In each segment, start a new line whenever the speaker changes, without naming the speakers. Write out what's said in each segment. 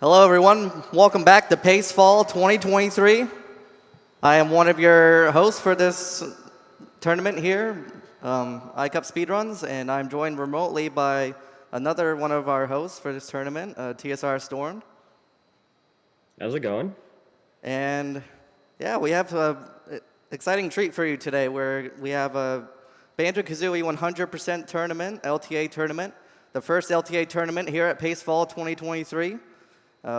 Hello, everyone. Welcome back to Pace Fall 2023. I am one of your hosts for this tournament here, iCup Speedruns, and I'm joined remotely by another one of our hosts for this tournament, TSR Storm.
How's it going?
And yeah, we have an exciting treat for you today where we have a Banjo-Kazooie 100% tournament, LTA tournament, the first LTA tournament here at Pace Fall 2023.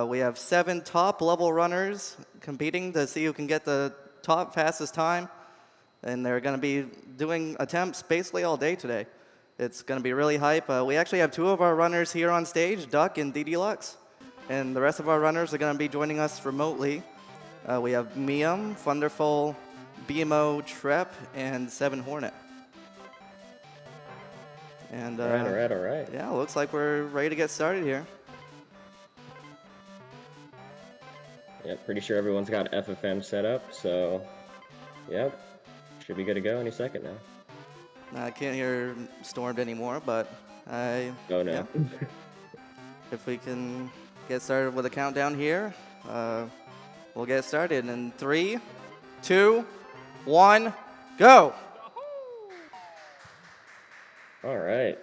We have 7 top-level runners competing to see who can get the top fastest time, and they're going to be doing attempts basically all day today. It's going to be really hype. We actually have 2 of our runners here on stage, Duck and DDlux, and the rest of our runners are going to be joining us remotely. We have Miam, Thunderful, BMO, Trep, and 7 Hornet. And
All right.
yeah, looks like we're ready to get started here.
Yeah, pretty sure everyone's got FFM set up, so yep, should be good to go any second now.
I can't hear Stormed anymore, but
Oh no.
yeah. If we can get started with a countdown here, we'll get started in 3, 2, 1, go!
All right.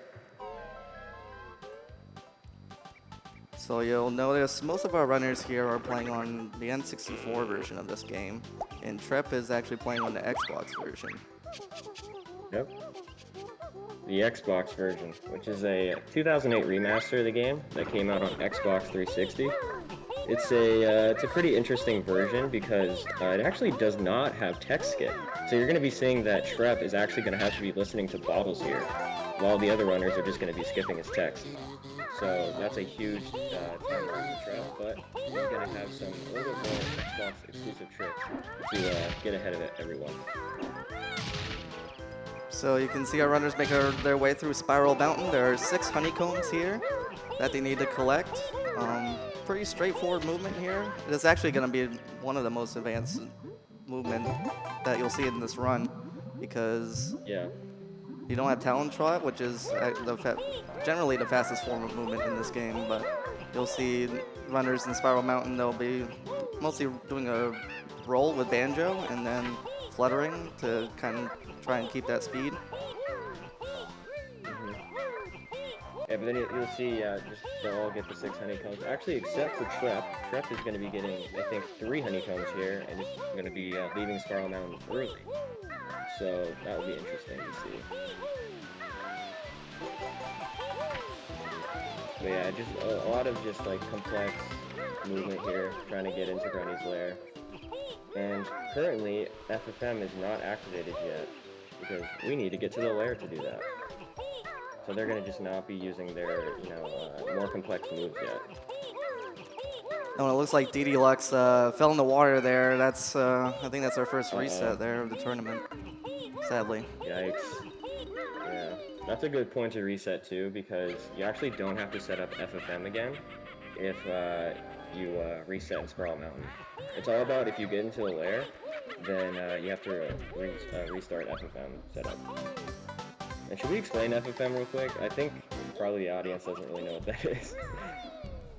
So you'll notice most of our runners here are playing on the N64 version of this game, and Trep is actually playing on the Xbox version.
Yep. The Xbox version, which is a 2008 remaster of the game that came out on Xbox 360. It's a pretty interesting version because it actually does not have text skip. So you're going to be seeing that Trep is actually going to have to be listening to bottles here, while the other runners are just going to be skipping his text. So that's a huge turnaround for Trep, but he's going to have some a little bit more Xbox exclusive tricks to get ahead of everyone.
So you can see our runners make their way through Spiral Mountain. There are 6 honeycombs here that they need to collect. Pretty straightforward movement here. It is actually going to be one of the most advanced movement that you'll see in this run because you don't have Talon Trot, which is generally the fastest form of movement in this game, but you'll see runners in Spiral Mountain, they'll be mostly doing a roll with Banjo and then fluttering to kind of try and keep that speed.
Yeah, but then you'll see just they'll all get the 6 honeycombs. Actually, except for Trep. Trep is going to be getting, I think, 3 honeycombs here, and is going to be leaving Spiral Mountain early. So that will be interesting to see. But yeah, just a lot of just like complex movement here, trying to get into Granny's lair. And currently, FFM is not activated yet, because we need to get to the lair to do that. So they're going to just not be using their, more complex moves yet.
Oh, it looks like DDlux fell in the water there. That's I think that's our first reset there of the tournament, sadly.
Yikes. Yeah, that's a good point to reset too, because you actually don't have to set up FFM again if you reset in Spiral Mountain. It's all about if you get into the lair, then you have to restart FFM setup. And should we explain FFM real quick? I think probably the audience doesn't really know what that is.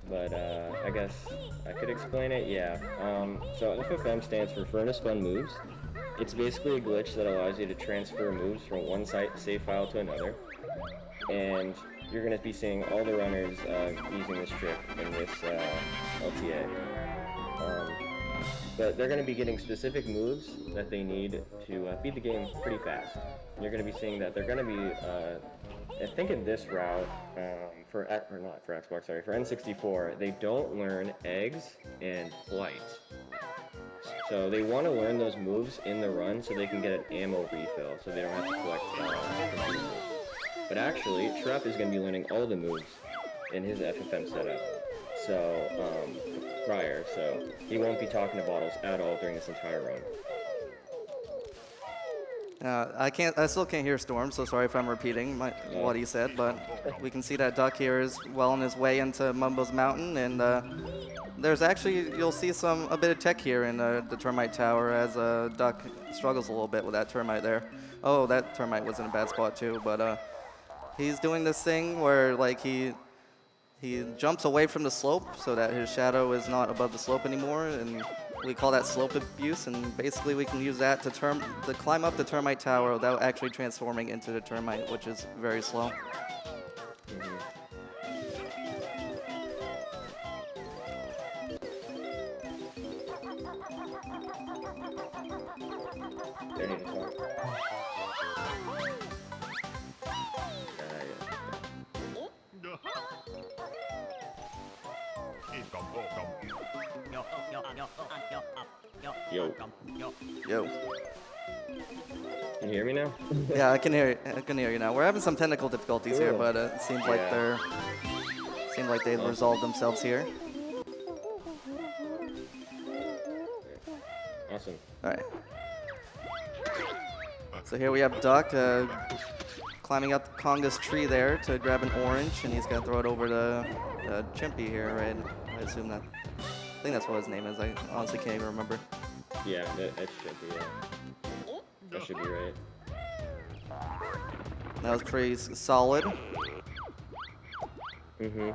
But I guess I could explain it, yeah. So FFM stands for Furnace Fun Moves. It's basically a glitch that allows you to transfer moves from one save file to another. And you're going to be seeing all the runners using this trick in this LTA. But they're going to be getting specific moves that they need to beat the game pretty fast. And you're going to be seeing that they're going to be, I think in this route, for N64, they don't learn eggs and flight. So they want to learn those moves in the run so they can get an ammo refill, so they don't have to collect moves. But actually, Trep is going to be learning all the moves in his FFM setup. Prior, so he won't be talking to bottles at all during this entire run.
I still can't hear Storm, so sorry if I'm repeating what he said, but we can see that Duck here is well on his way into Mumbo's Mountain, and there's actually, you'll see a bit of tech here in the Termite Tower as Duck struggles a little bit with that Termite there. Oh, that Termite was in a bad spot too, but he's doing this thing where like he He jumps away from the slope so that his shadow is not above the slope anymore, and we call that slope abuse, and basically we can use that to climb up the termite tower without actually transforming into the termite, which is very slow.
There need to talk. Yo.
Yo.
Can you hear me now?
Yeah, I can hear you. I can hear you now. We're having some technical difficulties here,
Cool.
but it seems like they've resolved themselves here.
Awesome.
All right. So here we have Duck climbing up Conga's tree there to grab an orange, and he's gonna throw it over to Chimpy here, right? I assume that. I think that's what his name is. I honestly can't even remember.
Yeah, that should be. That should be right.
That was pretty solid.
Yeah,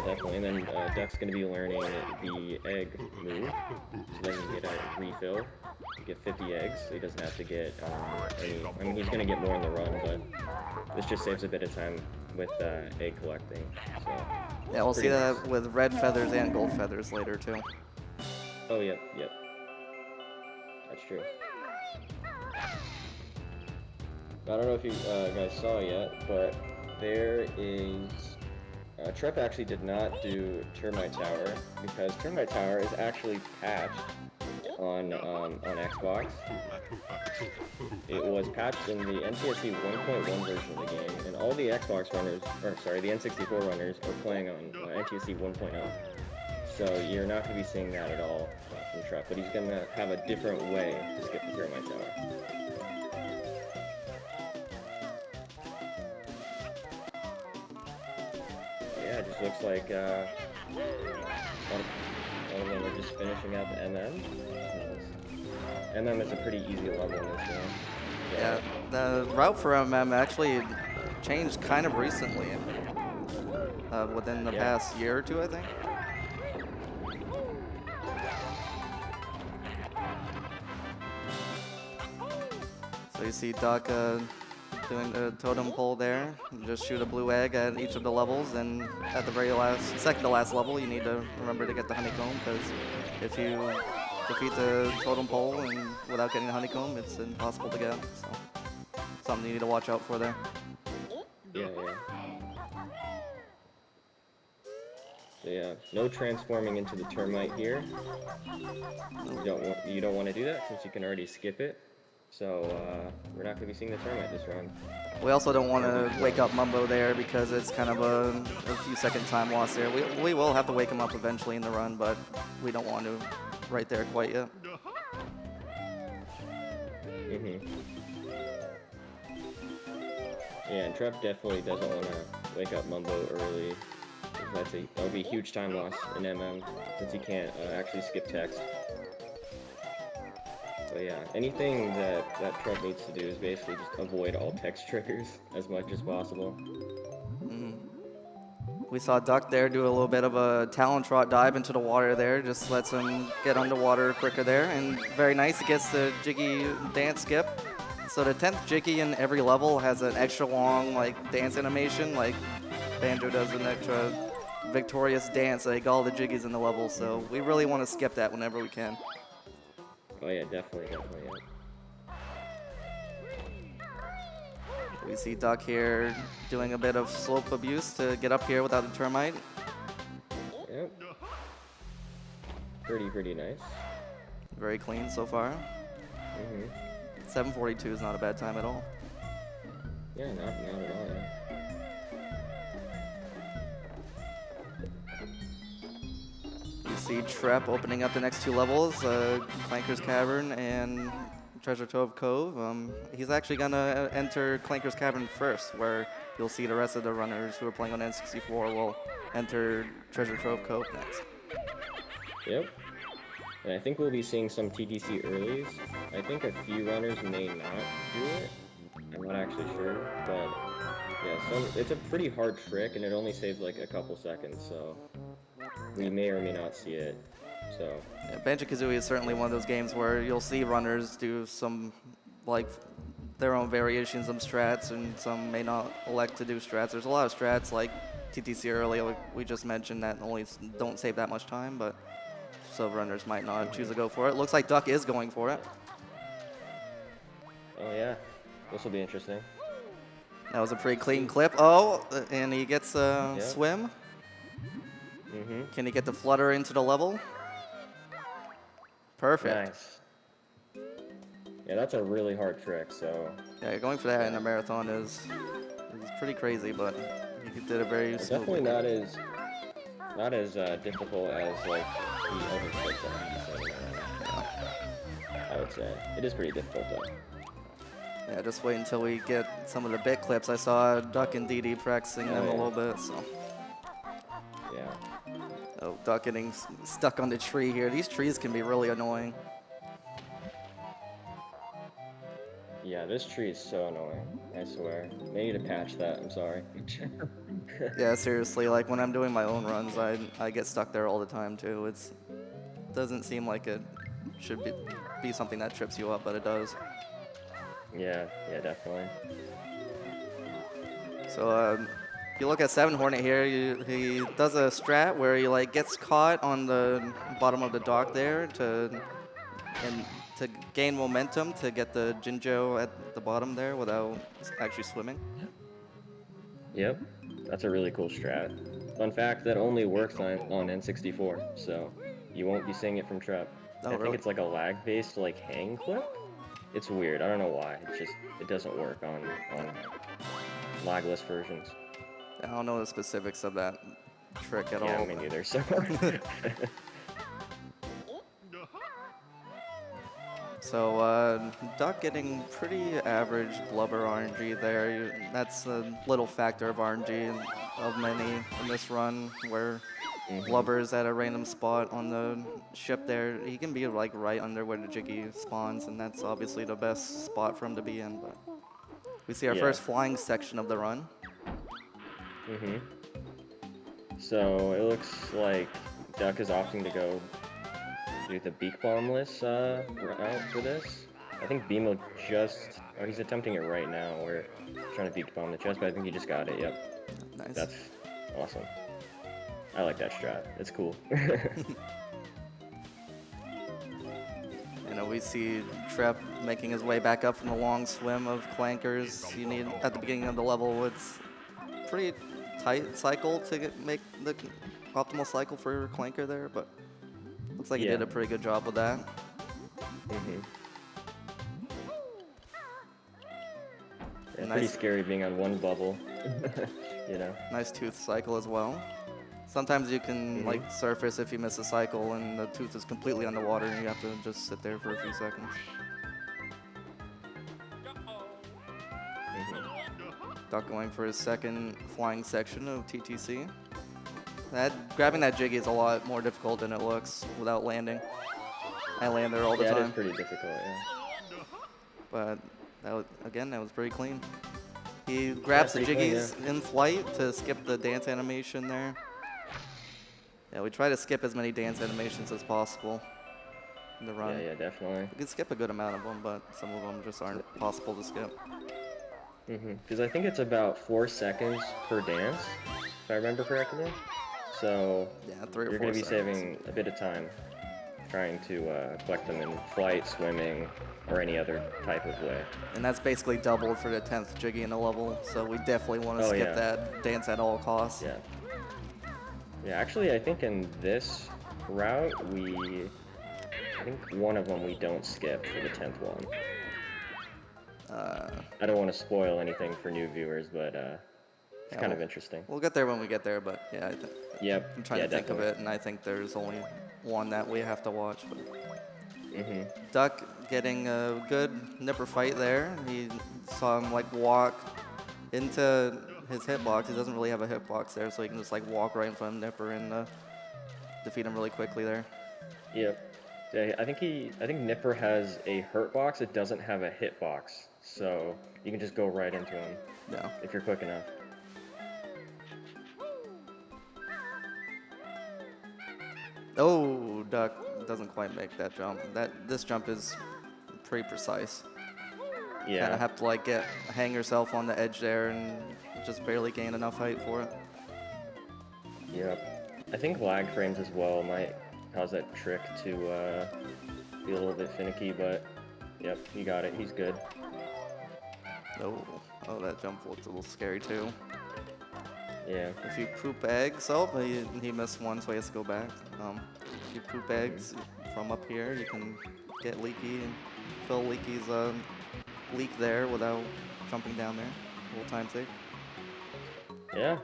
definitely. And then Duck's gonna be learning the egg move, so then he can get a refill. To get 50 eggs, so he doesn't have to get any. I mean, he's gonna get more on the run, but this just saves a bit of time with egg collecting. So.
Yeah, we'll see
nice.
that with red feathers and gold feathers later too.
Oh, yep. That's true. I don't know if you guys saw yet, but there is... Trep actually did not do Termite Tower, because Termite Tower is actually patched on Xbox. It was patched in the NTSC 1.1 version of the game, and all the Xbox runners, or sorry, the N64 runners are playing on NTSC 1.0. So you're not going to be seeing that at all from Trep, but he's going to have a different way to skip the Termite Tower. Yeah, it just looks like all of them are just finishing up MM. MM is a pretty easy level in this game.
Yeah, the route for MM actually changed kind of recently, within the past year or two, I think. So you see Duck doing the totem pole there. You just shoot a blue egg at each of the levels, and at the second to last level, you need to remember to get the honeycomb, because if you defeat the totem pole and without getting the honeycomb, it's impossible to get. So something you need to watch out for there.
Yeah. So yeah, no transforming into the termite here. You don't want to do that since you can already skip it. So we're not going to be seeing the termite this round.
We also don't want to wake up Mumbo there because it's kind of a few second time loss there. We will have to wake him up eventually in the run, but we don't want to right there quite yet.
Yeah, and Trep definitely doesn't want to wake up Mumbo early. That would be a huge time loss in MM since he can't actually skip text. But yeah, anything that Trep needs to do is basically just avoid all text triggers as much as possible.
We saw Duck there do a little bit of a talon trot dive into the water there, just lets him get underwater quicker there, and very nice, he gets the Jiggy dance skip. So the 10th Jiggy in every level has an extra long dance animation, like Banjo does an extra victorious dance like all the Jiggies in the level, so we really want to skip that whenever we can.
Oh yeah, definitely, yeah.
We see Duck here doing a bit of slope abuse to get up here without the termite.
Yep. Pretty nice.
Very clean so far. 7:42 is not a bad time at all.
Yeah, not at all, yeah.
You see Trep opening up the next two levels, Clanker's Cavern and Treasure Trove Cove. He's actually gonna enter Clanker's Cavern first, where you'll see the rest of the runners who are playing on N64 will enter Treasure Trove Cove next.
Yep. And I think we'll be seeing some TTC earlies. I think a few runners may not do it. I'm not actually sure, but Yeah, it's a pretty hard trick, and it only saves like a couple seconds, so we may or may not see it. So
Yeah, Banjo-Kazooie is certainly one of those games where you'll see runners do some, like, their own variations of strats, and some may not elect to do strats. There's a lot of strats, like TTC earlier, like we just mentioned, that only don't save that much time, but so runners might not choose to go for it. Looks like Duck is going for it.
oh yeah, this will be interesting.
That was a pretty clean clip. Oh, and he gets a
Yeah.
swim.
Mm-hmm.
Can he get the flutter into the level? Perfect.
Nice. Yeah, that's a really hard trick, so
Yeah, going for that in a marathon is pretty crazy, but he did it very
it's
smoothly.
definitely not as difficult as like the other tricks that I'm using. I would say it is pretty difficult though.
Yeah, just wait until we get some of the bit clips. I saw Duck and DD practicing them a
yeah.
little bit, so.
Yeah.
Oh, Duck getting stuck on the tree here. These trees can be really annoying.
Yeah, this tree is so annoying. I swear. They need to patch that. I'm sorry.
Yeah, seriously, like when I'm doing my own runs, I get stuck there all the time too. It doesn't seem like it should be something that trips you up, but it does.
Yeah, definitely.
So if you look at Seven Hornet here, he does a strat where he like gets caught on the bottom of the dock there to gain momentum to get the Jinjo at the bottom there without actually swimming.
Yep, that's a really cool strat. Fun fact, that only works on N64, so you won't be seeing it from Trep.
Oh,
I think
really?
it's like a lag-based like hang clip. It's weird. I don't know why. It doesn't work on lagless versions.
I don't know the specifics of that trick at
Yeah,
all.
me neither. So
So Duck getting pretty average blubber RNG there. That's a little factor of RNG of many in this run, where blubber is at a random spot on the ship there. He can be like right under where the Jiggy spawns, and that's obviously the best spot for him to be in. But we see our
Yeah.
first flying section of the run.
So it looks like Duck is opting to go do the beak bombless route for this. I think Beamo he's attempting it right now. We're trying to beak bomb the chest, but I think he just got it. Yep.
Nice.
That's awesome. I like that strat. It's cool.
You know, we see Trep making his way back up from the long swim of clankers. You need at the beginning of the level. It's pretty tight cycle to make the optimal cycle for clanker there, but looks like he did a pretty good job with that.
Yeah,
Nice.
pretty scary being on one bubble. You know.
Nice tooth cycle as well. Sometimes you can like surface if you miss a cycle and the tooth is completely underwater and you have to just sit there for a few seconds. Duck going for his second flying section of TTC. Grabbing that Jiggy is a lot more difficult than it looks without landing. I land there all the
Yeah, it
time.
is pretty difficult. Yeah.
But that was pretty clean. He grabs the
pretty clean,
Jiggies in flight to skip the dance animation there. Yeah, we try to skip as many dance animations as possible in the run.
Yeah, definitely.
We can skip a good amount of them, but some of them just aren't possible to skip.
Because I think it's about 4 seconds per dance, if I remember correctly. So
Yeah, 3 or 4
you're going to be
seconds.
saving a bit of time trying to collect them in flight, swimming, or any other type of way.
And that's basically doubled for the 10th Jiggy in the level, so we definitely want to skip that dance at all costs.
Yeah. Yeah, actually, I think in this route, I think one of them we don't skip for the 10th one. I don't want to spoil anything for new viewers, but it's kind of interesting.
We'll get there when we get there, but yeah,
Yep.
I'm trying to think of it, and I think there's only one that we have to watch. But Duck getting a good nipper fight there. He saw him like walk into his hitbox. He doesn't really have a hitbox there, so he can just like walk right in front of Nipper and defeat him really quickly there.
Yep. Yeah, I think Nipper has a hurt box. It doesn't have a hit box, so you can just go right into him
No.
if you're quick enough.
Oh, Duck doesn't quite make that jump. This jump is pretty precise. Kind
Yeah,
of have to like hang yourself on the edge there and just barely gain enough height for it.
yep. I think lag frames as well might cause that trick to be a little bit finicky, but yep, he got it. He's good.
Oh, that jump looks a little scary too.
Yeah.
If you poop eggs, oh, but he missed one, so he has to go back. If you poop eggs from up here, you can get Leaky and fill Leaky's leak there without jumping down there. A little time save.
Yeah.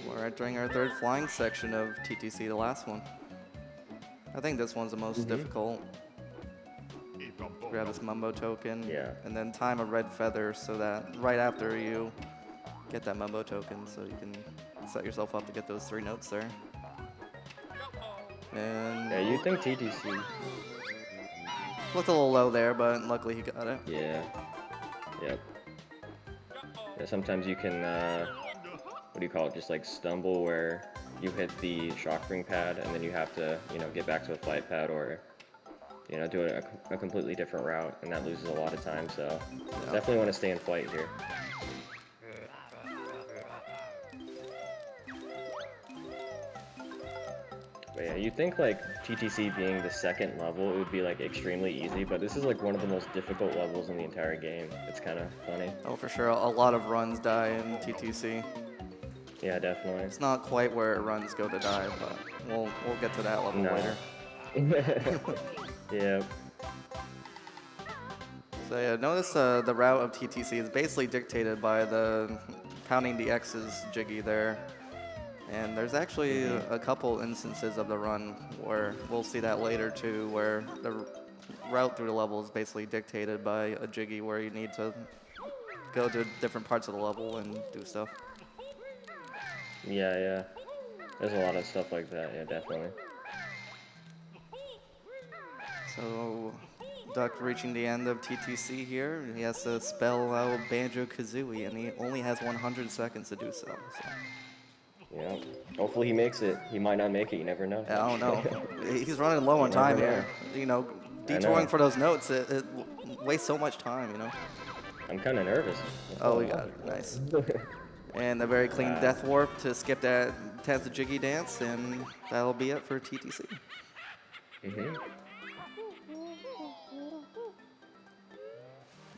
We're entering our third flying section of TTC, the last one. I think this one's the most difficult. Grab this Mumbo token,
Yeah.
and then time a red feather so that right after you get that Mumbo token, so you can set yourself up to get those 3 notes there. And
Yeah, you think TTC?
looked a little low there, but luckily he got it.
Yeah. Yep. Yeah, sometimes you can, what do you call it, just like stumble where you hit the shock ring pad and then you have to, get back to a flight pad or, do a completely different route, and that loses a lot of time, so definitely want to stay in flight here. But yeah, you'd think like TTC being the second level, it would be like extremely easy, but this is like one of the most difficult levels in the entire game. It's kind of funny.
Oh, for sure. A lot of runs die in TTC.
Yeah, definitely.
It's not quite where runs go to die, but we'll get to that level
No.
later.
Yeah.
So yeah, notice the route of TTC is basically dictated by the counting the X's jiggy there. And there's actually a couple instances of the run where we'll see that later too, where the route through the level is basically dictated by a jiggy where you need to go to different parts of the level and do stuff.
Yeah. There's a lot of stuff like that, yeah, definitely.
So Duck reaching the end of TTC here, he has to spell out Banjo-Kazooie, and he only has 100 seconds to do so.
Yeah. Hopefully he makes it. He might not make it, you never know.
I don't know. He's running low on time here. Detouring for those notes, it wastes so much time,
I'm kind of nervous.
Oh, we got it. Nice. And a very clean death warp to skip that 10th jiggy dance, and that'll be it for TTC.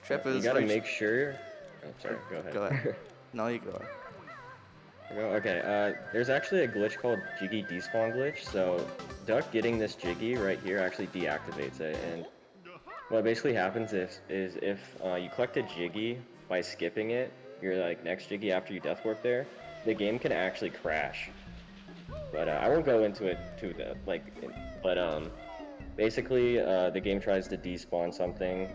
Trip is
you gotta make sure. Oh, sorry. Go ahead.
Go ahead. No, you go.
Okay, there's actually a glitch called Jiggy Despawn glitch, so Duck getting this Jiggy right here actually deactivates it, and what basically happens is if you collect a Jiggy by skipping it, your next Jiggy after you death warp there, the game can actually crash. But I won't go into it too basically the game tries to despawn something,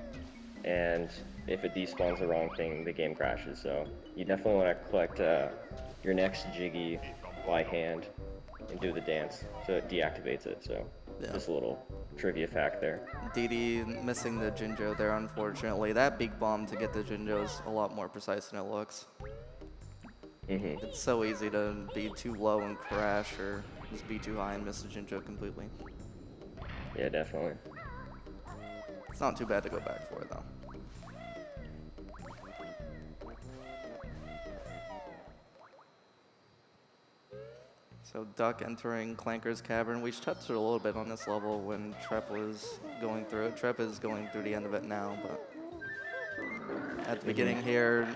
and if it despawns the wrong thing, the game crashes, so you definitely want to collect your next Jiggy by hand and do the dance, so it deactivates it. So just a little trivia fact there.
Didi missing the Jinjo there, unfortunately. That big bomb to get the Jinjo is a lot more precise than it looks. It's so easy to be too low and crash, or just be too high and miss the Jinjo completely.
Yeah, definitely.
It's not too bad to go back for it, though. So Duck entering Clanker's Cavern. We touched it a little bit on this level when Trep was going through it. Trep is going through the end of it now, but at the beginning here,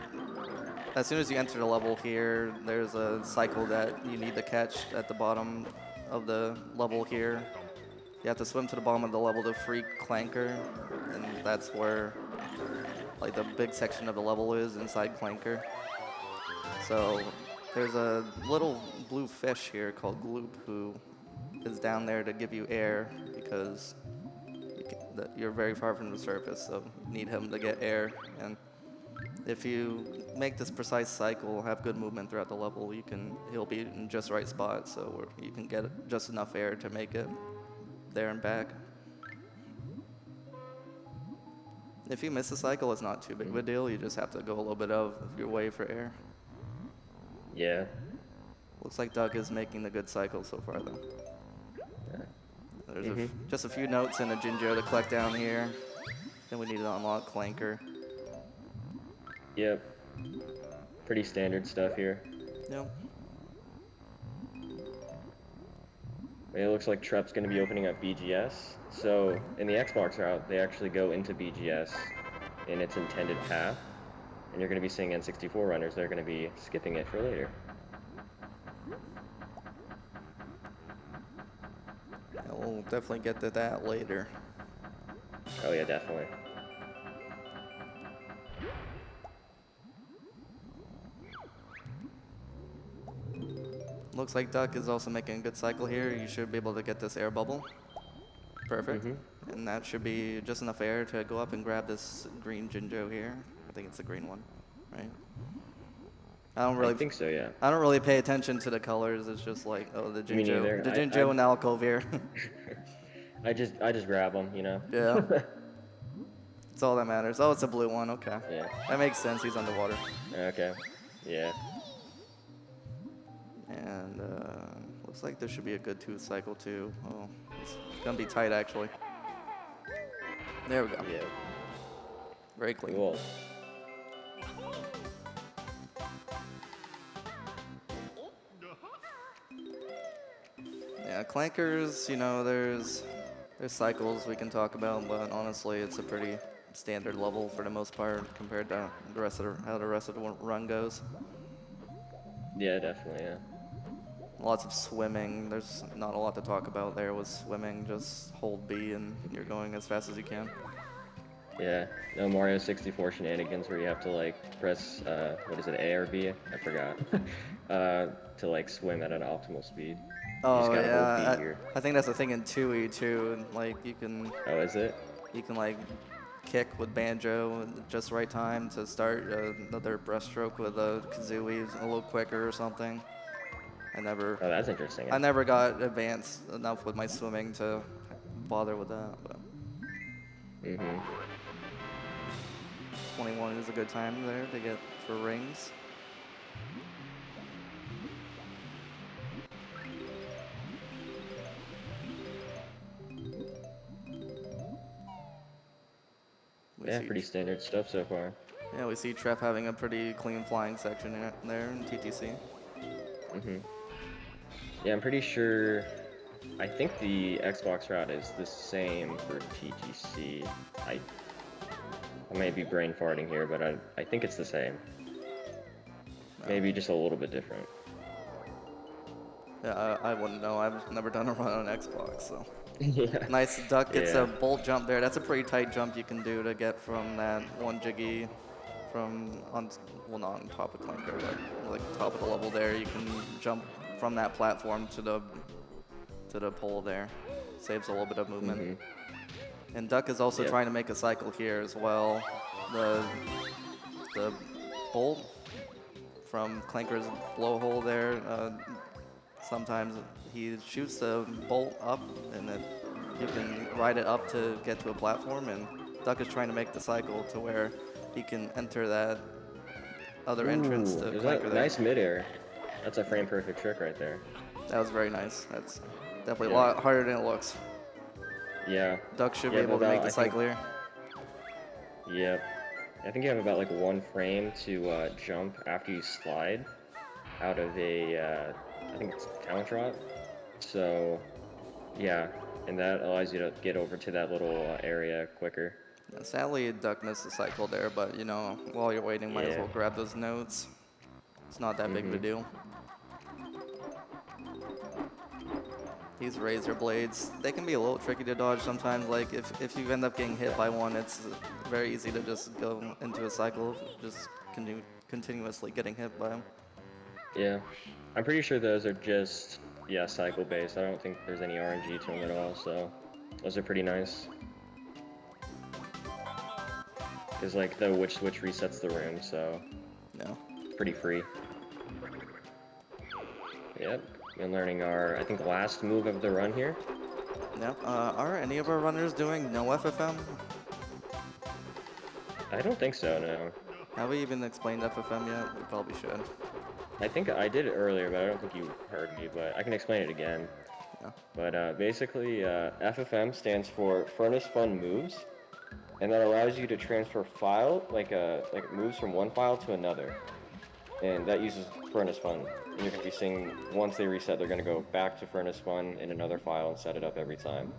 as soon as you enter the level here, there's a cycle that you need to catch at the bottom of the level here. You have to swim to the bottom of the level to free Clanker, and that's where the big section of the level is inside Clanker. So there's a little blue fish here called Gloop who is down there to give you air because you're very far from the surface, so you need him to get air. And if you make this precise cycle, have good movement throughout the level, he'll be in just right spot, so you can get just enough air to make it there and back. If you miss a cycle, it's not too big of a deal. You just have to go a little bit out of your way for air.
Yeah.
Looks like Doug is making the good cycle so far, though. There's just a few notes and a Jinjo to collect down here. Then we need to unlock Clanker.
Yep. Pretty standard stuff here.
Yep.
It looks like Trep's going to be opening up BGS. So in the Xbox route, they actually go into BGS in its intended path. And you're going to be seeing N64 runners. They're going to be skipping it for later.
Yeah, we'll definitely get to that later.
Oh yeah, definitely.
Looks like Duck is also making a good cycle here. You should be able to get this air bubble. Perfect. And that should be just enough air to go up and grab this green Jinjo here. I think it's the green one, right?
I think so, yeah.
I don't really pay attention to the colors. It's just like, oh, the
Me neither.
Jinjo, the Jinjo and alcove here.
I just grab them, you know.
Yeah. That's all that matters. Oh, it's a blue one. Okay.
Yeah.
That makes sense. He's underwater.
Okay. Yeah.
And looks like there should be a good tooth cycle too. Oh, it's gonna be tight actually. There we go.
Yeah.
Very clean.
Cool.
Yeah, clankers, you know, there's cycles we can talk about, but honestly, it's a pretty standard level for the most part compared to the rest of how the rest of the run goes.
Yeah, definitely, yeah.
Lots of swimming. There's not a lot to talk about there with swimming. Just hold B and you're going as fast as you can.
Yeah, no Mario 64 shenanigans where you have to like press, what is it, A or B? I forgot. To like swim at an optimal speed.
Oh yeah, I think that's the thing in 2E too. And, like you can.
Oh, is it?
You can like kick with Banjo at just right time to start another breaststroke with a Kazooie a little quicker or something.
Oh, that's interesting.
I never got advanced enough with my swimming to bother with that. But 21 is a good time there to get for rings.
Yeah, pretty standard stuff so far.
Yeah, we see Trev having a pretty clean flying section there in TTC.
Yeah, I'm pretty sure. I think the Xbox route is the same for TTC. I may be brain farting here, but I think it's the same. Maybe just a little bit different.
Yeah, I wouldn't know. I've never done a run on Xbox, so.
Yeah.
Nice duck gets a bolt jump there. That's a pretty tight jump you can do to get from that one jiggy from well, not on top of Clanker, but like top of the level there. You can jump from that platform to the pole there. Saves a little bit of movement. And Duck is also trying to make a cycle here as well. The bolt from Clanker's blowhole there. Sometimes he shoots the bolt up, and then you can ride it up to get to a platform. And Duck is trying to make the cycle to where he can enter that other entrance to Clanker there.
Nice midair. That's a frame perfect trick right there.
That was very nice. That's definitely a lot harder than it looks.
Yeah.
Duck should be able to make the cycle here.
Yep. I think you have about like one frame to jump after you slide out of a, I think it's talent drop. So, yeah, and that allows you to get over to that little area quicker.
Yeah, sadly, Duck missed the cycle there, but you know, while you're waiting, might as well grab those notes. It's not that big of a deal. These razor blades, they can be a little tricky to dodge sometimes. Like if you end up getting hit by one, it's very easy to just go into a cycle, just continuously getting hit by them.
Yeah, I'm pretty sure those are just, cycle based. I don't think there's any RNG to them at all, so those are pretty nice. Because like the which switch resets the room, so
No.
it's pretty free. Yep. And learning our, I think, the last move of the run here.
Yep. Are any of our runners doing no FFM?
I don't think so, no.
Have we even explained FFM yet? We probably should.
I think I did it earlier, but I don't think you heard me, but I can explain it again.
Yeah.
But basically, FFM stands for Furnace Fun Moves, and that allows you to transfer like moves from one file to another. And that uses Furnace Fun. And you're going to be seeing, once they reset, they're going to go back to Furnace Fun in another file and set it up every time.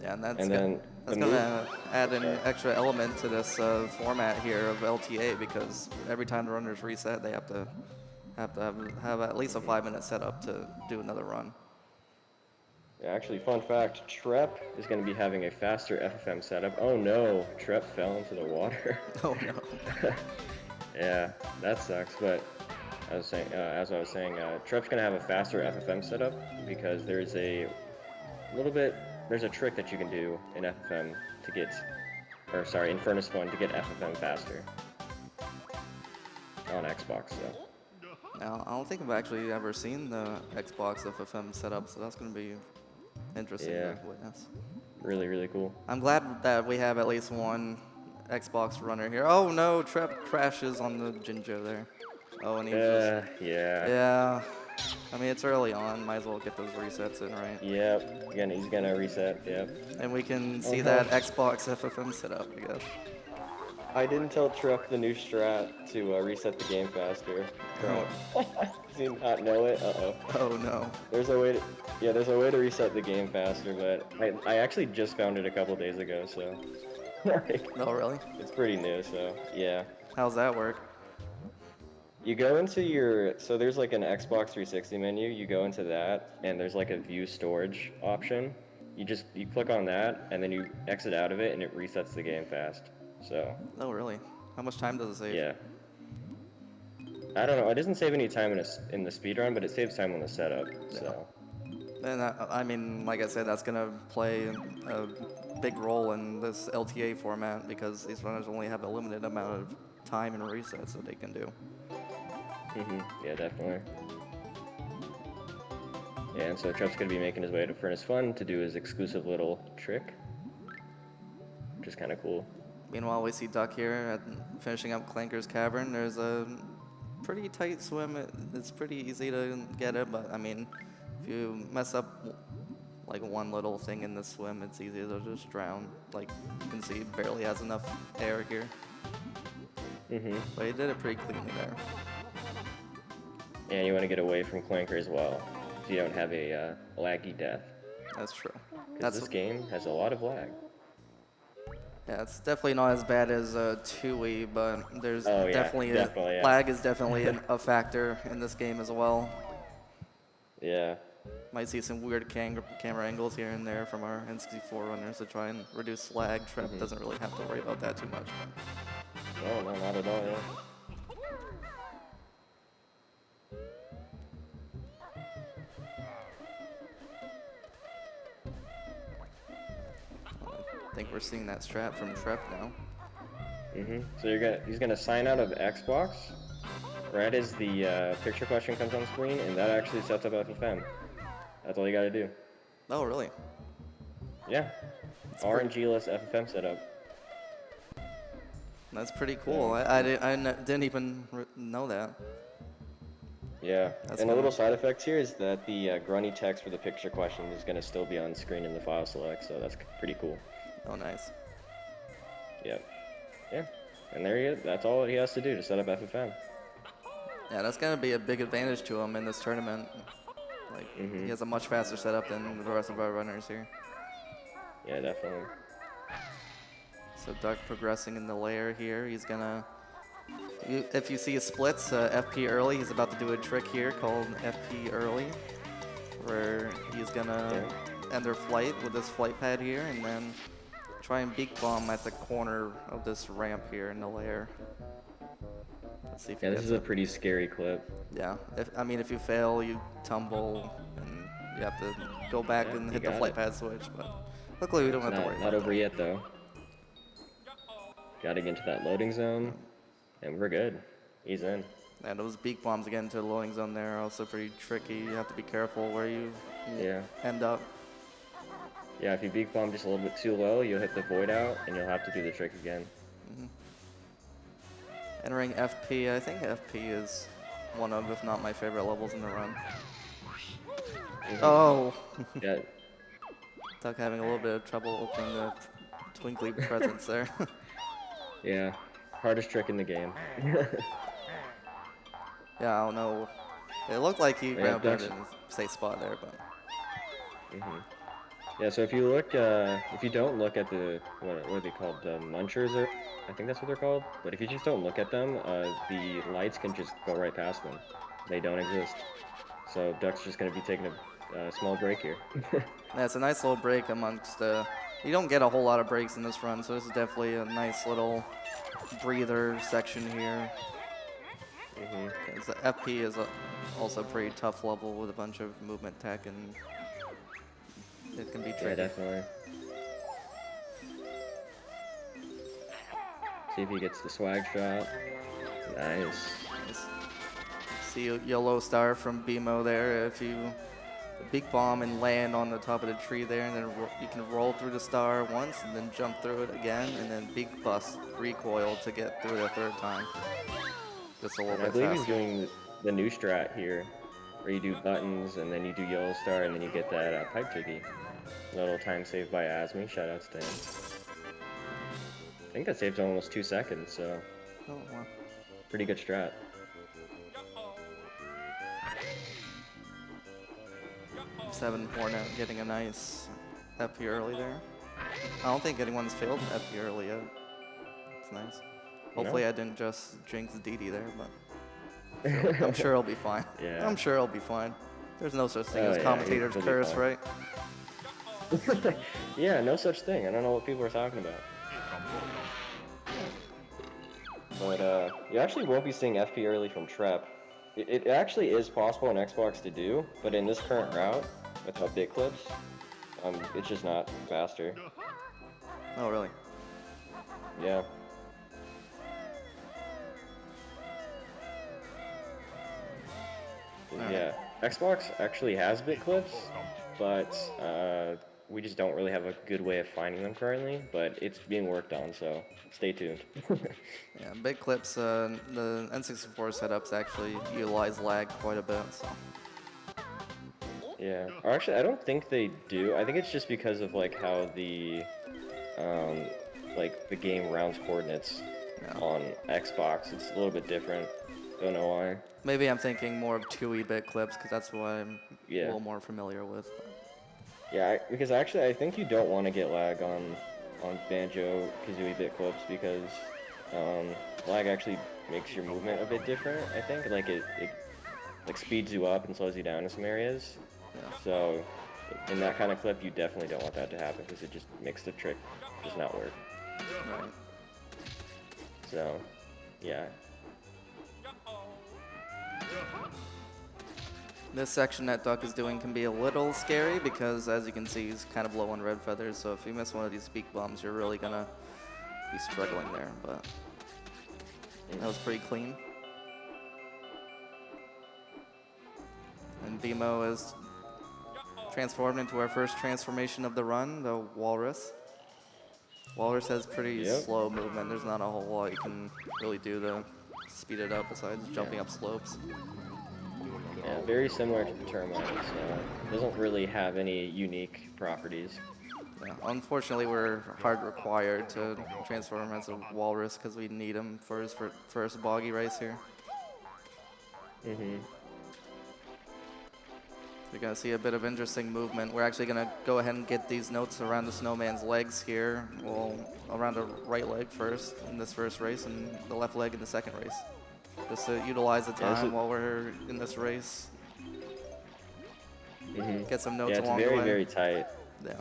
Yeah, and that's
And then
gonna add an extra element to this format here of LTA, because every time the runners reset, they have to have at least a 5-minute setup to do another run.
Yeah, actually, fun fact, Trep is going to be having a faster FFM setup. Oh no, Trep fell into the water.
Oh no.
Yeah, that sucks, but as I was saying, Trep's going to have a faster FFM setup because there's a trick that you can do in FFM to get, in Furnace Fun to get FFM faster on Xbox, so.
Now, I don't think I've actually ever seen the Xbox FFM setup, so that's gonna be interesting to witness.
Really, really cool.
I'm glad that we have at least one Xbox runner here. Oh no, Trep crashes on the Jinjo there. Oh, and yeah. I mean, it's early on. Might as well get those resets in, right?
Yep. He's gonna reset. Yep.
And we can see that Xbox FFM setup, I guess.
I didn't tell Trep the new strat to reset the game faster.
Oh.
Does he not know it? Uh-oh.
Oh no.
There's a way to reset the game faster, but I actually just found it a couple days ago, so.
Oh, really?
It's pretty new, so yeah.
How's that work?
You go into so there's like an Xbox 360 menu, you go into that, and there's like a view storage option. You click on that, and then you exit out of it, and it resets the game fast, so.
Oh, really? How much time does it save?
Yeah. I don't know, it doesn't save any time in the speedrun, but it saves time on the setup, so.
And I mean, like I said, that's gonna play a big role in this LTA format, because these runners only have a limited amount of time and resets that they can do.
Yeah, definitely. Yeah, and so Trep's gonna be making his way to Furnace Fun to do his exclusive little trick, which is kind of cool.
Meanwhile, we see Duck here finishing up Clanker's Cavern. There's a pretty tight swim. It's pretty easy to get it, but I mean, if you mess up like one little thing in the swim, it's easy to just drown. Like, you can see, barely has enough air here. But he did it pretty cleanly there.
And you want to get away from Clanker as well, so you don't have a laggy death.
That's true.
Because this game has a lot of lag.
Yeah, it's definitely not as bad as Tui, but there's
definitely
lag is definitely a factor in this game as well.
Yeah.
Might see some weird camera angles here and there from our N64 runners to try and reduce lag. Trep doesn't really have to worry about that too much.
No, not at all, yeah.
I think we're seeing that strat from Trep now.
So he's gonna sign out of Xbox right as the picture question comes on screen, and that actually sets up FFM. That's all you gotta do.
Oh, really?
Yeah. RNG-less FFM setup.
That's pretty cool. I didn't even know that.
Yeah, and a little side effect here is that the grunny text for the picture question is going to still be on screen in the file select, so that's pretty cool.
Oh, nice.
Yep. Yeah, and there he is. That's all he has to do to set up FFM.
Yeah, that's going to be a big advantage to him in this tournament. Like, he has a much faster setup than the rest of our runners here.
Yeah, definitely.
So Duck progressing in the layer here. He's gonna, if you see his splits, FP early, he's about to do a trick here called FP early, where he's gonna end their flight with this flight pad here, and then try and beak bomb at the corner of this ramp here in the layer. Let's see if
this is a pretty scary clip.
Yeah, if you fail, you tumble, and you have to go back and hit the flight pad switch, but luckily we don't have to worry about
Not over yet, though. Gotta get into that loading zone, and we're good. He's in.
And those beak bombs again to the loading zone there are also pretty tricky. You have to be careful where you
Yeah.
end up.
Yeah, if you beak bomb just a little bit too low, you'll hit the void out, and you'll have to do the trick again.
Entering FP, I think FP is one of, if not my favorite levels in the run. Oh!
Yeah.
Duck having a little bit of trouble opening the twinkly presents there.
Yeah. Hardest trick in the game.
Yeah, I don't know. It looked like he ran up there
Duck's-
in a safe spot there, but
Yeah, so if you look, if you don't look at the, what are they called, the munchers, or I think that's what they're called. But if you just don't look at them, the lights can just go right past them. They don't exist. So Duck's just gonna be taking a small break here.
yeah, it's a nice little break amongst. You don't get a whole lot of breaks in this run, so this is definitely a nice little breather section here. 'Cause the FP is also a pretty tough level with a bunch of movement tech, and it can be tricky.
Yeah, definitely. See if he gets the swag shot. Nice.
Nice. See a yellow star from BMO there. If you big bomb and land on the top of the tree there, and then you can roll through the star once, and then jump through it again, and then big bust recoil to get through the third time. Just a little
I
bit
believe he's
faster.
doing the new strat here, where you do buttons, and then you do yellow star, and then you get that pipe jiggy. Little time saved by Asmi. Shout out to him. I think that saved almost 2 seconds, so
Oh, wow.
pretty good strat.
7 Hornet getting a nice FP early there. I don't think anyone's failed an FP early yet. It's nice. Hopefully I didn't just jinx DD there, but I'm sure he'll be fine.
Yeah.
I'm sure he'll be fine. There's no such thing
Oh,
as
yeah,
commentator's
he'll be
curse,
fine.
right?
Yeah, no such thing. I don't know what people are talking about. But you actually won't be seeing FP early from Trep. It actually is possible on Xbox to do, but in this current route, without bit clips, it's just not faster.
Oh, really?
Yeah. Yeah, Xbox actually has bit clips, but we just don't really have a good way of finding them currently, but it's being worked on, so stay tuned.
Yeah, big clips, the N64 setups actually utilize lag quite a bit, so.
Yeah, or actually, I don't think they do. I think it's just because of like how like the game rounds coordinates on Xbox. It's a little bit different. Don't know why.
Maybe I'm thinking more of 2E-bit clips, because that's what I'm a
Yeah.
little more familiar with.
Yeah, because actually, I think you don't want to get lag on Banjo-Kazooie bit clips because lag actually makes your movement a bit different. I think like it like speeds you up and slows you down in some areas.
Yeah.
So in that kind of clip, you definitely don't want that to happen because it just makes the trick just not work.
Right.
So, yeah.
This section that Duck is doing can be a little scary because, as you can see, he's kind of low on red feathers, so if you miss one of these beak bombs, you're really gonna be struggling there, but that was pretty clean. And BMO is transformed into our first transformation of the run, the Walrus. Walrus has pretty slow movement. There's not a whole lot you can really do to speed it up besides jumping up slopes.
Yeah, very similar to the Termite, so it doesn't really have any unique properties.
Yeah, unfortunately, we're hard required to transform him as a Walrus because we need him for his first boggy race here. You're gonna see a bit of interesting movement. We're actually gonna go ahead and get these notes around the snowman's legs here. Well, around the right leg first in this first race and the left leg in the second race. Just to utilize the time while we're in this race. Get some notes along the way.
Yeah, it's very tight.
Yeah.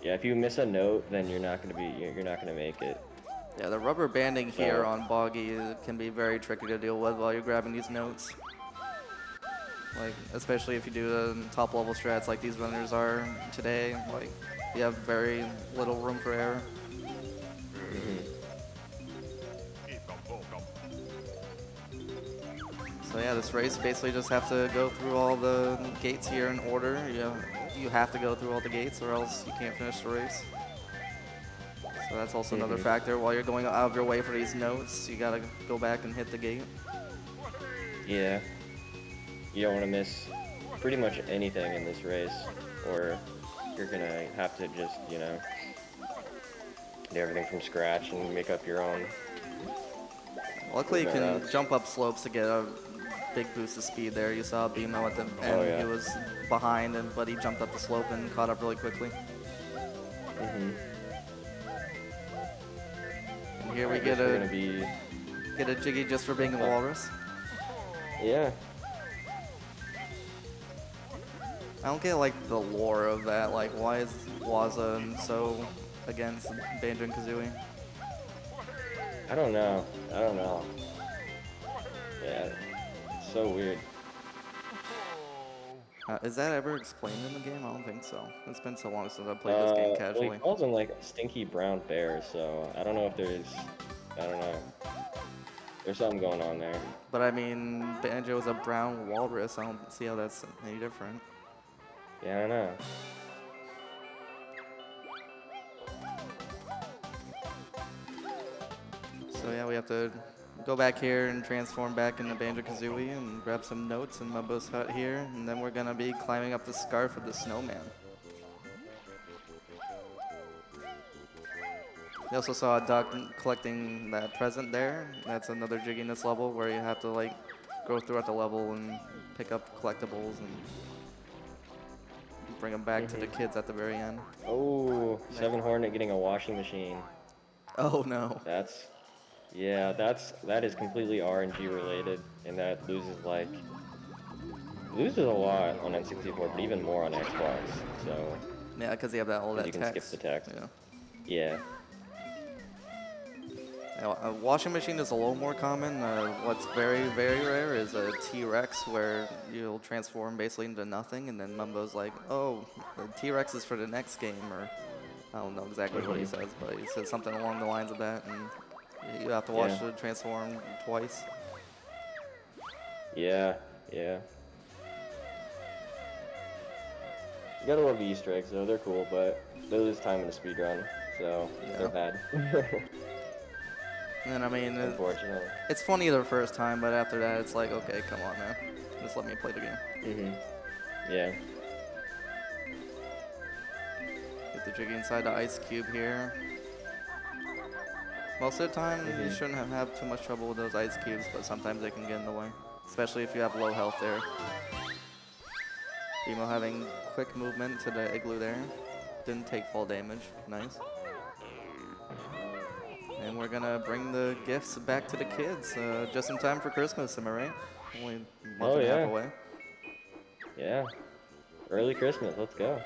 Yeah, if you miss a note, then you're not gonna make it.
Yeah, the rubber banding here on boggy can be very tricky to deal with while you're grabbing these notes. Like, especially if you do the top level strats like these runners are today, like, you have very little room for error. So yeah, this race basically just have to go through all the gates here in order. You have to go through all the gates or else you can't finish the race. So that's also another factor. While you're going out of your way for these notes, you gotta go back and hit the gate.
Yeah. You don't want to miss pretty much anything in this race, or you're gonna have to just, you know, do everything from scratch and make up your own.
Luckily, you can jump up slopes to get a big boost of speed there. You saw BMO at the end.
Oh, yeah.
He was behind, but he jumped up the slope and caught up really quickly. And here we get a Jiggy just for being a walrus.
Yeah.
I don't get like the lore of that. Like, why is Waza so against Banjo and Kazooie?
I don't know. Yeah, it's so weird.
Is that ever explained in the game? I don't think so. It's been so long since I played this game casually.
Well, he calls him like a stinky brown bear, so I don't know if I don't know. There's something going on there.
But I mean, Banjo is a brown walrus. I don't see how that's any different.
Yeah, I don't know.
So yeah, we have to go back here and transform back into Banjo-Kazooie and grab some notes in Mumbo's hut here, and then we're gonna be climbing up the scarf of the snowman. You also saw a duck collecting that present there. That's another Jiggy in this level where you have to like go throughout the level and pick up collectibles and bring them back to the kids at the very end.
Oh, 7 Hornet getting a washing machine.
Oh no.
That is completely RNG related, and that loses a lot on N64, but even more on Xbox. So
yeah, because you have all that
you can
text.
skip the text.
Yeah.
Yeah.
A washing machine is a little more common. What's very, very rare is a T-Rex where you'll transform basically into nothing, and then Mumbo's like, oh, the T-Rex is for the next game, or I don't know exactly what he says, but he says something along the lines of that, and you have to watch the transform twice.
Yeah. You gotta love the Easter eggs though, they're cool, but they lose time in the speedrun, so they're bad.
And I mean,
unfortunately.
It's funny the first time, but after that, it's like, okay, come on, man. Just let me play the game.
Yeah.
Get the Jiggy inside the ice cube here. Most of the time, you shouldn't have too much trouble with those ice cubes, but sometimes they can get in the way, especially if you have low health there. Emo having quick movement to the igloo there. Didn't take fall damage. Nice. And we're gonna bring the gifts back to the kids just in time for Christmas, am I right? Only a month and a half away.
Yeah. Early Christmas, let's go.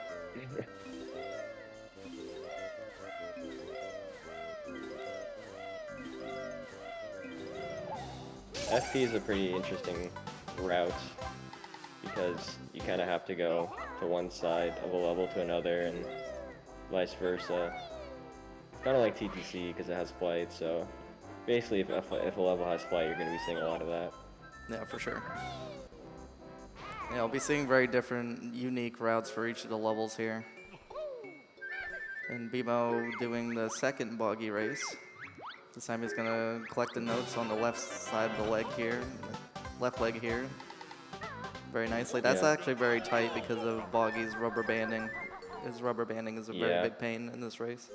FP is a pretty interesting route because you kind of have to go to one side of a level to another and vice versa. Kind of like TTC because it has flight, so basically if a level has flight, you're going to be seeing a lot of that.
Yeah, for sure. Yeah, I'll be seeing very different, unique routes for each of the levels here. And Bimo doing the second boggy race. This time he's gonna collect the notes on the left side of the leg here, left leg here, very nicely. That's actually very tight because of Boggy's rubber banding. His rubber banding is a very big pain in this race.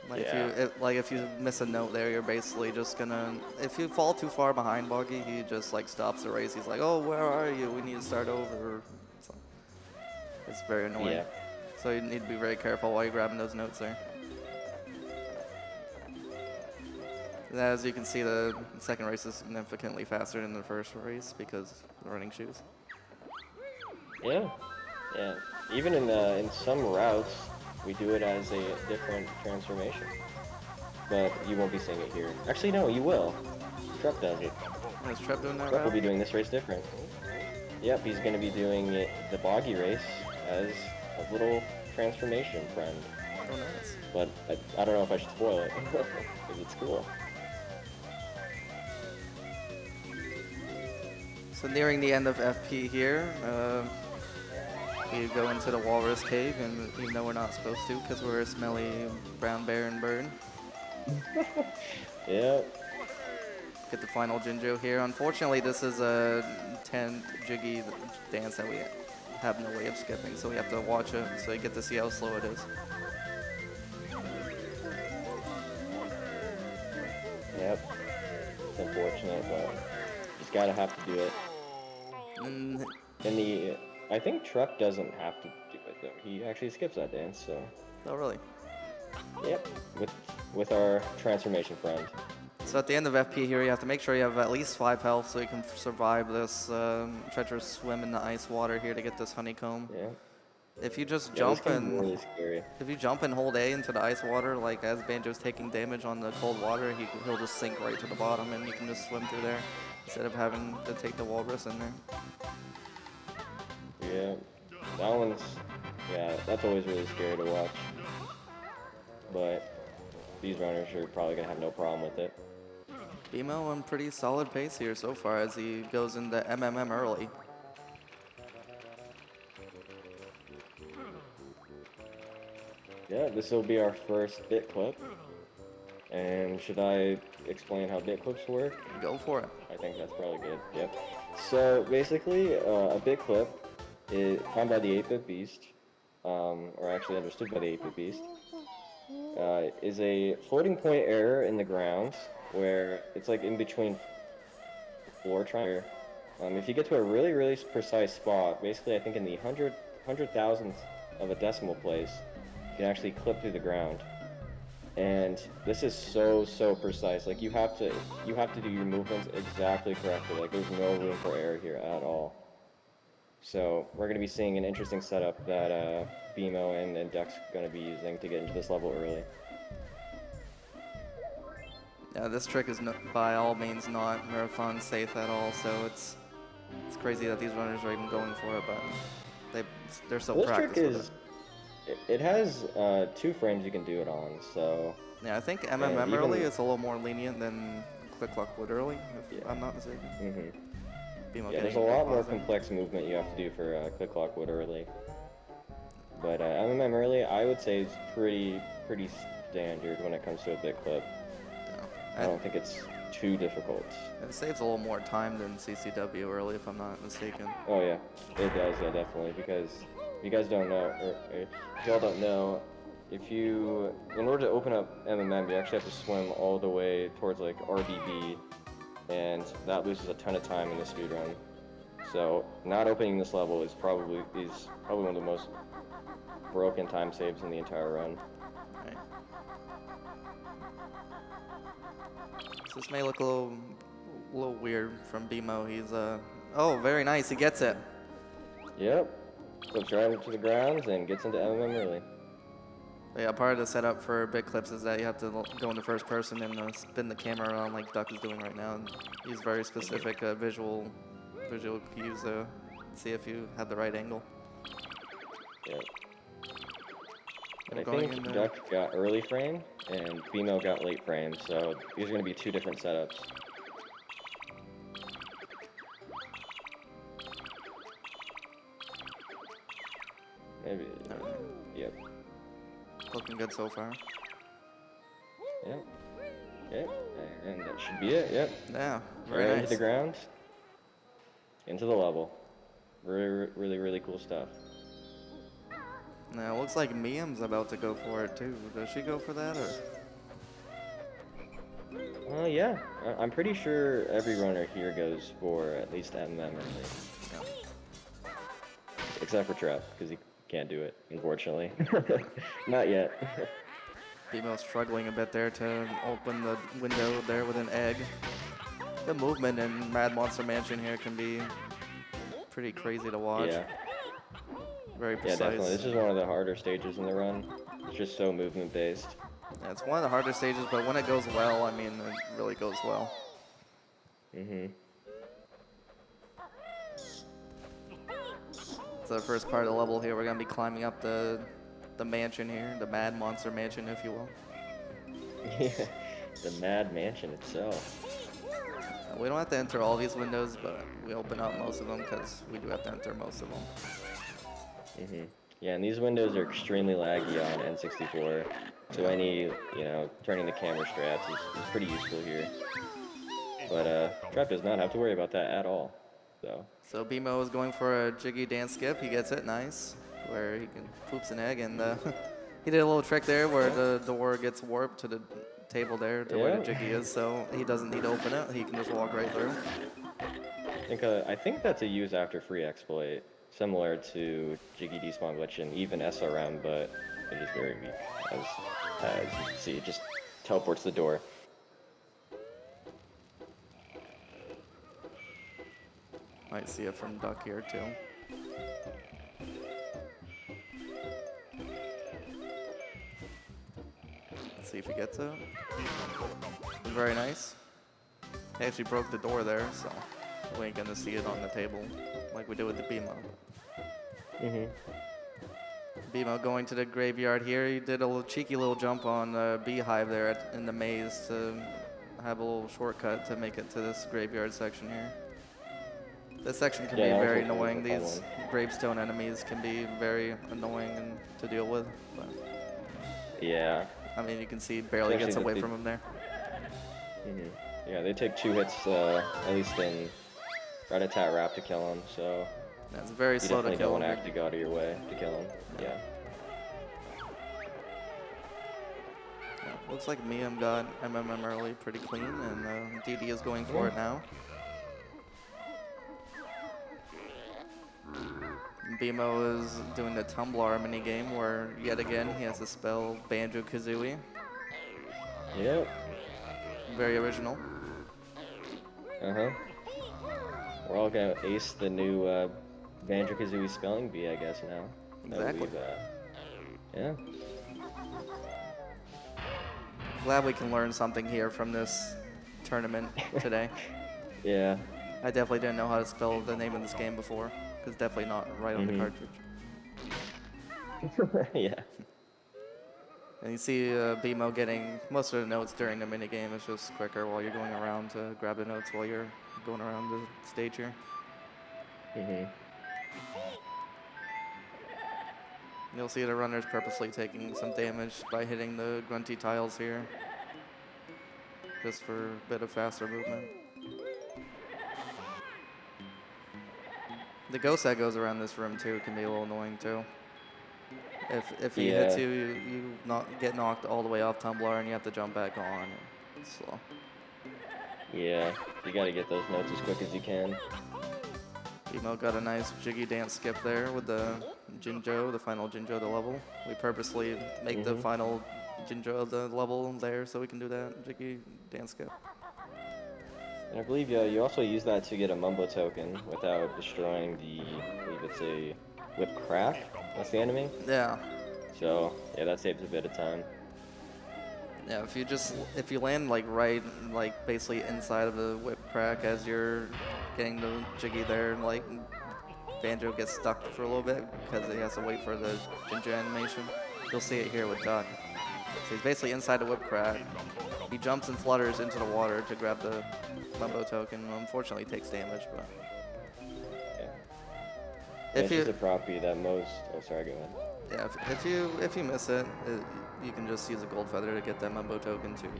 Like if you miss a note there, you're basically just gonna. If you fall too far behind Boggy, he just like stops the race. He's like, "Oh, where are you? We need to start over." So it's very annoying.
Yeah.
So you need to be very careful while you're grabbing those notes there. As you can see, the second race is significantly faster than the first race because of the running shoes.
Yeah. Even in some routes, we do it as a different transformation. But you won't be seeing it here. Actually, no, you will. Truck does it.
Is Trep doing that
Truck
route?
will be doing this race different. Yep, he's going to be doing the boggy race as a little transformation friend.
Oh, nice.
But I don't know if I should spoil it, because it's cool.
So nearing the end of FP here, we go into the walrus cave, and even though we're not supposed to, because we're a smelly brown bear and bird.
Yeah.
Get the final Jinjo here. Unfortunately, this is a 10 jiggy dance that we have no way of skipping, so we have to watch it so you get to see how slow it is.
Yep. It's unfortunate, but just gotta have to do it.
And
I think Truck doesn't have to do it though. He actually skips that dance, so.
oh, really?
Yep. With our transformation friend.
So at the end of FP here, you have to make sure you have at least 5 health so you can survive this treacherous swim in the ice water here to get this honeycomb.
Yeah.
If you just
Yeah,
jump
this can be
and
really scary.
if you jump and hold A into the ice water, like as Banjo's taking damage on the cold water, he'll just sink right to the bottom, and you can just swim through there instead of having to take the walrus in there.
Yeah. That's always really scary to watch. But these runners are probably gonna have no problem with it.
BMO on pretty solid pace here so far as he goes into MMM early.
Yeah, this will be our first bit clip. And should I explain how bit clips work?
Go for it.
I think that's probably good. Yep. So basically, a bit clip is found by the 8-bit beast, or actually understood by the 8-bit beast, is a floating point error in the ground where it's like in between floor triangle. If you get to a really, really precise spot, basically I think in the 100,000th of a decimal place, you can actually clip through the ground. And this is so precise. Like you have to do your movements exactly correctly. Like there's no room for error here at all. So we're going to be seeing an interesting setup that BMO and Deck's going to be using to get into this level early.
Yeah, this trick is by all means not marathon safe at all, so it's crazy that these runners are even going for it, but they're so practiced with it.
It has 2 frames you can do it on, so.
Yeah, I think MMM early is a little more lenient than Click Clock Wood early, if I'm not mistaken.
Mm-hmm. Yeah, there's a lot more complex movement you have to do for Click Clock Wood early. But MMM early, I would say is pretty standard when it comes to a bit clip. I don't think it's too difficult.
It saves a little more time than CCW early, if I'm not mistaken.
Oh yeah, it does, yeah, definitely, because if you guys don't know, or if y'all don't know, in order to open up MMM, you actually have to swim all the way towards like RDB, and that loses a ton of time in the speedrun. So not opening this level is probably one of the most broken time saves in the entire run.
Right. So this may look a little weird from BMO. He's oh, very nice. He gets it.
Yep. Flips right into the ground and gets into MMM early.
But yeah, part of the setup for big clips is that you have to go into first person and spin the camera around like Duck is doing right now. And use very specific visual cues to see if you have the right angle.
Yep. And I think Duck got early frame and BMO got late frame, so these are going to be 2 different setups. Maybe. Yep.
Looking good so far.
Yep. Yep. And that should be it. Yep.
Yeah. Very
right
nice.
Into the ground. Into the level. Really cool stuff.
Now it looks like Miam's about to go for it too. Does she go for that or?
Yeah. I'm pretty sure every runner here goes for at least MMM early.
Yeah.
Except for Trev, because he can't do it, unfortunately. Not yet.
BMO struggling a bit there to open the window there with an egg. The movement in Mad Monster Mansion here can be pretty crazy to watch.
Yeah.
Very precise.
Yeah, definitely. This is one of the harder stages in the run. It's just so movement based.
Yeah, it's one of the harder stages, but when it goes well, I mean, it really goes well.
Mm-hmm.
So the first part of the level here, we're gonna be climbing up the mansion here, the Mad Monster Mansion, if you will.
Yeah, the Mad Mansion itself.
We don't have to enter all these windows, but we open up most of them because we do have to enter most of them.
Yeah, and these windows are extremely laggy on N64, so any, turning the camera strats is pretty useful here. But Trap does not have to worry about that at all.
So BMO is going for a jiggy dance skip. He gets it, nice, where he can poops an egg, and he did a little trick there where the door gets warped to the table there to where the jiggy is, so he doesn't need to open it. He can just walk right through.
I think that's a use after free exploit, similar to Jiggy Despawn Glitch and even SRM, but it is very weak, as you can see, it just teleports the door.
Might see it from Duck here too. Let's see if he gets it. Very nice. He actually broke the door there, so we ain't gonna see it on the table like we did with the BMO. BMO going to the graveyard here. He did a little cheeky little jump on the beehive there in the maze to have a little shortcut to make it to this graveyard section here. This section can be very annoying. These gravestone enemies can be very annoying to deal with. But
yeah.
I mean, you can see barely gets away from him there.
Yeah, they take 2 hits, at least in Rat-a-tat Rap to kill him, so
that's very slow to kill.
You definitely don't want to have to go out of your way to kill him. Yeah.
Looks like Miam got MMM early pretty clean, and DD is going for it now. BMO is doing the Tumblar minigame where, yet again, he has to spell Banjo-Kazooie.
Yep.
Very original.
We're all gonna ace the new Banjo-Kazooie spelling bee, I guess, now.
Exactly.
Yeah.
Glad we can learn something here from this tournament today.
Yeah.
I definitely didn't know how to spell the name of this game before, because definitely not right on the cartridge.
Yeah.
And you see BMO getting most of the notes during the minigame. It's just quicker while you're going around to grab the notes while you're going around the stage here. You'll see the runners purposely taking some damage by hitting the grunty tiles here, just for a bit of faster movement. The ghost that goes around this room too can be a little annoying too. If he hits you, you get knocked all the way off Tumblar and you have to jump back on. It's slow.
Yeah, you gotta get those notes as quick as you can.
BMO got a nice jiggy dance skip there with the Jinjo, the final Jinjo of the level. We purposely make the final Jinjo of the level there so we can do that jiggy dance skip.
And I believe you also use that to get a Mumbo token without destroying I believe it's a Whip Crack. That's the enemy.
Yeah.
So yeah, that saves a bit of time.
Yeah, if you land right basically inside of the Whip Crack as you're getting the jiggy there, like Banjo gets stuck for a little bit because he has to wait for the Jinja animation. You'll see it here with Duck. So he's basically inside the Whip Crack. He jumps and flutters into the water to grab the Mumbo token. Unfortunately, takes damage, but
It's just a propy that most. Oh, sorry. Go ahead.
Yeah, if you miss it, you can just use a gold feather to get that Mumbo token too.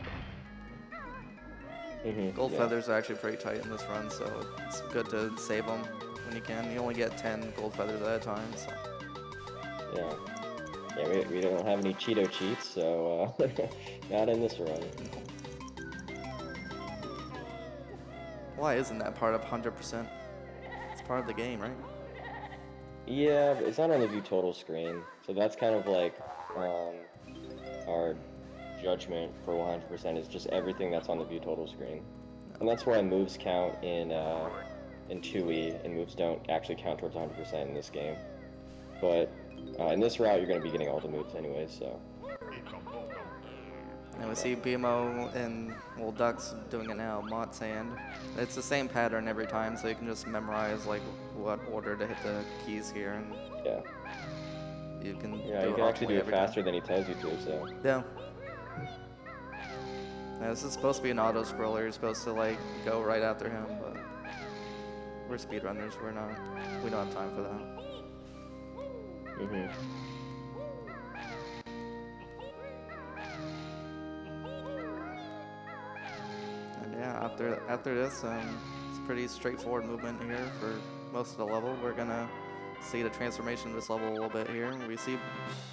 Gold feathers are actually pretty tight in this run, so it's good to save them when you can. You only get 10 gold feathers at a time. So.
Yeah, we don't have any Cheeto cheats, so not in this run.
Why isn't that part of 100%? It's part of the game, right?
Yeah, but it's not on the view total screen, so that's kind of like our judgment for 100% is just everything that's on the view total screen, and that's why moves count in 2E, and moves don't actually count towards 100% in this game. But in this route, you're going to be getting all the moves anyways, so.
And we see BMO and, well, Duck's doing it now, Mott's hand. It's the same pattern every time, so you can just memorize, like, what order to hit the keys here, and you can
you can actually do it faster than he tells you to, so.
Yeah. Yeah, this is supposed to be an auto scroller. You're supposed to like go right after him, but we're speedrunners. We're not. We don't have time for that.
Mhm.
And yeah, after this, it's pretty straightforward movement here for most of the level. We're gonna see the transformation of this level a little bit here. We see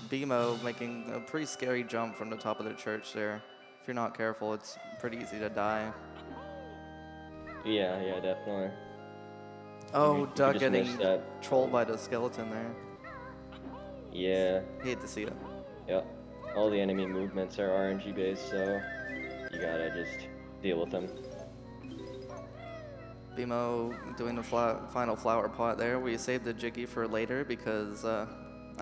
BMO making a pretty scary jump from the top of the church there. If you're not careful, it's pretty easy to die.
Yeah, yeah, definitely.
Oh,
You could
Doug
just
getting
miss that.
trolled by the skeleton there.
Yeah.
Hate to see it.
Yep. All the enemy movements are RNG based, so you gotta just deal with them.
BMO doing the final flower pot there. We saved the Jiggy for later because I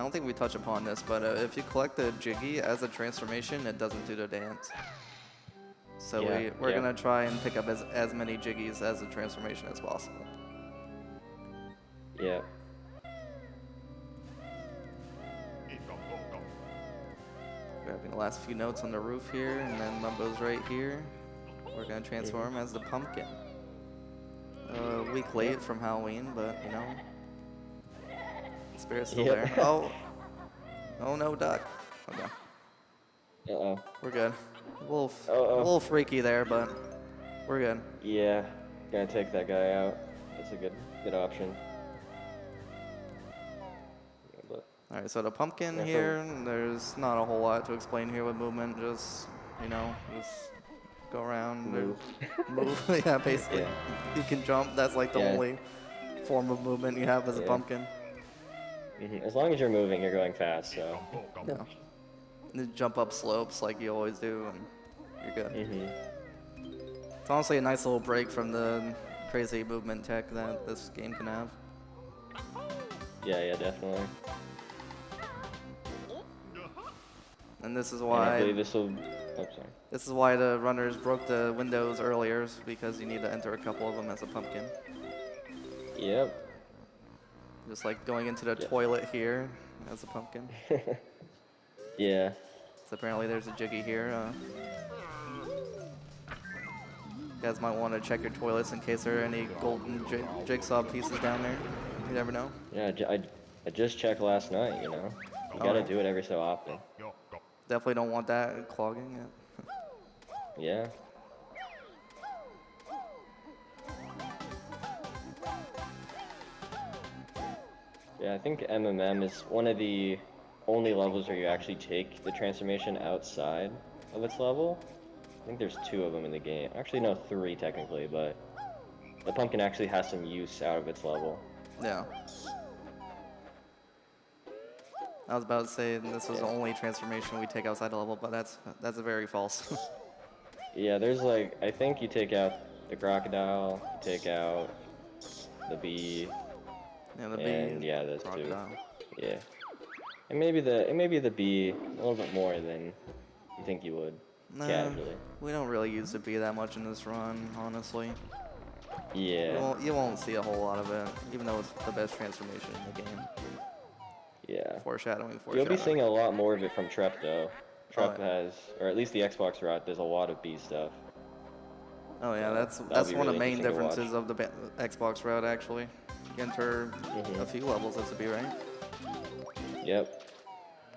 don't think we touch upon this, but if you collect the Jiggy as a transformation, it doesn't do the dance. So
Yeah,
we're
yeah.
gonna try and pick up as many Jiggies as a transformation as possible.
Yeah.
Grabbing the last few notes on the roof here, and then Mumbo's right here. We're gonna transform as the pumpkin. A week late from Halloween, but you know, spirit's still
Yep.
there. Oh no, Duck. Okay,
Uh-oh.
we're good. A
Uh-oh.
little freaky there, but we're good.
Yeah. Gonna take that guy out. That's a good option. Yeah, but
All right, so the pumpkin
Yeah,
here, there's not a whole lot to explain here with movement. Just just go around and move. Yeah, basically.
Yeah.
You can jump. That's like the
Yeah.
only form of movement you have as a
Yeah.
pumpkin.
As long as you're moving, you're going fast, so.
Yeah. And you jump up slopes like you always do, and you're good. It's honestly a nice little break from the crazy movement tech that this game can have.
Yeah, yeah, definitely.
And this is
And I
why
believe this will. Oh, sorry.
this is why the runners broke the windows earlier, because you need to enter a couple of them as a pumpkin.
Yep.
Just like going into the
Yeah.
toilet here as a pumpkin.
Yeah.
So apparently there's a Jiggy here. You guys might want to check your toilets in case there are any golden jigsaw pieces down there. You never know.
Yeah, I just checked last night, you know? You gotta do it every so often.
Definitely don't want that clogging it.
Yeah. Yeah, I think MMM is one of the only levels where you actually take the transformation outside of its level. I think there's 2 of them in the game. Actually, no, 3 technically, but the pumpkin actually has some use out of its level.
Yeah. I was about to say this was the only transformation we take outside the level, but that's very false.
Yeah, there's like, I think you take out the crocodile, you take out the bee,
Yeah, the
and
bee,
yeah, those
crocodile.
2. Yeah. And maybe the bee a little bit more than you think you would, casually.
We don't really use the bee that much in this run, honestly.
Yeah.
You won't see a whole lot of it, even though it's the best transformation in the game.
Yeah.
Foreshadowing.
You'll be seeing a lot more of it from Trep, though. Trep
yeah.
has, or at least the Xbox route, there's a lot of bee stuff.
Oh yeah, that's
be
one of
really
the main
interesting to watch.
differences of the Xbox route, actually. You enter a few levels as a bee, right?
Yep.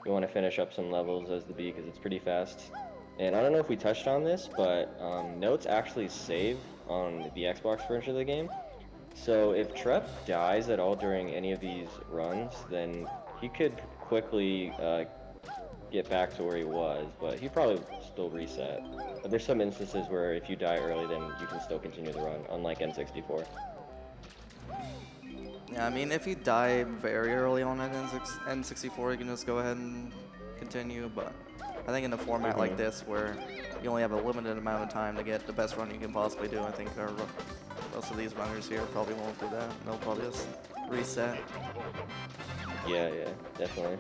We want to finish up some levels as the bee because it's pretty fast. And I don't know if we touched on this, but notes actually save on the Xbox version of the game. So if Trep dies at all during any of these runs, then he could quickly get back to where he was, but he probably still reset. But there's some instances where if you die early, then you can still continue the run, unlike N64.
Yeah, I mean, if you die very early on at N64, you can just go ahead and continue, but I think in a format like this, where you only have a limited amount of time to get the best run you can possibly do, I think most of these runners here probably won't do that. They'll probably just reset.
Yeah, yeah, definitely.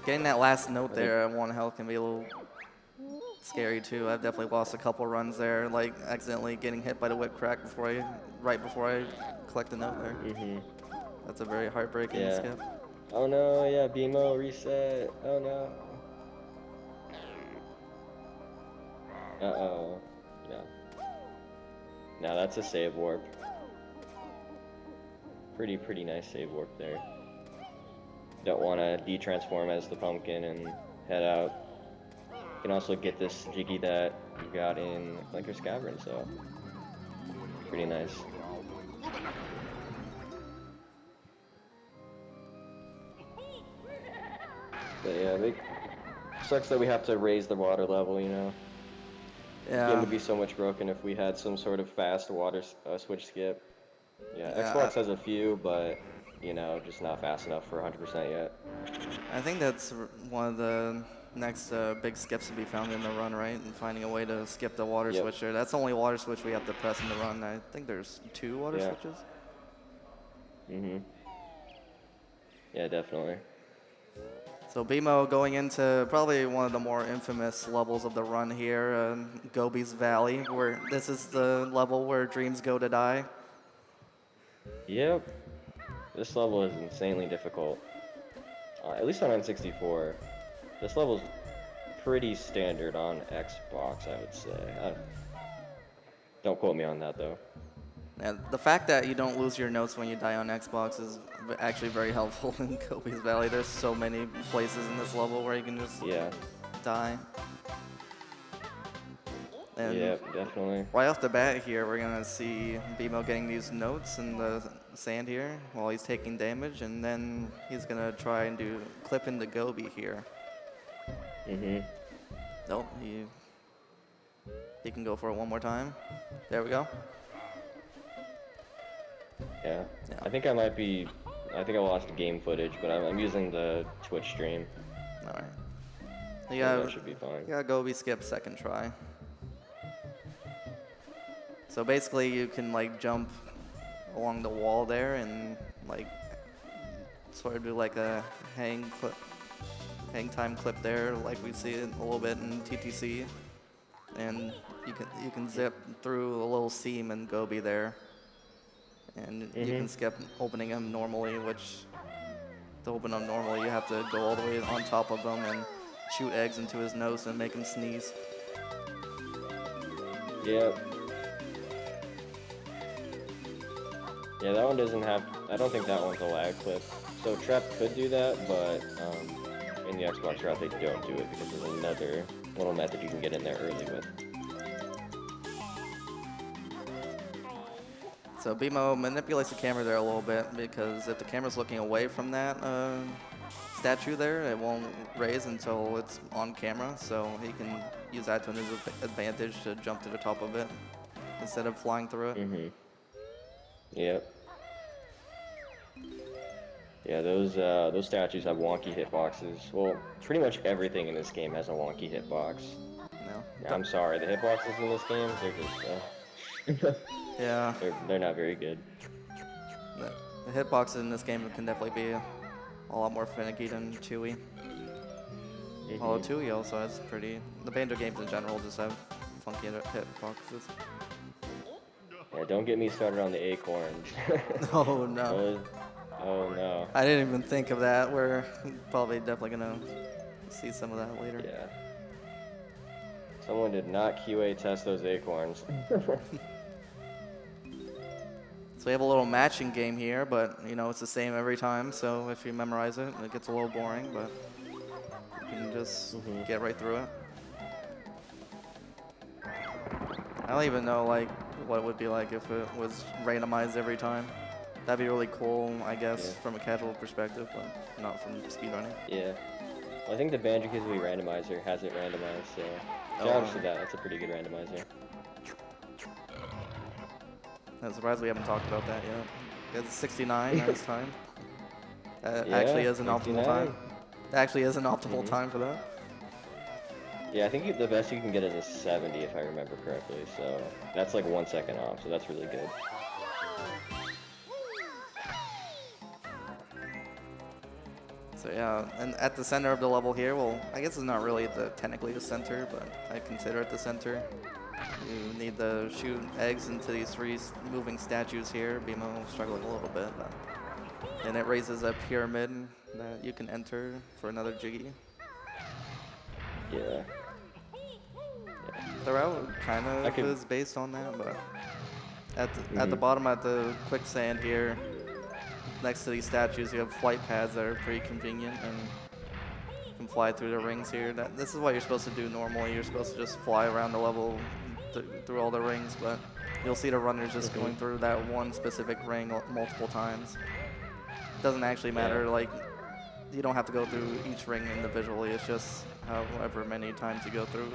Getting that last note there at 1 health can be a little scary too. I've definitely lost a couple runs there, like accidentally getting hit by the whip crack right before I collect the note there. That's a very heartbreaking skip.
Oh no, yeah, BMO reset. Oh no. Uh-oh. No. Now that's a save warp. Pretty nice save warp there. Don't want to de-transform as the pumpkin and head out. You can also get this Jiggy that you got in Clinker's Cavern, so pretty nice. But yeah, it sucks that we have to raise the water level, you know. The game
Yeah.
would be so much broken if we had some sort of fast water switch skip. Yeah,
Yeah,
Xbox has a few, but you know, just not fast enough for 100% yet.
I think that's one of the next big skips to be found in the run, right? And finding a way to skip the water
Yep.
switcher. That's the only water switch we have to press in the run. I think there's 2 water
Yeah.
switches.
Yeah, definitely.
So BMO going into probably one of the more infamous levels of the run here, Gobi's Valley, where this is the level where dreams go to die.
Yep. This level is insanely difficult. At least on N64. This level's pretty standard on Xbox, I would say. Don't quote me on that, though.
And the fact that you don't lose your notes when you die on Xbox is actually very helpful in Gobi's Valley. There's so many places in this level where you can just
Yeah.
die. And
Yep, definitely.
right off the bat here, we're going to see BMO getting these notes in the sand here while he's taking damage, and then he's going to try and do clip into Gobi here. Nope, he can go for it one more time. There we go.
Yeah.
Yeah.
I think I lost the game footage, but I'm using the Twitch stream.
All right.
So
You
that should be fine.
got Gobi skip second try. So basically you can like jump along the wall there and like sort of do like a hang time clip there like we see it a little bit in TTC. And you can zip through a little seam in Gobi there. And you can skip opening him normally, which to open him normally you have to go all the way on top of him and shoot eggs into his nose and make him sneeze.
Yep. Yeah, that one doesn't have. I don't think that one's a lag clip. So Trap could do that, but in the Xbox route they don't do it because there's another little method you can get in there early with.
So BMO manipulates the camera there a little bit because if the camera's looking away from that statue there, it won't raise until it's on camera. So he can use that to his advantage to jump to the top of it instead of flying through it.
Yep. Yeah, those statues have wonky hitboxes. Well, pretty much everything in this game has a wonky hitbox.
No.
Yeah, I'm sorry, the hitboxes in this game, they're just
Yeah.
they're not very good.
The hitboxes in this game can definitely be a lot more finicky than Chewy. Although Chewy also has the Banjo games in general just have funky hitboxes.
Yeah, don't get me started on the acorns.
Oh no.
Oh no.
I didn't even think of that. We're probably definitely gonna see some of that later.
Yeah. Someone did not QA test those acorns.
So we have a little matching game here, but you know it's the same every time. So if you memorize it, it gets a little boring, but you can just get right through it. I don't even know like what it would be like if it was randomized every time. That'd be really cool, I guess, from a casual perspective, but not from speedrunning.
Yeah. Well, I think the Banjo-Kazooie randomizer has it randomized, so shout out to that. That's a pretty good randomizer.
I'm surprised we haven't talked about that yet. It's 69 this time.
Yeah,
actually is an
69.
optimal time. Actually is an optimal time for that.
Yeah, I think the best you can get is a 70 if I remember correctly, so that's like 1 second off, so that's really good.
So yeah, and at the center of the level here, well, I guess it's not really technically the center, but I consider it the center. You need to shoot eggs into these 3 moving statues here. BMO struggling a little bit, but and it raises a pyramid that you can enter for another Jiggy.
Yeah.
The route kind of is based on that, but at the bottom at the quicksand here, next to these statues, you have flight pads that are pretty convenient and you can fly through the rings here. This is what you're supposed to do normally. You're supposed to just fly around the level through all the rings, but you'll see the runners just going through that one specific ring multiple times. It doesn't actually matter, like, you don't have to go through each ring individually. It's just however many times you go through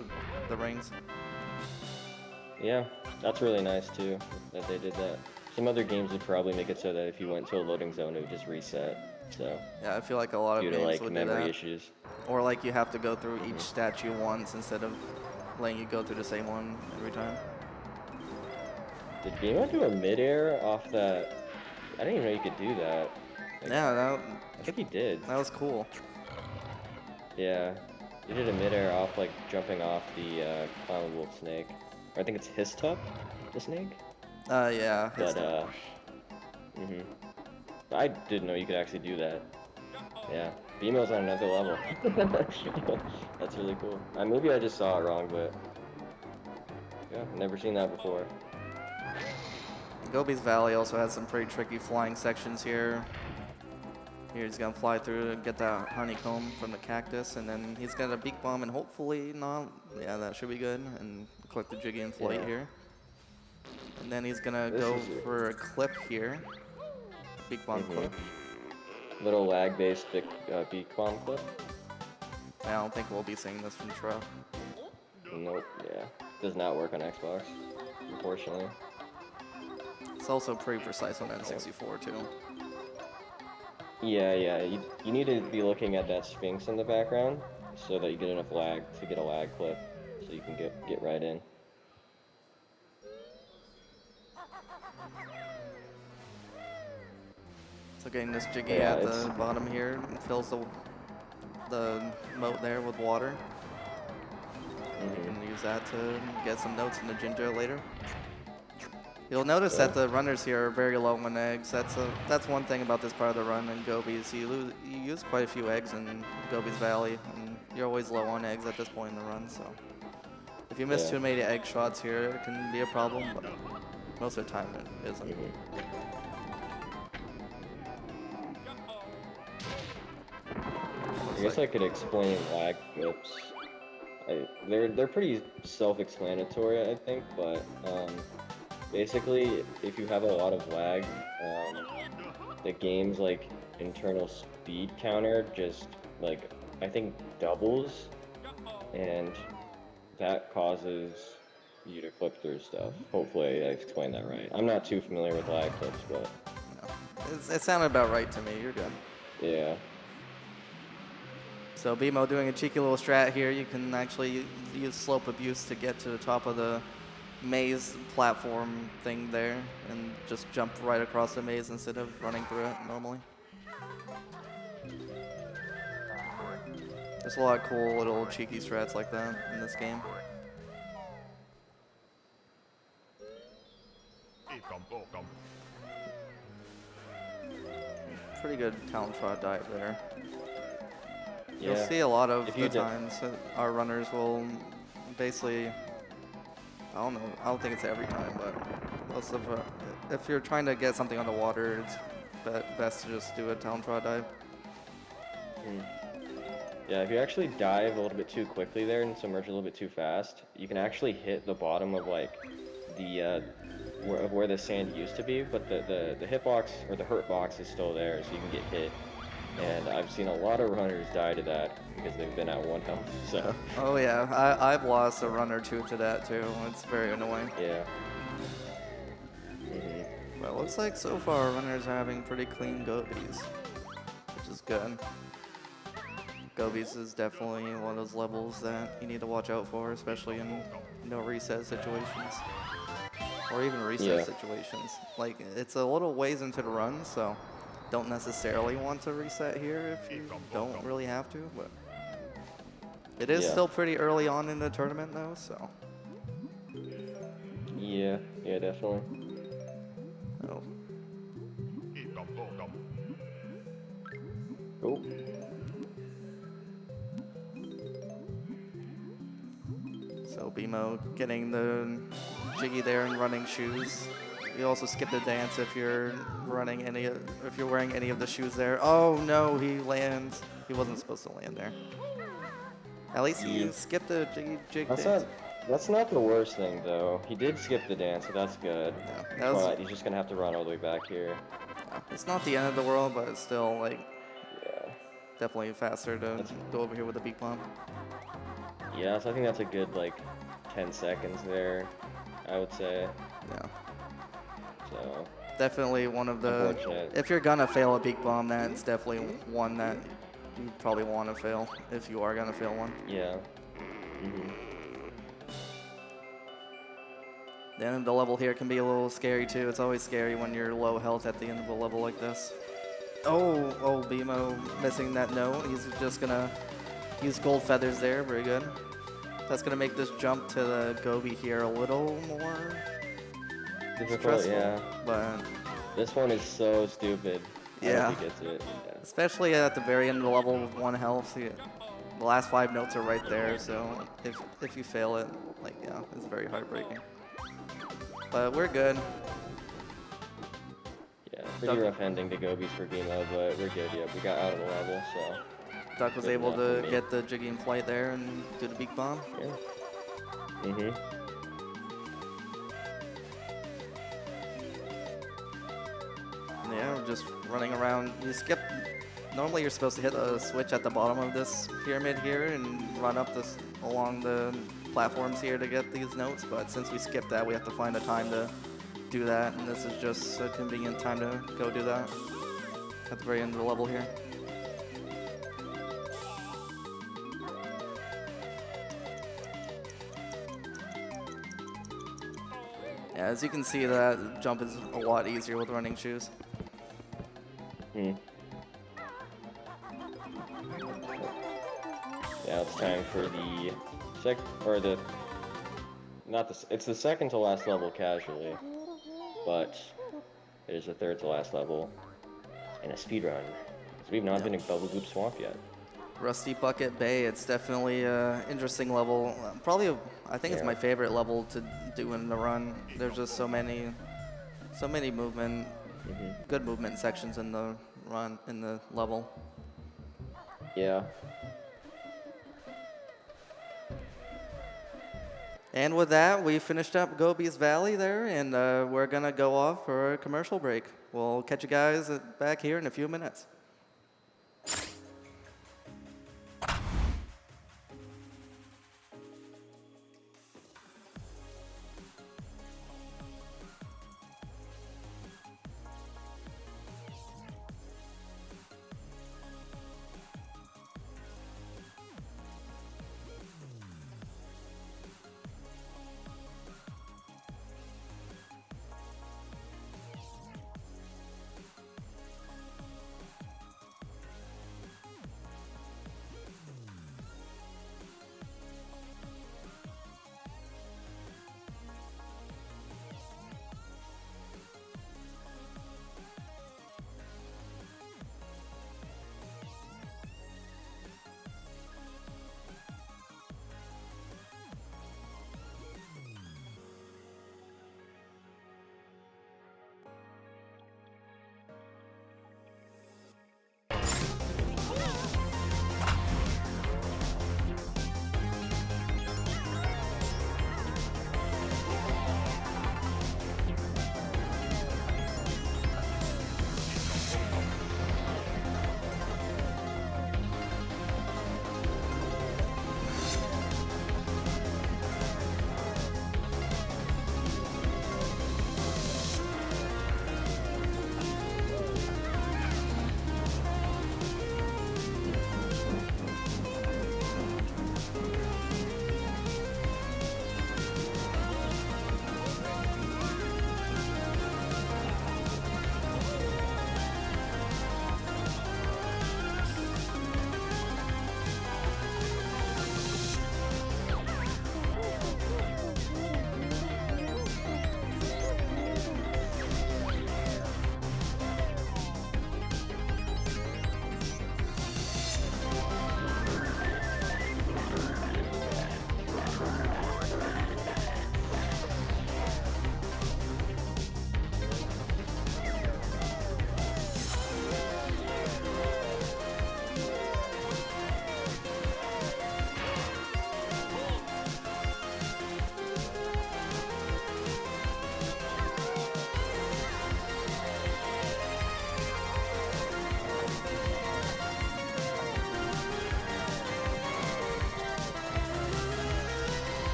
the rings.
Yeah, that's really nice too, that they did that. Some other games would probably make it so that if you went to a loading zone, it would just reset. So
yeah, I feel like a lot of
due
games
to like
would
memory
do that.
issues.
Or like you have to go through each statue once instead of letting you go through the same one every time.
Did Beamo do a midair off that? I didn't even know you could do that. Like,
Yeah,
I think he did.
that was cool.
Yeah, he did a midair off like jumping off the climbable snake. Or I think it's Histup, the snake.
Yeah.
But I didn't know you could actually do that. Yeah, Beamo's on another level. That's really cool. Maybe I just saw it wrong, but yeah, I've never seen that before.
Gobi's Valley also has some pretty tricky flying sections here. Here he's gonna fly through and get that honeycomb from the cactus, and then he's got a beak bomb, and hopefully not. Yeah, that should be good. And collect the Jiggy in flight here. And then he's gonna go for a clip here. Beak bomb clip.
Little lag-based beak bomb clip.
I don't think we'll be seeing this from Tro.
Nope. Yeah, does not work on Xbox, unfortunately.
It's also pretty precise on N64 too.
Yeah, you need to be looking at that Sphinx in the background so that you get enough lag to get a lag clip, so you can get right in.
So getting this Jiggy at the bottom here fills the moat there with water. You can use that to get some notes in the ginger later. You'll notice that the runners here are very low on eggs. That's one thing about this part of the run in Gobi's. You use quite a few eggs in Gobi's Valley, and you're always low on eggs at this point in the run. So if you miss too many egg shots here, it can be a problem, but most of the time it isn't.
I guess I could explain lag clips. They're pretty self-explanatory, I think, but basically, if you have a lot of lag, the game's like internal speed counter just like I think doubles, and that causes you to clip through stuff. Hopefully, I explained that right. I'm not too familiar with lag clips, but
no. It sounded about right to me. You're good.
Yeah.
So Beamo doing a cheeky little strat here. You can actually use slope abuse to get to the top of the maze platform thing there and just jump right across the maze instead of running through it normally. There's a lot of cool little cheeky strats like that in this game. Pretty good talent trot dive there.
Yeah.
You'll see a lot of the times that our runners will basically, I don't know, I don't think it's every time, but most of if you're trying to get something on the water, it's best to just do a talent trot dive.
Yeah, if you actually dive a little bit too quickly there and submerge a little bit too fast, you can actually hit the bottom of like the where the sand used to be, but the hitbox or the hurt box is still there, so you can get hit. And I've seen a lot of runners die to that because they've been at one health. So.
Oh yeah, I've lost a run or two to that too. It's very annoying.
Yeah.
But it looks like so far runners are having pretty clean Gobies, which is good. Gobies is definitely one of those levels that you need to watch out for, especially in no reset situations. Or even reset situations. Like, it's a little ways into the run, so don't necessarily want to reset here if you don't really have to, but it is still pretty early on in the tournament though, so.
Yeah, definitely.
Oh.
Cool.
So BMO getting the jiggy there and running shoes. You also skip the dance if you're wearing any of the shoes there. Oh no, he lands. He wasn't supposed to land there. At least he skipped the jig dance.
That's not the worst thing though. He did skip the dance, so that's good.
Yeah,
But he's just gonna have to run all the way back here.
it's not the end of the world, but it's still like
Yeah.
definitely faster to go over here with the beak bomb.
Yeah, so I think that's a good like 10 seconds there, I would say.
Yeah.
So
Definitely one of the.
unfortunate.
If you're gonna fail a beak bomb, that's definitely one that you probably want to fail if you are gonna fail one.
Yeah. Mhm.
The end of the level here can be a little scary too. It's always scary when you're low health at the end of a level like this. Oh, BMO missing that note. He's just gonna use gold feathers there. Very good. That's gonna make this jump to the Gobi here a little more
Difficult,
stressful.
yeah.
But
This one is so stupid.
Yeah.
I hope he gets it. Yeah.
especially at the very end of the level with 1 health, the last 5 notes are right there. So if you fail it, like yeah, it's very heartbreaking. But we're good.
Yeah, pretty rough ending to Gobi's for BMO, but we're good. Yeah, we got out of the level, so.
Duck was
Good
able
enough for
to
me.
get the jiggy in flight there and do the beak bomb.
Yeah. Mhm.
Yeah, we're just running around. You skip. Normally, you're supposed to hit a switch at the bottom of this pyramid here and run up this along the platforms here to get these notes. But since we skipped that, we have to find a time to do that, and this is just a convenient time to go do that at the very end of the level here. Yeah, as you can see, that jump is a lot easier with running shoes.
Hmm. Yeah, it's time for the it's the second to last level casually, but it is the third to last level in a speedrun. So we've not been in Bubble Goop Swamp yet.
Rusty Bucket Bay, it's definitely an interesting level. I think it's my favorite level to do in the run. There's just so many movement, good movement sections in the level.
Yeah.
And with that, we finished up Gobi's Valley there, and we're gonna go off for a commercial break. We'll catch you guys back here in a few minutes.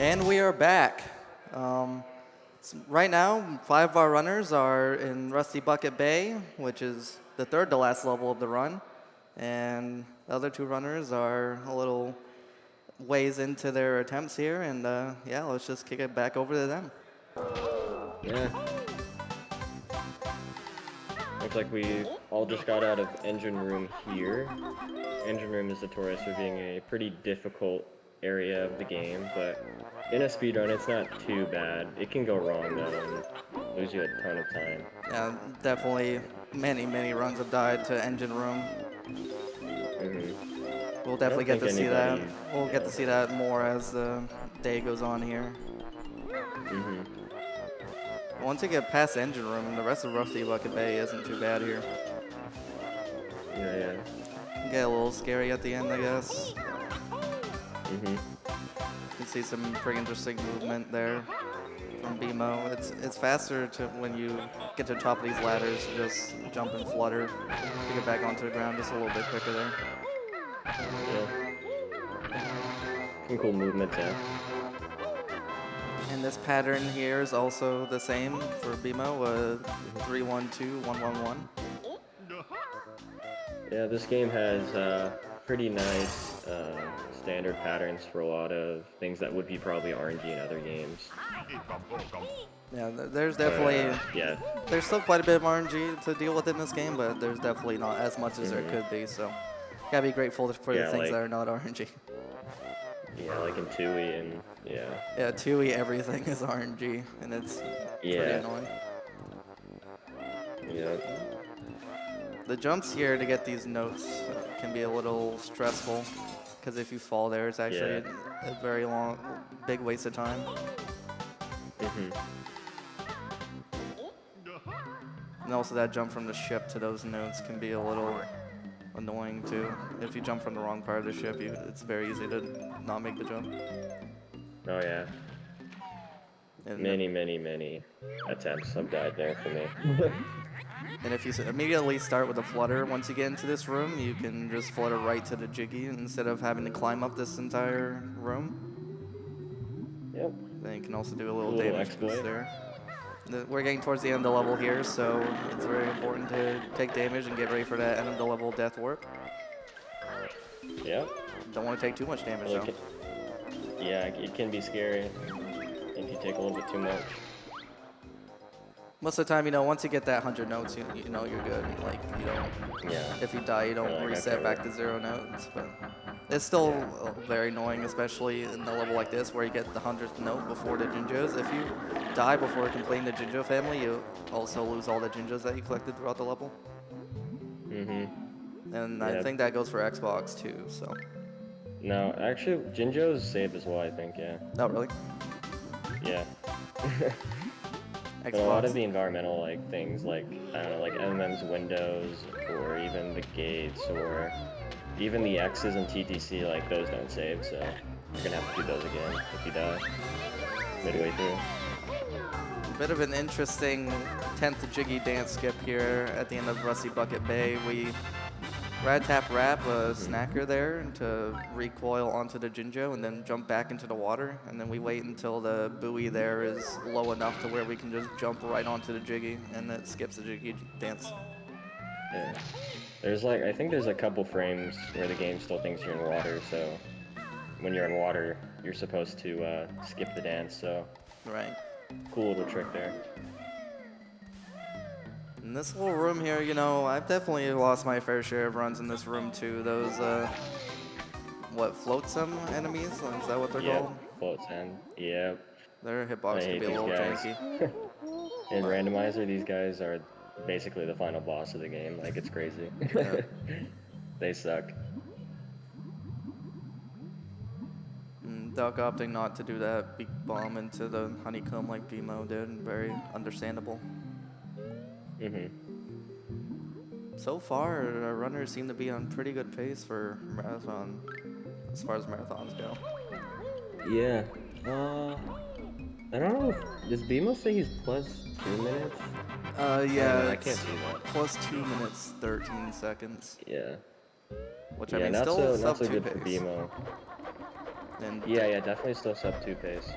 And we are back. Right now, 5 of our runners are in Rusty Bucket Bay, which is the third to last level of the run. And the other 2 runners are a little ways into their attempts here. And yeah, let's just kick it back over to them.
Yeah. Looks like we all just got out of engine room here. Engine room is notorious for being a pretty difficult area of the game, but in a speedrun, it's not too bad. It can go wrong though and lose you a ton of time.
Yeah, definitely many runs have died to engine room. We'll definitely get to see that. We'll get to see that more as the day goes on here. Once you get past engine room, and the rest of Rusty Bucket Bay isn't too bad here.
Yeah.
Get a little scary at the end, I guess. You can see some pretty interesting movement there from BMO. It's faster to when you get to the top of these ladders to just jump and flutter to get back onto the ground just a little bit quicker there.
Yeah. Some cool movements, yeah.
And this pattern here is also the same for BMO, 3-1-2, 1-1-1.
Yeah, this game has pretty nice standard patterns for a lot of things that would be probably RNG in other games.
Yeah, there's definitely
yeah.
There's still quite a bit of RNG to deal with in this game, but there's definitely not as much as there could be. So, gotta be grateful for the things that are not RNG.
Yeah, like in Tui and yeah.
Yeah, Tui, everything is RNG, and it's pretty annoying.
Yeah.
The jumps here to get these notes can be a little stressful, because if you fall there, it's actually a very big waste of time. And also that jump from the ship to those notes can be a little annoying too. If you jump from the wrong part of the ship, it's very easy to not make the jump.
Oh yeah. And many attempts have died there for me.
And if you immediately start with a flutter, once you get into this room, you can just flutter right to the jiggy instead of having to climb up this entire room.
Yep.
Then you can also do a little damage boost there. We're getting towards the end of the level here, so it's very important to take damage and get ready for that end of the level death warp.
Yep.
Don't want to take too much damage though.
Yeah, it can be scary if you take a little bit too much.
Most of the time, once you get that 100 notes, you know you're good. Like, you don't, if you die, you don't reset back to 0 notes. But it's still very annoying, especially in a level like this where you get the 100th note before the Jinjos. If you die before completing the Jinjo family, you also lose all the Jinjos that you collected throughout the level. And I think that goes for Xbox too, so.
No, actually, Jinjo's saved as well, I think, yeah.
Oh, really?
Yeah.
Xbox.
But a lot of the environmental things like I don't know, like MM's windows or even the gates or even the X's and TTC, like those don't save, so you're gonna have to do those again if you die midway through.
A bit of an interesting 10th jiggy dance skip here at the end of Rusty Bucket Bay. We rad tap wrap a snacker there to recoil onto the Jinjo and then jump back into the water, and then we wait until the buoy there is low enough to where we can just jump right onto the jiggy, and it skips the jiggy dance.
Yeah. There's I think there's a couple frames where the game still thinks you're in water, so when you're in water, you're supposed to skip the dance, so.
Right.
Cool little trick there.
In this little room here, I've definitely lost my fair share of runs in this room too. Those, flotsam enemies? Is that what they're called?
Flotsam. Yeah.
Their hitbox can be a little janky.
In randomizer, these guys are basically the final boss of the game. It's crazy. They suck.
Duck opting not to do that big bomb into the honeycomb like BMO did. Very understandable. So far, our runners seem to be on pretty good pace for marathon, as far as marathons go.
Yeah. I don't know does BMO say he's plus 2 minutes?
Yeah.
I can't see that.
Plus 2 minutes, 13 seconds.
Yeah.
Which I mean, still
not so
sub 2
good
pace.
for BMO.
And,
Yeah, definitely still sub 2 pace.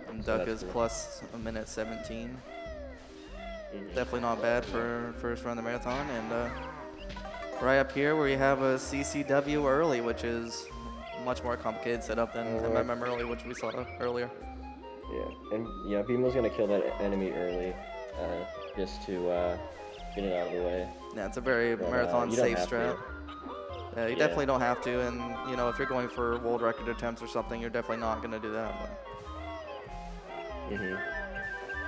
and
So
Duck
that's
is
cool.
plus a minute 17.
Mhm.
Definitely not bad for first run of the marathon. And right up here we have a CCW early, which is much more complicated setup than MMM early, which we saw earlier.
Yeah, and yeah, Beamo's gonna kill that enemy early, just to get it out of the way.
Yeah, it's a very
But
marathon
you don't
safe
have
strat.
to.
Yeah, you
Yeah.
definitely don't have to, and you know if you're going for world record attempts or something, you're definitely not gonna do that.
Mhm.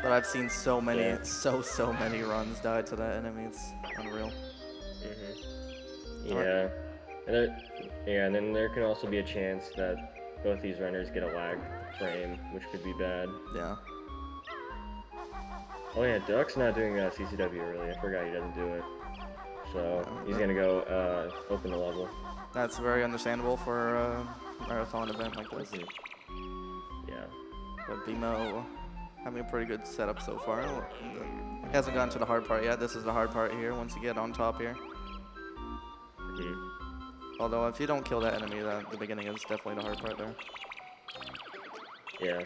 But I've seen so many,
Yeah.
so many runs die to that enemy. It's unreal.
Mhm.
All right.
Yeah. And then there can also be a chance that both these runners get a lag frame, which could be bad.
Yeah.
Oh yeah, Duck's not doing CCW early. I forgot he doesn't do it. So he's
that-
gonna go open the level.
That's very understandable for a marathon event like this.
Yeah.
But BMO having a pretty good setup so far. He hasn't gotten to the hard part yet. This is the hard part here. Once you get on top here.
Mhm.
Although if you don't kill that enemy, the beginning is definitely the hard part there.
Yeah.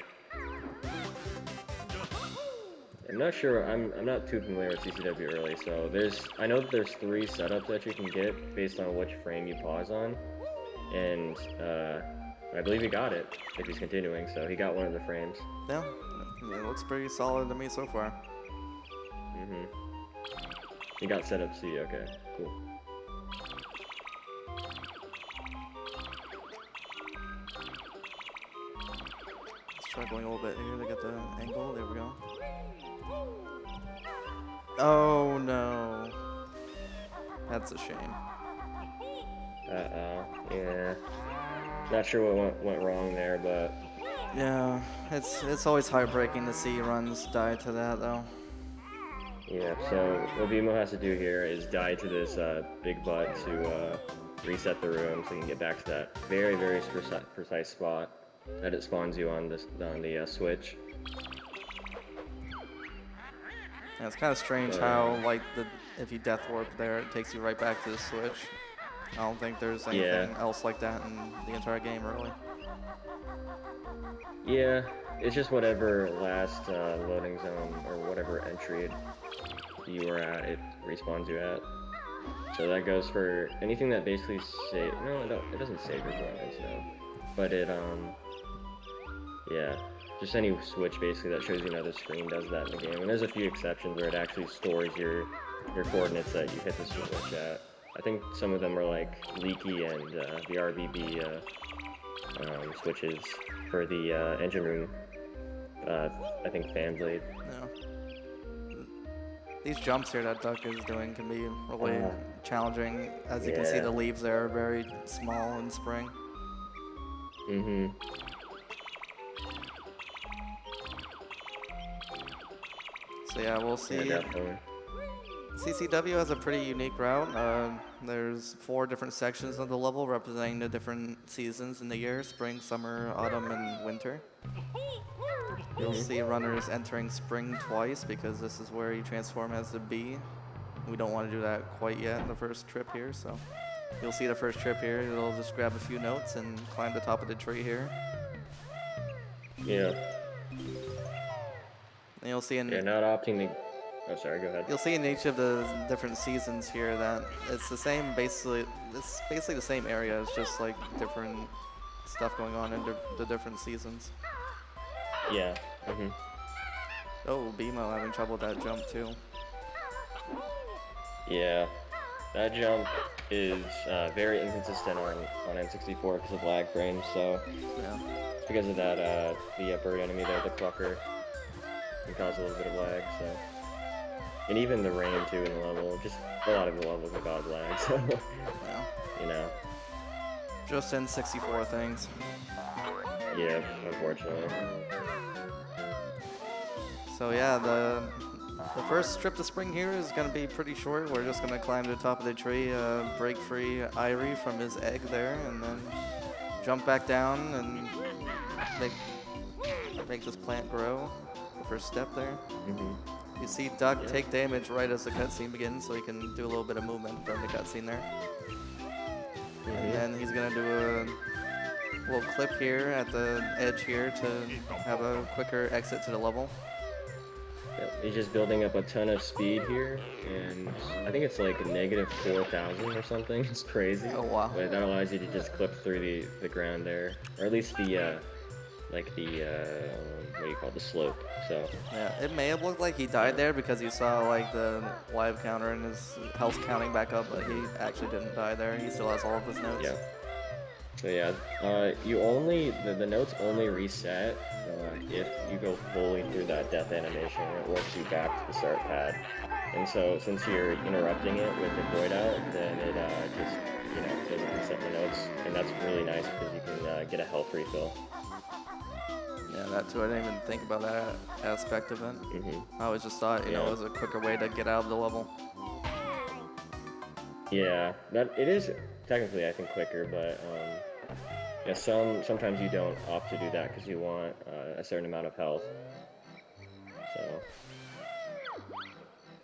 I'm not sure. I'm not too familiar with CCW early, so I know that there's 3 setups that you can get based on which frame you pause on, and I believe he got it if he's continuing. So he got one of the frames.
Yeah, it looks pretty solid to me so far.
Mhm. He got setup C. Okay, cool.
Struggling a little bit here to get the angle. There we go. Oh no. That's a shame.
Yeah. Not sure what went wrong there, but
Yeah, it's always heartbreaking to see runs die to that though.
yeah. So what BMO has to do here is die to this big butt to reset the room, so you can get back to that very precise spot that it spawns you on the switch.
Yeah, it's kind of strange how like if you death warp there, it takes you right back to the switch. I don't think there's anything else like that in the entire game really.
Yeah, it's just whatever last loading zone or whatever entry you were at, it respawns you at. So that goes for anything that basically it doesn't save your points, no. But yeah, just any switch basically that shows you another screen does that in the game. And there's a few exceptions where it actually stores your coordinates that you hit the switch at. I think some of them are like leaky and the RBB switches for the engine room. I think fan blade.
Yeah. These jumps here that Duck is doing can be really challenging. As you can see, the leaves there are very small in spring.
Mhm.
So yeah, we'll see.
Yeah, definitely.
CCW has a pretty unique route. There's 4 different sections of the level representing the different seasons in the year: spring, summer, autumn, and winter. You'll see runners entering spring twice because this is where you transform as a bee. We don't want to do that quite yet in the first trip here, so you'll see the first trip here. It'll just grab a few notes and climb the top of the tree here.
Yeah.
And you'll see in
You're not opting to. Oh, sorry. Go ahead.
You'll see in each of the different seasons here that it's the same, basically the same area. It's just like different stuff going on in the different seasons.
Yeah. Mhm.
Oh, BMO having trouble with that jump too.
Yeah. That jump is very inconsistent on N64 because of lag frames. So
Yeah.
it's because of that the bird enemy there, the clucker, can cause a little bit of lag. So. And even the rain too in the level, just a lot of the levels have got lag, so
Yeah.
you know.
Just N64 things.
Yeah, unfortunately.
So yeah, the first trip to spring here is gonna be pretty short. We're just gonna climb to the top of the tree, break free Irie from his egg there, and then jump back down and make this plant grow. The first step there.
Mhm.
You see Duck take damage right as the cutscene begins, so he can do a little bit of movement during the cutscene there. And then he's gonna do we'll clip here at the edge here to have a quicker exit to the level.
Yep, he's just building up a ton of speed here, and I think it's like negative 4,000 or something. It's crazy.
Oh wow.
But that allows you to just clip through the ground there, or at least the like the what do you call it, the slope. So
Yeah, it may have looked like he died there because you saw like the live counter and his health counting back up, but he actually didn't die there. He still has all of his notes.
yeah. So yeah, you only the notes only reset if you go fully through that death animation, and it works you back to the start pad. And so since you're interrupting it with the void out, then it just doesn't reset the notes, and that's really nice because you can get a health refill.
Yeah, that too. I didn't even think about that aspect of it. I always just thought, you know, it was a quicker way to get out of the level.
Yeah, that it is technically I think quicker, but yeah, sometimes you don't opt to do that because you want a certain amount of health.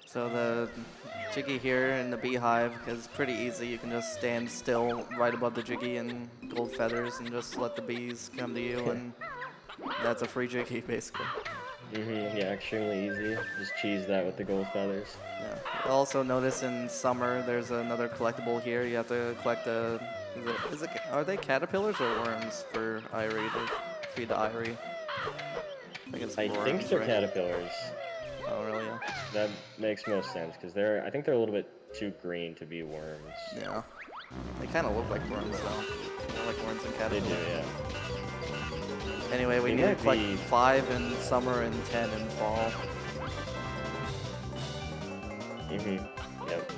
So the Jiggy here in the beehive is pretty easy. You can just stand still right above the Jiggy and gold feathers and just let the bees come to you, and that's a free Jiggy basically.
Yeah, extremely easy. Just cheese that with the gold feathers.
Yeah. You'll also notice in summer there's another collectible here. You have to collect a. Are they caterpillars or worms for Irie to feed the Irie?
I think they're caterpillars.
Oh really? Yeah.
That makes most sense because I think they're a little bit too green to be worms.
Yeah. They kind of look like worms though. More like worms and caterpillars.
They do, yeah.
Anyway, we need to collect 5 in summer and 10 in fall.
Yep.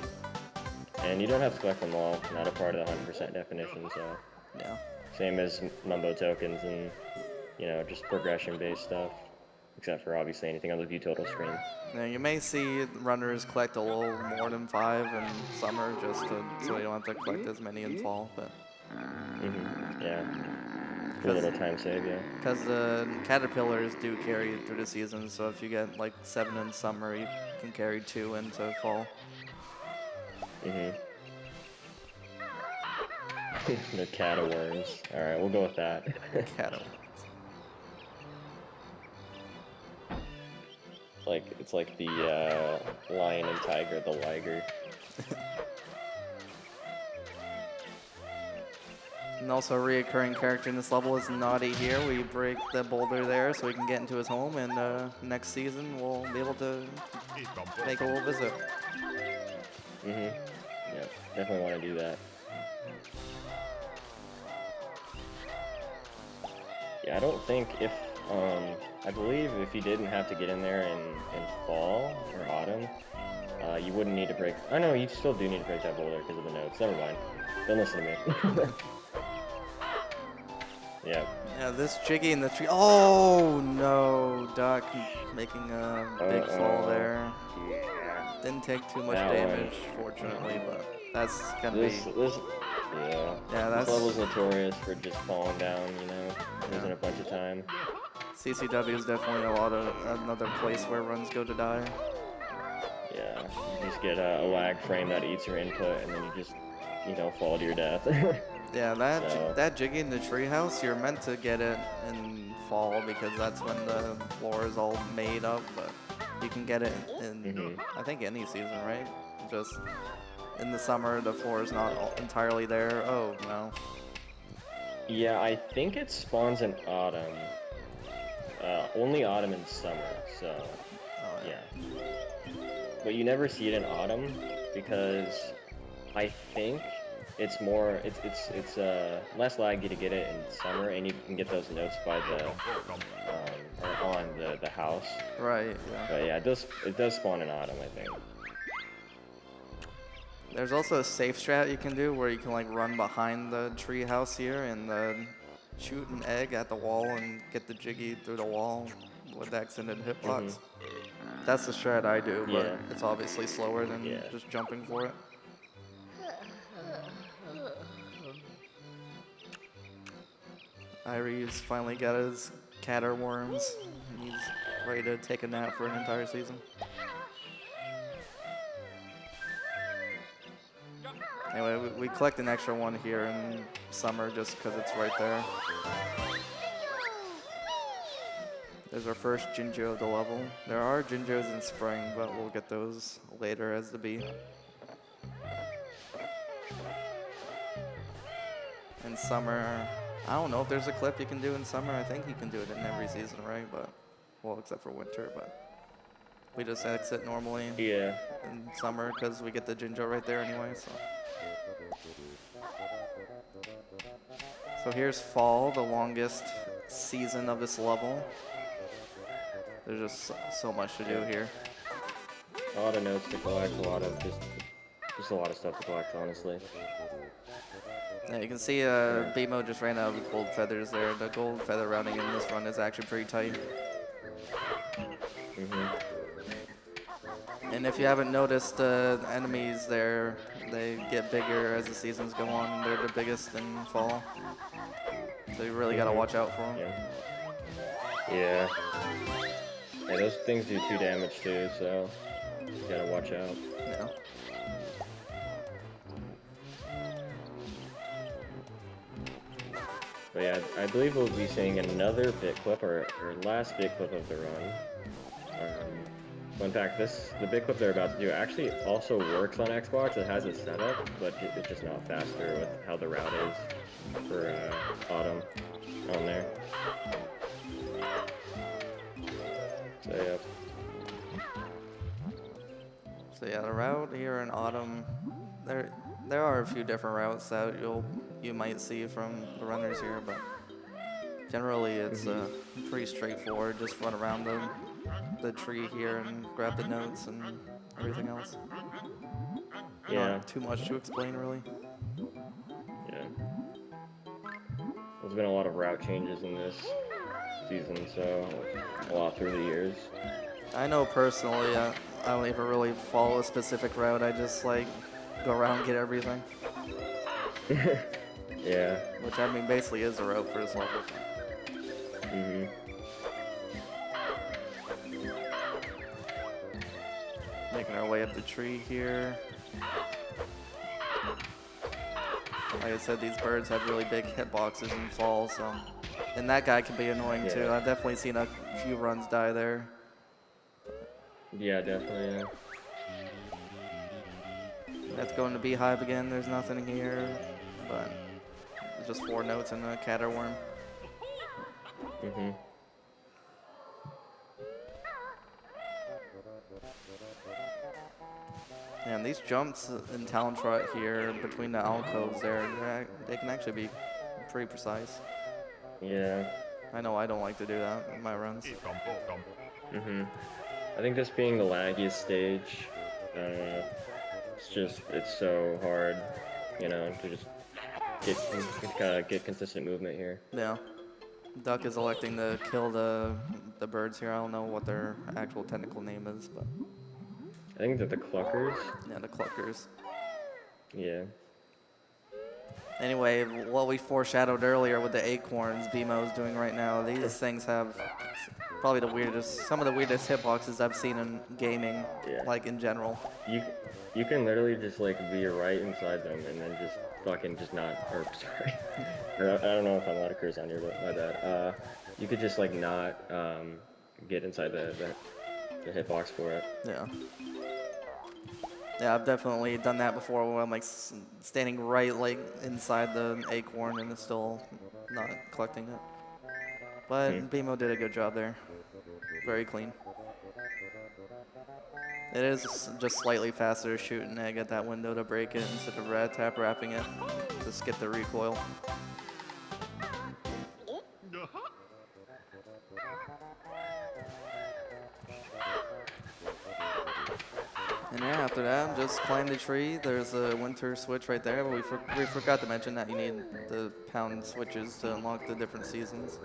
And you don't have to collect them all. Not a part of the 100% definition, so.
Yeah.
Same as Mumbo tokens and, just progression-based stuff. Except for obviously anything on the view total screen.
Now you may see runners collect a little more than 5 in summer so you don't have to collect as many in fall, but.
Yeah. Good little time save, yeah.
Because the caterpillars do carry through the season, so if you get like 7 in summer, you can carry 2 into fall.
The cataworms. Alright, we'll go with that.
Cataworms.
It's like the lion and tiger, the liger.
And also a reoccurring character in this level is Naughty here. We break the boulder there so we can get into his home, and next season we'll be able to make a little visit.
Yeah, definitely want to do that. Yeah, I don't think I believe if you didn't have to get in there in fall or autumn, you wouldn't need to break. Oh no, you still do need to break that boulder because of the notes. Never mind. Don't listen to me. Yeah.
Yeah, this Jiggy in the tree. Oh no, Duck making a big fall there.
Yeah.
Didn't take too much damage, fortunately, but that's gonna be.
Yeah,
that's.
This level's notorious for just falling down, losing a bunch of time.
CCW is definitely another place where runs go to die.
Yeah, you just get a lag frame that eats your input, and then you just, fall to your death.
Yeah, that Jiggy in the treehouse, you're meant to get it in fall because that's when the floor is all made up, but you can get it in, I think, any season, right? Just in the summer, the floor is not entirely there. Oh, no.
Yeah, I think it spawns in autumn. Only autumn and summer, so, yeah. But you never see it in autumn because I think it's less laggy to get it in summer, and you can get those notes by or on the house.
Right. Yeah.
But yeah, it does spawn in autumn, I think.
There's also a safe strat you can do where you can like run behind the tree house here and shoot an egg at the wall and get the Jiggy through the wall with the extended hitbox. That's the strat I do, but it's obviously slower than just jumping for it. Irie's finally got his caterworms. He's ready to take a nap for an entire season. Anyway, we collect an extra one here in summer just because it's right there. There's our first Jinjo of the level. There are Jinjos in spring, but we'll get those later as the bee. In summer, I don't know if there's a clip you can do in summer. I think you can do it in every season, right? But, well, except for winter, but we just exit normally
Yeah.
in summer because we get the Jinjo right there anyway, so. So here's fall, the longest season of this level. There's just so much to do here.
A lot of notes to collect, a lot of just a lot of stuff to collect, honestly.
Yeah, you can see BMO just ran out of gold feathers there. The gold feather rounding in this run is actually pretty tight. And if you haven't noticed, the enemies there, they get bigger as the seasons go on, and they're the biggest in fall. So you really gotta watch out for them.
Yeah. Yeah, those things do 2 damage too, so you gotta watch out.
Yeah.
But yeah, I believe we'll be seeing another bit clip, or last bit clip of the run. In fact, the bit clip they're about to do actually also works on Xbox. It has a setup, but it's just not faster with how the route is for Autumn on there. So yeah.
So yeah, the route here in Autumn, there are a few different routes that you might see from the runners here, but generally it's pretty straightforward. Just run around the tree here and grab the notes and everything else.
Yeah.
Not too much to explain, really.
Yeah. There's been a lot of route changes in this season, so a lot through the years.
I know personally, I don't even really follow a specific route. I just like go around and get everything.
Yeah.
Which I mean basically is a route for this level. Making our way up the tree here. Like I said, these birds have really big hitboxes in fall, so. And that guy can be annoying too. I've definitely seen a few runs die there.
Yeah, definitely, yeah.
Let's go into Beehive again. There's nothing here, but it's just 4 notes and a caterworm. And these jumps in Talon Trot here between the alcoves there, they can actually be pretty precise.
Yeah.
I know I don't like to do that in my runs.
I think this being the laggiest stage, it's so hard, you know, to just get consistent movement here.
Yeah. Duck is electing to kill the birds here. I don't know what their actual technical name is, but.
I think that the cluckers.
Yeah, the cluckers.
Yeah.
Anyway, what we foreshadowed earlier with the acorns BMO is doing right now, these things have probably some of the weirdest hitboxes I've seen in gaming, like in general.
You can literally just like veer right inside them and then just fucking just not, or sorry. I don't know if I'm allowed to curse on here, but my bad. You could just like not get inside the hitbox for it.
Yeah. Yeah, I've definitely done that before where I'm like standing right like inside the acorn and it's still not collecting it. But BMO did a good job there. Very clean. It is just slightly faster to shoot an egg at that window to break it instead of red tap wrapping it to skip the recoil. And yeah, after that, just climb the tree. There's a winter switch right there, but we forgot to mention that you need the pound switches to unlock the different seasons.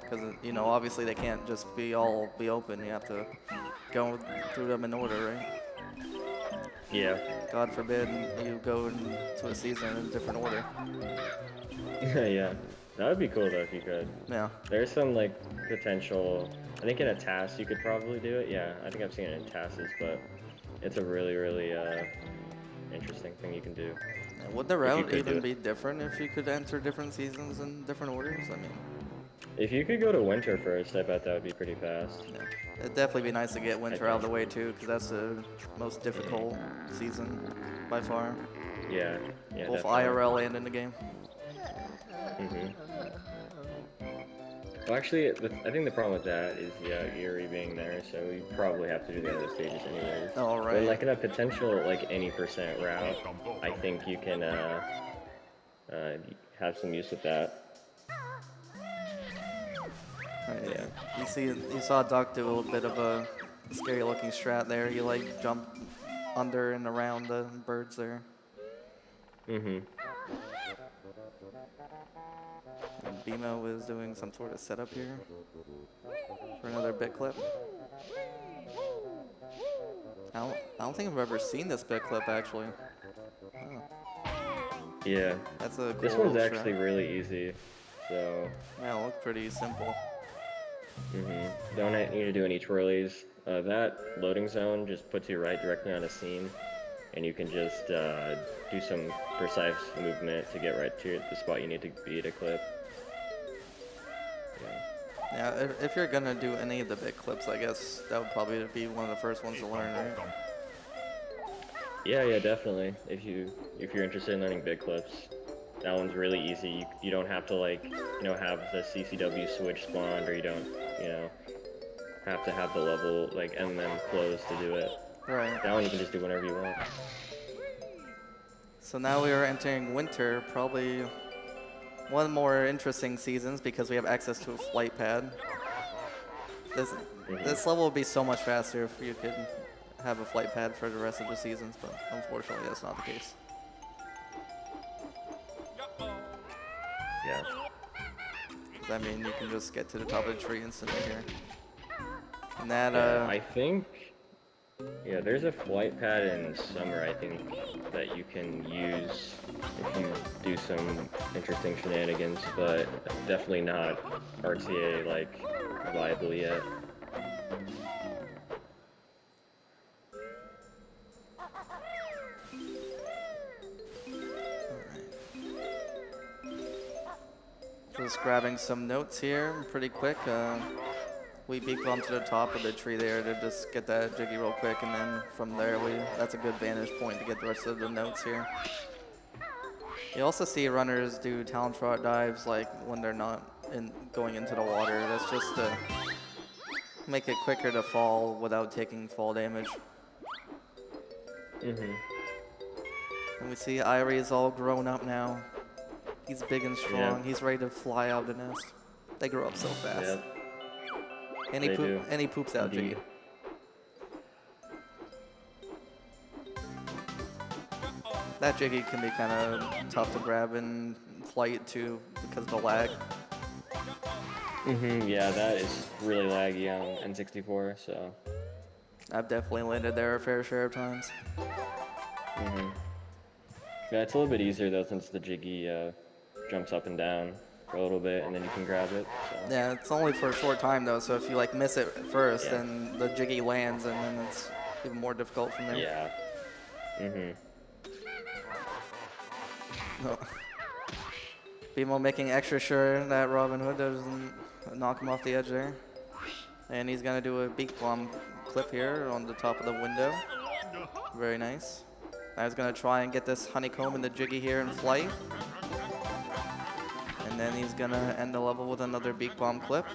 Because, you know, obviously they can't just be open. You have to go through them in order, right?
Yeah.
God forbid you go into a season in a different order.
Yeah. That would be cool though if you could.
Yeah.
There's some like potential, I think in a task you could probably do it. Yeah, I think I've seen it in tasks, but it's a really, really interesting. thing you can do.
And would the
If you
route
could do
even
it.
be different if you could enter different seasons in different orders? I mean,
If you could go to winter first, I bet that would be pretty fast.
yeah. It'd definitely be nice to get winter out of the way too, because that's the most difficult season by far,
Yeah, yeah,
both
definitely.
IRL and in the game.
hmm Well, actually, I think the problem with that is Erie being there, so you probably have to do the other stages anyways.
Oh,
But
right.
like in a potential like any percent route, I think you can have some use with that.
Right. You saw Duck do a little bit of a scary looking strat there. He like jumped under and around the birds there.
hmm
And BMO was doing some sort of setup here for another bit clip. I don't think I've ever seen this bit clip actually. Oh,
Yeah.
that's a cool
This one's
little
actually
strat.
really easy, so
Yeah, it looked pretty simple.
don't need to do any twirlies. That loading zone just puts you right directly on a scene, and you can just do some precise movement to get right to the spot you need to be to clip. Yeah.
Yeah, if you're gonna do any of the bit clips, I guess that would probably be one of the first ones to learn, right?
Yeah, definitely. If you're interested in learning big clips, that one's really easy. You don't have to like have the CCW switch spawned, or you don't have to have the level like MM closed to do it.
Right.
That one you can just do whenever you want.
So now we are entering winter, probably one of the more interesting seasons because we have access to a flight pad. This level would be so much faster if you could have a flight pad for the rest of the seasons, but unfortunately that's not the case.
Yeah.
'Cause, I mean, you can just get to the top of the tree instantly here. And that,
Yeah, I think. Yeah, there's a flight pad in summer, I think, that you can use if you do some interesting shenanigans, but definitely not RTA like viable yet.
just grabbing some notes here pretty quick. We beat them to the top of the tree there to just get that jiggy real quick, and then from there that's a good vantage point to get the rest of the notes here. You also see runners do talent trot dives like when they're not going into the water. That's just to make it quicker to fall without taking fall damage. And we see Irie is all grown up now. He's big and strong.
Yeah.
He's ready to fly out of the nest. They grow up so fast.
Yep.
And
They do.
he poops out
Indeed.
Jiggy. That Jiggy can be kind of tough to grab in flight too because of the lag.
Yeah, that is really laggy on N64, so.
I've definitely landed there a fair share of times.
Yeah, it's a little bit easier though since the jiggy jumps up and down for a little bit, and then you can grab it. So.
Yeah, it's only for a short time though, so if you like miss it first,
Yeah.
then the Jiggy lands, and then it's even more difficult from there.
Yeah.
No. BMO making extra sure that Robin Hood doesn't knock him off the edge there. And he's gonna do a beak bomb clip here on the top of the window. Very nice. Now he's gonna try and get this honeycomb in the Jiggy here in flight. And then he's gonna end the level with another beak bomb clip.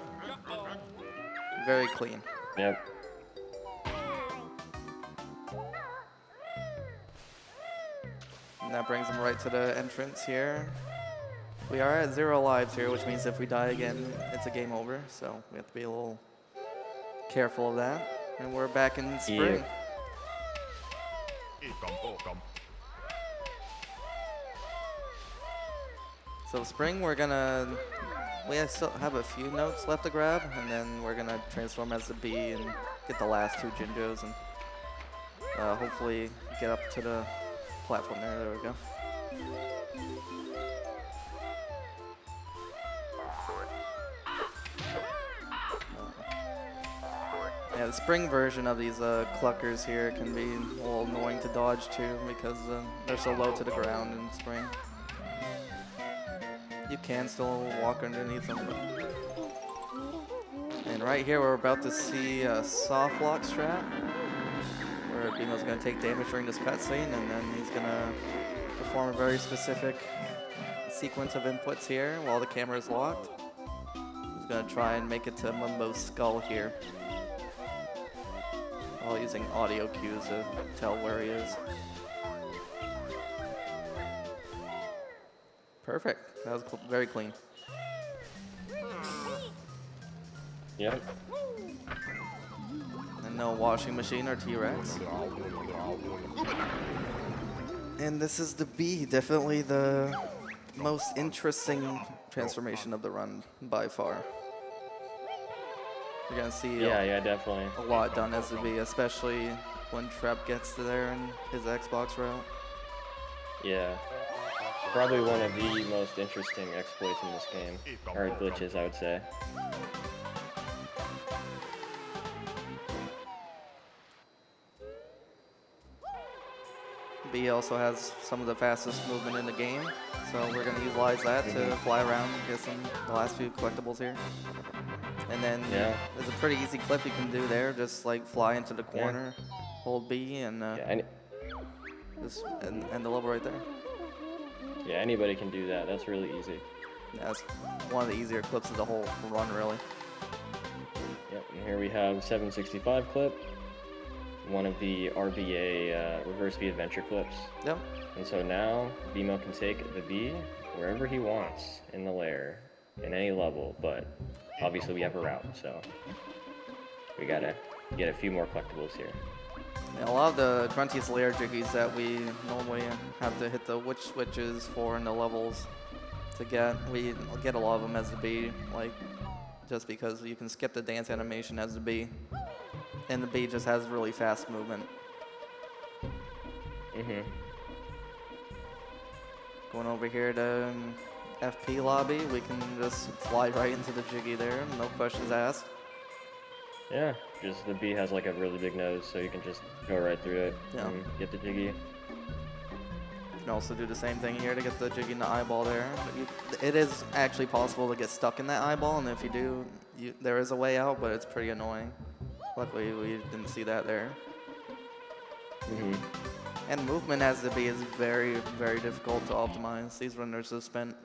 Very clean.
Yep.
And that brings him right to the entrance here. We are at 0 lives here, which means if we die again, it's a game over. So we have to be a little careful of that. And we're back in spring. So spring, we still have a few notes left to grab, and then we're gonna transform as a bee and get the last 2 Jinjos and hopefully get up to the platform there. There we go. Yeah, the spring version of these cluckers here can be a little annoying to dodge too because they're so low to the ground in spring. You can still walk underneath them. And right here we're about to see a soft lock strat where Beamo's going to take damage during this cutscene and then he's going to perform a very specific sequence of inputs here while the camera is locked. He's going to try and make it to Mumbo's skull here while using audio cues to tell where he is. Perfect. That was very clean.
Yep.
And no washing machine or T-Rex. And this is the bee, definitely the most interesting transformation of the run by far. You're gonna see
definitely.
a lot done as the bee, especially when Trep gets to there in his Xbox route.
Yeah. Probably one of the most interesting exploits in this game, or glitches, I would say.
B also has some of the fastest movement in the game, so we're going to utilize that to fly around and get the last few collectibles here. And then there's a pretty easy clip you can do there, just like fly into the corner, hold B, and just end the level right there.
Yeah, anybody can do that. That's really easy.
Yeah, that's one of the easier clips of the whole run, really.
Yep, and here we have 765 clip. One of the RBA reverse V adventure clips.
Yep.
And so now Beamo can take the B wherever he wants in the lair, in any level, but obviously we have a route, so we gotta get a few more collectibles here.
Yeah, a lot of the Grunty's lair jiggies that we normally have to hit the witch switches for in the levels to get, we get a lot of them as the B, like just because you can skip the dance animation as the B. And the bee just has really fast movement. Going over here to FP lobby, we can just fly right into the jiggy there, no questions asked.
Yeah, just the bee has like a really big nose, so you can just go right through it and get the jiggy.
You can also do the same thing here to get the jiggy in the eyeball there. It is actually possible to get stuck in that eyeball, and if you do, there is a way out, but it's pretty annoying. Luckily, we didn't see that there. And movement as the bee is very, very difficult to optimize. These runners have spent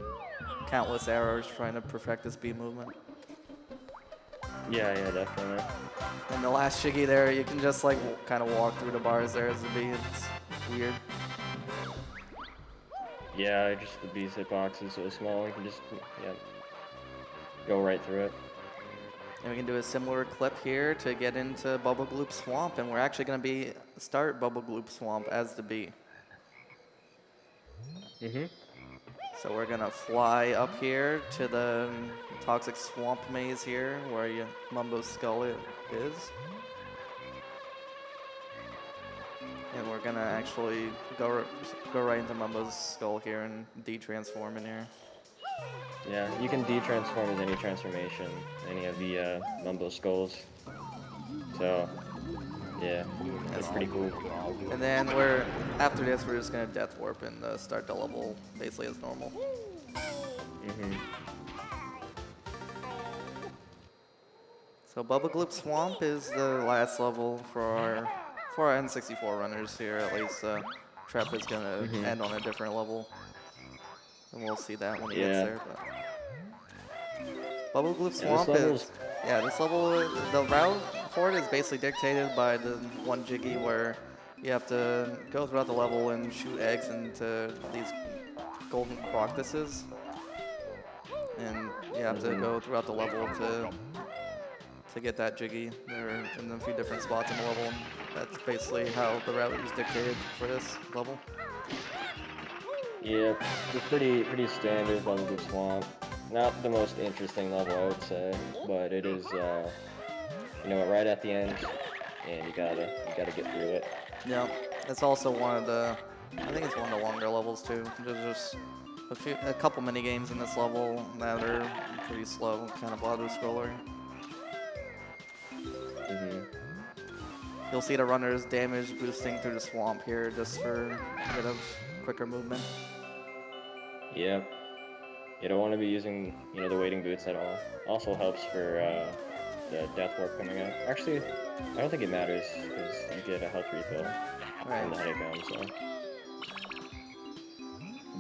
countless hours trying to perfect this bee movement.
Yeah, definitely.
And the last jiggy there, you can just like kind of walk through the bars there as the bee. It's weird.
Yeah, just the bee's hitbox is so small, you can just go right through it.
And we can do a similar clip here to get into Bubble Gloop Swamp, and we're actually going to start Bubble Gloop Swamp as the bee. So we're going to fly up here to the Toxic Swamp Maze here, where Mumbo's skull is. And we're going to actually go right into Mumbo's skull here and de-transform in here.
Yeah, you can de-transform as any transformation, any of the Mumbo skulls. So, yeah, that's pretty cool.
And then after this, we're just gonna death warp and start the level basically as normal. So Bubble Gloop Swamp is the last level for our N64 runners here. At least Trep is gonna end on a different level. And we'll see that when he gets there. But Bubble Gloop Swamp this level, the route for it is basically dictated by the one jiggy where you have to go throughout the level and shoot eggs into these golden croctuses. And you have to go throughout the level to get that jiggy. They're in a few different spots in the level, and that's basically how the route is dictated for this level.
Yeah, it's pretty standard Bubble Gloop Swamp. Not the most interesting level, I would say, but it is, right at the end, and you gotta get through it.
Yeah, it's also one of the longer levels too. There's just a couple mini games in this level that are pretty slow, kind of auto scroller. You'll see the runners damage boosting through the swamp here just for a bit of quicker movement.
Yep. You don't want to be using, the wading boots at all. Also helps for the death warp coming up. Actually, I don't think it matters because you get a health refill from the honeycomb. So,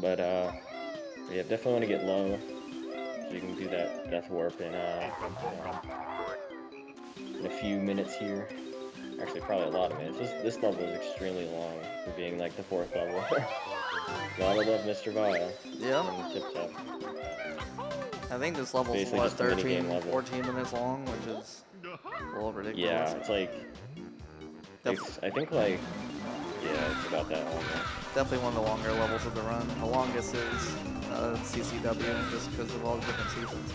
but yeah, definitely want to get low so you can do that death warp in a few minutes here. Actually, probably a lot of minutes. This level is extremely long for being like the 4th level. Gotta love Mr. Vile.
Yeah.
Tip top.
I think this level's
Basically
what,
just a minigame
13,
level.
14 minutes long, which is a little ridiculous.
Yeah, it's like, I think like, yeah, it's about that long.
Definitely one of the longer levels of the run. The longest is CCW, just because of all the different seasons.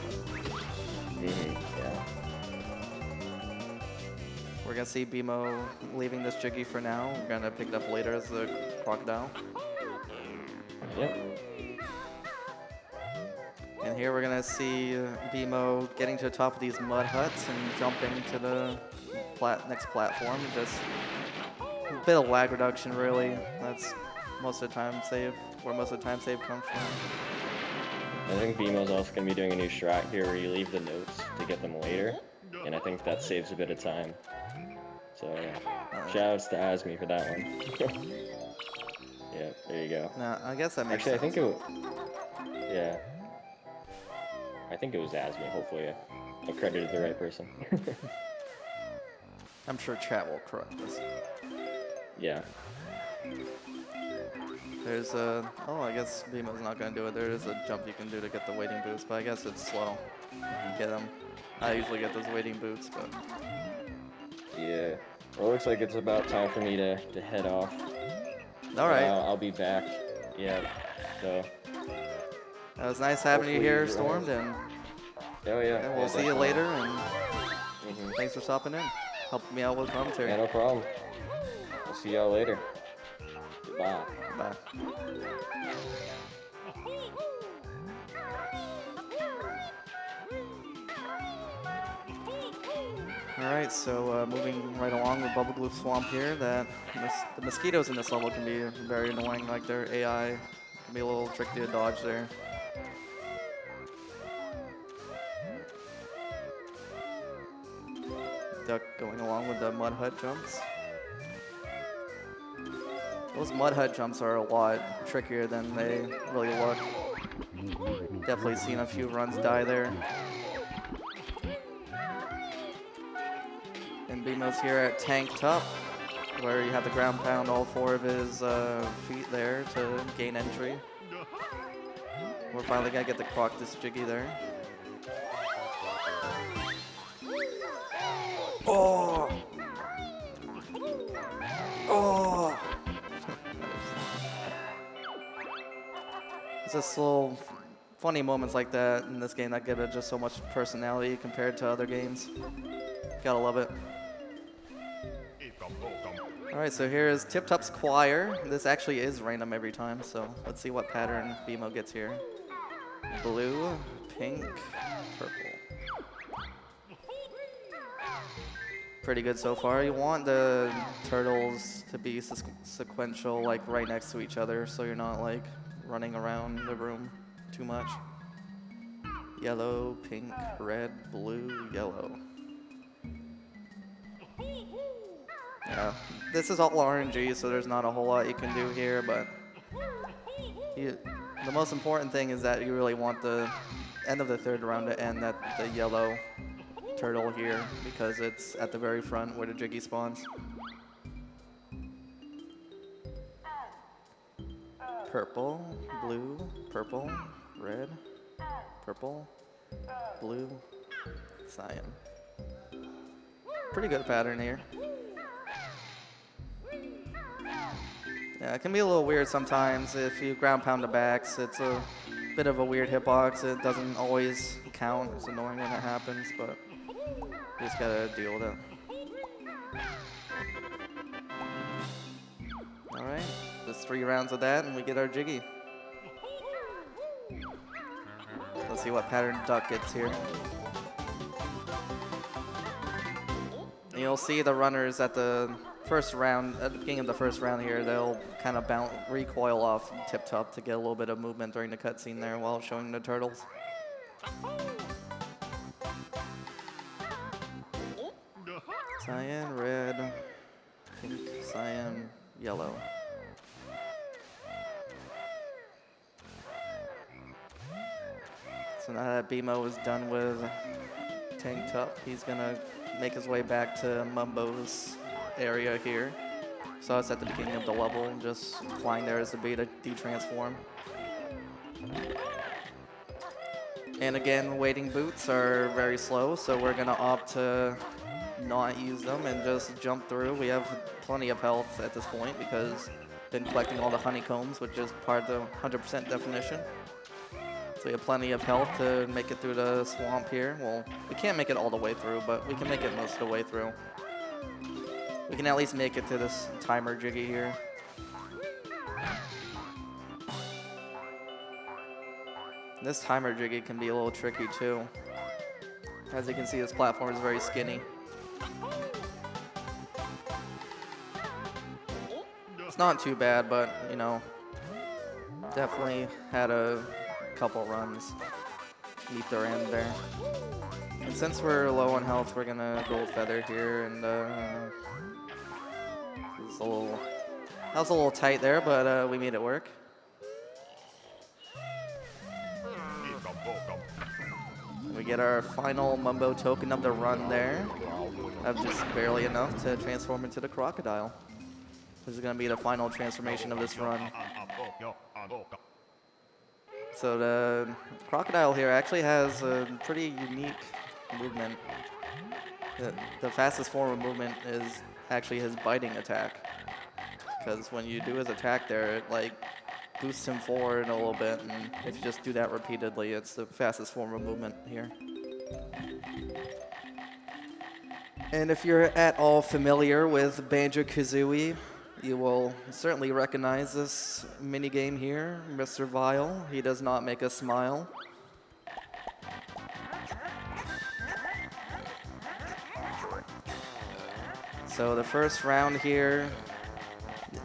Yeah.
We're gonna see BMO leaving this Jiggy for now. We're gonna pick it up later as the crocodile.
Yep.
And here we're gonna see BMO getting to the top of these mud huts and jumping to the next platform. Just a bit of lag reduction, really. That's most of the time save, where most of the time save comes from.
I think BMO's also going to be doing a new strat here where you leave the notes to get them later, and I think that saves a bit of time. So, shoutouts to Asmi for that one. Yeah, there you go.
Now, I guess that makes
sense.
sense.
Yeah. I think it was Asmi, hopefully I credited the right person.
I'm sure chat will correct this.
Yeah.
There's a, I guess BMO's not gonna do it. There is a jump you can do to get the waiting boots, but I guess it's slow. You get them. I usually get those waiting boots, but.
Yeah. Well, it looks like it's about time for me to head off.
All right.
I'll be back. Yeah. So.
It was nice having you here, Stormed, and
oh yeah.
we'll see you later. And thanks for stopping in, helping me out with commentary.
Yeah, no problem. I'll see y'all later. Goodbye.
Bye. All right, so moving right along with Bubble Glue Swamp here, the mosquitoes in this level can be very annoying. Like their AI can be a little tricky to dodge there. Duck going along with the mud hut jumps. Those mud hut jumps are a lot trickier than they really look. Definitely seen a few runs die there. And BMO's here at Tank Top, where you have to ground pound all 4 of his feet there to gain entry. We're finally gonna get the Croctus Jiggy there. Oh! Oh! It's just little funny moments like that in this game that give it just so much personality compared to other games. Gotta love it. Alright, so here is Tip Top's Choir. This actually is random every time, so let's see what pattern BMO gets here. Blue, pink, purple. Pretty good so far. You want the turtles to be sequential, like right next to each other, so you're not like running around the room too much. Yellow, pink, red, blue, yellow. Yeah, this is all RNG, so there's not a whole lot you can do here, but the most important thing is that you really want the end of the 3rd round to end at the yellow turtle here, because it's at the very front where the Jiggy spawns. Purple, blue, purple, red, purple, blue, cyan. Pretty good pattern here. Yeah, it can be a little weird sometimes if you ground pound the backs. It's a bit of a weird hitbox. It doesn't always count. It's annoying when it happens, but you just gotta deal with it. Alright, just 3 rounds of that and we get our Jiggy. Let's see what pattern Duck gets here. And you'll see the runners at the first round, at the beginning of the first round here, they'll kind of recoil off Tip Top to get a little bit of movement during the cutscene there while showing the turtles. Cyan, red, pink, cyan, yellow. So now that BMO is done with Tank Top, he's gonna make his way back to Mumbo's area here. So it's at the beginning of the level, just flying there as the beta de-transform. And again, waiting boots are very slow, so we're gonna opt to not use them and just jump through. We have plenty of health at this point because been collecting all the honeycombs, which is part of the 100% definition. So we have plenty of health to make it through the swamp here. Well, we can't make it all the way through, but we can make it most of the way through. We can at least make it to this timer jiggy here. This timer jiggy can be a little tricky too. As you can see, this platform is very skinny. It's not too bad, but you know, definitely had a couple runs meet their end there. And since we're low on health, we're gonna gold feather here, and that was a little tight there, but we made it work. We get our final Mumbo token of the run there. Of just barely enough to transform into the crocodile. This is gonna be the final transformation of this run. So the crocodile here actually has a pretty unique movement. The fastest form of movement is actually his biting attack. Because when you do his attack there, it like boosts him forward a little bit, and if you just do that repeatedly, it's the fastest form of movement here. And if you're at all familiar with Banjo-Kazooie, you will certainly recognize this minigame here, Mr. Vile. He does not make us smile. So the first round here,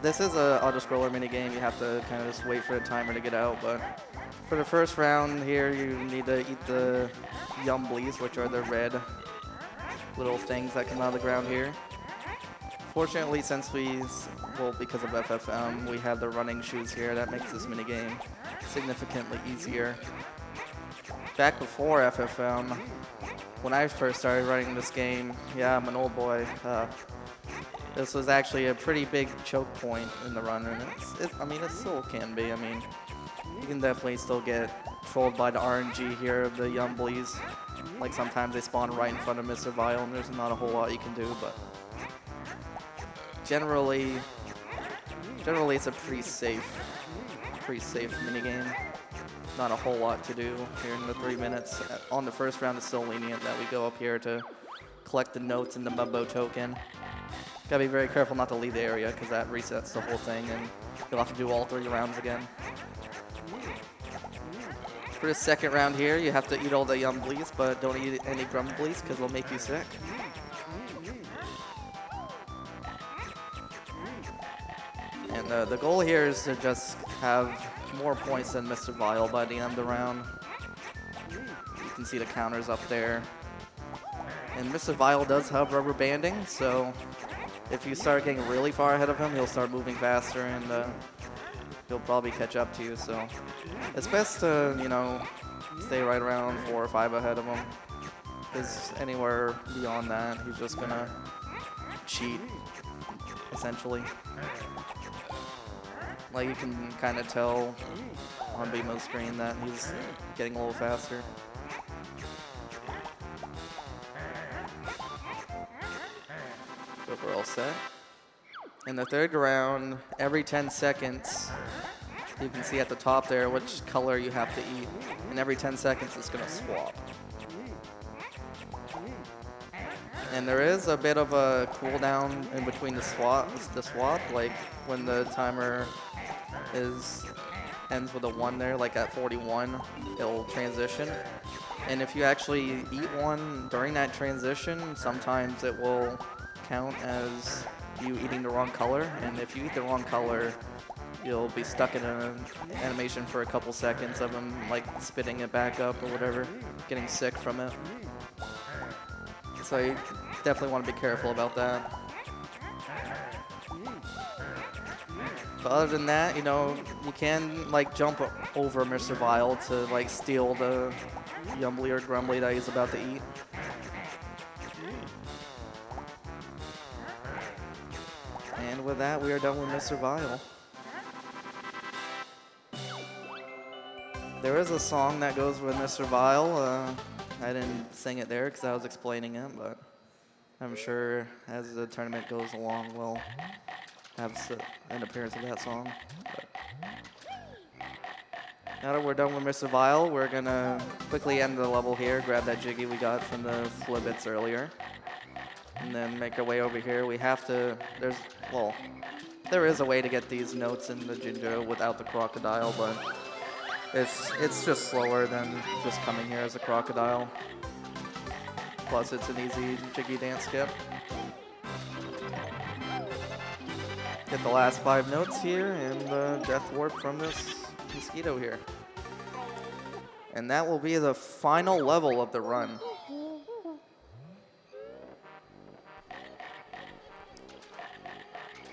this is a auto-scroller minigame. You have to kind of just wait for the timer to get out, but for the first round here, you need to eat the Yumblies, which are the red little things that come out of the ground here. Fortunately, since because of FFM, we have the running shoes here. That makes this minigame significantly easier. Back before FFM, when I first started running this game, yeah, I'm an old boy, this was actually a pretty big choke point in the run, and I mean, it still can be. I mean, you can definitely still get trolled by the RNG here of the Yumblies. Like sometimes they spawn right in front of Mr. Vile, and there's not a whole lot you can do, but generally it's a pretty safe minigame. Not a whole lot to do here in the 3 minutes. On the first round, it's still lenient that we go up here to collect the notes in the Mumbo token. Gotta be very careful not to leave the area, because that resets the whole thing, and you'll have to do all 3 rounds again. For the second round here, you have to eat all the Yumblies, but don't eat any Grumblies, because they'll make you sick. And the goal here is to just have more points than Mr. Vile by the end of the round. You can see the counters up there. And Mr. Vile does have rubber banding, so if you start getting really far ahead of him, he'll start moving faster, and he'll probably catch up to you. So it's best to, you know, stay right around 4 or 5 ahead of him, because anywhere beyond that, he's just gonna cheat, essentially. Like, you can kind of tell on BMO's screen that he's getting a little faster. But we're all set. In the third round, every 10 seconds, you can see at the top there which color you have to eat. And every 10 seconds, it's gonna swap. And there is a bit of a cooldown in between the swap. Like when the timer ends with a 1 there, like at 41, it'll transition. And if you actually eat one during that transition, sometimes it will count as you eating the wrong color, and if you eat the wrong color, you'll be stuck in an animation for a couple seconds of him like spitting it back up or whatever, getting sick from it. So you definitely want to be careful about that. But other than that, you know, you can like jump over Mr. Vile to like steal the Yumbly or Grumbly that he's about to eat. And with that, we are done with Mr. Vile. There is a song that goes with Mr. Vile. I didn't sing it there because I was explaining it, but I'm sure as the tournament goes along, we'll have an appearance of that song. But now that we're done with Mr. Vile, we're gonna quickly end the level here, grab that Jiggy we got from the Flibbits earlier, and then make our way over here. We have to, there is a way to get these notes in the Jinjo without the crocodile, but it's just slower than just coming here as a crocodile. Plus, it's an easy Jiggy dance skip. Get the last 5 notes here and the Death Warp from this mosquito here. And that will be the final level of the run.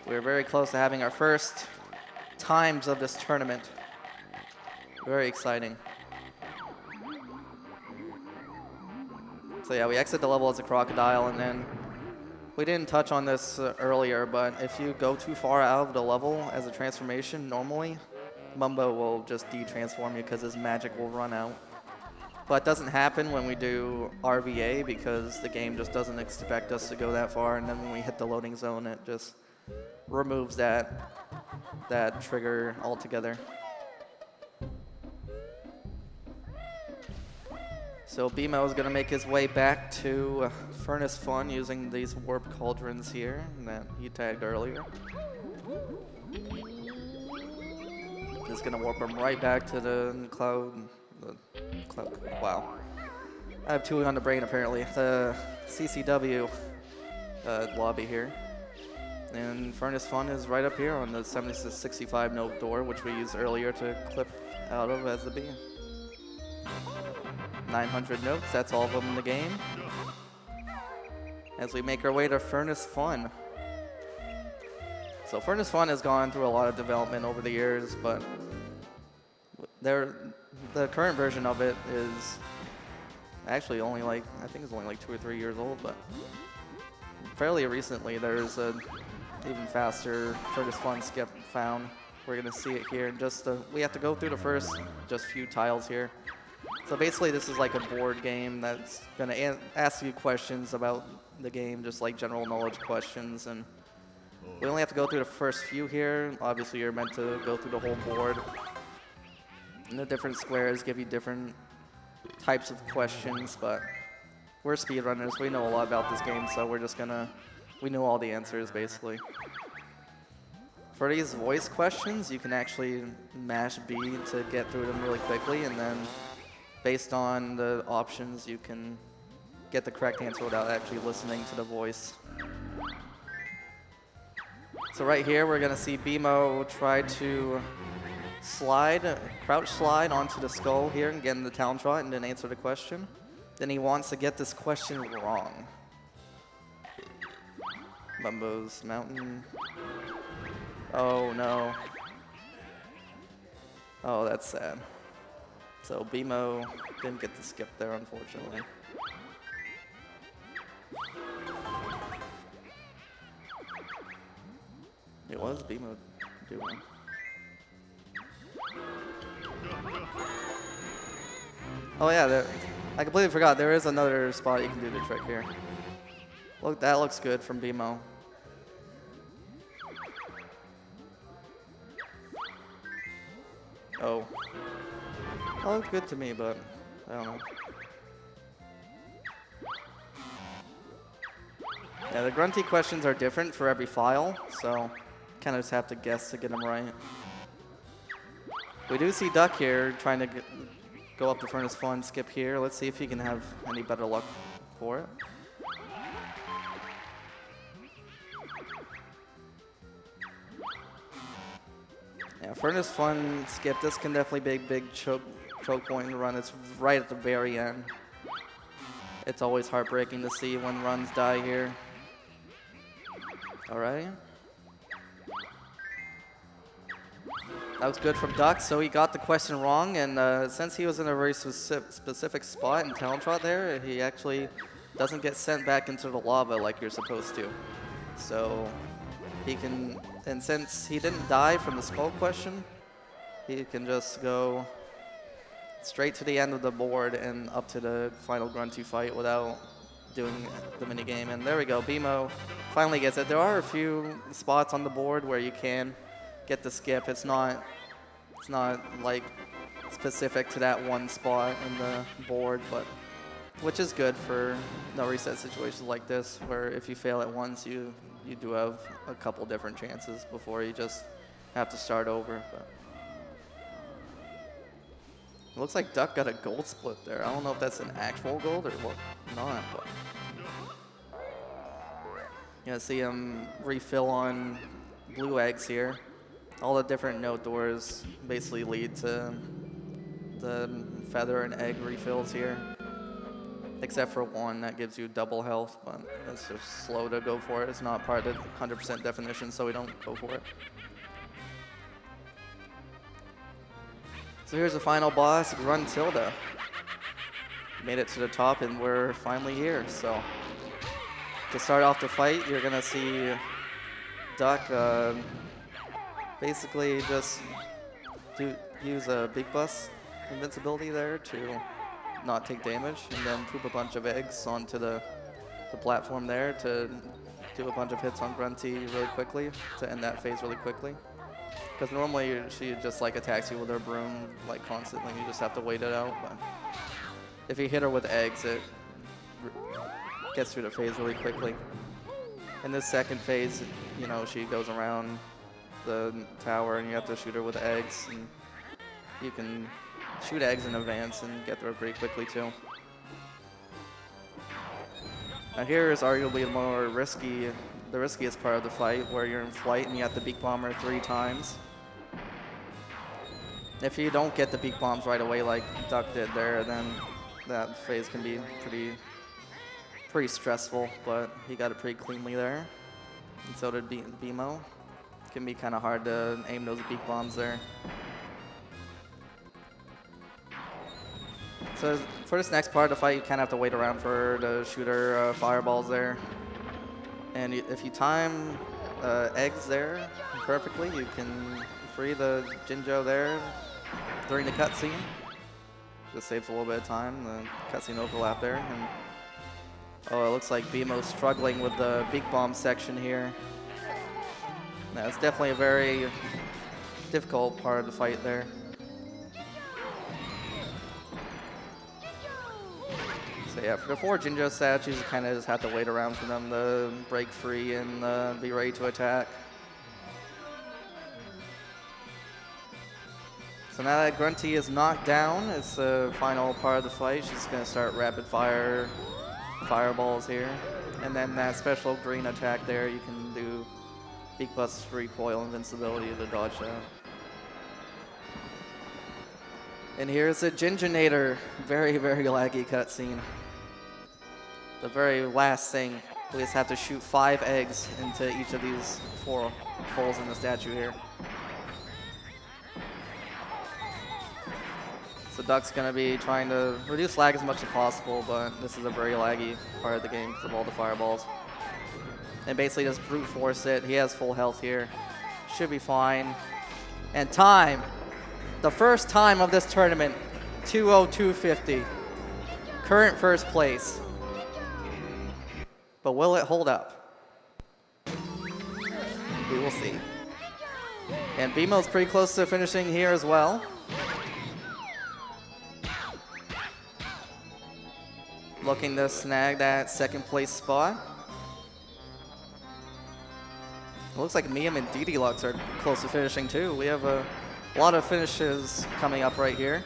We're very close to having our first times of this tournament. Very exciting. So yeah, we exit the level as a crocodile, and then we didn't touch on this earlier, but if you go too far out of the level as a transformation, normally Mumbo will just de-transform you because his magic will run out. But it doesn't happen when we do RVA because the game just doesn't expect us to go that far, and then when we hit the loading zone, it just removes that trigger altogether. So BMO is going to make his way back to Furnace Fun using these warp cauldrons here that he tagged earlier. Just going to warp him right back to the cloud. Wow. I have 2 on the brain apparently. The CCW lobby here. And Furnace Fun is right up here on the 7665 note door, which we used earlier to clip out of as the B. 900 notes, that's all of them in the game. As we make our way to Furnace Fun. So Furnace Fun has gone through a lot of development over the years, but the current version of it is actually only like, I think it's only like 2 or 3 years old, but fairly recently there's a even faster Furnace Fun skip found. We're gonna see it here in just we have to go through the first just few tiles here. So basically this is like a board game that's gonna ask you questions about the game, just like general knowledge questions, and we only have to go through the first few here. Obviously you're meant to go through the whole board. And the different squares give you different types of questions, but we're speedrunners, we know a lot about this game, so we know all the answers basically. For these voice questions, you can actually mash B to get through them really quickly, and then based on the options, you can get the correct answer without actually listening to the voice. So right here, we're gonna see BMO try to crouch slide onto the skull here and get in the Town Trot and then answer the question. Then he wants to get this question wrong. Mumbo's Mountain. Oh no. Oh, that's sad. So BMO didn't get to skip there, unfortunately. It was BMO doing. Oh yeah, I completely forgot. There is another spot you can do the trick here. Look, that looks good from BMO. Oh. That looked good to me, but I don't know. Yeah, the grunty questions are different for every file, so kind of just have to guess to get them right. We do see Duck here trying to go up to Furnace Fun, skip here. Let's see if he can have any better luck for it. Yeah, Furnace Fun skip. This can definitely be a big choke point in the run. It's right at the very end. It's always heartbreaking to see when runs die here. All right. That was good from Duck, so he got the question wrong, and since he was in a very specific spot in Talon Trot there, he actually doesn't get sent back into the lava like you're supposed to. So he can, and since he didn't die from the skull question, he can just go straight to the end of the board and up to the final grunty fight without doing the minigame. And there we go, BMO finally gets it. There are a few spots on the board where you can get the skip. It's not like specific to that one spot in the board, but which is good for no reset situations like this, where if you fail at once, you do have a couple different chances before you just have to start over. But it looks like Duck got a gold split there. I don't know if that's an actual gold or what not, but you see him refill on blue eggs here. All the different note doors basically lead to the feather and egg refills here, except for one that gives you double health, but it's just slow to go for it. It's not part of the 100% definition, so we don't go for it. So here's the final boss, Gruntilda. Made it to the top, and we're finally here. So to start off the fight, you're gonna see Duck basically just use a Big Bus invincibility there to not take damage, and then poop a bunch of eggs onto the platform there to do a bunch of hits on Grunty really quickly to end that phase really quickly. Because normally she just like attacks you with her broom like constantly, you just have to wait it out. But if you hit her with eggs, it gets through the phase really quickly. In this second phase, you know, she goes around the tower and you have to shoot her with eggs, and you can shoot eggs in advance and get through it pretty quickly too. Now here is arguably the riskiest part of the fight, where you're in flight and you have to beak bomb her 3 times. If you don't get the beak bombs right away like Duck did there, then that phase can be pretty stressful, but he got it pretty cleanly there. And so did BMO. It can be kind of hard to aim those beak bombs there. So for this next part of the fight, you kind of have to wait around for the shooter fireballs there. And if you time eggs there perfectly, you can free the Jinjo there during the cutscene. Just saves a little bit of time, the cutscene overlap there. And oh, it looks like BMO's struggling with the beak bomb section here. Now, it's definitely a very difficult part of the fight there. So yeah, for the 4 Jinjo statues, you kind of just have to wait around for them to break free and be ready to attack. So now that Grunty is knocked down, it's the final part of the fight. She's going to start rapid fire fireballs here. And then that special green attack there, you can do Beak Bust recoil invincibility to dodge that. And here's a Ginjonator. Very, very laggy cutscene. The very last thing, we just have to shoot 5 eggs into each of these 4 holes in the statue here. So Duck's going to be trying to reduce lag as much as possible, but this is a very laggy part of the game because of all the fireballs. And basically just brute force it. He has full health here. Should be fine. And time. The first time of this tournament, 2:02:50. Current first place. But will it hold up? We will see. And BMO's pretty close to finishing here as well. Looking to snag that second place spot. It looks like Miam and Dee Lux are close to finishing too. We have a lot of finishes coming up right here.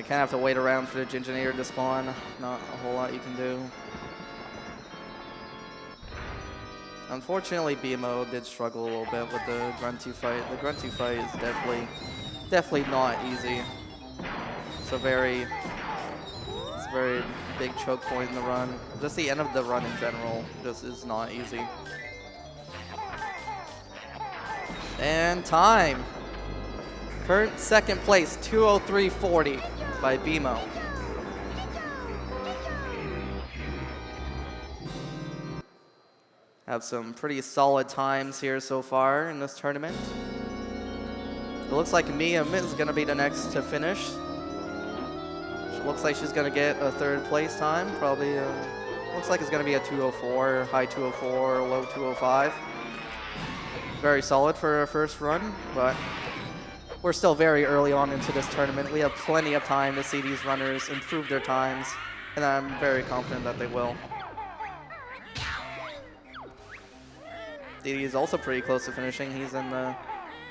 kind of have to wait around for the Ginginator to spawn. Not a whole lot you can do. Unfortunately, BMO did struggle a little bit with the Grunty fight. The Grunty fight is definitely not easy. It's a very big choke point in the run. Just the end of the run in general just is not easy. And time. Current second place, 2:03.40 by BMO. Have some pretty solid times here so far in this tournament. It looks like Mia is going to be the next to finish. She looks like she's going to get a third place time. Probably looks like it's going to be a 2:04, high 2:04, low 2:05. Very solid for her first run, but we're still very early on into this tournament. We have plenty of time to see these runners improve their times, and I'm very confident that they will. Didi is also pretty close to finishing. He's in the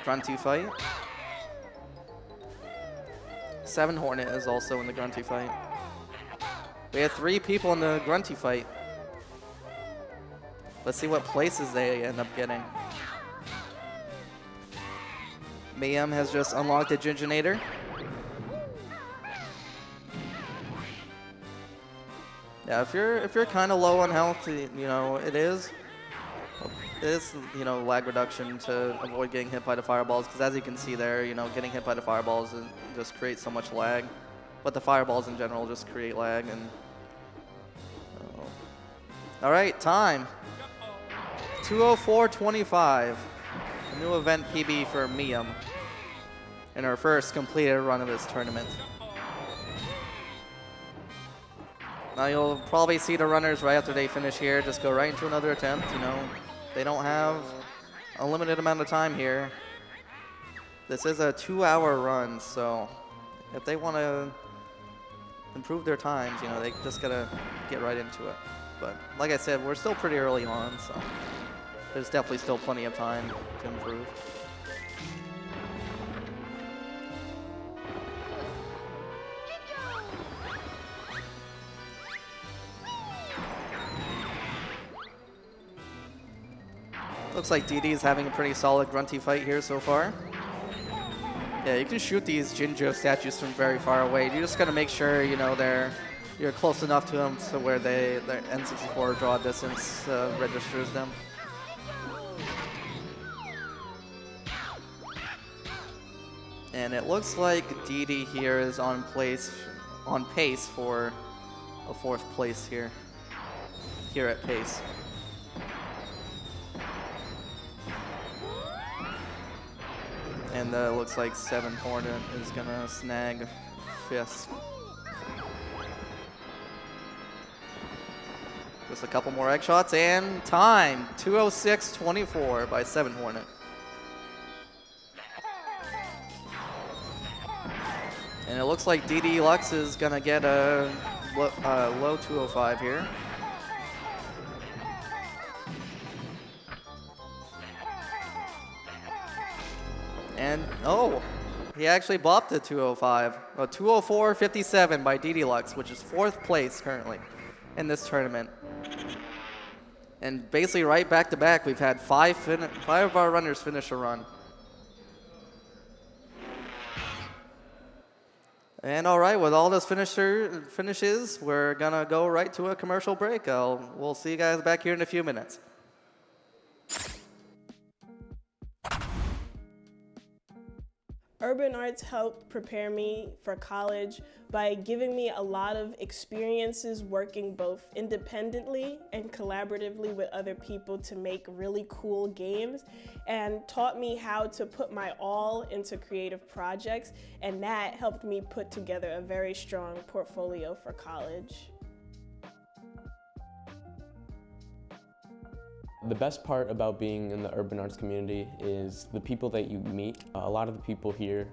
Grunty fight. 7 Hornet is also in the Grunty fight. We have 3 people in the Grunty fight. Let's see what places they end up getting. Mayhem has just unlocked a Ginginator. Yeah, if you're kind of low on health, you know, it is, you know, lag reduction to avoid getting hit by the fireballs, because as you can see there, you know, getting hit by the fireballs just creates so much lag. But the fireballs in general just create lag. And all right, time. 2:04.25. A new event PB for Miam in her first completed run of this tournament. Now you'll probably see the runners right after they finish here just go right into another attempt. You know, they don't have a limited amount of time here. This is a 2-hour run, so if they want to improve their times, you know, they just gotta get right into it. But like I said, we're still pretty early on, so there's definitely still plenty of time to improve. Looks like DD is having a pretty solid Grunty fight here so far. Yeah, you can shoot these Jinjo statues from very far away. You just gotta make sure, you know, you're close enough to them to where their N64 draw distance registers them. And it looks like DD here is on pace for a 4th place here at pace. And it looks like 7 Hornet is gonna snag 5th. Just a couple more egg shots and time. 2:06.24 by 7 Hornet. And it looks like DD Lux is gonna get a low 2:05 here. And, oh, he actually bopped the 2:05. 2:04.57 by DD Lux, which is 4th place currently in this tournament. And basically right back to back, we've had 5 of our runners finish a run. And all right, with all those finishes, we're gonna go right to a commercial break. We'll see you guys back here in a few minutes.
Urban arts helped prepare me for college by giving me a lot of experiences working both independently and collaboratively with other people to make really cool games, and taught me how to put my all into creative projects, and that helped me put together a very strong portfolio for college.
The best part about being in the urban arts community is the people that you meet. A lot of the people here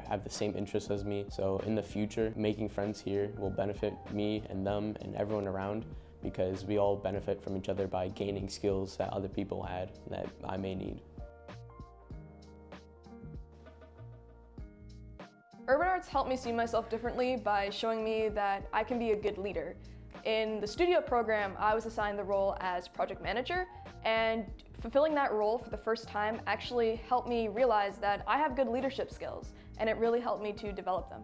have the same interests as me, so in the future, making friends here will benefit me and them and everyone around, because we all benefit from each other by gaining skills that other people had that I may need.
Urban arts arts helped me see myself differently by showing me that I can be a good leader. In the studio program, I was assigned the role as project manager, and fulfilling that role for the first time actually helped me realize that I have good leadership skills, and it really helped me to develop them.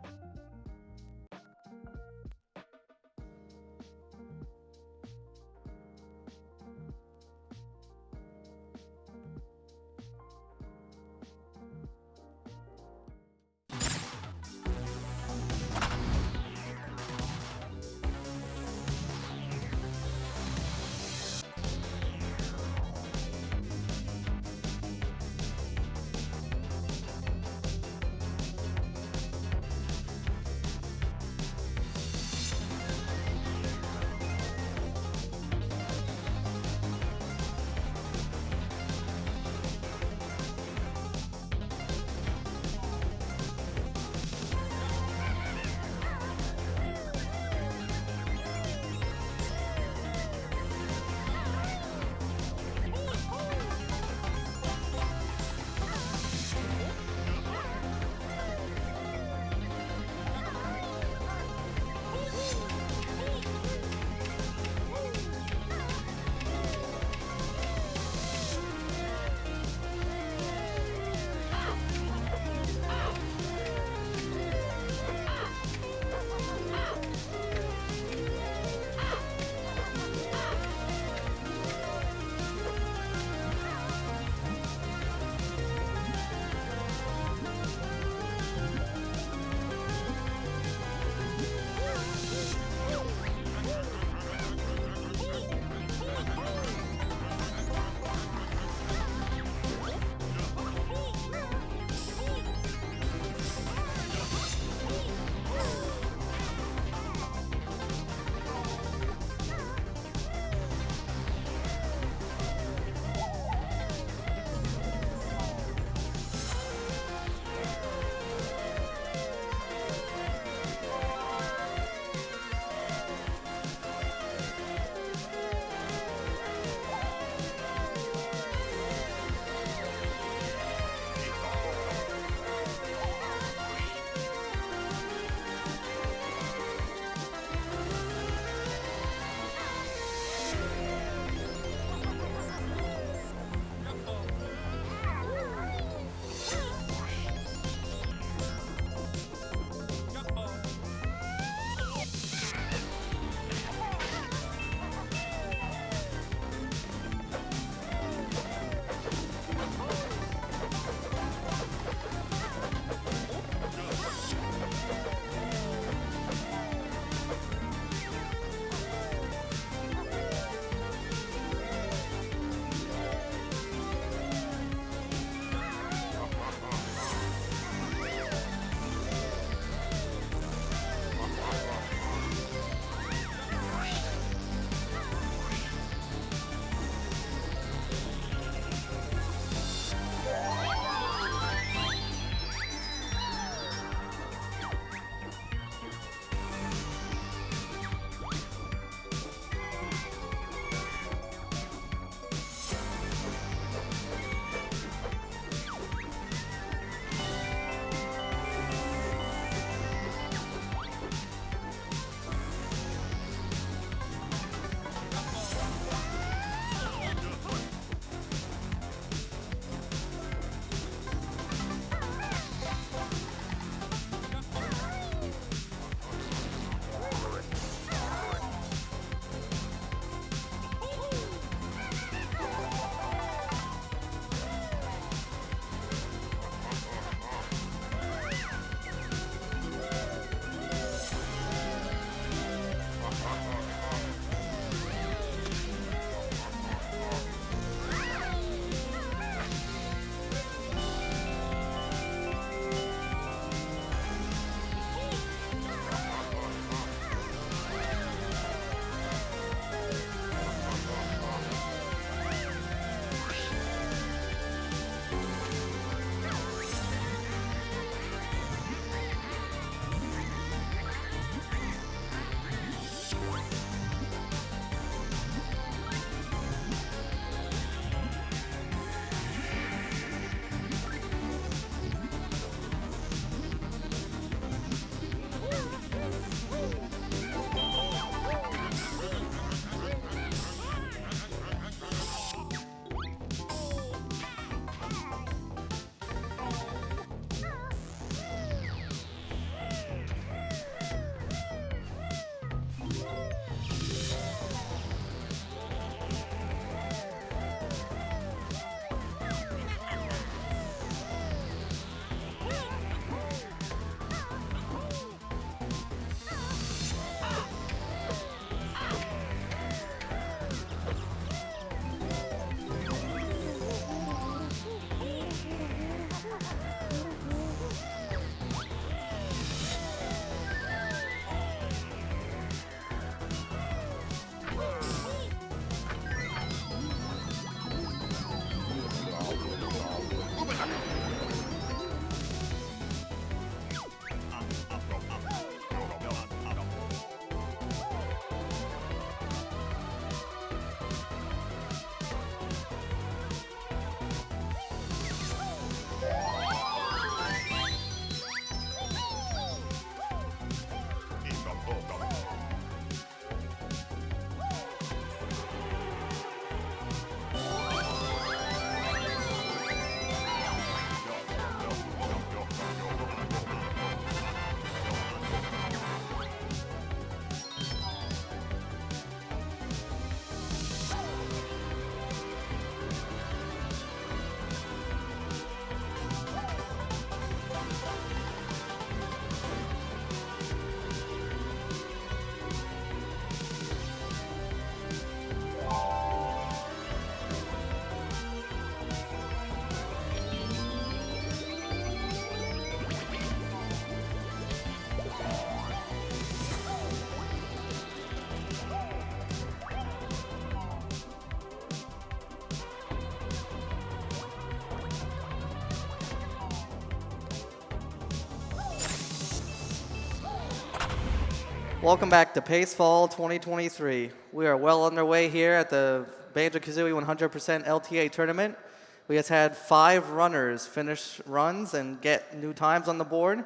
Welcome back to Pace Fall 2023. We are well underway here at the Banjo-Kazooie 100% LTA tournament. We just had 5 runners finish runs and get new times on the board.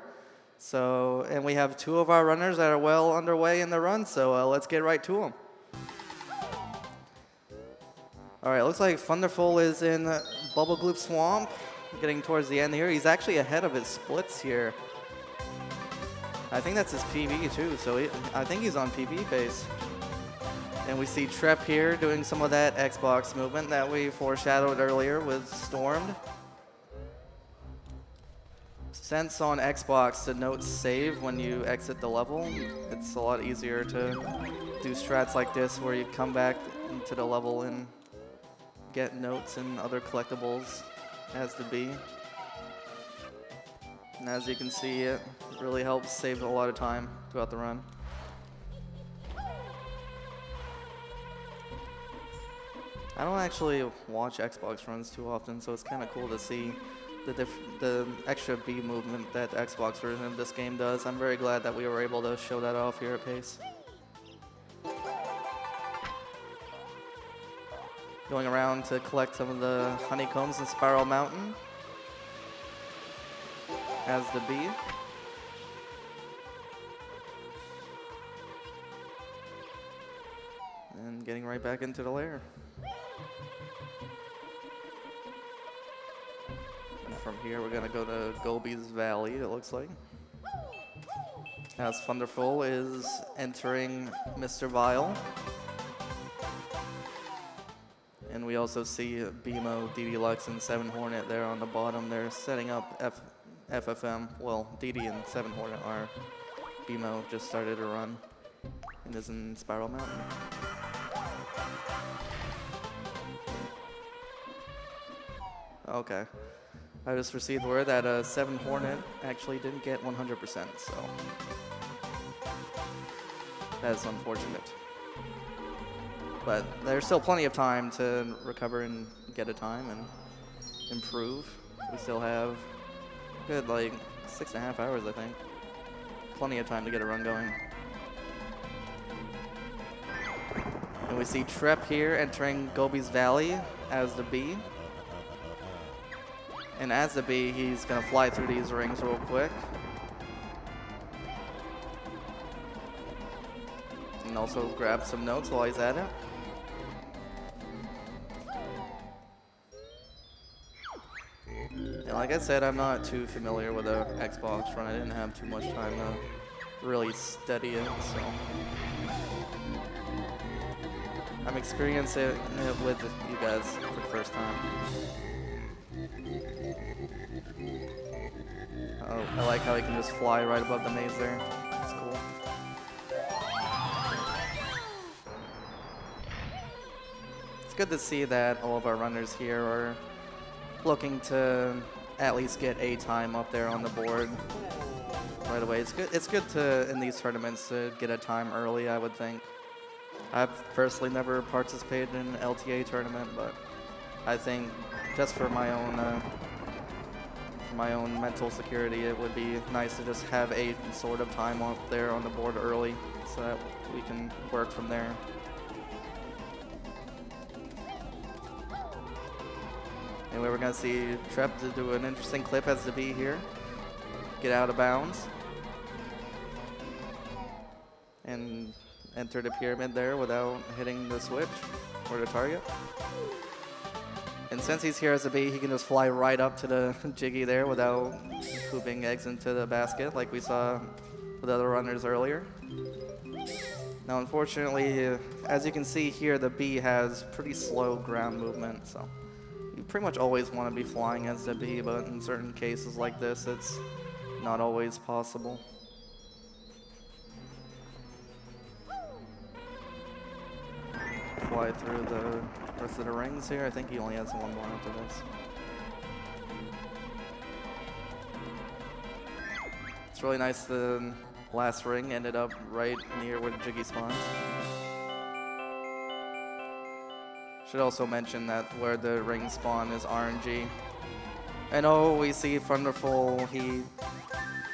So, and we have 2 of our runners that are well underway in the run, so let's get right to them. All right, looks like Thunderful is in Bubble Gloop Swamp, getting towards the end here. He's actually ahead of his splits here. I think that's his PB too, so I think he's on PB pace. And we see Trep here doing some of that Xbox movement that we foreshadowed earlier with Stormed. Since on Xbox the notes save when you exit the level, it's a lot easier to do strats like this where you come back into the level and get notes and other collectibles as to be. And as you can see, it really helps save a lot of time throughout the run. I don't actually watch Xbox runs too often, so it's kind of cool to see the extra B movement that the Xbox version of this game does. I'm very glad that we were able to show that off here at Pace. Going around to collect some of the honeycombs in Spiral Mountain as the B. And getting right back into the lair. And from here, we're gonna go to Gobi's Valley, it looks like. As Thunderful is entering Mr. Vile. And we also see BMO, DD Lux, and 7 Hornet there on the bottom. They're setting up FFM. Well, DD and 7 Hornet are. BMO just started a run and is in Spiral Mountain. Okay. I just received word that 7 Hornet actually didn't get 100%, so that's unfortunate. But there's still plenty of time to recover and get a time and improve. We still have good, like, 6.5 hours, I think. Plenty of time to get a run going. And we see Trep here entering Gobi's Valley as the B. And as the B, he's gonna fly through these rings real quick. And also grab some notes while he's at it. And like I said, I'm not too familiar with the Xbox run. I didn't have too much time to really study it, so I'm experiencing it with you guys for the first time. Oh, I like how he can just fly right above the maze there. It's cool. It's good to see that all of our runners here are looking to at least get a time up there on the board right away. It's good to, in these tournaments, to get a time early, I would think. I've personally never participated in an LTA tournament, but I think just for my own mental security, it would be nice to just have a sort of time up there on the board early so that we can work from there. Anyway, we're going to see Trep to do an interesting clip as the B here. Get out of bounds. And enter the pyramid there without hitting the switch or the target. And since he's here as a B, he can just fly right up to the Jiggy there without pooping eggs into the basket like we saw with other runners earlier. Now, unfortunately, as you can see here, the B has pretty slow ground movement, so you pretty much always want to be flying as the B, but in certain cases like this, it's not always possible. Fly through the rest of the rings here. I think he only has one more after this. It's really nice the last ring ended up right near where the Jiggy spawns. Should also mention that where the ring spawn is RNG. I know we see Thunderful, he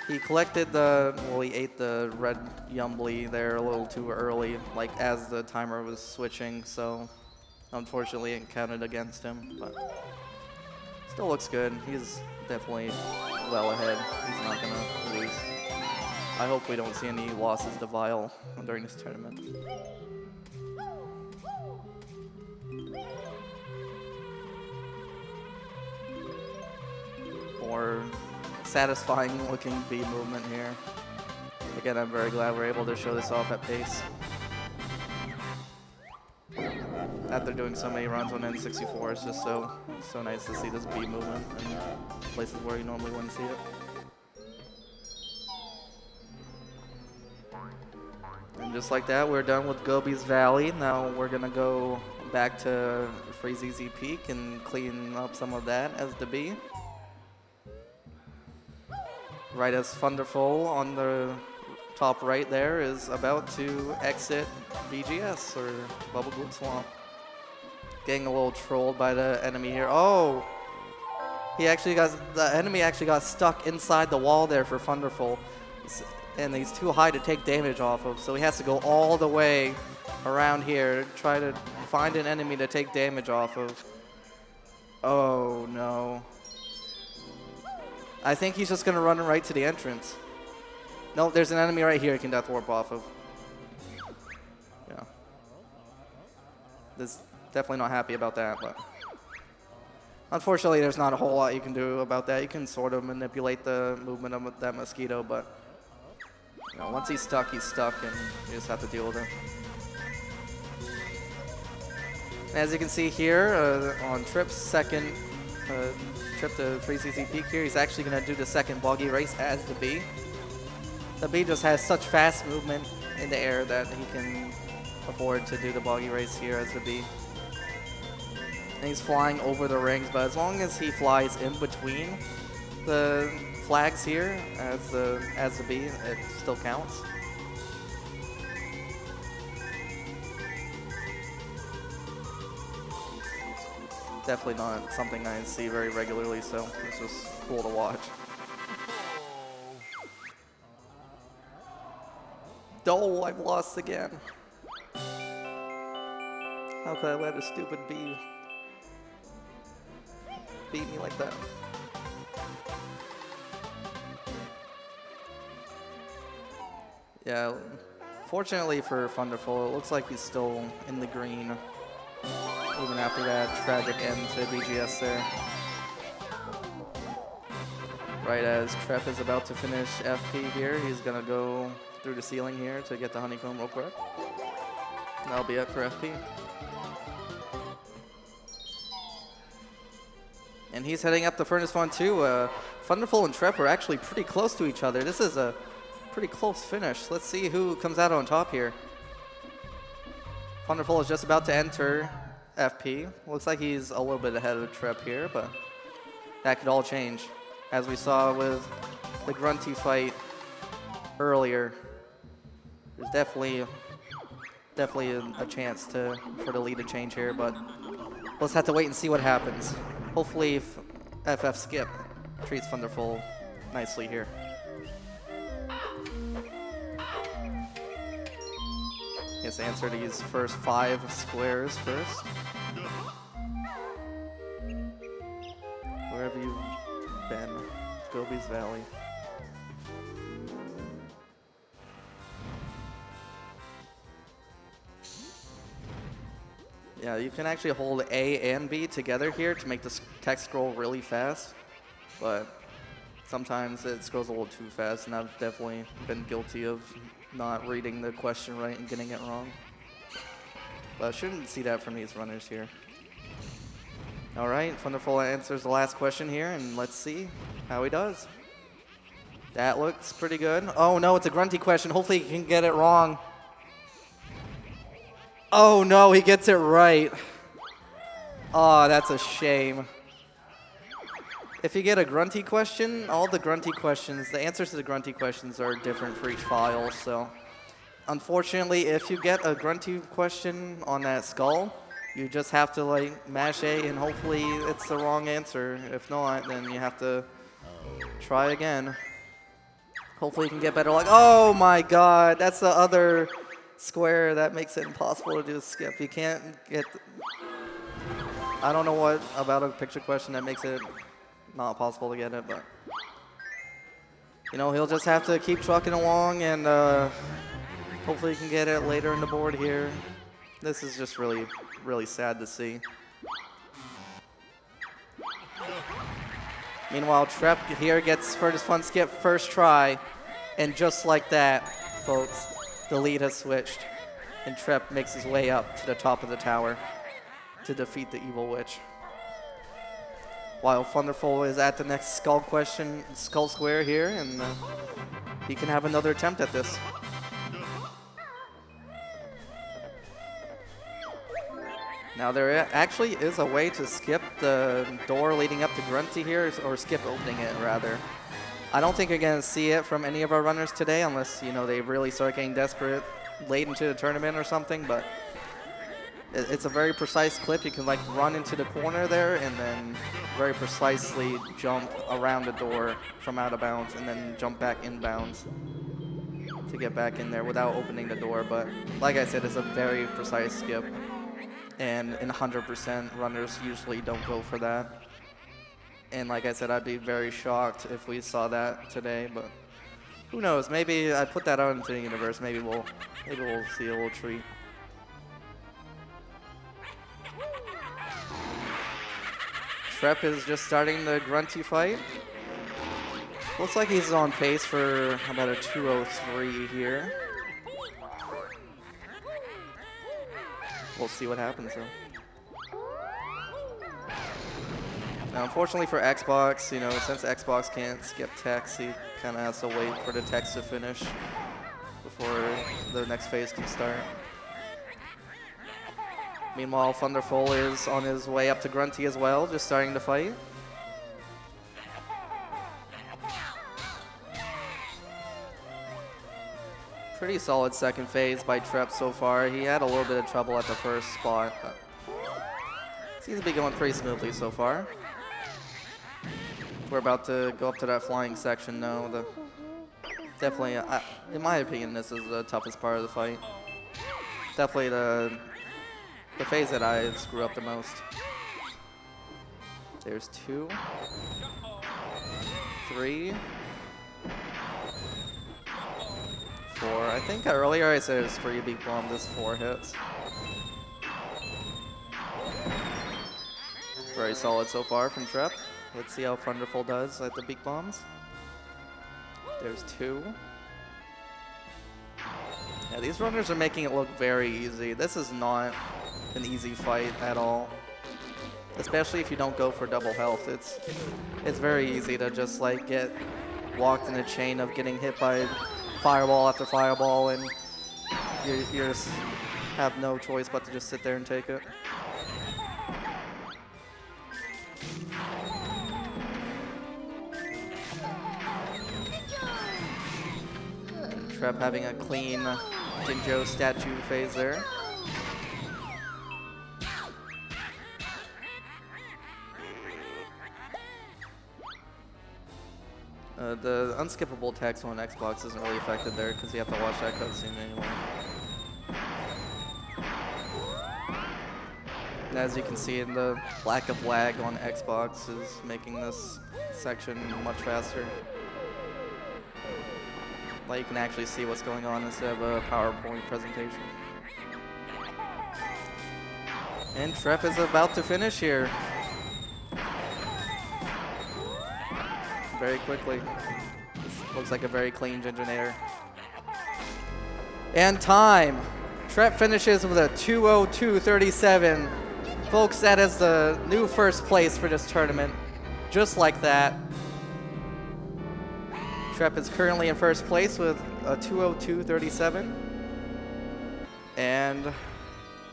He collected he ate the red Yumbly there a little too early, like as the timer was switching, so unfortunately it counted against him, but still looks good. He's definitely well ahead. He's not gonna lose. I hope we don't see any losses to Vile during this tournament. More satisfying looking B movement here. Again, I'm very glad we're able to show this off at pace. After doing so many runs on N64, it's just so nice to see this B movement in places where you normally wouldn't see it. And just like that, we're done with Gobi's Valley. Now we're gonna go back to Freezy Peak and clean up some of that as the B. Right as Thunderful on the top right there is about to exit BGS, or Bubble Gloop Swamp. Getting a little trolled by the enemy here. Oh! The enemy actually got stuck inside the wall there for Thunderful. And he's too high to take damage off of, so he has to go all the way around here to try to find an enemy to take damage off of. Oh no. I think he's just gonna run right to the entrance. No, there's an enemy right here he can death warp off of. Yeah. This definitely not happy about that, but unfortunately there's not a whole lot you can do about that. You can sort of manipulate the movement of that mosquito, but you know, once he's stuck, and you just have to deal with him. As you can see here, on Trip's second trip to Freezy Peak here, he's actually going to do the second boggy race as the B. The B just has such fast movement in the air that he can afford to do the boggy race here as the B. And he's flying over the rings, but as long as he flies in between the flags here as the B, it still counts. Definitely not something I see very regularly, so it's just cool to watch. Oh, I've lost again. How could I let a stupid bee beat me like that? Yeah, fortunately for Thunderful, it looks like he's still in the green, even after that tragic end to BGS there. Right as Trep is about to finish FP here, he's gonna go through the ceiling here to get the honeycomb real quick. That'll be it for FP. And he's heading up the Furnace One too. Thunderful and Trep are actually pretty close to each other. This is a pretty close finish. Let's see who comes out on top here. Thunderful is just about to enter FP. Looks like he's a little bit ahead of Trep here, but that could all change. As we saw with the Grunty fight earlier, there's definitely a chance for the lead to change here, but let's have to wait and see what happens. Hopefully FF Skip treats Thunderful nicely here. He has to answer these first 5 squares first. Wherever you've been, Gobi's Valley. Yeah, you can actually hold A and B together here to make the text scroll really fast, but sometimes it scrolls a little too fast, and I've definitely been guilty of not reading the question right and getting it wrong. But I shouldn't see that from these runners here. All right, Thunderful answers the last question here, and let's see how he does. That looks pretty good. Oh no, it's a Grunty question. Hopefully he can get it wrong. Oh no, he gets it right. Oh, that's a shame. If you get a Grunty question, all the Grunty questions, the answers to the Grunty questions are different for each file, so unfortunately, if you get a Grunty question on that skull, you just have to like mash A and hopefully it's the wrong answer. If not, then you have to try again. Hopefully he can get better luck. Oh my god, that's the other square that makes it impossible to do a skip. You can't get... I don't know what about a picture question that makes it not possible to get it, but... You know, he'll just have to keep trucking along and hopefully he can get it later in the board here. This is just really, really sad to see. Meanwhile, Trep here gets first fun skip, first try. And just like that, folks, the lead has switched. And Trep makes his way up to the top of the tower to defeat the evil witch. While Thunderful is at the next skull square here, and he can have another attempt at this. Now there actually is a way to skip the door leading up to Grunty here, or skip opening it rather. I don't think you're going to see it from any of our runners today unless, you know, they really start getting desperate late into the tournament or something, but it's a very precise clip. You can like run into the corner there and then very precisely jump around the door from out of bounds and then jump back inbounds to get back in there without opening the door. But like I said, it's a very precise skip. And in 100%, runners usually don't go for that. And like I said, I'd be very shocked if we saw that today, but who knows? Maybe I put that out into the universe. Maybe we'll see a little treat. Trep is just starting the Grunty fight. Looks like he's on pace for about a 203 here. We'll see what happens though. Now, unfortunately for Xbox, you know, since Xbox can't skip text, he kind of has to wait for the text to finish before the next phase can start. Meanwhile, Thunderful is on his way up to Grunty as well, just starting to fight. Pretty solid second phase by Trep so far. He had a little bit of trouble at the first spot, but seems to be going pretty smoothly so far. We're about to go up to that flying section now. Definitely, in my opinion, this is the toughest part of the fight. Definitely the phase that I screw up the most. There's 2, 3, 4. I think earlier I said it was 3 big bombs, this 4 hits. Very solid so far from Trep. Let's see how Thunderful does at the big bombs. There's 2. Yeah, these runners are making it look very easy. This is not an easy fight at all. Especially if you don't go for double health. It's very easy to just like get locked in a chain of getting hit by fireball after fireball, and you just have no choice but to just sit there and take it. Trep having a clean Jinjo statue phase there. The unskippable text on Xbox isn't really affected there because you have to watch that cutscene anyway. And as you can see, the lack of lag on Xbox is making this section much faster. Like you can actually see what's going on instead of a PowerPoint presentation. And Trep is about to finish here. Very quickly. This looks like a very clean Gingernator. And time. Trep finishes with a 2:02:37. Folks, that is the new first place for this tournament. Just like that. Trep is currently in first place with a 2:02:37. And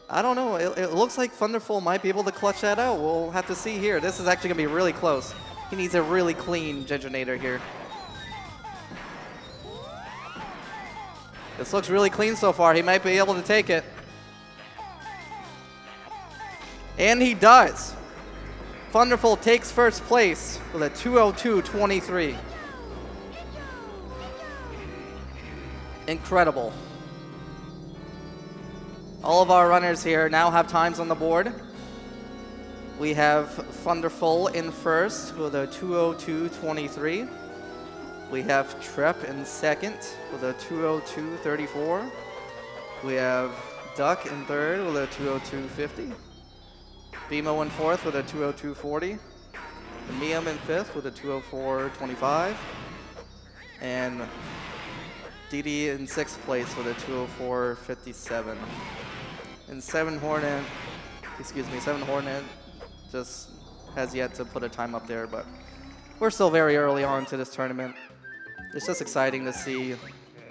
I don't know, it looks like Thunderful might be able to clutch that out. We'll have to see here. This is actually going to be really close. He needs a really clean Gingernator here. This looks really clean so far. He might be able to take it. And he does. Thunderful takes first place with a 2:02:23. Incredible. All of our runners here now have times on the board. We have Thunderful in first with a 2:02.23. We have Trep in second with a 2:02.34. We have Duck in third with a 2:02.50. Bimo in fourth with a 2:02.40. Miam in fifth with a 2:04.25. And Didi in sixth place with a 2:04.57. And Seven Hornet just has yet to put a time up there, but we're still very early on to this tournament. It's just exciting to see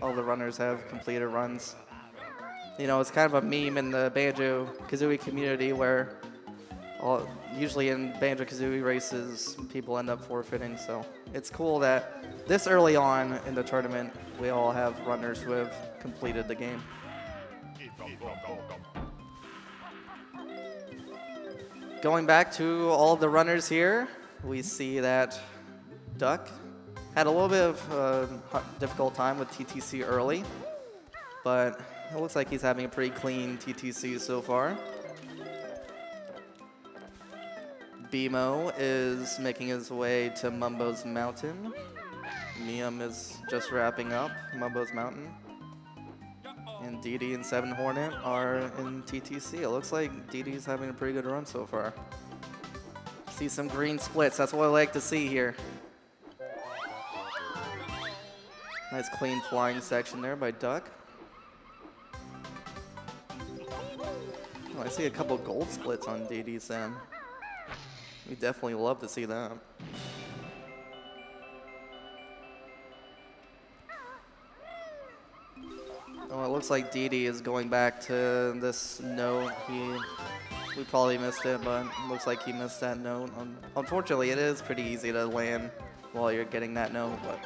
all the runners have completed runs. You know, it's kind of a meme in the Banjo-Kazooie community where usually in Banjo-Kazooie races, people end up forfeiting, so it's cool that this early on in the tournament, we all have runners who have completed the game. Going back to all of the runners here, we see that Duck had a little bit of a difficult time with TTC early, but it looks like he's having a pretty clean TTC so far. Bimo is making his way to Mumbo's Mountain. Miam is just wrapping up Mumbo's Mountain. And Didi and Seven Hornet are in TTC. It looks like Didi's having a pretty good run so far. See some green splits. That's what I like to see here. Nice clean flying section there by Duck. Oh, I see a couple gold splits on Didi's end. We definitely love to see that. Oh, it looks like Didi is going back to this note. We probably missed it, but it looks like he missed that note. Unfortunately, it is pretty easy to land while you're getting that note, but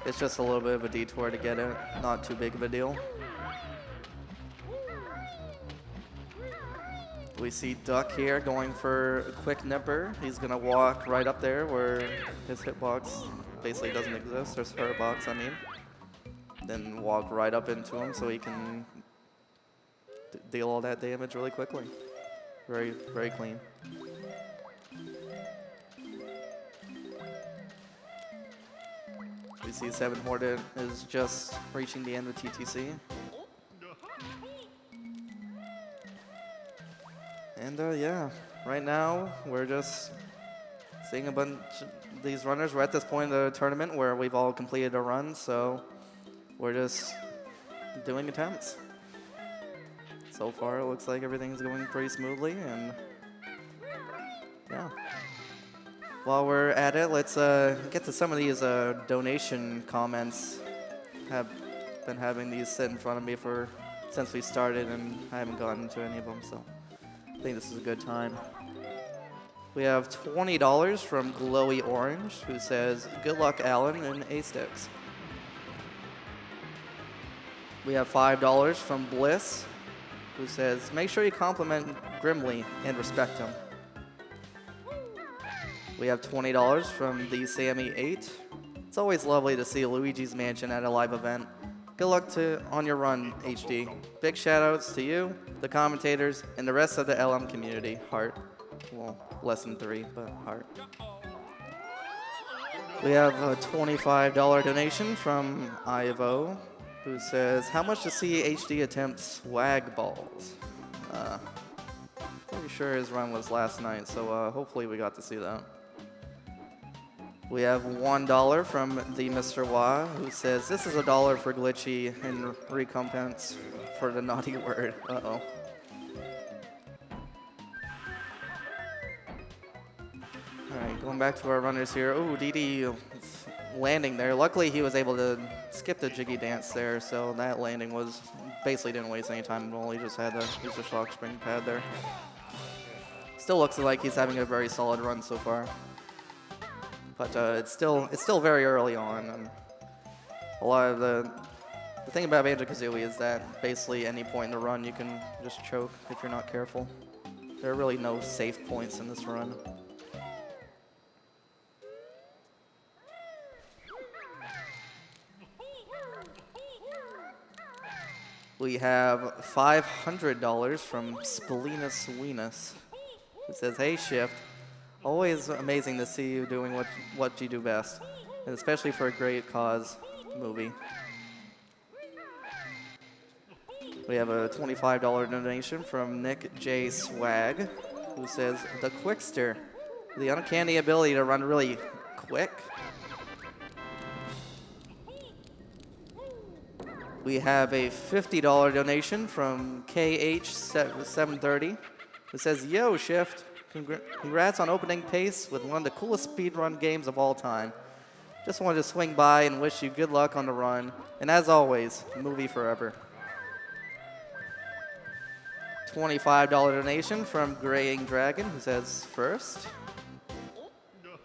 it's just a little bit of a detour to get it. Not too big of a deal. We see Duck here going for a quick nipper. He's gonna walk right up there where his hitbox basically doesn't exist, or hurt box, I mean. Then walk right up into him so he can deal all that damage really quickly. Very, very clean. We see Seven Hornet is just reaching the end of TTC. And yeah, right now we're just seeing a bunch of these runners. We're at this point in the tournament where we've all completed a run, so we're just doing attempts. So far, it looks like everything's going pretty smoothly, and yeah. While we're at it, let's get to some of these donation comments. Have been having these sit in front of me since we started, and I haven't gotten to any of them, so I think this is a good time. We have $20 from Glowy Orange, who says, "Good luck, Alan, and A-Sticks." We have $5 from Bliss, who says, "Make sure you compliment Grimly and respect him." We have $20 from the Sammy8. "It's always lovely to see Luigi's Mansion at a live event. Good luck on your run, HD. Big shout outs to you, the commentators, and the rest of the LM community. Heart." Well, less than 3, but heart. We have a $25 donation from Ivo, who says, "How much to see HD attempt swag balls?" Pretty sure his run was last night, so hopefully we got to see that. We have $1 from the Mr. Wah, who says, "This is $1 for Glitchy in recompense for the naughty word." Uh-oh. Alright, going back to our runners here. Oh, Didi landing there. Luckily, he was able to skip the jiggy dance there, so that landing basically didn't waste any time at all. He just had to use the shock spring pad there. Still looks like he's having a very solid run so far. But it's still very early on. And a lot of the thing about Banjo-Kazooie is that basically any point in the run you can just choke if you're not careful. There are really no safe points in this run. We have $500 from Spalinas Weenus, who says, "Hey Shift, always amazing to see you doing what you do best, and especially for a great cause movie." We have a $25 donation from Nick J. Swag, who says, "The Quickster, the uncanny ability to run really quick." We have a $50 donation from KH730, who says, "Yo, Shift, congrats on opening pace with one of the coolest speedrun games of all time. Just wanted to swing by and wish you good luck on the run. And as always, movie forever." $25 donation from Graying Dragon, who says, "First."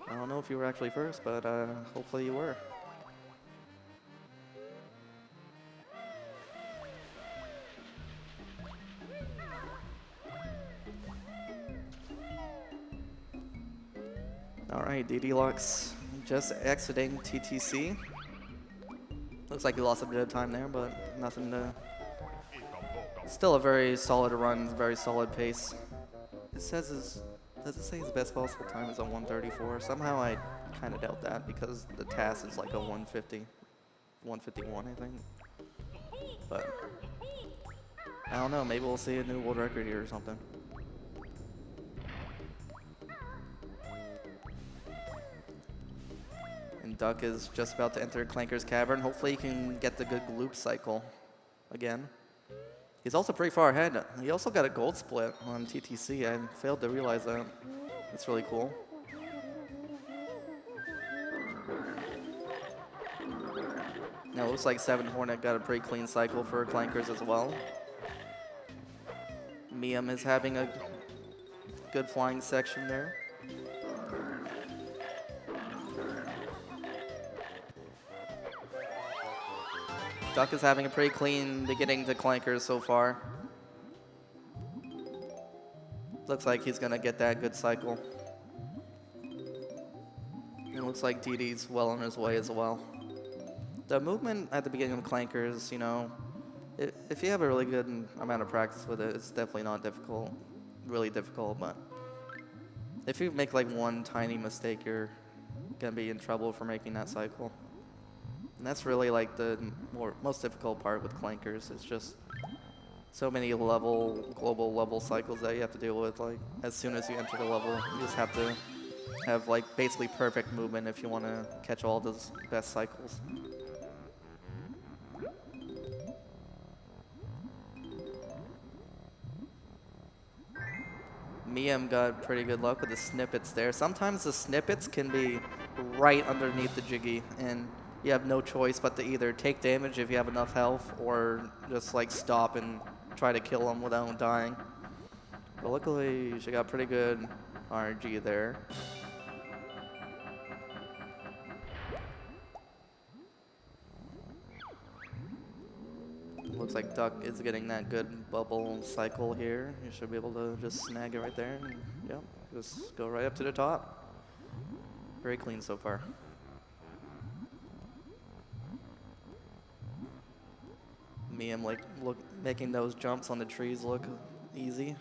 I don't know if you were actually first, but hopefully you were. All right, DD Lux just exiting TTC. Looks like he lost a bit of time there, but nothing to... Still a very solid run, very solid pace. It says does it say his best possible time is a 134? Somehow I kind of doubt that because the task is like a 150, 151, I think. But I don't know, maybe we'll see a new world record here or something. And Duck is just about to enter Clanker's Cavern. Hopefully he can get the good loop cycle again. He's also pretty far ahead. He also got a gold split on TTC. I failed to realize that. That's really cool. Now it looks like 7 Hornet got a pretty clean cycle for Clankers as well. Miam is having a good flying section there. Duck is having a pretty clean beginning to Clankers so far. Looks like he's gonna get that good cycle. It looks like DD's well on his way as well. The movement at the beginning of Clankers, you know, if you have a really good amount of practice with it, it's definitely not difficult, really difficult, but if you make like one tiny mistake, you're gonna be in trouble for making that cycle. And that's really like the most difficult part with Clankers. It's just so many global level cycles that you have to deal with. Like as soon as you enter the level, you just have to have like basically perfect movement if you want to catch all those best cycles. Miam got pretty good luck with the snippets there. Sometimes the snippets can be right underneath the Jiggy, and you have no choice but to either take damage if you have enough health, or just like stop and try to kill him without dying. But luckily, she got pretty good RNG there. Looks like Duck is getting that good bubble cycle here. You should be able to just snag it right there. And, yep, just go right up to the top. Very clean so far. Miam making those jumps on the trees look easy.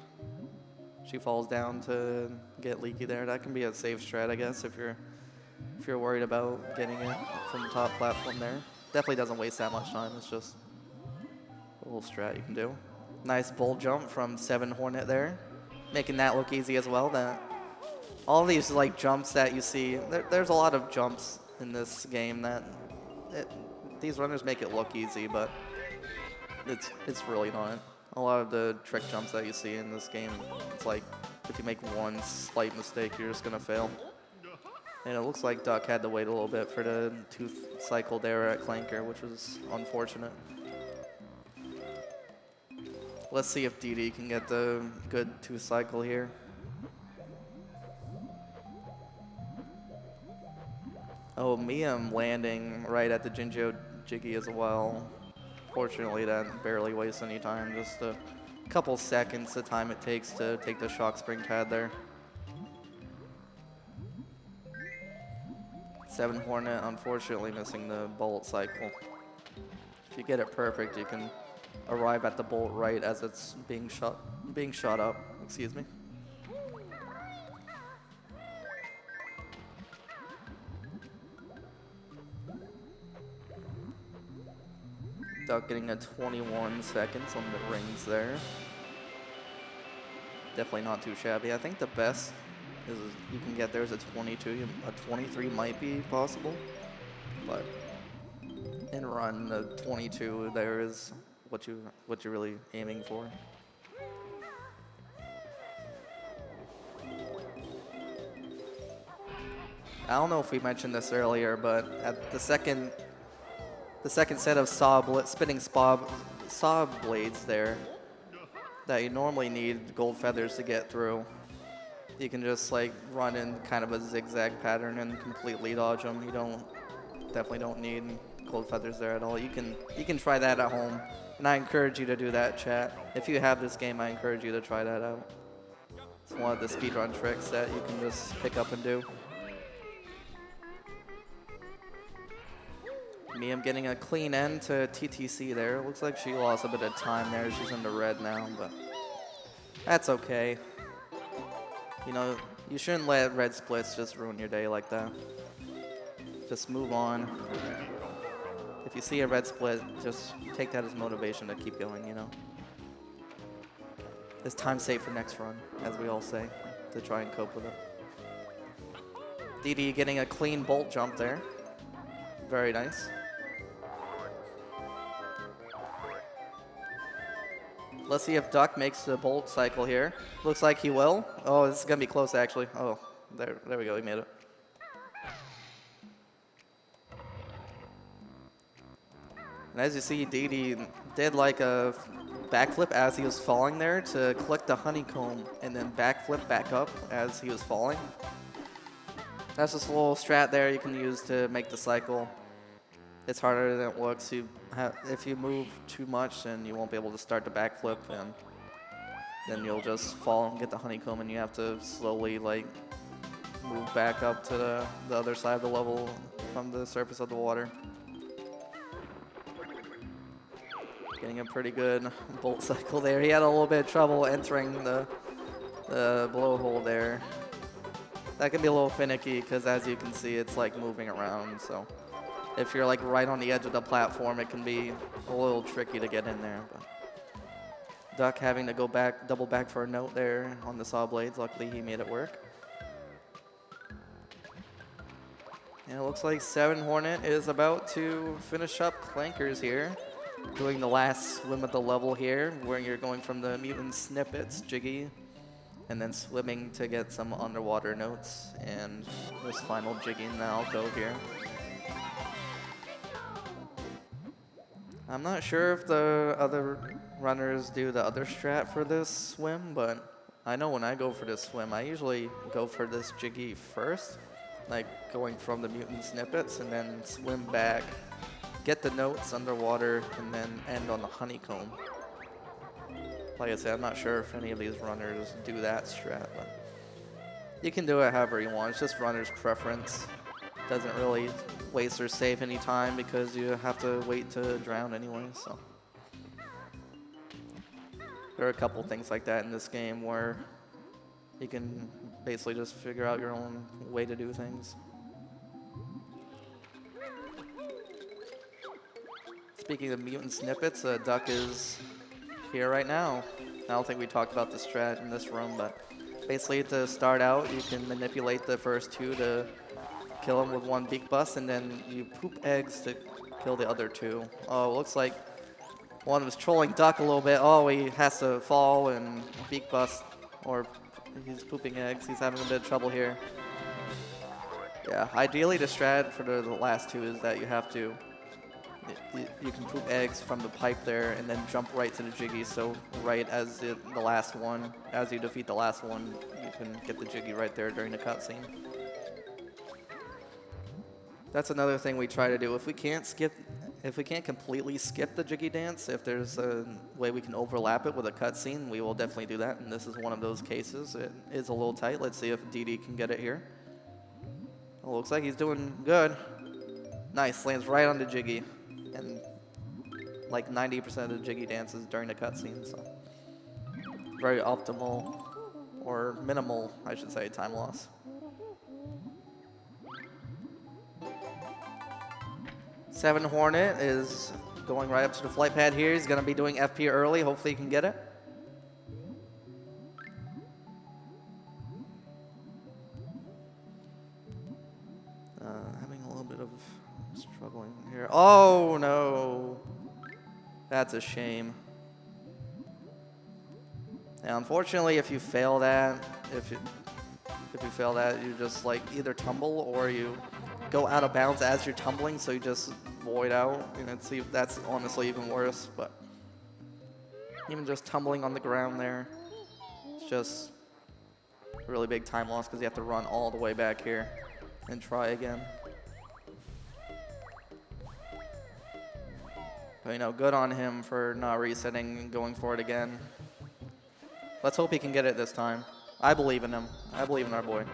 She falls down to get Leaky there. That can be a safe strat, I guess, if you're worried about getting it from the top platform there. Definitely doesn't waste that much time. It's just a little strat you can do. Nice bull jump from 7 Hornet there, making that look easy as well. That all these like jumps that you see, there's a lot of jumps in this game that these runners make it look easy, but it's really not. A lot of the trick jumps that you see in this game, it's like if you make one slight mistake, you're just gonna fail. And it looks like Duck had to wait a little bit for the tooth cycle there at Clanker, which was unfortunate. Let's see if DD can get the good tooth cycle here. Oh, Miam landing right at the Jinjo Jiggy as well. Fortunately, that barely wastes any time. Just a couple seconds the time it takes to take the shock spring pad there. 7 Hornet, unfortunately missing the bullet cycle. If you get it perfect, you can arrive at the bolt right as it's being shot up. Excuse me. Duck getting a 21 seconds on the rings there. Definitely not too shabby. I think the best is you can get there is a 22. A 23 might be possible, but in run the 22 there is what you're really aiming for. I don't know if we mentioned this earlier, but at the second set of spinning saw blades there that you normally need gold feathers to get through, you can just like run in kind of a zigzag pattern and completely dodge them. You definitely don't need gold feathers there at all. You can try that at home, and I encourage you to do that, chat. If you have this game, I encourage you to try that out. It's one of the speedrun tricks that you can just pick up and do. Miam getting a clean end to TTC there. Looks like she lost a bit of time there. She's in the red now, but that's okay. You know, you shouldn't let red splits just ruin your day like that. Just move on. If you see a red split, just take that as motivation to keep going, you know. It's time saved for next run, as we all say, to try and cope with it. DD getting a clean bolt jump there. Very nice. Let's see if Duck makes the bolt cycle here. Looks like he will. Oh, this is gonna be close actually. Oh, there we go, he made it. And as you see, Didi did like a backflip as he was falling there to collect the honeycomb and then backflip back up as he was falling. That's just a little strat there you can use to make the cycle. It's harder than it looks. If you move too much, then you won't be able to start the backflip, and then you'll just fall and get the honeycomb, and you have to slowly like move back up to the other side of the level from the surface of the water. Getting a pretty good bolt cycle there. He had a little bit of trouble entering the blowhole there. That can be a little finicky because, as you can see, it's like moving around, so if you're like right on the edge of the platform, it can be a little tricky to get in there. But Duck having to go back, double back for a note there on the saw blades. Luckily, he made it work. And it looks like 7 Hornet is about to finish up Clankers here, doing the last swim of the level here, where you're going from the mutant snippets, Jiggy, and then swimming to get some underwater notes, and this final Jiggy now go here. I'm not sure if the other runners do the other strat for this swim, but I know when I go for this swim, I usually go for this Jiggy first, like going from the mutant snippets and then swim back, get the notes underwater, and then end on the honeycomb. Like I said, I'm not sure if any of these runners do that strat, but you can do it however you want. It's just runner's preference. Doesn't really waste or save any time because you have to wait to drown anyway, so. There are a couple things like that in this game where you can basically just figure out your own way to do things. Speaking of mutant snippets, Duck is here right now. I don't think we talked about the strat in this room, but basically to start out, you can manipulate the first 2 to kill him with 1 beak bust, and then you poop eggs to kill the other 2. Oh, it looks like one was trolling Duck a little bit. Oh, he has to fall and beak bust, or he's pooping eggs. He's having a bit of trouble here. Yeah, ideally the strat for the last 2 is that you have to, you can poop eggs from the pipe there and then jump right to the Jiggy, so right as the last one, as you defeat the last one, you can get the Jiggy right there during the cutscene. That's another thing we try to do. If we can't completely skip the Jiggy dance, if there's a way we can overlap it with a cutscene, we will definitely do that, and this is one of those cases. It is a little tight. Let's see if DD can get it here. Oh, looks like he's doing good. Nice, lands right on the Jiggy. And like 90% of the jiggy dances during the cutscene, so very optimal, or minimal, I should say, time loss. Seven Hornet is going right up to the flight pad here. He's going to be doing FP early. Hopefully he can get it. Having a little bit of struggling here. Oh, no. That's a shame. Yeah, unfortunately, if you fail that, if you fail that, you just like either tumble or you go out of bounds as you're tumbling, so you just void out. You know, see, that's honestly even worse. But even just tumbling on the ground there, it's just a really big time loss because you have to run all the way back here and try again. But, you know, good on him for not resetting and going for it again. Let's hope he can get it this time. I believe in him. I believe in our boy.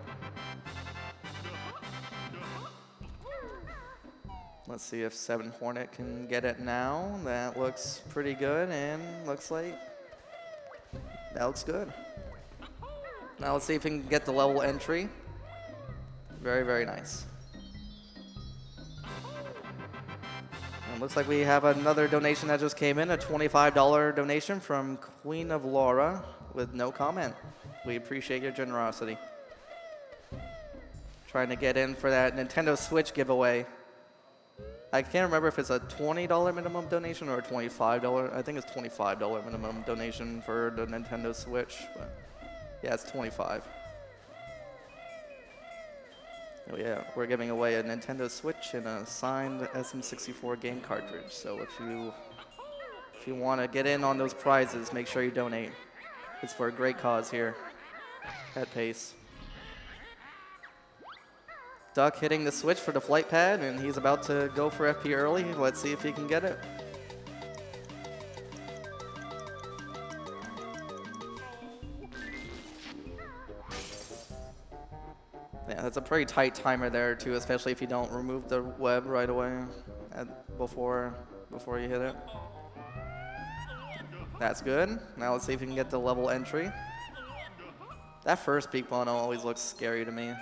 Let's see if 7 Hornet can get it now. That looks pretty good, and looks like that looks good. Now let's see if he can get the level entry. Very, very nice. And looks like we have another donation that just came in, a $25 donation from Queen of Laura with no comment. We appreciate your generosity. Trying to get in for that Nintendo Switch giveaway. I can't remember if it's a $20 minimum donation or a $25. I think it's $25 minimum donation for the Nintendo Switch, but yeah, it's 25. Oh yeah, we're giving away a Nintendo Switch and a signed SM64 game cartridge. So if you want to get in on those prizes, make sure you donate. It's for a great cause here at Pace. Duck hitting the switch for the flight pad, and he's about to go for FP early. Let's see if he can get it. Yeah, that's a pretty tight timer there too, especially if you don't remove the web right away before you hit it. That's good. Now let's see if we can get the level entry. That first peak bono always looks scary to me.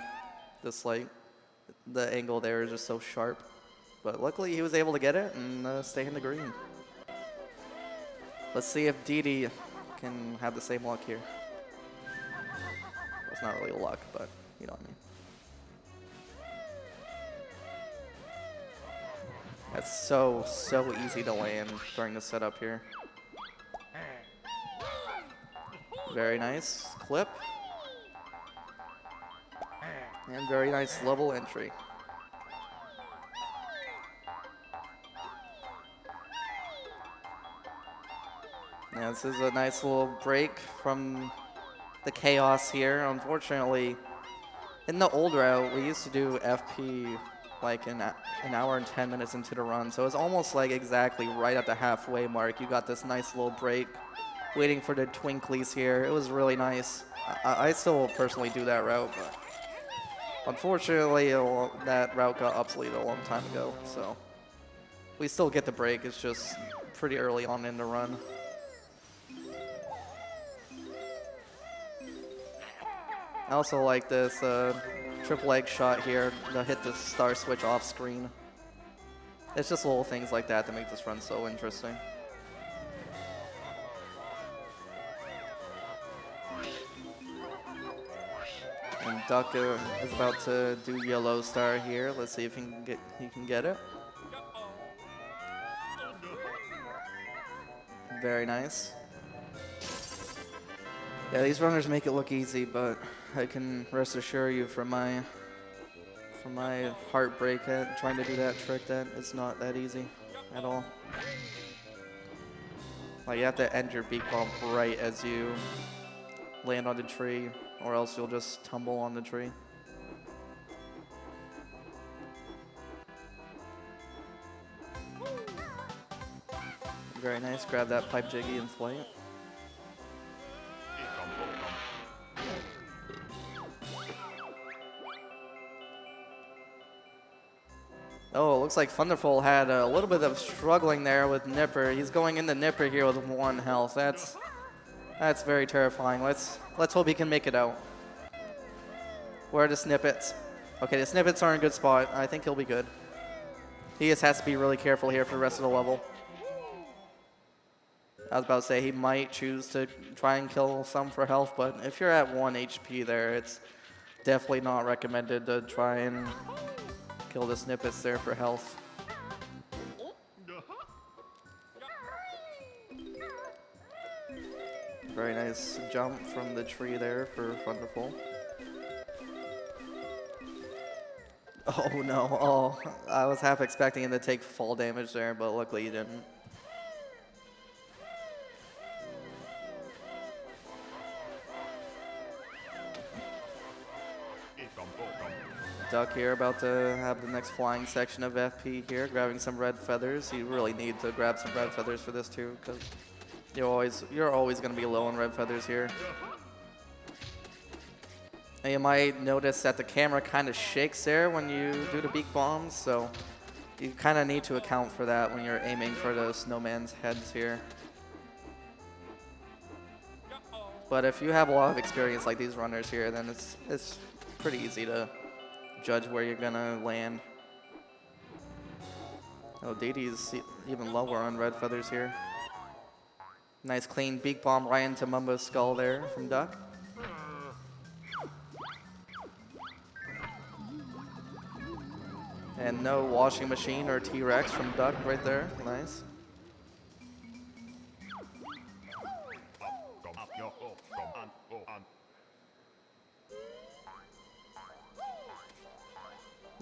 Just like the angle there is just so sharp. But luckily he was able to get it and stay in the green. Let's see if Didi can have the same luck here. Well, it's not really luck, but you know what I mean. That's so easy to land during the setup here. Very nice clip. And very nice level entry. Yeah, this is a nice little break from the chaos here. Unfortunately, in the old route, we used to do FP like an hour and 10 minutes into the run. So it's almost like exactly right at the halfway mark. You got this nice little break, waiting for the twinklies here. It was really nice. I still personally do that route, but unfortunately, that route got obsolete a long time ago. So we still get the break. It's just pretty early on in the run. I also like this triple egg shot here to hit the star switch off screen. It's just little things like that that make this run so interesting. And Duck is about to do yellow star here. Let's see if he can get it. Very nice. Yeah, these runners make it look easy, but I can rest assure you from my heartbreak at trying to do that trick that it's not that easy at all. Like, you have to end your beak bump right as you land on the tree, or else you'll just tumble on the tree. Very nice. Grab that pipe jiggy in flight. Oh, it looks like Thunderful had a little bit of struggling there with Nipper. He's going into Nipper here with 1 health. That's very terrifying. Let's hope he can make it out. Where are the snippets? Okay, the snippets are in a good spot. I think he'll be good. He just has to be really careful here for the rest of the level. I was about to say he might choose to try and kill some for health, but if you're at 1 HP there, it's definitely not recommended to try and kill the snippets there for health. Very nice jump from the tree there for Thunderful. Oh no, oh, I was half expecting him to take fall damage there, but luckily he didn't. Duck here about to have the next flying section of FP here, grabbing some red feathers. You really need to grab some red feathers for this too, because you're always going to be low on red feathers here. And you might notice that the camera kind of shakes there when you do the beak bombs, so you kind of need to account for that when you're aiming for those snowman's heads here. But if you have a lot of experience like these runners here, then it's pretty easy to judge where you're gonna land. Oh, Didi's even lower on red feathers here. Nice clean beak bomb right into Mumbo's skull there from Duck. And no washing machine or T-Rex from Duck right there. Nice.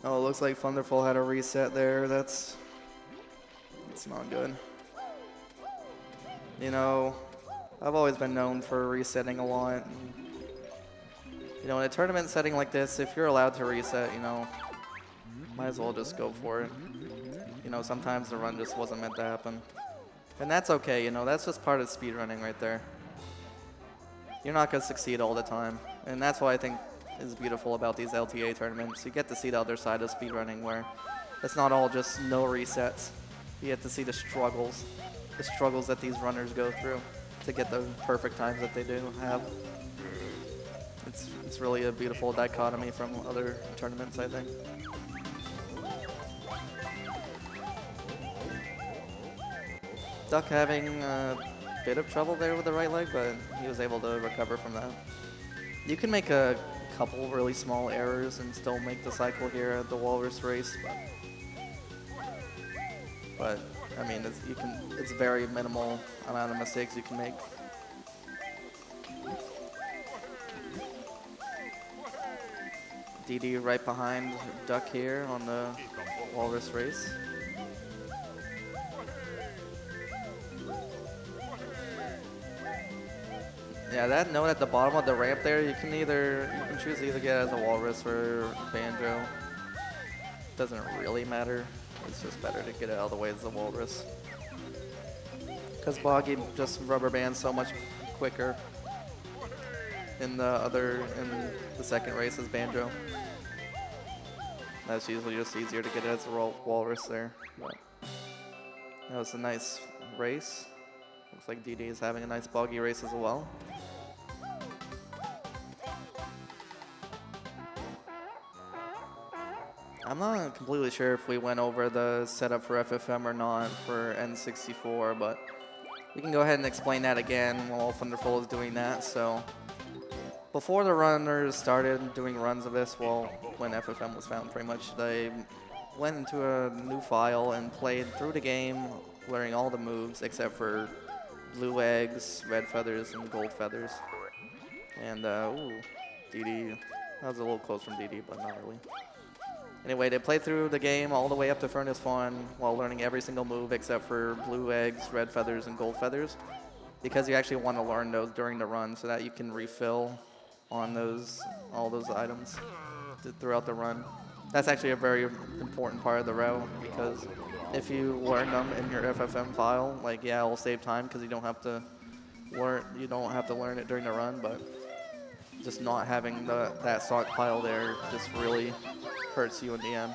Oh, it looks like Thunderful had a reset there. That's not good. You know, I've always been known for resetting a lot. You know, in a tournament setting like this, if you're allowed to reset, you know, might as well just go for it. You know, sometimes the run just wasn't meant to happen. And that's okay, you know, that's just part of speedrunning right there. You're not going to succeed all the time. And that's why I think is beautiful about these LTA tournaments. You get to see the other side of speedrunning where it's not all just no resets. You get to see the struggles that these runners go through to get the perfect times that they do have. It's really a beautiful dichotomy from other tournaments, I think. Duck having a bit of trouble there with the right leg, but he was able to recover from that. You can make a couple really small errors and still make the cycle here at the Walrus race, but I mean, it's very minimal amount of mistakes you can make. DD right behind Duck here on the Walrus race. Yeah, that note at the bottom of the ramp there, you can choose to either get it as a Walrus or Banjo. Doesn't really matter. It's just better to get it out of the way as a Walrus. Because Boggy just rubber bands so much quicker in the second race as Banjo. That's usually just easier to get it as a Walrus there. But that was a nice race. Looks like DD is having a nice Boggy race as well. I'm not completely sure if we went over the setup for FFM or not for N64, but we can go ahead and explain that again while Thunderful is doing that. So before the runners started doing runs of this, well, when FFM was found pretty much, they went into a new file and played through the game, learning all the moves except for blue eggs, red feathers, and gold feathers. And, ooh, DD, that was a little close from DD, but not really. Anyway, they played through the game all the way up to Furnace Fawn while learning every single move except for blue eggs, red feathers, and gold feathers, because you actually want to learn those during the run so that you can refill on all those items throughout the run. That's actually a very important part of the route, because if you learn them in your FFM file, like, yeah, it'll save time because you don't have to learn it during the run, but just not having that stockpile there just really hurts you in the end.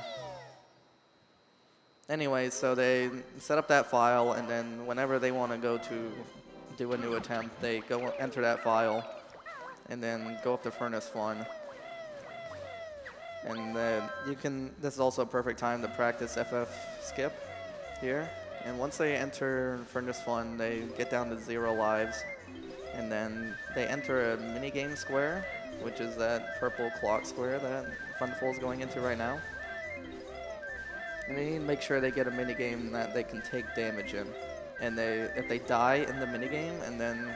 Anyway, so they set up that file, and then whenever they want to go to do a new attempt, they go enter that file, and then go up to Furnace 1. And then this is also a perfect time to practice FF skip here. And once they enter Furnace 1, they get down to 0 lives. And then they enter a minigame square, which is that purple clock square that Funful is going into right now. And they need to make sure they get a minigame that they can take damage in. And if they die in the minigame and then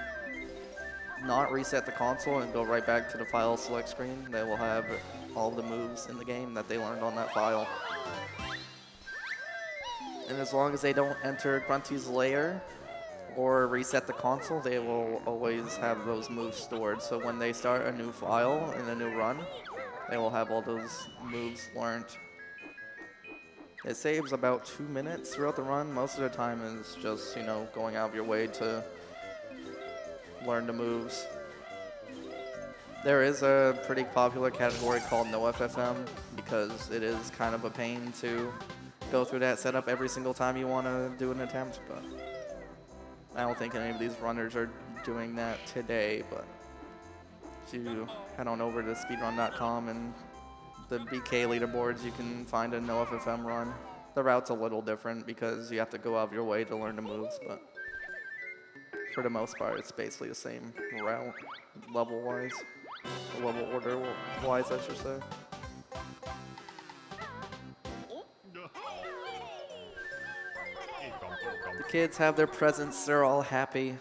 not reset the console and go right back to the file select screen, they will have all the moves in the game that they learned on that file. And as long as they don't enter Grunty's lair or reset the console, they will always have those moves stored. So when they start a new file in a new run, they will have all those moves learned. It saves about 2 minutes throughout the run. Most of the time is just, going out of your way to learn the moves. There is a pretty popular category called no FFM because it is kind of a pain to go through that setup every single time you want to do an attempt, but I don't think any of these runners are doing that today. But if you head on over to speedrun.com and the BK leaderboards, you can find a no FFM run. The route's a little different because you have to go out of your way to learn the moves, but for the most part, it's basically the same route, level-wise, level order-wise, I should say. The kids have their presents, they're all happy.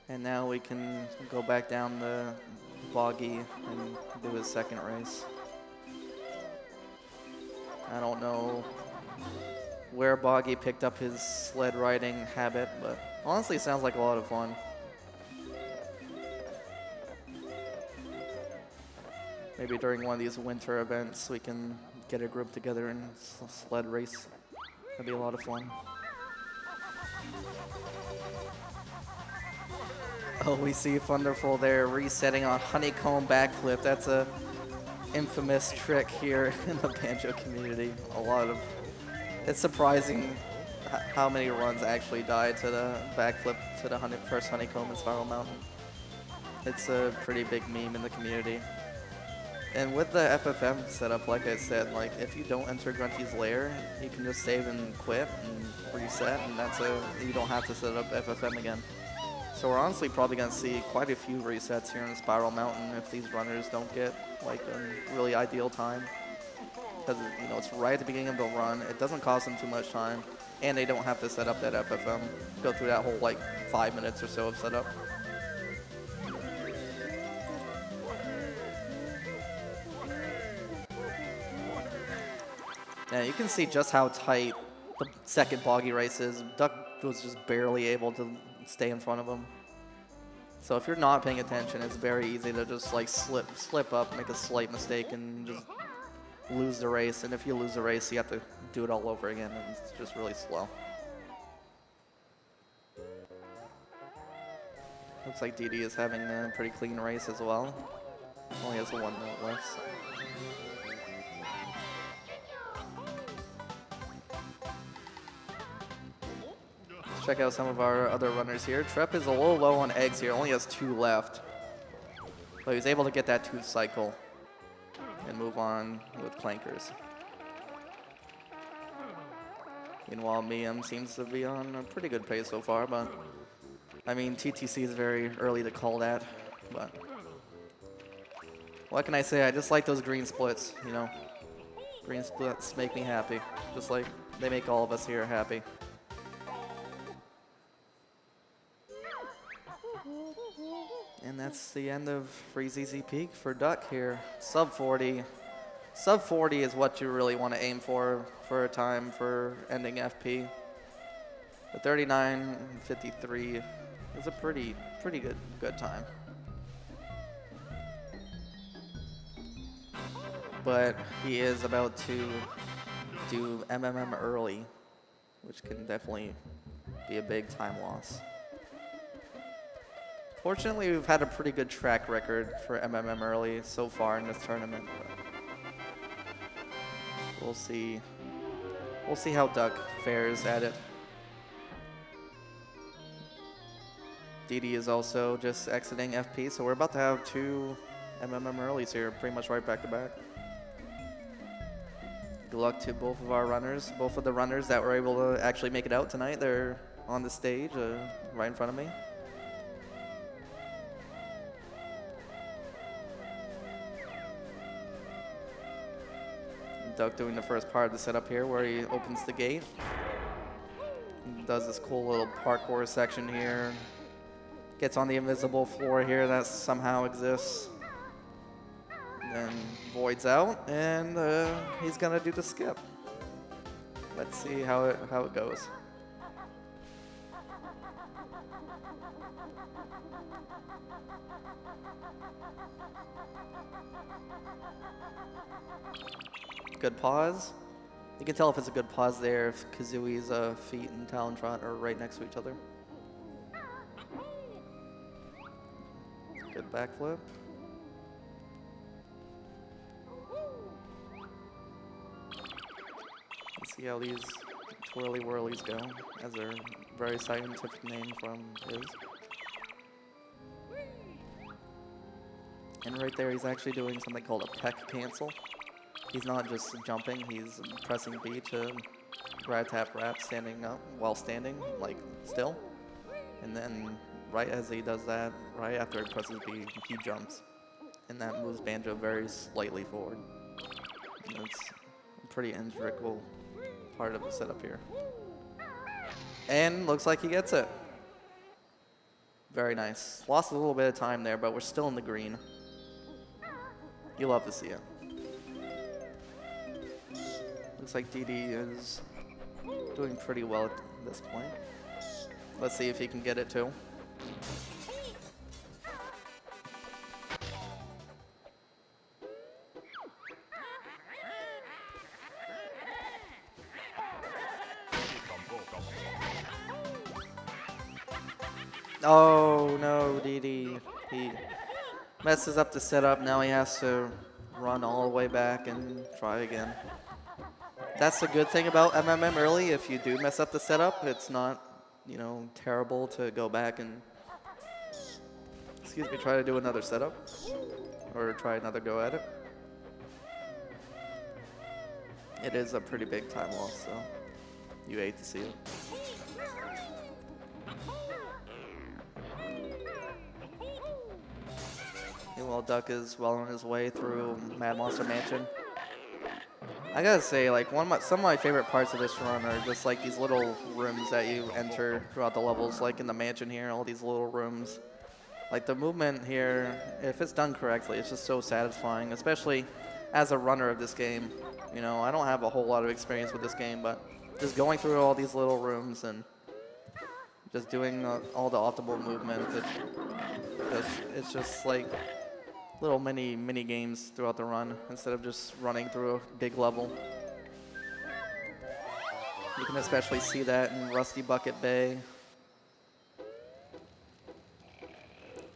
And now we can go back down the Boggy and do his second race. I don't know where Boggy picked up his sled riding habit, but honestly it sounds like a lot of fun. Maybe during one of these winter events we can get a group together and sled race. That'd be a lot of fun. Oh, we see Thunderful there resetting on honeycomb backflip. That's a infamous trick here in the Banjo community. It's surprising how many runs actually die to the backflip to the first honeycomb in Spiral Mountain. It's a pretty big meme in the community. And with the FFM setup, like I said, if you don't enter Grunty's lair, you can just save and quit and reset, and you don't have to set up FFM again. So we're honestly probably going to see quite a few resets here in Spiral Mountain if these runners don't get a really ideal time. Because it's right at the beginning of the run, it doesn't cost them too much time, and they don't have to set up that FFM, go through that whole 5 minutes or so of setup. Now you can see just how tight the second Boggy race is. Duck was just barely able to stay in front of him. So if you're not paying attention, it's very easy to just slip up, make a slight mistake, and just lose the race. And if you lose the race, you have to do it all over again, and it's just really slow. Looks like DD is having a pretty clean race as well. Only has 1 minute left. So. Check out some of our other runners here. Trep is a little low on eggs here, only has 2 left. But he's able to get that tooth cycle and move on with clankers. Meanwhile, Miam seems to be on a pretty good pace so far, but I mean, TTC is very early to call that, but what can I say? I just like those green splits, Green splits make me happy, just like they make all of us here happy. And that's the end of FreeZZ Peak for Duck here. Sub 40. Sub 40 is what you really want to aim for a time for ending FP. The 39:53 is a pretty good time. But he is about to do MMM early, which can definitely be a big time loss. Fortunately, we've had a pretty good track record for MMM early so far in this tournament. We'll see We'll see how Duck fares at it. Didi is also just exiting FP, so we're about to have 2 MMM earlies here, pretty much right back to back. Good luck to both of our runners. Both of the runners that were able to actually make it out tonight, they're on the stage right in front of me. Duck doing the first part of the setup here where he opens the gate. Does this cool little parkour section here. Gets on the invisible floor here that somehow exists. Then voids out, and he's gonna do the skip. Let's see how it goes. Good pause. You can tell if it's a good pause there if Kazooie's feet and Talon Trot are right next to each other. Good backflip. Let's see how these twirly whirlies go, as their very scientific name from is. And right there, he's actually doing something called a peck cancel. He's not just jumping, he's pressing B to rad tap rap standing up while standing, like still. And then right as he does that, right after he presses B, he jumps. And that moves Banjo very slightly forward. And it's a pretty integral part of the setup here. And looks like he gets it. Very nice. Lost a little bit of time there, but we're still in the green. You love to see it. Looks like Didi is doing pretty well at this point. Let's see if he can get it too. Oh no, Didi. He messes up the setup. Now he has to run all the way back and try again. That's the good thing about MMM early. If you do mess up the setup, it's not, you know, terrible to go back and, excuse me, try to do another setup or try another go at it. It is a pretty big time loss, so you hate to see it. Meanwhile, Duck is well on his way through Mad Monster Mansion. I gotta say, like, some of my favorite parts of this run are just like these little rooms that you enter throughout the levels, like in the mansion here, all these little rooms. Like the movement here, if it's done correctly, it's just so satisfying, especially as a runner of this game. You know, I don't have a whole lot of experience with this game, but just going through all these little rooms and just doing all the optimal movement, it's just like little mini games throughout the run instead of just running through a big level. You can especially see that in Rusty Bucket Bay,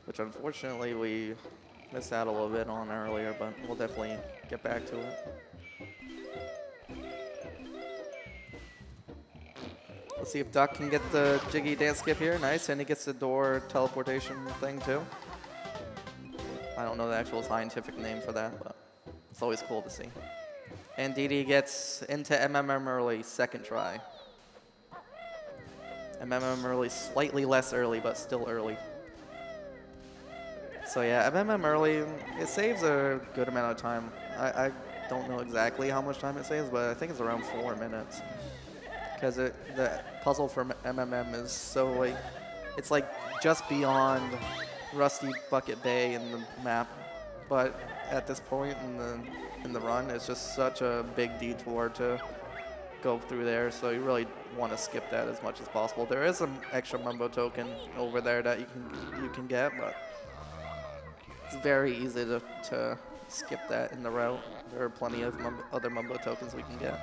which unfortunately we missed out a little bit on earlier, but we'll definitely get back to it. Let's see if Duck can get the jiggy dance skip here. Nice, and he gets the door teleportation thing too. I don't know the actual scientific name for that, but it's always cool to see. And Didi gets into MMM early, second try. MMM early, slightly less early, but still early. So yeah, MMM early, it saves a good amount of time. I don't know exactly how much time it saves, but I think it's around 4 minutes. Because the puzzle for MMM is so like, it's like just beyond Rusty Bucket Bay in the map, but at this point in the run, it's just such a big detour to go through there, so you really want to skip that as much as possible. There is an extra Mumbo token over there that you can get, but it's very easy to skip that in the route. There are plenty of other Mumbo tokens we can get.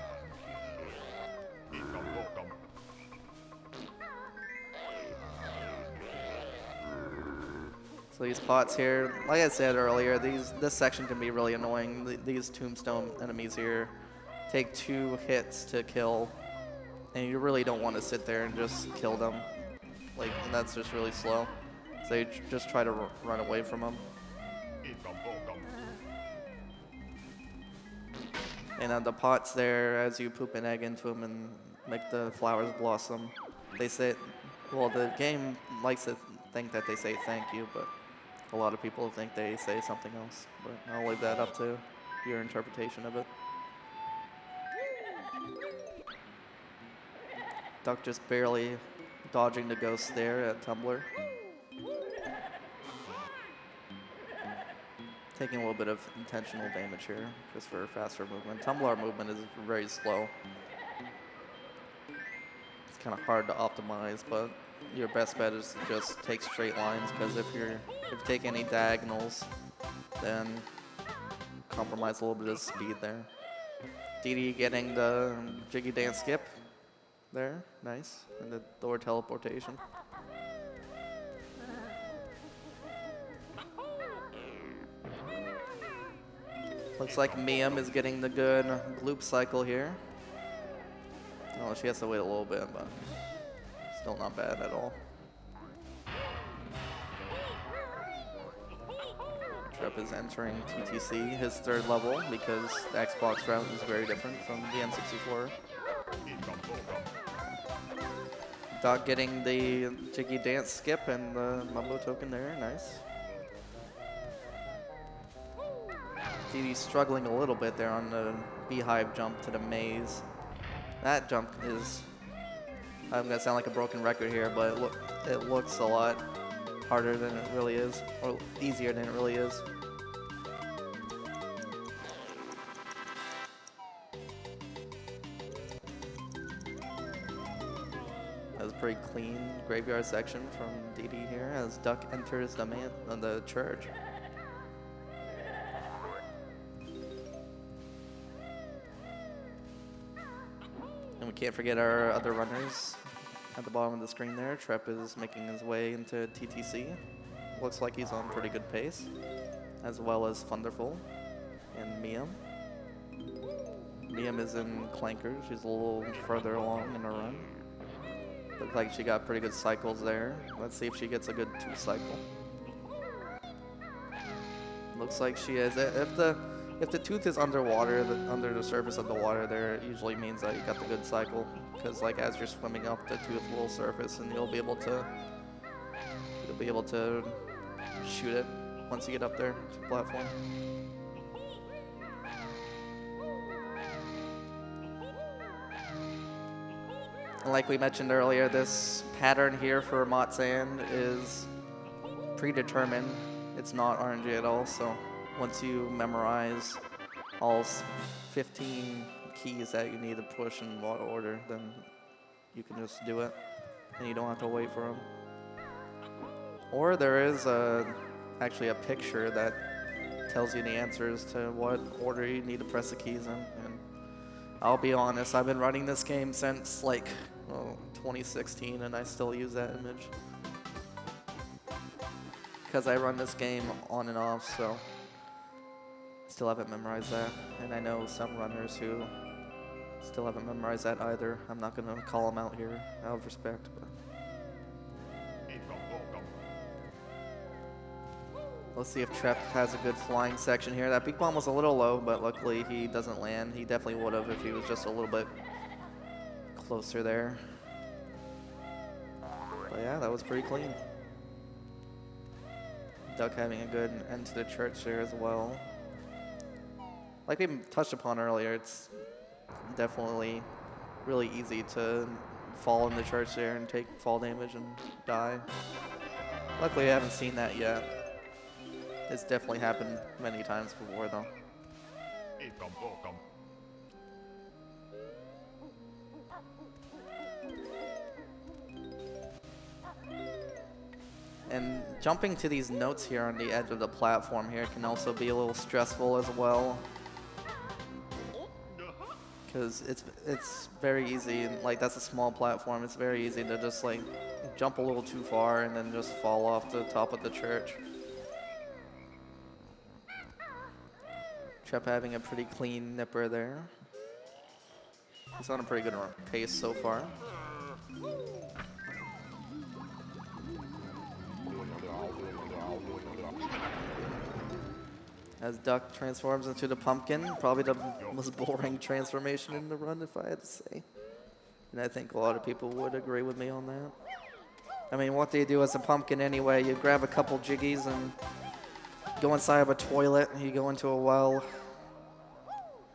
So these pots here, like I said earlier, this section can be really annoying. These tombstone enemies here take 2 hits to kill, and you really don't want to sit there and just kill them. Like, that's just really slow. So you just try to run away from them. And the pots there, as you poop an egg into them and make the flowers blossom, they say, well, the game likes to think that they say thank you, but a lot of people think they say something else. But I'll leave that up to your interpretation of it. Duck just barely dodging the ghost there at Tumbler. Taking a little bit of intentional damage here, just for faster movement. Tumbler movement is very slow. It's kind of hard to optimize, but your best bet is to just take straight lines, because if you take any diagonals, then compromise a little bit of speed there. DD getting the jiggy dance skip there, nice, and the door teleportation. Looks like Miam is getting the good gloop cycle here. Oh, she has to wait a little bit, but still not bad at all. Trep is entering TTC, his 3rd level, because the Xbox route is very different from the N64. Doc getting the jiggy dance skip and the Mumbo token there, nice. DD's struggling a little bit there on the beehive jump to the maze. That jump is, I'm gonna sound like a broken record here, but it looks a lot harder than it really is, or easier than it really is. That was a pretty clean graveyard section from DD here as Duck enters the church. And we can't forget our other runners at the bottom of the screen there. Trep is making his way into TTC. Looks like he's on pretty good pace, as well as Thunderful and Miam. Miam is in Clanker. She's a little further along in her run. Looks like she got pretty good cycles there. Let's see if she gets a good 2 cycle. Looks like she is. If the tooth is underwater, under the surface of the water there, it usually means that you got the good cycle. Because like as you're swimming up, the tooth will surface and you'll be able to shoot it once you get up there to the platform. And like we mentioned earlier, this pattern here for Motzand is predetermined. It's not RNG at all, so once you memorize all 15 keys that you need to push in what order, then you can just do it, and you don't have to wait for them. Or there is actually a picture that tells you the answers to what order you need to press the keys in. And I'll be honest, I've been running this game since like 2016, and I still use that image. Because I run this game on and off, so still haven't memorized that. And I know some runners who still haven't memorized that either. I'm not going to call them out here out of respect. But let's see if Trep has a good flying section here. That beak bomb was a little low, but luckily he doesn't land. He definitely would have if he was just a little bit closer there. But yeah, that was pretty clean. Duck having a good end to the church there as well. Like we touched upon earlier, it's definitely really easy to fall in the church there and take fall damage and die. Luckily I haven't seen that yet. It's definitely happened many times before though. And jumping to these notes here on the edge of the platform here can also be a little stressful as well. Because it's very easy, and like that's a small platform, it's very easy to just like jump a little too far and then just fall off the top of the church. Trep having a pretty clean nipper there. He's on a pretty good pace so far. As Duck transforms into the pumpkin, probably the most boring transformation in the run, if I had to say. And I think a lot of people would agree with me on that. I mean, what do you do as a pumpkin anyway? You grab a couple jiggies and go inside of a toilet, you go into a well.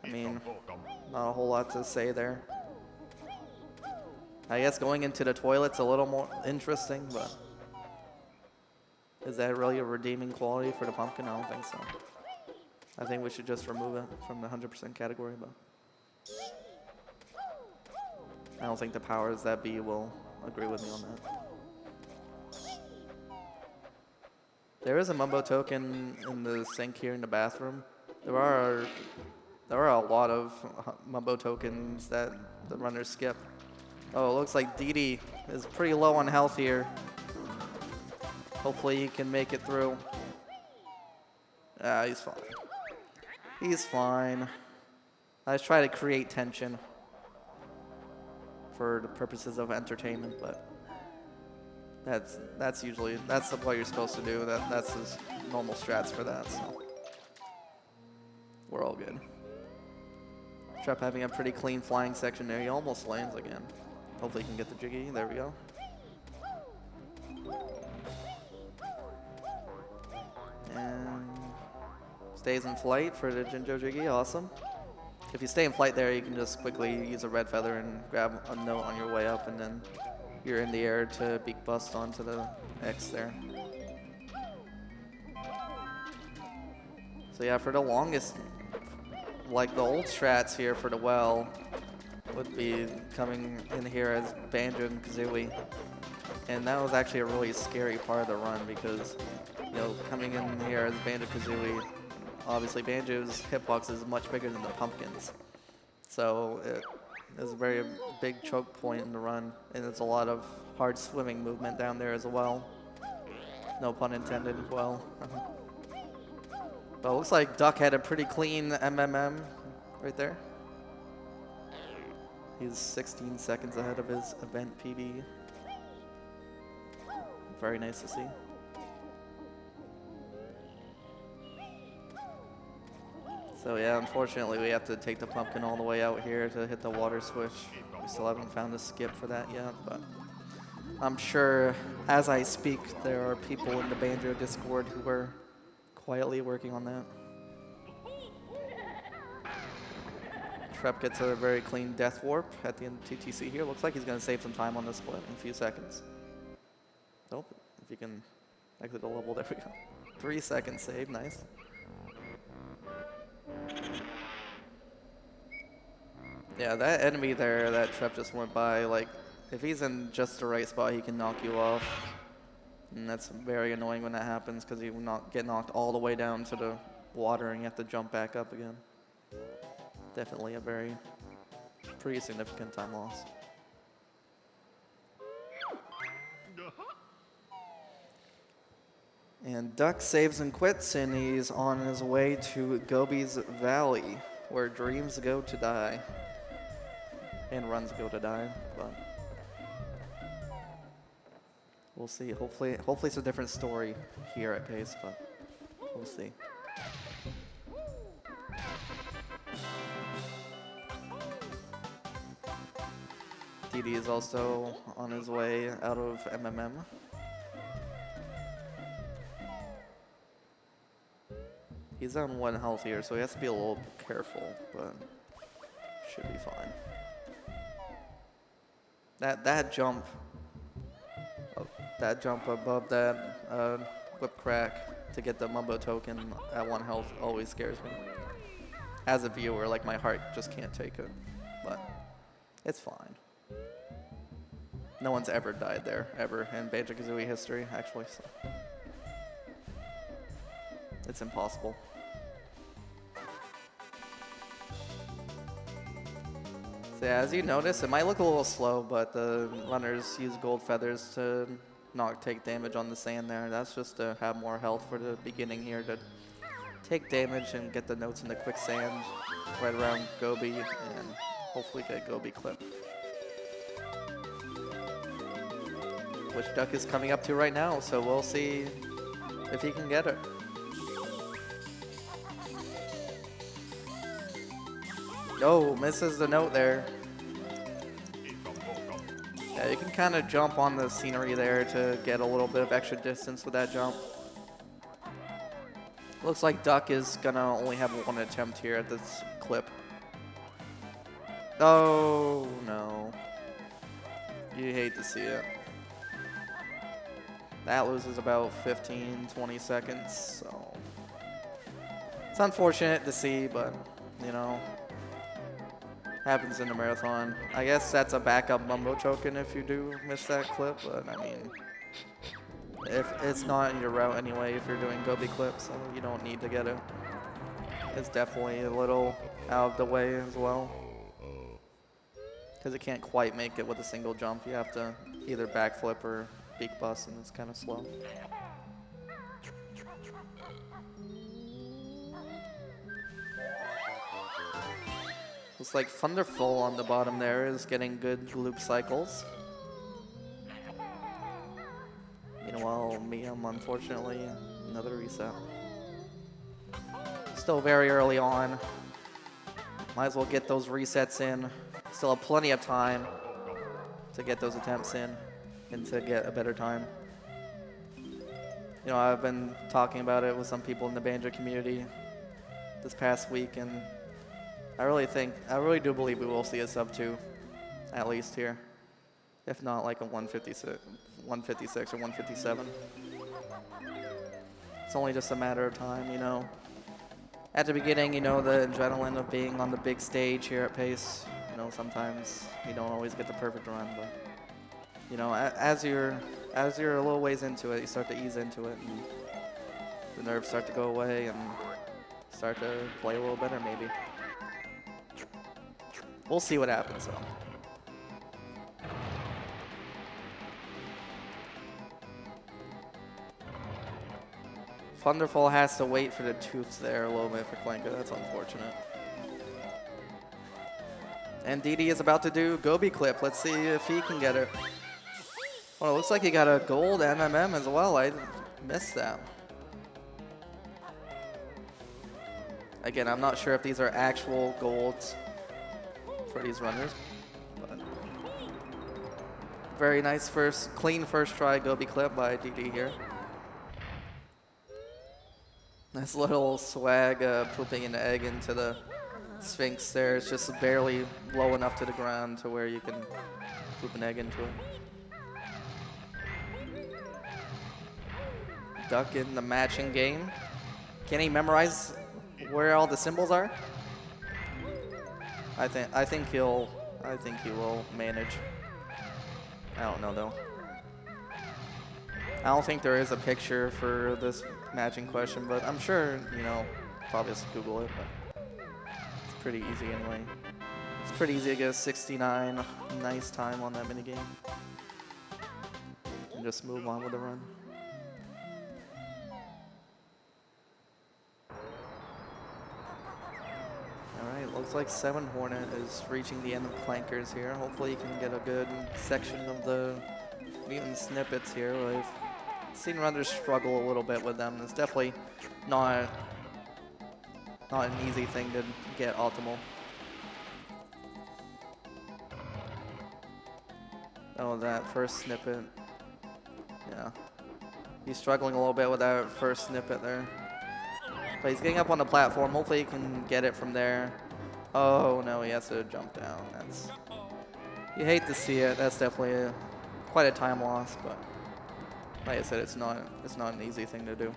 I mean, not a whole lot to say there. I guess going into the toilet's a little more interesting, but is that really a redeeming quality for the pumpkin? I don't think so. I think we should just remove it from the 100% category, but I don't think the powers that be will agree with me on that. There is a Mumbo token in the sink here in the bathroom. There are a lot of Mumbo tokens that the runners skip. Oh, it looks like Didi is pretty low on health here. Hopefully he can make it through. He's fine. He's fine. I just try to create tension for the purposes of entertainment, but that's usually what you're supposed to do. That's his normal strats for that. So we're all good. Trap having a pretty clean flying section there. He almost lands again. Hopefully he can get the jiggy. There we go. And stays in flight for the Jinjo Jiggy. Awesome. If you stay in flight there, you can just quickly use a red feather and grab a note on your way up, and then you're in the air to beak bust onto the X there. So yeah, for the longest, like the old strats here for the well would be coming in here as Banjo and Kazooie. And that was actually a really scary part of the run because, you know, coming in here as Banjo-Kazooie, obviously Banjo's hitbox is much bigger than the pumpkin's. So it is a very big choke point in the run, and it's a lot of hard swimming movement down there as well. No pun intended, well. But it looks like Duck had a pretty clean MMM right there. He's 16 seconds ahead of his event PB. Very nice to see. So yeah, unfortunately we have to take the pumpkin all the way out here to hit the water switch. We still haven't found a skip for that yet, but I'm sure as I speak there are people in the Banjo Discord who are quietly working on that. Trep gets a very clean death warp at the end of TTC here. Looks like he's going to save some time on the split in a few seconds. Nope, if you can exit the level, there we go. 3 seconds save, nice. Yeah, that enemy there that Trep just went by, like, if he's in just the right spot, he can knock you off. And that's very annoying when that happens because you will get knocked all the way down to the water and you have to jump back up again. Definitely a pretty significant time loss. And Duck saves and quits, and he's on his way to Gobi's Valley, where dreams go to die. And runs go to die, but we'll see. Hopefully it's a different story here at Pace, but we'll see. DD is also on his way out of MMM. He's on 1 health here, so he has to be a little careful, but should be fine. That jump above that whip crack to get the Mumbo token at 1 health always scares me. As a viewer, like my heart just can't take it, but it's fine. No one's ever died there, ever, in Banjo-Kazooie history, actually, so it's impossible. So yeah, as you notice, it might look a little slow, but the runners use gold feathers to not take damage on the sand there. That's just to have more health for the beginning here to take damage and get the notes in the quicksand right around Gobi and hopefully get Gobi clip. Which Duck is coming up to right now, so we'll see if he can get it. Oh, misses the note there. Yeah, you can kind of jump on the scenery there to get a little bit of extra distance with that jump. Looks like Duck is gonna only have one attempt here at this clip. Oh, no. You hate to see it. That loses about 15, 20 seconds, so. It's unfortunate to see, but, you know, happens in a marathon. I guess that's a backup mumbo token if you do miss that clip, but I mean, if it's not in your route anyway, if you're doing Gobi clip, so you don't need to get it. It's definitely a little out of the way as well, because it can't quite make it with a single jump. You have to either backflip or beak bust, and it's kind of slow. Looks like Thunderful on the bottom there is getting good loop cycles. Meanwhile, Miam, unfortunately, another reset. Still very early on. Might as well get those resets in. Still have plenty of time to get those attempts in and to get a better time. You know, I've been talking about it with some people in the Banjo community this past week, and I really do believe we will see a sub 2, at least here. If not like a 156 or 157. It's only just a matter of time, you know. At the beginning, you know, the adrenaline of being on the big stage here at Pace, you know, sometimes you don't always get the perfect run, but, you know, as you're a little ways into it, you start to ease into it, and the nerves start to go away, and start to play a little better, maybe. We'll see what happens, though. Thunderful has to wait for the tooth there a little bit for Klenka. That's unfortunate. And Didi is about to do Gobi clip. Let's see if he can get it. Well, it looks like he got a gold MMM as well. I missed that. Again, I'm not sure if these are actual golds for these runners, but very nice clean first try Gobi clip by Didi here. Nice little swag pooping an egg into the Sphinx there. It's just barely low enough to the ground to where you can poop an egg into it. Duck in the matching game. Can he memorize where all the symbols are? I think he will manage. I don't know though. I don't think there is a picture for this matching question, but I'm sure, you know, probably just Google it, but it's pretty easy anyway. It's pretty easy to get a 69 nice time on that minigame. And just move on with the run. Alright, looks like 7 Hornet is reaching the end of Clankers here. Hopefully you can get a good section of the mutant snippets here. I've seen runners struggle a little bit with them. It's definitely not an easy thing to get optimal. Oh, that first snippet. Yeah. He's struggling a little bit with that first snippet there. But he's getting up on the platform. Hopefully he can get it from there. Oh no, he has to jump down. You hate to see it. That's definitely quite a time loss, but like I said, it's not an easy thing to do.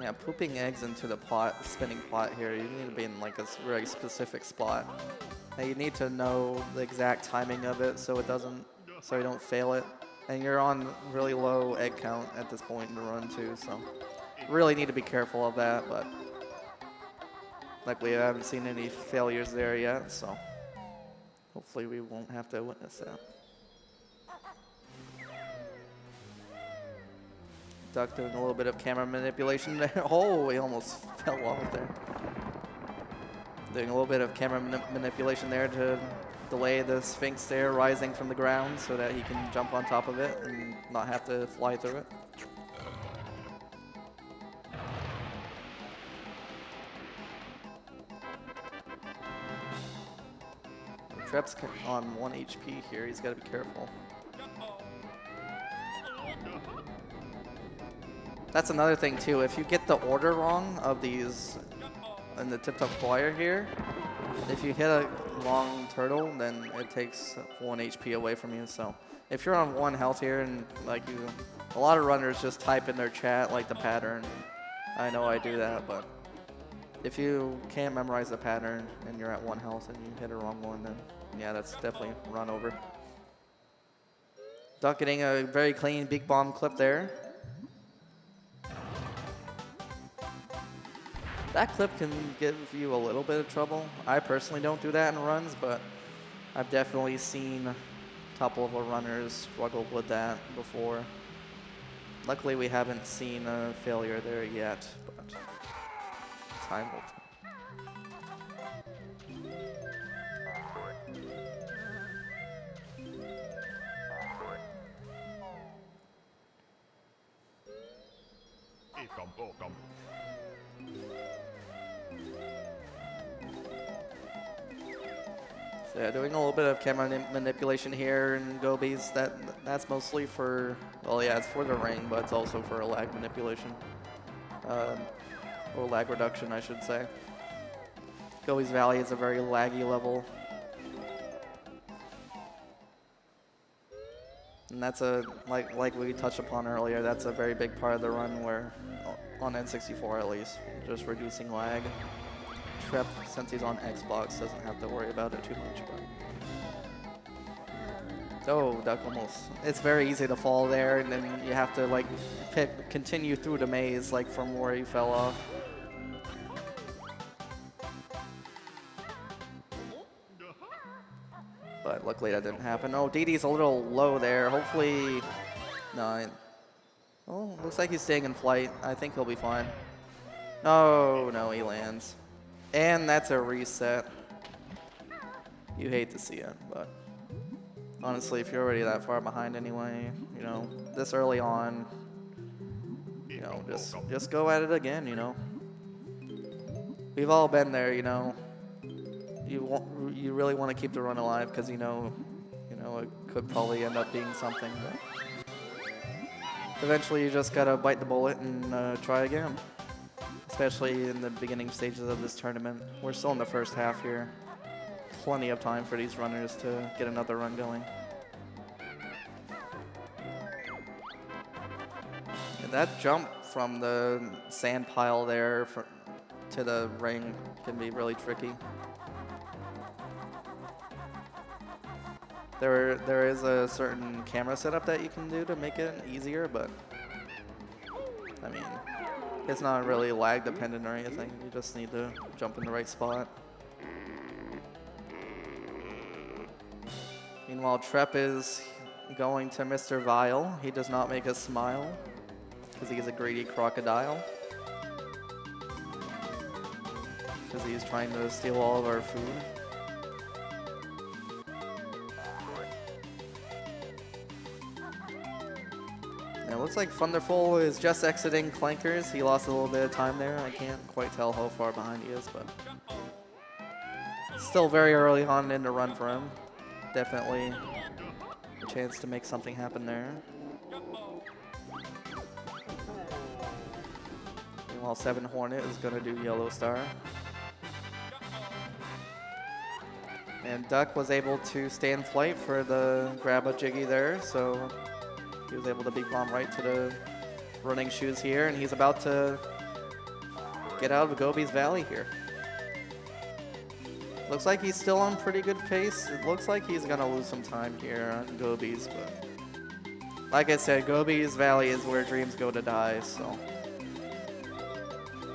Yeah, pooping eggs into the pot, spinning pot here, you need to be in like a very specific spot. And you need to know the exact timing of it so you don't fail it. And you're on really low egg count at this point in the run too, so really need to be careful of that, but luckily I haven't seen any failures there yet, so hopefully we won't have to witness that. Duck doing a little bit of camera manipulation there. Oh, he almost fell off there. Doing a little bit of camera manipulation there to delay the Sphinx there rising from the ground so that he can jump on top of it and not have to fly through it. Trep's on 1 HP here, he's got to be careful. That's another thing too, if you get the order wrong of these in the tip-top choir here, if you hit a long turtle, then it takes 1 HP away from you. So if you're on 1 health here and like you, a lot of runners just type in their chat like the pattern. I know I do that, but if you can't memorize the pattern and you're at 1 health and you hit a wrong one, then yeah, that's definitely run over. Duck getting a very clean big bomb clip there. That clip can give you a little bit of trouble. I personally don't do that in runs, but I've definitely seen top-level runners struggle with that before. Luckily, we haven't seen a failure there yet, but time will tell. So yeah, doing a little bit of camera manipulation here and Gobies. That's mostly for, well, yeah, it's for the ring, but it's also for a lag manipulation. Or lag reduction, I should say. Gobies Valley is a very laggy level. And that's like we touched upon earlier, that's a very big part of the run where, on N64 at least, just reducing lag. Trep, since he's on Xbox, doesn't have to worry about it too much. But oh, Duck almost. It's very easy to fall there, and then you have to like continue through the maze, like from where you fell off. But luckily that didn't happen. Oh, DD's a little low there. Hopefully, no. Oh, looks like he's staying in flight. I think he'll be fine. No, he lands. And that's a reset. You hate to see it, but honestly, if you're already that far behind anyway, you know, this early on, you know, just go at it again, you know. We've all been there, you know. You really want to keep the run alive because you know it could probably end up being something, but eventually you just gotta bite the bullet and try again. Especially in the beginning stages of this tournament. We're still in the first half here. Plenty of time for these runners to get another run going. And that jump from the sand pile there to the ring can be really tricky. There is a certain camera setup that you can do to make it easier, but I mean, it's not really lag dependent or anything. You just need to jump in the right spot. Meanwhile, Trep is going to Mr. Vile. He does not make us smile because he is a greedy crocodile. Because he's trying to steal all of our food. It looks like Thunderful is just exiting Clankers. He lost a little bit of time there. I can't quite tell how far behind he is, but still very early on in the run for him. Definitely a chance to make something happen there. Meanwhile, 7 Hornet is going to do Yellow Star. And Duck was able to stay in flight for the grab a Jiggy there, so he was able to big bomb right to the running shoes here, and he's about to get out of Gobi's Valley here. Looks like he's still on pretty good pace. It looks like he's gonna lose some time here on Gobi's, but like I said, Gobi's Valley is where dreams go to die, so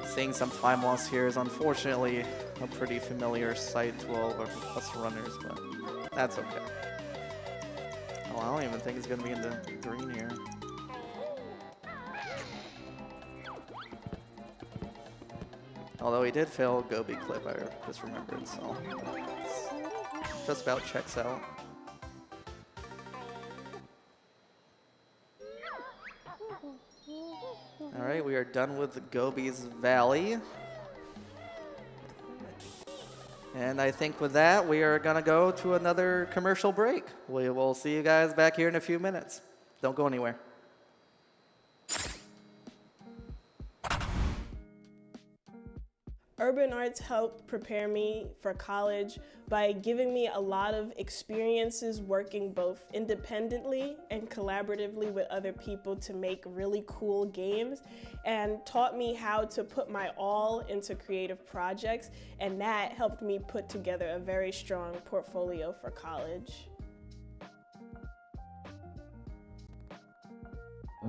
seeing some time loss here is unfortunately a pretty familiar sight to all of us runners, but that's okay. Oh, I don't even think he's going to be in the green here. Although he did fail Gobi clip, I just remembered, so just about checks out. All right, we are done with Gobi's Valley. And I think with that, we are gonna go to another commercial break. We will see you guys back here in a few minutes. Don't go anywhere.
Urban arts helped prepare me for college by giving me a lot of experiences working both independently and collaboratively with other people to make really cool games, and taught me how to put my all into creative projects, and that helped me put together a very strong portfolio for college.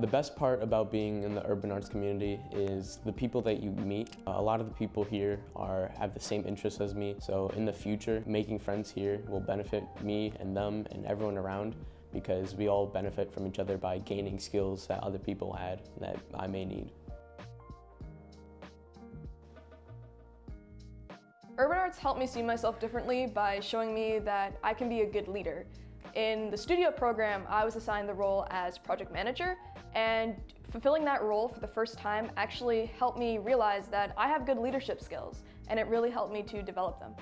The best part about being in the urban arts community is the people that you meet. A lot of the people here have the same interests as me, so in the future, making friends here will benefit me and them and everyone around, because we all benefit from each other by gaining skills that other people had that I may need.
Urban arts helped me see myself differently by showing me that I can be a good leader. In the studio program, I was assigned the role as project manager, and fulfilling that role for the first time actually helped me realize that I have good leadership skills, and it really helped me to develop them.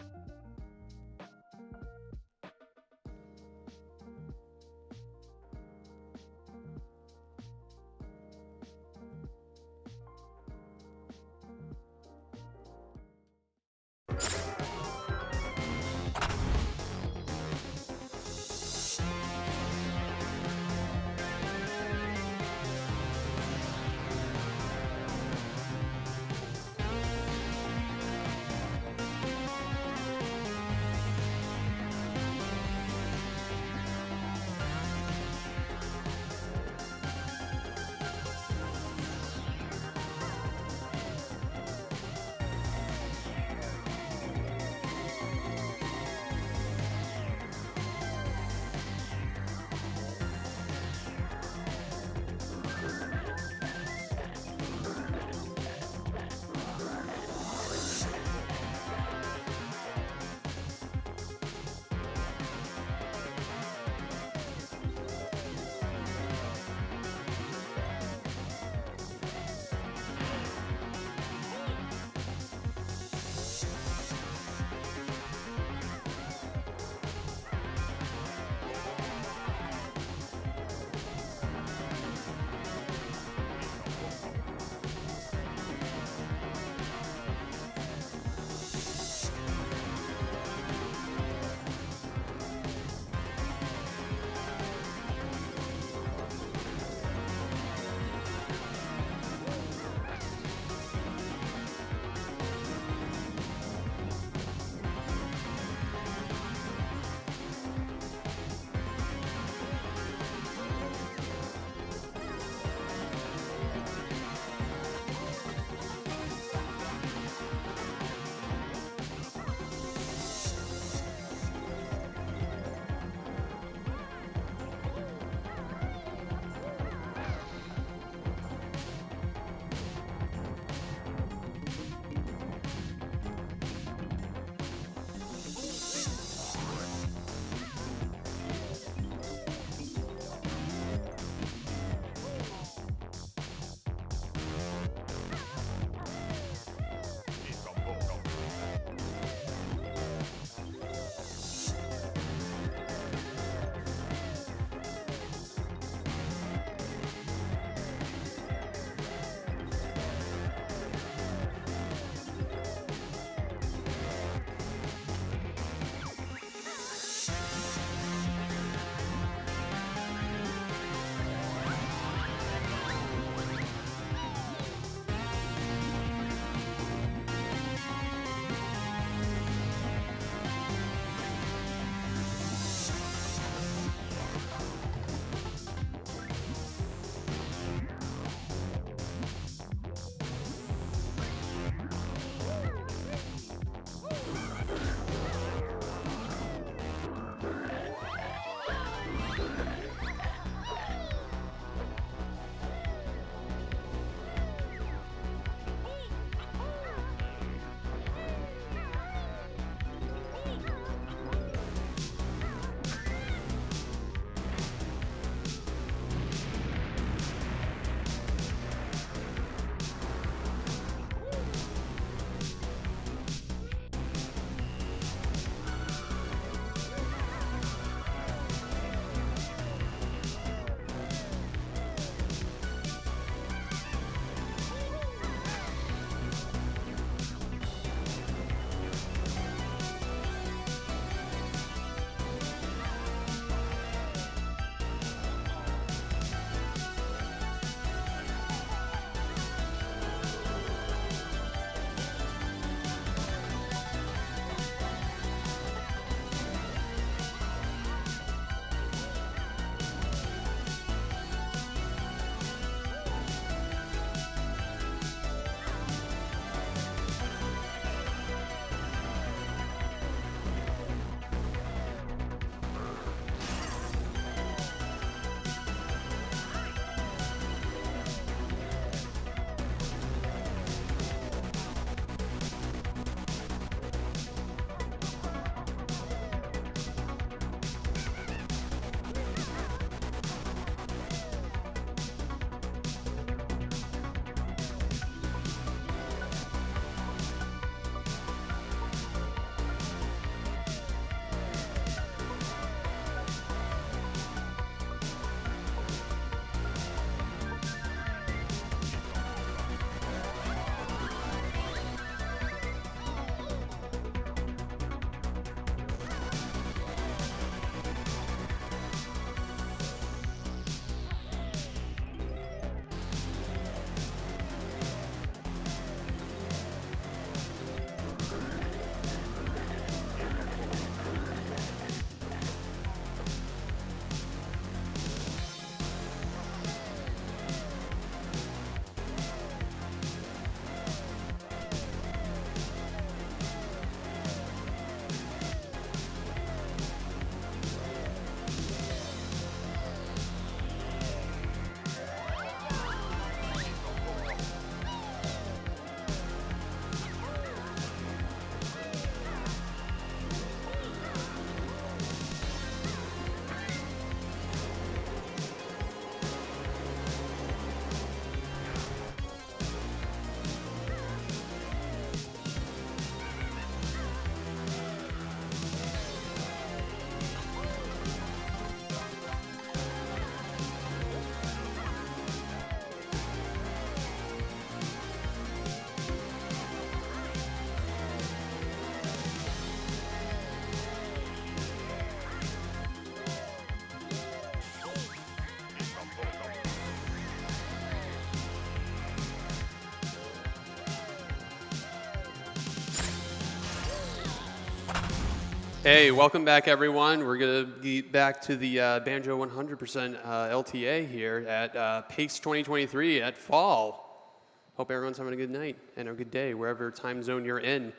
Hey, welcome back, everyone. We're going to get back to the Banjo 100% LTA here at PACE 2023 at Fall. Hope everyone's having a good night and a good day, wherever time zone you're in.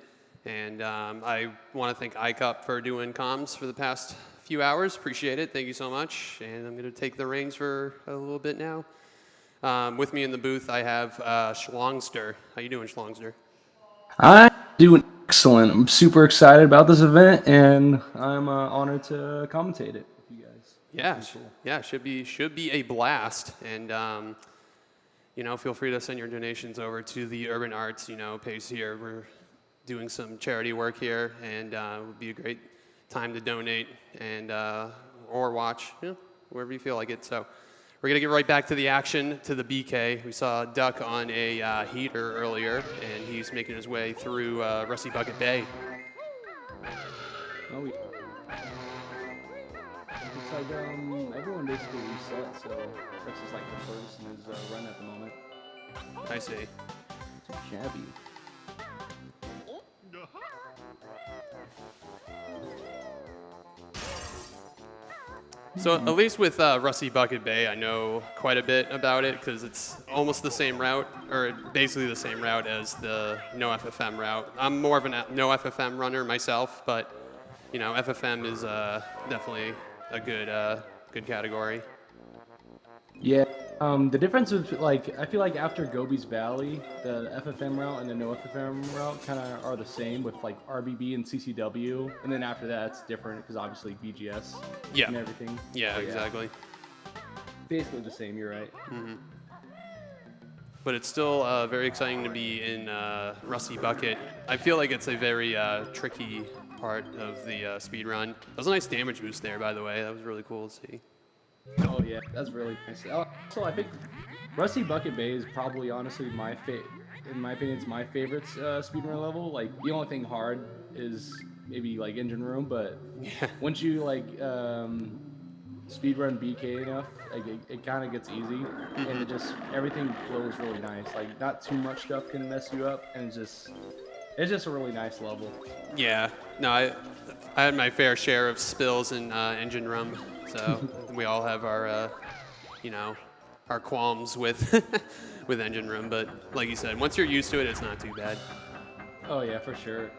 And I want to thank iCup for doing comms for the past few hours. Appreciate it. Thank you so much. And I'm going to take the reins for a little bit now. With me in the booth, I have Schlongster. How you doing, Schlongster?
I'm doing excellent. I'm super excited about this event, and I'm honored to commentate it with you guys.
Yeah, yeah, should be a blast. And you know, feel free to send your donations over to the Urban Arts, PACE here. We're doing some charity work here, and it would be a great time to donate and or watch, wherever you feel like it. So we're gonna get right back to the action, to the BK. We saw Duck on a heater earlier, and he's making his way through Rusty Bucket Bay.
Oh, yeah. Looks like everyone basically reset, so that's just like the first in his run at the moment.
I see.
Too shabby.
So at least with Rusty Bucket Bay, I know quite a bit about it because it's almost the same route, or basically the same route as the no FFM route. I'm more of a no FFM runner myself, but FFM is definitely a good category.
Yeah. The difference is I feel like after Gobi's Valley, the FFM route and the no FFM route kind of are the same with like RBB and CCW, and then after that it's different because obviously BGS and everything.
Yeah, exactly.
Basically the same. You're right.
Mm-hmm. But it's still very exciting to be in Rusty Bucket. I feel like it's a very tricky part of the speed run. That was a nice damage boost there, by the way. That was really cool to see.
Oh yeah, that's really nice. So I think Rusty Bucket Bay is probably honestly in my opinion, it's my favorite speedrun level. Like the only thing hard is maybe like engine room, but once you speedrun BK enough, like it kind of gets easy, and it just everything flows really nice. Like not too much stuff can mess you up, and it's just a really nice level.
Yeah, no, I had my fair share of spills in engine room. So we all have our, our qualms with with engine room. But like you said, once you're used to it, it's not too bad.
Oh yeah, for sure.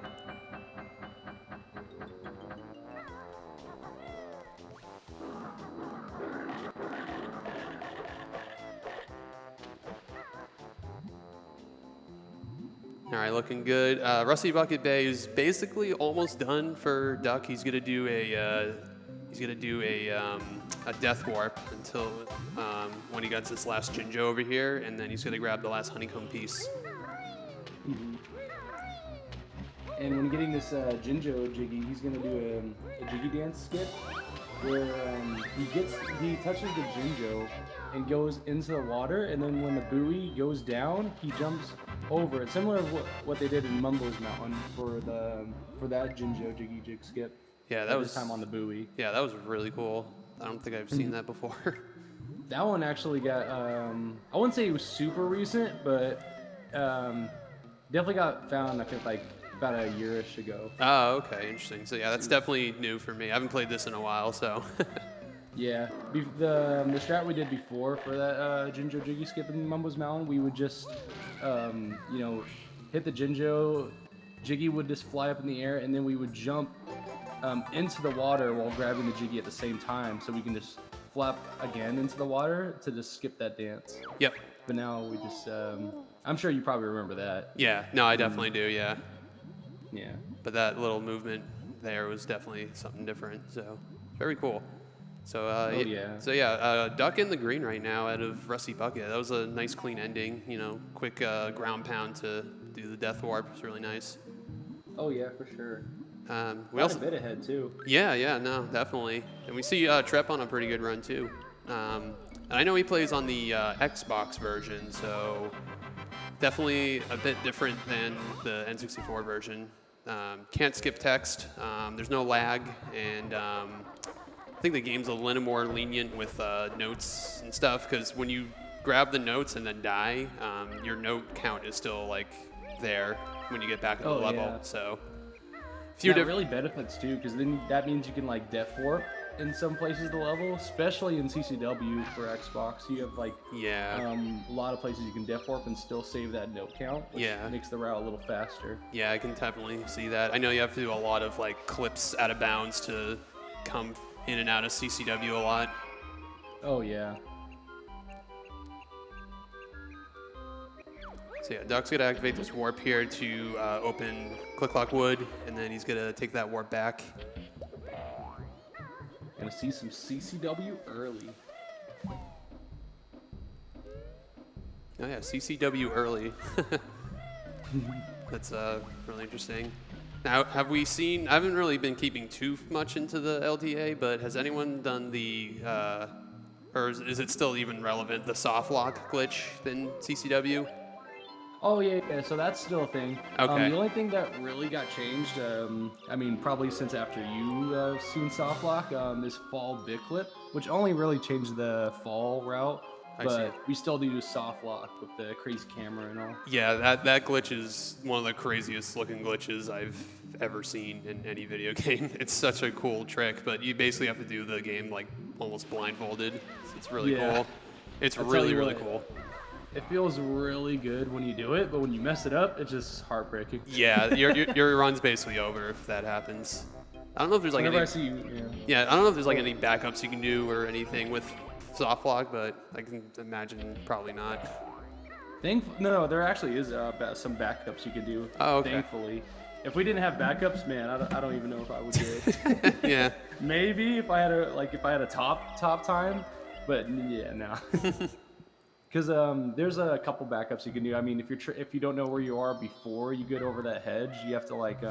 All right, looking good. Rusty Bucket Bay is basically almost done for Duck. He's gonna do a death warp until when he gets this last Jinjo over here, and then he's gonna grab the last honeycomb piece.
Mm-hmm. And when getting this Jinjo Jiggy, he's gonna do a Jiggy dance skip where he touches the Jinjo and goes into the water, and then when the buoy goes down, he jumps over it, similar to what they did in Mumbo's Mountain for that Jinjo Jiggy Jig skip.
Yeah, that was
this time on the buoy.
Yeah, that was really cool. I don't think I've seen that before.
That one actually got I wouldn't say it was super recent, but definitely got found I think like about a year-ish ago.
Oh, okay, interesting. So yeah, that's definitely new for me. I haven't played this in a while, so.
Yeah, the strat we did before for that Jinjo Jiggy skip in Mumbo's Mountain, we would just hit the Jinjo, Jiggy would just fly up in the air, and then we would jump into the water while grabbing the Jiggy at the same time, so we can just flap again into the water to just skip that dance.
Yep.
But now we just, I'm sure you probably remember that.
Yeah, no, I definitely do, yeah.
Yeah.
But that little movement there was definitely something different, so very cool. So, Duck in the green right now out of Rusty Bucket. That was a nice clean ending, quick ground pound to do the death warp. It was really nice.
Oh yeah, for sure.
We also
a bit ahead too.
Yeah, no, definitely. And we see Trep on a pretty good run too. And I know he plays on the Xbox version, so definitely a bit different than the N64 version. Can't skip text. There's no lag, and I think the game's a little more lenient with notes and stuff, because when you grab the notes and then die, your note count is still like there when you get back to the level.
Yeah.
So few
That really benefits too, because then that means you can like depth warp in some places of the level, especially in CCW for Xbox. You have like a lot of places you can depth warp and still save that note count, which makes the route a little faster.
Yeah, I can definitely see that. I know you have to do a lot of like clips out of bounds to come in and out of CCW a lot.
Oh yeah.
So yeah, Duck's gonna activate this warp here to open Click Clock Wood, and then he's gonna take that warp back.
Gonna see some CCW early.
Oh yeah, CCW early. That's really interesting. Now, have we seen? I haven't really been keeping too much into the LTA, but has anyone done the, or is it still even relevant? The soft lock glitch in CCW?
Oh yeah, so that's still a thing.
Okay.
The only thing that really got changed, I mean, probably since after you seen soft lock, is fall big clip, which only really changed the fall route. But we still do soft lock with the crazy camera and all.
Yeah, that glitch is one of the craziest looking glitches I've ever seen in any video game. It's such a cool trick, but you basically have to do the game like almost blindfolded. It's really cool. It's really cool.
It feels really good when you do it, but when you mess it up, it's just heartbreaking.
Yeah, your run's basically over if that happens. I don't know if there's like
Whenever
any.
I see you,
Yeah, I don't know if there's like any backups you can do or anything with soft lock, but I can imagine probably not.
No, there actually is some backups you can do.
Oh, okay.
Thankfully, if we didn't have backups, man, I don't even know if I would do it.
Yeah.
Maybe if I had a top time, but yeah, no. Because there's a couple backups you can do. I mean, if you don't know where you are before you get over that hedge, you have to like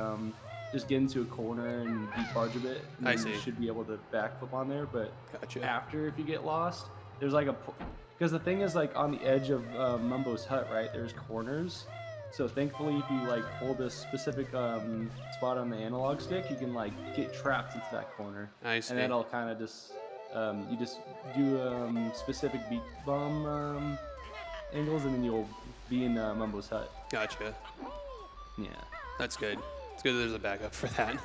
just get into a corner and deep barge a bit. And
I
then
see.
You should be able to backflip on there. But
Gotcha.
after, if you get lost, there's like because the thing is like on the edge of Mumbo's hut, right? There's corners. So thankfully, if you like hold a specific spot on the analog stick, you can like get trapped into that corner.
I see.
And that'll kind of just you just do specific beat bomb angles, and then you'll be in Mumbo's hut.
Gotcha.
Yeah.
That's good. It's good that there's a backup for that.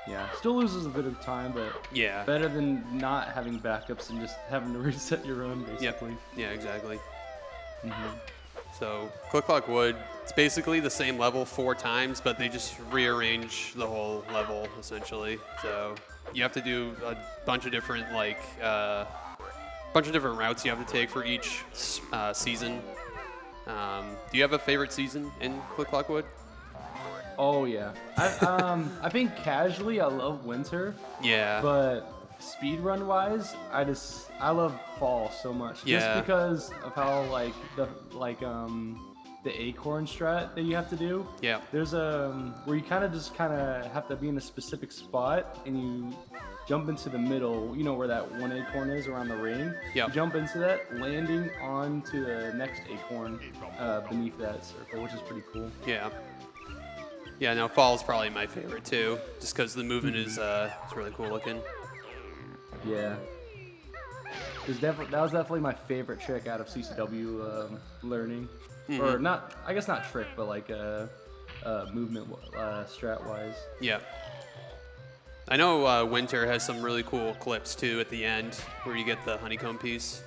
Yeah. Still loses a bit of time, but
Yeah.
better than not having backups and just having to reset your run, basically.
Yeah, exactly.
Mm-hmm.
So Click Clock Wood, it's basically the same level 4 times, but they just rearrange the whole level essentially. So you have to do a bunch of different routes you have to take for each season. Do you have a favorite season in Click Clock Wood?
Oh yeah. I think casually I love winter.
Yeah.
But speedrun wise, I love fall so much.
Yeah.
Just because of how the acorn strat that you have to do.
Yeah.
There's where you kind of have to be in a specific spot and you jump into the middle, you know where that one acorn is around the ring.
Yep.
You jump into that, landing onto the next acorn beneath that circle, which is pretty cool.
Yeah. Yeah, no, fall's probably my favorite too, just because the movement is it's really cool looking.
Yeah. That was definitely my favorite trick out of CCW learning.
Mm-hmm.
Or not, I guess not trick, but like movement strat wise.
Yeah. I know Winter has some really cool clips too at the end where you get the honeycomb piece.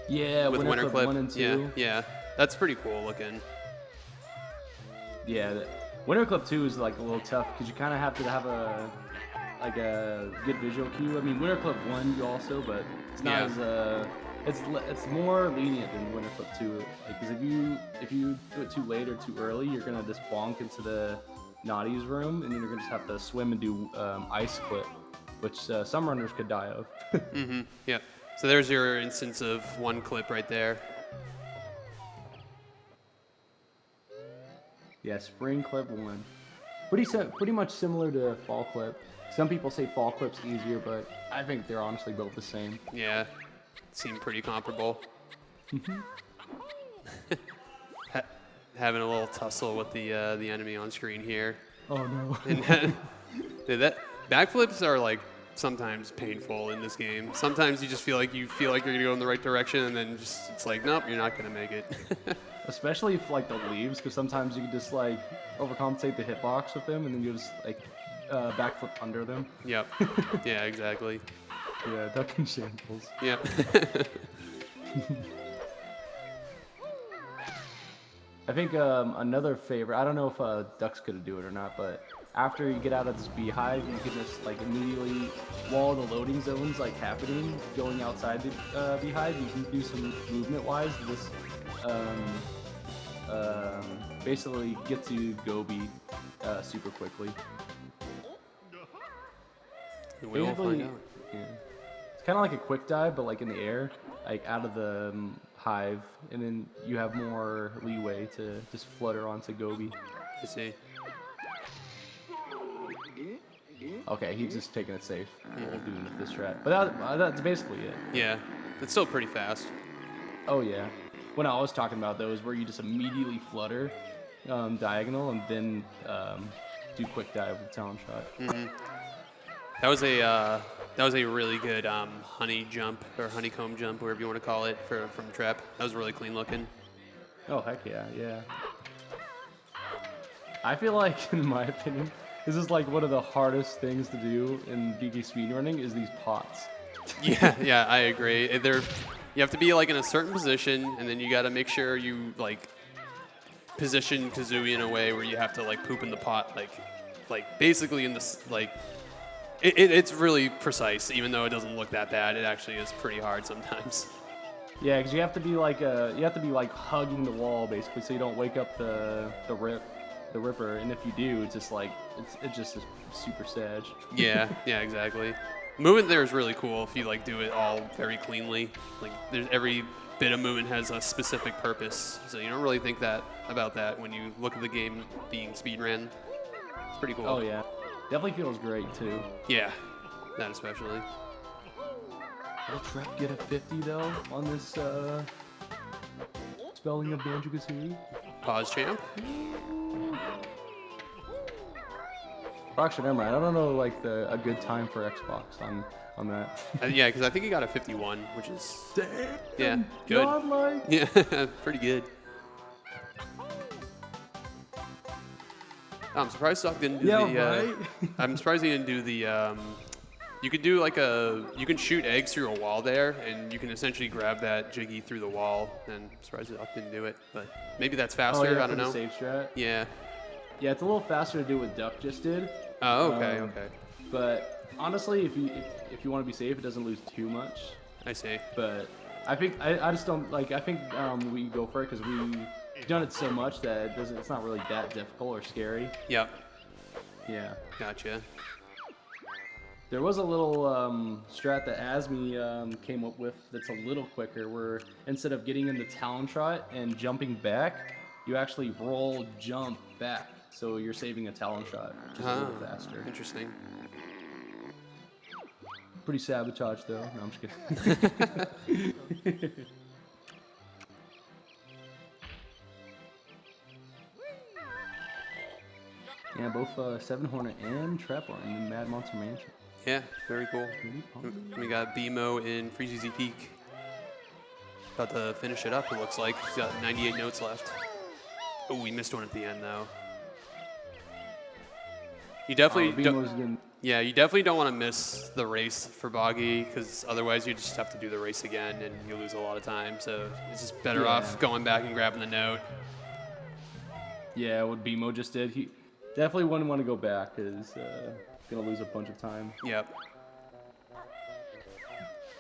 Yeah,
with Winter Clip
1 and 2.
Yeah. That's pretty cool looking.
Yeah, Winter Clip 2 is like a little tough because you kind of have to have a good visual cue. I mean, Winter Clip 1 you also, but it's not as it's more lenient than Winter Clip 2. Because if you do it too late or too early, you're gonna just bonk into the Naughty's room, and then you're gonna just have to swim and do ice clip, which some runners could die of.
Mm-hmm. Yeah. So there's your instance of one clip right there.
Yeah, Spring Clip 1. Pretty much similar to Fall Clip. Some people say Fall Clip's easier, but I think they're honestly both the same.
Yeah. Seem pretty comparable. Having a little tussle with the enemy on screen here.
Oh no.
And dude, that backflips are like sometimes painful in this game. Sometimes you just feel like you're gonna go in the right direction, and then just it's like, nope, you're not gonna make it.
Especially if like the leaves, because sometimes you can just like overcompensate the hitbox with them, and then you just like backflip under them.
Yep. Yeah, exactly.
Yeah, duck and shambles.
Yep.
I think another favorite, I don't know if ducks could do it or not, but after you get out of this beehive, you can just like immediately, while the loading zone's like happening, going outside the beehive, you can do some movement-wise. This basically gets you Gobi super quickly.
We'll find out.
Yeah. It's kind of like a quick dive, but like in the air, like out of the hive, and then you have more leeway to just flutter onto Gobi.
I see.
Okay, he's just taking it safe. We'll do this strat. But that's basically it.
Yeah, it's still pretty fast.
Oh yeah. When I was talking about those, where you just immediately flutter diagonal and then do quick dive with talon shot.
Mm-hmm. That was a really good honey jump or honeycomb jump, whatever you want to call it, from trap. That was really clean looking.
Oh heck yeah, yeah. I feel like, in my opinion, this is like one of the hardest things to do in BK speedrunning is these pots.
Yeah, I agree. You have to be like in a certain position, and then you got to make sure you like position Kazooie in a way where you have to like poop in the pot, like basically in this like. It's really precise, even though it doesn't look that bad. It actually is pretty hard sometimes.
Yeah, because you have to be like hugging the wall basically, so you don't wake up the ripper. And if you do, it's just like it's just a super sag.
Yeah, exactly. Movement there is really cool if you like do it all very cleanly. Like every bit of movement has a specific purpose, so you don't really think about that when you look at the game being speedrun. It's pretty cool.
Oh yeah. Definitely feels great too.
Yeah, that especially.
Will Trep get a 50 though on this spelling of Banjo-Kazooie?
Pause champ.
Or actually, never mind. I don't know like a good time for Xbox on that.
Yeah, because I think he got a 51, which is
Damn,
good.
godlike.
Yeah, pretty good. I'm surprised Doc didn't do
right?
I'm surprised he didn't do the. You could do you can shoot eggs through a wall there, and you can essentially grab that Jiggy through the wall. And I'm surprised Doc didn't do it, but maybe that's faster.
Oh, yeah,
I don't
for
know.
the save strat.
Yeah.
Yeah, it's a little faster to do what Duck just did.
Oh, okay, okay.
But honestly, if you want to be safe, it doesn't lose too much.
I see.
But I think I just don't like. I think we go for it because we've done it so much that it's not really that difficult or scary.
Yep.
Yeah.
Gotcha.
There was a little strat that Asmi came up with that's a little quicker, where instead of getting in the talon shot and jumping back, you actually roll jump back. So you're saving a talon shot, which is a little faster.
Interesting.
Pretty sabotage though. No, I'm just kidding. Yeah, both Seven Hornet and Trap are in the Mad Monster Mansion.
Yeah, very cool. We got BMO in Freezy Peak. About to finish it up, it looks like. He's got 98 notes left. Oh, we missed one at the end, though. You definitely yeah, you definitely don't want to miss the race for Boggy, because otherwise you just have to do the race again, and you lose a lot of time. So it's just better off going back and grabbing the note.
Yeah, what BMO just did, he definitely wouldn't want to go back, because gonna lose a bunch of time.
Yep.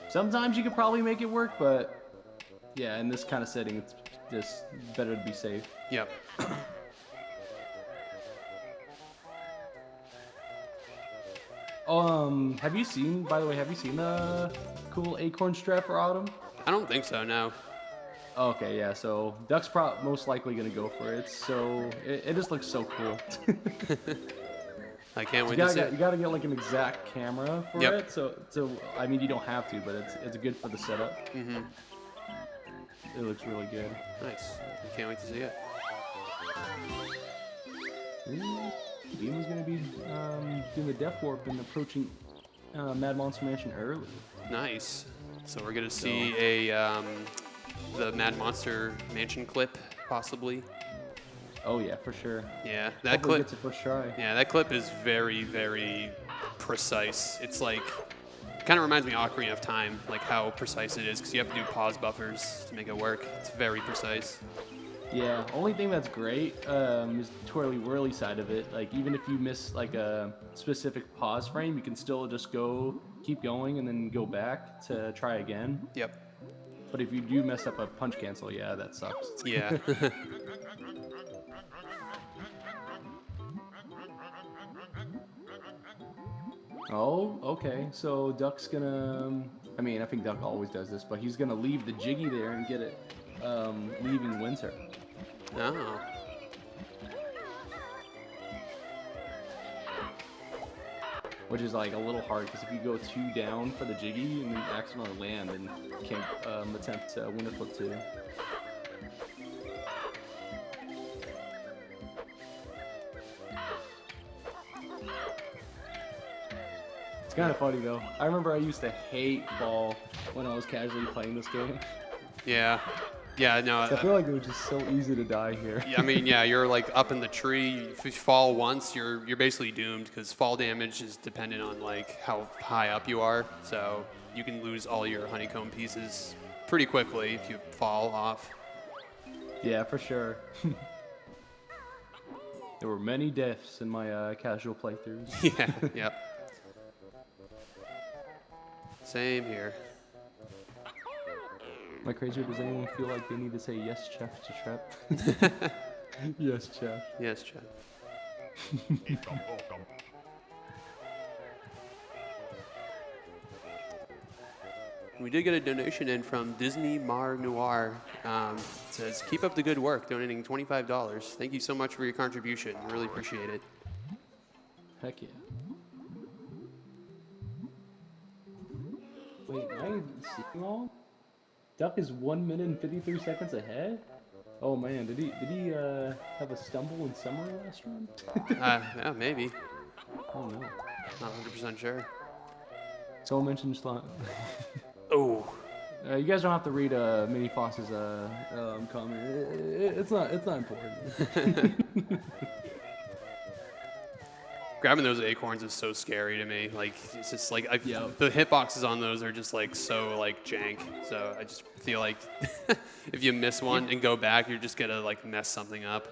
Sometimes you could probably make it work, but yeah, in this kind of setting, it's just better to be safe.
Yep.
Have you seen the cool acorn strap for Autumn?
I don't think so, no.
Okay, yeah, so Duck's most likely gonna go for it. It just looks so cool.
I can't wait to see it.
You gotta get like an exact camera for it. So I mean, you don't have to, but it's good for the setup.
Mm-hmm.
It looks really good.
Nice. I can't wait to see it.
Beamon's gonna be doing the Death Warp and approaching Mad Monster Mansion early.
Nice. So we're gonna see the Mad Monster Mansion clip, possibly.
Oh yeah, for sure.
Yeah, that
Hopefully
clip.
gets it first try.
Yeah, that clip is very, very precise. It's like, kind of reminds me of Ocarina of Time, like how precise it is, because you have to do pause buffers to make it work. It's very precise.
Yeah, only thing that's great is the twirly whirly side of it. Like even if you miss like a specific pause frame, you can still just keep going, and then go back to try again.
Yep.
But if you do mess up a punch cancel, yeah, that sucks.
Yeah.
Oh, okay. So Duck's gonna. I mean, I think Duck always does this, but he's gonna leave the Jiggy there and get it, leaving Winter.
Oh.
Which is like a little hard because if you go 2 down for the Jiggy and then accidentally land, then you can't attempt Winter Flip 2. It's kind of funny though. I remember I used to hate Fall when I was casually playing this game.
Yeah. Yeah, no.
I feel like it was just so easy to die here.
I mean, yeah, you're like up in the tree. If you fall once, you're basically doomed because fall damage is dependent on like how high up you are. So you can lose all your honeycomb pieces pretty quickly if you fall off.
Yeah, for sure. There were many deaths in my casual playthroughs.
Yeah, yep. Same here.
Am I crazy or does anyone feel like they need to say yes, chef, to Trep? Yes, chef.
Yes, Chad. We did get a donation in from Disney Mar Noir. It says, keep up the good work, donating $25. Thank you so much for your contribution. Really appreciate it.
Heck yeah. Wait, am I seeing all? Duck is 1 minute and 53 seconds ahead? Oh man, did he have a stumble in summer last run?
Yeah, maybe.
Oh no.
Not 100% sure.
Someone mentioned slot.
Oh.
You guys don't have to read Mini Foss's comment. It's not important.
Grabbing those acorns is so scary to me. Like, it's just like,
Yeah.
the hitboxes on those are just like so like jank. So I just feel like if you miss one and go back, you're just gonna like mess something up.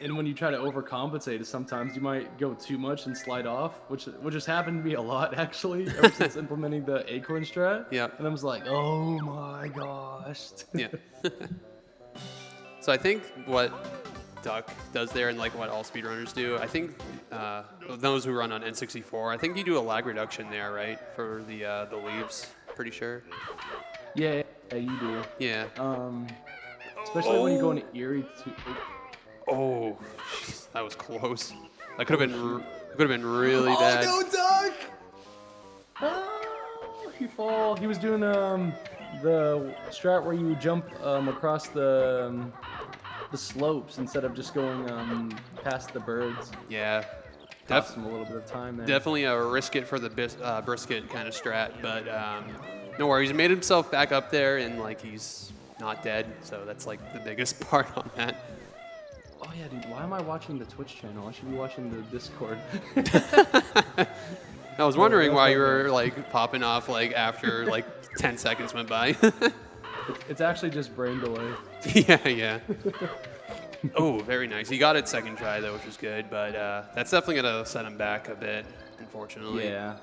And when you try to overcompensate, sometimes you might go too much and slide off, which has happened to me a lot actually, ever since implementing the acorn strat.
Yeah.
And I was like, oh my gosh.
Yeah. So I think what Duck does there, and like what all speedrunners do, I think those who run on N64, I think you do a lag reduction there, right, for the leaves. Pretty sure.
Yeah, you do.
Yeah.
Especially when you go into Erie to.
Oh, jeez, that was close. That could have been really bad.
Oh no, Duck! Oh, he fall. He was doing the strat where you jump across the slopes instead of just going past the birds.
Yeah.
Cost him a little bit of time there.
Definitely a risk it for the brisket kind of strat, but no worries. He made himself back up there, and like he's not dead, so that's like the biggest part on that.
Oh yeah, dude. Why am I watching the Twitch channel? I should be watching the Discord.
I was wondering why you were like popping off like after like 10 seconds went by.
It's actually just brain delay.
Yeah, yeah. Oh, very nice. He got it second try though, which was good, but that's definitely gonna set him back a bit, unfortunately.
Yeah.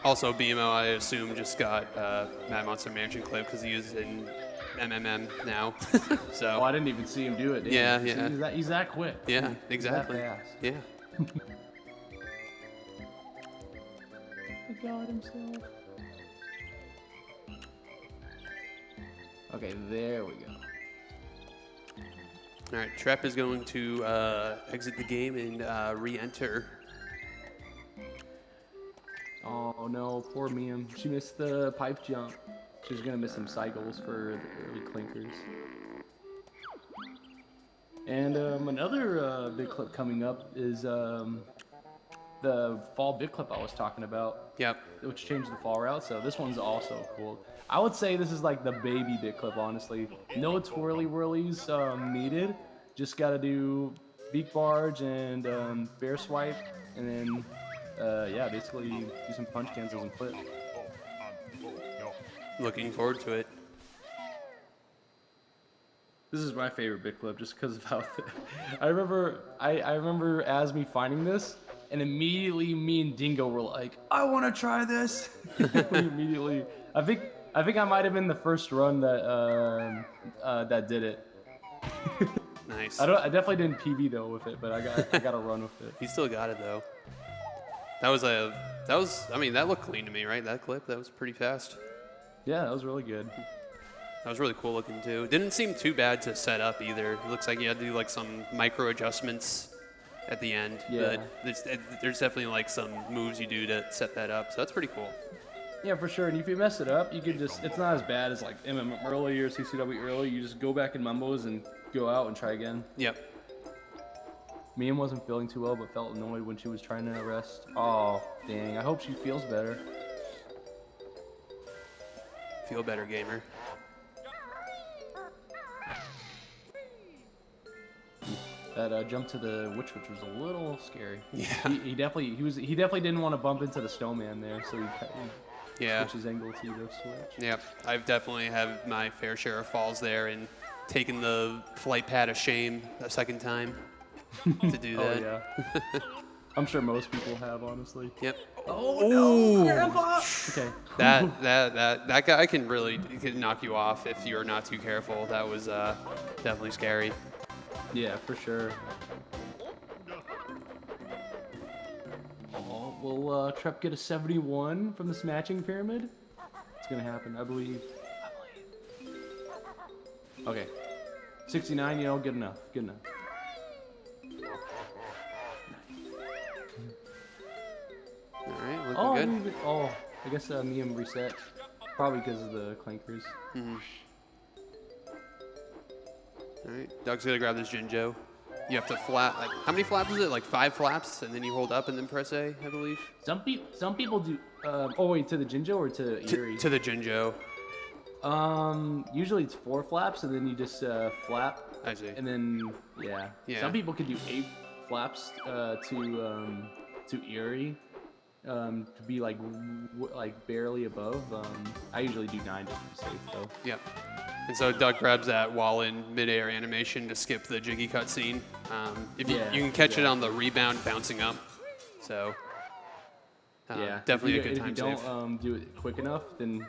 Also, BMO, I assume, just got Mad Monster Mansion clip because he is in MMM now. So.
Oh, I didn't even see him do it.
Yeah,
See,
yeah.
he's that quick.
Yeah, exactly.
He's that fast.
Yeah.
He got himself. Okay, there we go.
All right, Trep is going to exit the game and re-enter.
Oh no, poor Miam. She missed the pipe jump. She's gonna miss some cycles for the early clinkers. And another big clip coming up is the fall big clip I was talking about.
Yep.
Which changed the fall route. So this one's also cool. I would say this is like the baby big clip, honestly. No twirly whirlies needed. Just got to do beak barge and bear swipe, and then yeah, basically do some punch cancels and flip.
Looking forward to it.
This is my favorite big clip just because of how I remember Asmi finding this, and immediately me and Dingo were like, I want to try this. We immediately, I think I might have been the first run that that did it.
Nice.
I definitely didn't PB though with it, but I got a run with it.
He still got it though. I mean, that looked clean to me, right? That clip, that was pretty fast.
Yeah, that was really good.
That was really cool looking too. It didn't seem too bad to set up either. It looks like you had to do like some micro adjustments at the end.
Yeah.
But there's definitely like some moves you do to set that up. So that's pretty cool.
Yeah, for sure. And if you mess it up, you can just, it's not as bad as like MM early or CCW early. You just go back in Mumbos and go out and try again.
Yep.
Miam wasn't feeling too well, but felt annoyed when she was trying to rest. Oh, dang. I hope she feels better.
Feel better, gamer.
That jump to the witch was a little scary.
Yeah.
He definitely didn't want to bump into the snowman there, so he
Yeah.
switched his angle to the switch.
Yep. I've definitely had my fair share of falls there and taken the flight pad of shame a second time to do that.
Oh yeah. I'm sure most people have, honestly.
Yep.
Oh no, Grandpa! Okay.
That guy can really knock you off if you're not too careful. That was definitely scary.
Yeah, for sure. Oh, will Trep get a 71 from this matching pyramid? It's gonna happen, I believe. Okay. 69, you know, good enough. Good enough.
All right, looking good.
I guess Miam reset. Probably because of the clankers.
Mm-hmm. All right, Doug's gonna grab this Jinjo. You have to flap. Like, how many flaps is it? Like 5 flaps, and then you hold up and then press A, I believe.
Some people do. Oh wait, to the Jinjo or to Eerie?
To the Jinjo.
Usually it's 4 flaps, and then you just flap.
I see.
And then yeah. Some people could do 8 flaps to Eerie. To be like barely above. I usually do 9 just to be safe though.
Yep. And so Doug grabs that while in midair animation to skip the Jiggy cutscene. If you can catch it on the rebound bouncing up. So definitely a good time save.
If you don't do it quick enough, then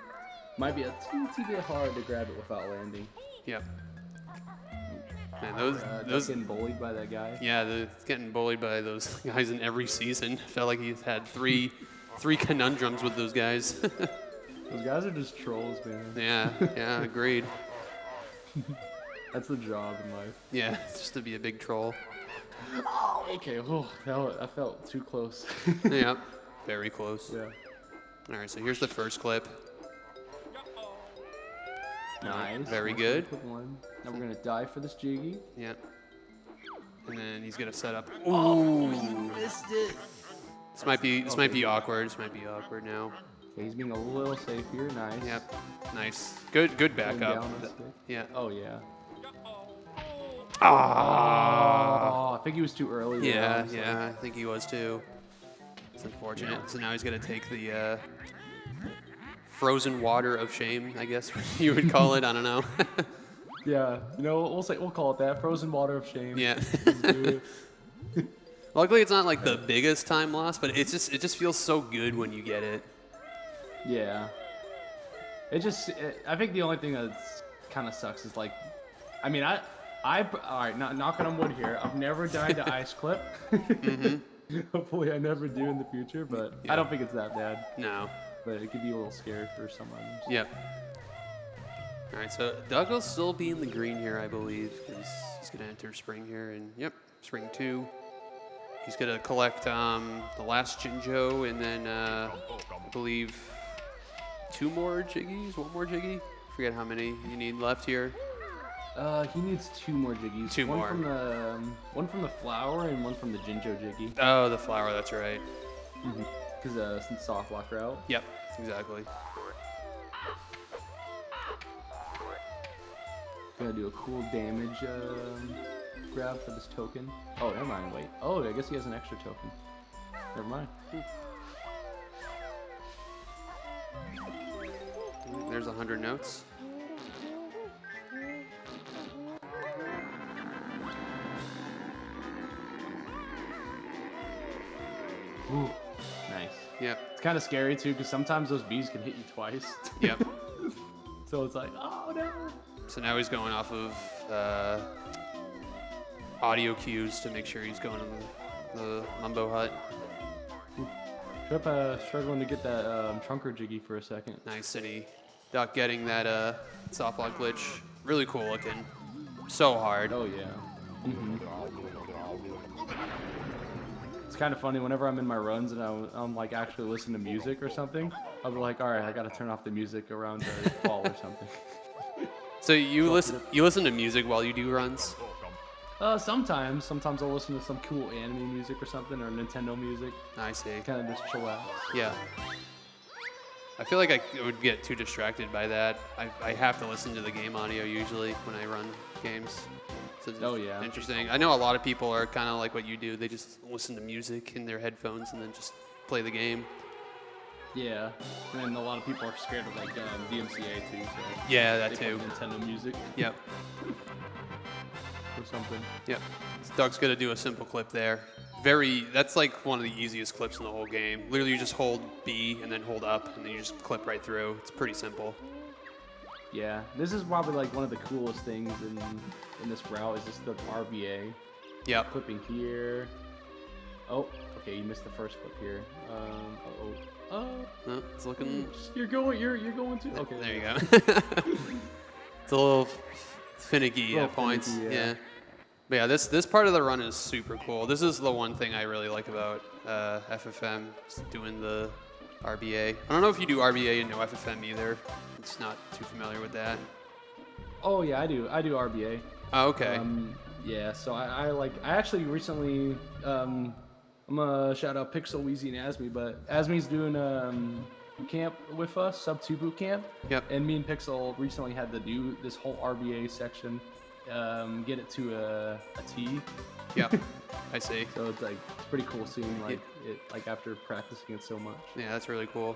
might be a teensy bit hard to grab it without landing.
Yep. Man, those
getting bullied by that guy.
Yeah, they're getting bullied by those guys in every season. Felt like he's had three conundrums with those guys.
Those guys are just trolls, man.
Yeah, agreed.
That's the job in life.
Yeah, just to be a big troll.
Oh, okay. Oh, I felt too close.
Yep, very close.
Yeah.
All right, so here's the first clip.
Nice.
Very good.
Now we're gonna die for this Jiggy.
Yep. And then he's gonna set up.
Oh, he missed it.
This might be awkward. This might be awkward now.
Okay, he's being a little safe here. Nice.
Yep. Nice. Good backup. Yeah.
Oh yeah.
Ah.
Oh, I think he was too early. There,
yeah,
honestly.
I think he was too. It's unfortunate. Yeah. So now he's gonna take the frozen water of shame, I guess you would call it. I don't know.
Yeah, we'll call it that. Frozen water of shame.
Yeah. Luckily, it's not like the biggest time loss, but it just feels so good when you get it.
Yeah. I think the only thing that kind of sucks is like, I mean, all right, knocking on wood here. I've never died to ice clip. Mm-hmm. Hopefully, I never do in the future, but yeah. I don't think it's that bad.
No.
But it could be a little scary for some items.
Yep. All right, so Doug will still be in the green here, I believe, because he's going to enter spring here, and yep, spring 2. He's going to collect the last Jinjo, and then I believe 2 more Jiggies, 1 more Jiggy. Forget how many you need left here.
He needs 2 more Jiggies.
Two more.
One from the flower and one from the Jinjo Jiggy.
Oh, the flower, that's right.
Because since soft lock route.
Yep, exactly.
Gonna do a cool damage grab for this token. Oh, never mind. Wait. Oh, I guess he has an extra token. Never mind.
There's 100 notes.
Ooh, nice.
Yep.
It's kind of scary too, because sometimes those bees can hit you twice.
Yep.
So it's like, oh no.
So now he's going off of audio cues to make sure he's going to the Mumbo Hut.
Trip struggling to get that Trunker Jiggy for a second.
Nice, and he duck getting that soft lock glitch. Really cool looking. So hard.
Oh yeah. It's kind of funny whenever I'm in my runs and I'm like actually listening to music or something. I'll be like, all right, I gotta turn off the music around the fall or something.
So you listen to music while you do runs?
Sometimes I'll listen to some cool anime music or something, or Nintendo music.
I see.
Kind of just chillax.
Yeah. I feel like I would get too distracted by that. I have to listen to the game audio usually when I run games. So it's
Oh, yeah.
interesting. I know a lot of people are kind of like what you do. They just listen to music in their headphones and then just play the game.
Yeah, and then a lot of people are scared of like DMCA too. So
Yeah, that
they play
too.
Nintendo music
Yep.
or something.
Yep. So Doug's gonna do a simple clip there. That's like one of the easiest clips in the whole game. Literally, you just hold B and then hold up, and then you just clip right through. It's pretty simple.
Yeah, this is probably like one of the coolest things in this route is just the RBA.
Yep.
Clipping here. Oh, okay, you missed the first clip here. Oh,
Oh, it's looking.
you're going to. Okay,
There you go. It's a little finicky
Little
at points.
finicky,
Yeah.
yeah.
But yeah, this part of the run is super cool. This is the one thing I really like about FFM, is doing the RBA. I don't know if you do RBA and no FFM either. It's not too familiar with that.
Oh yeah, I do RBA.
Oh, okay.
Yeah, so I actually recently I'm gonna shout out Pixel, Wheezy, and Asmi, but Asmi's doing boot camp with us, sub 2 boot camp.
Yep.
And me and Pixel recently had to do this whole RBA section, get it to a T.
Yep. I see.
So it's like it's pretty cool seeing like it like after practicing it so much.
Yeah, that's really cool.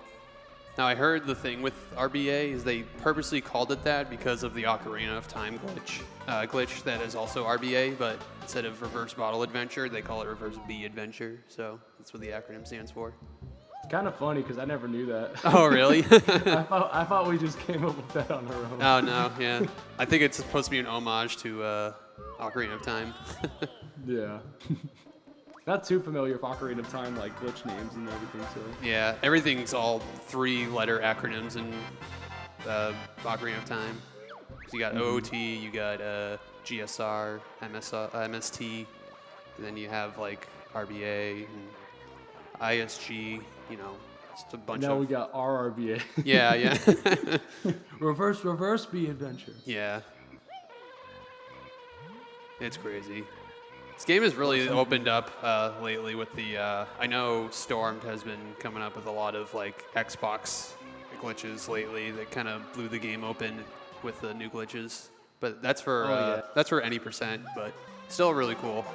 Now, I heard the thing with RBA is they purposely called it that because of the Ocarina of Time glitch that is also RBA, but instead of reverse bottle adventure, they call it reverse B adventure. So that's what the acronym stands for.
It's kind of funny because I never knew that.
Oh, really?
I thought we just came up with that on our own.
Oh, no, yeah. I think it's supposed to be an homage to Ocarina of Time.
Yeah. Not too familiar with Ocarina of Time, like glitch names and everything, so.
Yeah, everything's all 3-letter acronyms in Ocarina of Time. So you got OOT, you got GSR, MST, and then you have like RBA and ISG, you know, just a bunch
Now
of...
we got RRBA.
Yeah, yeah.
reverse B adventure.
Yeah. It's crazy. This game has really opened up lately with the, I know Stormed has been coming up with a lot of like Xbox glitches lately that kind of blew the game open with the new glitches. But that's for that's for any percent, but still really cool.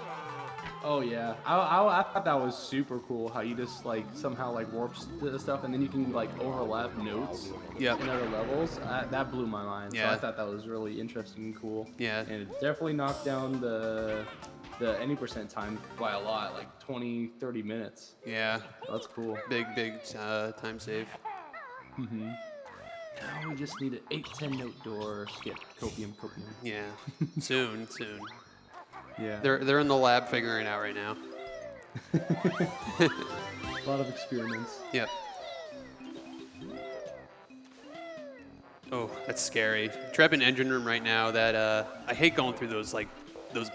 Oh yeah, I thought that was super cool how you just like somehow like warps the stuff and then you can like overlap notes
Yep.
in other levels. That blew my mind.
Yeah.
So I thought that was really interesting and cool.
Yeah.
And it definitely knocked down the any percent time by a lot, like 20-30 minutes.
Yeah.
That's cool.
Big time save.
Now we just need an 8-10 note door. Skip copium.
Yeah. soon.
Yeah.
They're in the lab figuring it out right now.
A lot of experiments.
Yep. Oh, that's scary. Trap in engine room right now. That I hate going through those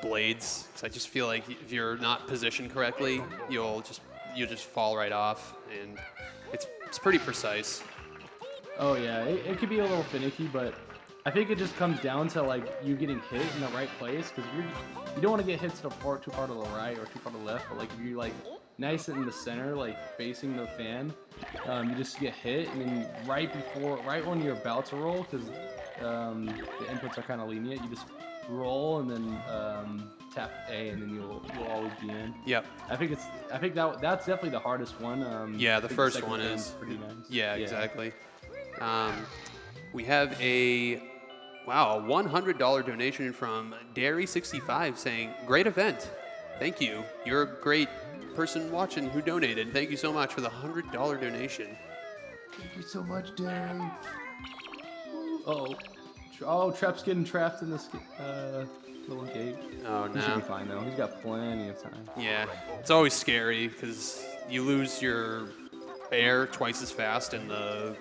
blades because I just feel like if you're not positioned correctly, you'll just fall right off, and it's pretty precise.
Oh yeah, it could be a little finicky, but I think it just comes down to like you getting hit in the right place, because you don't want to get hit too far to the right or too far to the left, but like if you like nice in the center, like facing the fan, you just get hit, and then right when you're about to roll, because the inputs are kind of lenient, you just roll and then tap A, and then you'll always be in.
Yep.
I think that's definitely the hardest one.
Yeah, the
I think
first
second
one
one's
is.
pretty nice.
Yeah, exactly. We have a $100 donation from Dairy65 saying, "Great event. Thank you. You're a great person watching who donated. Thank you so much for the $100 donation."
Thank you so much, Derry. Oh, Trap's getting trapped in this little gate.
Oh
He should
no.
be fine though. He's got plenty of time.
Yeah, it's always scary because you lose your air twice as fast in the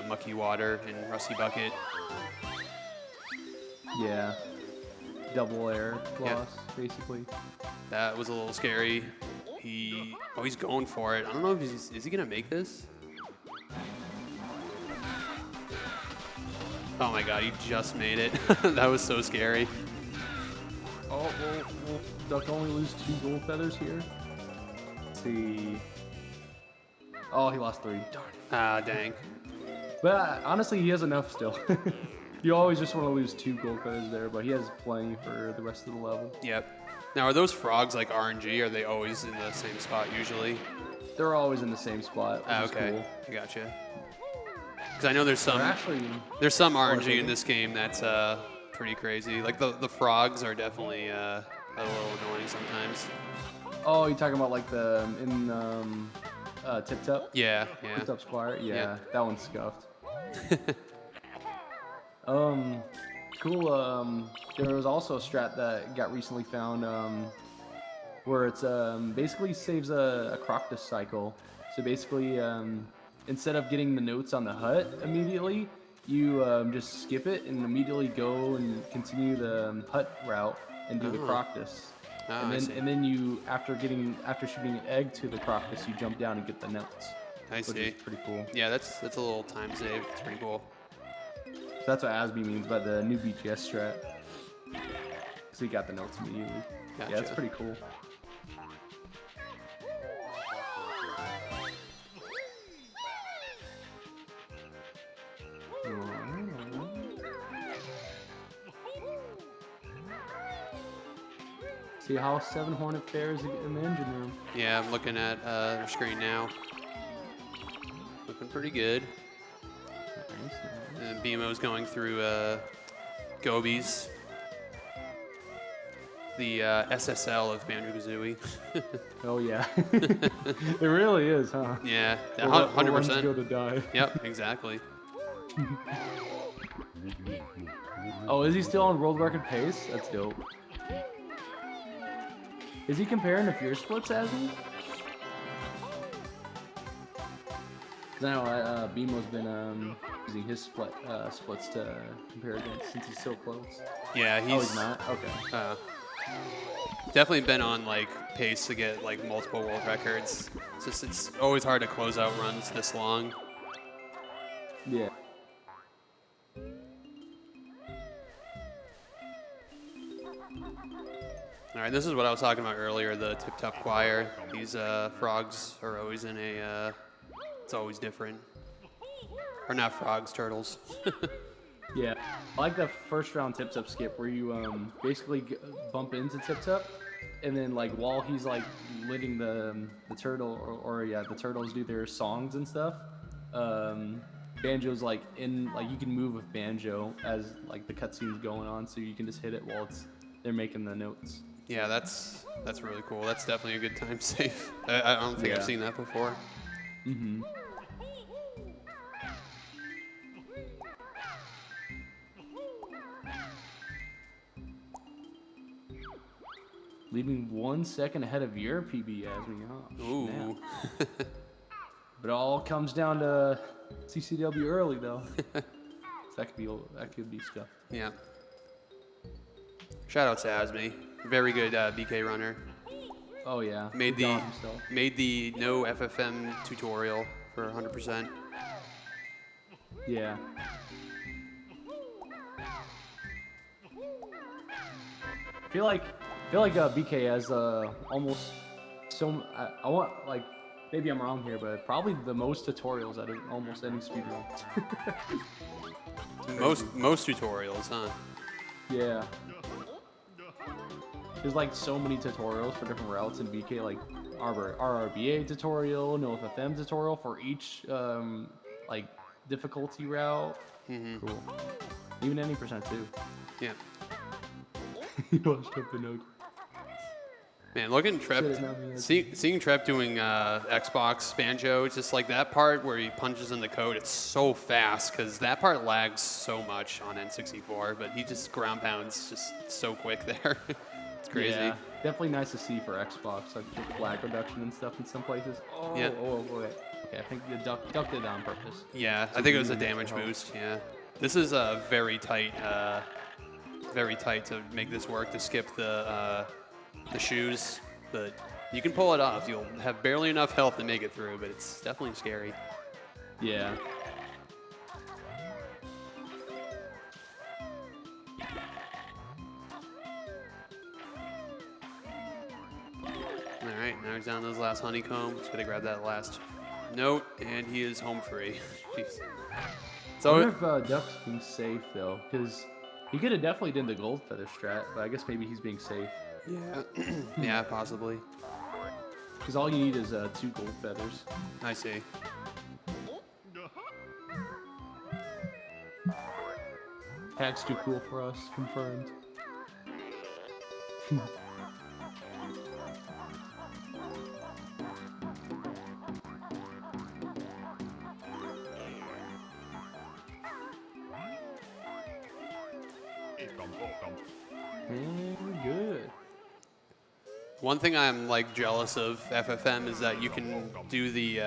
mucky water in Rusty Bucket.
Yeah. Double air loss, basically.
That was a little scary. He's going for it. I don't know if is he gonna make this? Oh my god, he just made it. That was so scary.
Oh, well, Duck only lose 2 gold feathers here. Let's see. Oh, he lost 3. Darn.
Ah, dang.
But honestly, he has enough still. You always just want to lose 2 gold feathers there, but he has plenty for the rest of the level.
Yep. Now, are those frogs like RNG? Are they always in the same spot usually?
They're always in the same spot, which
Ah,
is
okay.
cool.
I gotcha. Because I know there's some RNG
okay.
in this game that's pretty crazy. Like the frogs are definitely a little annoying sometimes.
Oh, you talking about like Tip Top?
Yeah.
Tip Top Squire? Yeah,
Yeah.
that one's scuffed. Cool. There was also a strat that got recently found where it's basically saves a Croctus cycle. So basically, instead of getting the notes on the hut immediately, you just skip it and immediately go and continue the hut route and do the Croctus.
Ah, I see.
And then you after shooting an egg to the Croctus, you jump down and get the notes.
I
Which
see.
is pretty cool.
Yeah, that's a little time save. It's pretty cool.
So that's what Asby means by the new BGS strat. So you got the notes immediately.
Gotcha.
Yeah, that's pretty cool. See how 7 Hornet fares in the engine room.
Yeah, I'm looking at their screen now. Looking pretty good.
Nice.
And BMO's going through Gobies. The SSL of Banjo-Kazooie.
Oh yeah, it really is, huh?
Yeah,
Or when you
100%.
go to die.
Yep, exactly.
Oh, is he still on world record pace? That's dope. Is he comparing to Fierce Splits as me? Because I know BMO's been using his splits to compare against since he's so close.
Yeah,
Oh, he's not? Okay.
Definitely been on like pace to get like multiple world records. It's always hard to close out runs this long.
Yeah.
All right, this is what I was talking about earlier, the Tip Top Choir. These frogs are always in a, it's always different. Or not frogs, turtles.
Yeah. I like the first round Tip Top skip where you basically bump into Tip Top, and then like while he's like letting the turtle or the turtles do their songs and stuff, Banjo's like you can move with Banjo as like the cutscene's going on, so you can just hit it while they're making the notes.
Yeah, that's really cool. That's definitely a good time save. I don't think I've seen that before.
Mm-hmm. Leaving 1 second ahead of your PB as we go.
Ooh.
But it all comes down to CCW early though. So that could be scuffed.
Yeah. Shout out to Asmi. Very good BK runner.
Oh yeah.
Made
He got
the
himself.
made the no FFM tutorial for 100%.
Yeah. BK has almost so. I want like maybe I'm wrong here, but probably the most tutorials out of almost any speedrun.
Most tutorials, huh?
Yeah. There's like so many tutorials for different routes in BK, like RRBA tutorial, NoFFM tutorial for each like difficulty route.
Mm-hmm.
Cool. Even any percent too.
Yeah.
You watched up the note.
Man, looking Trep, seeing Trep doing Xbox Banjo, just like that part where he punches in the code, it's so fast because that part lags so much on N64, but he just ground pounds just so quick there. It's crazy.
Yeah, definitely nice to see for Xbox, like with lag reduction and stuff in some places. Oh,
yeah.
Okay, I think you ducked it on purpose.
Yeah, I think it was a damage boost. Yeah, this is very tight to make this work to skip the shoes, but you can pull it off. You'll have barely enough health to make it through, but it's definitely scary.
Yeah.
All right, now he's down those last honeycomb. Just gotta grab that last note, and he is home free. Jeez.
I wonder if Duck's being safe though, because he could have definitely done the gold feather strat, but I guess maybe he's being safe.
Yeah, yeah, possibly.
Because all you need is 2 gold feathers.
I see.
Hack's too cool for us, confirmed. And we're good.
One thing I'm like jealous of FFM is that you can do the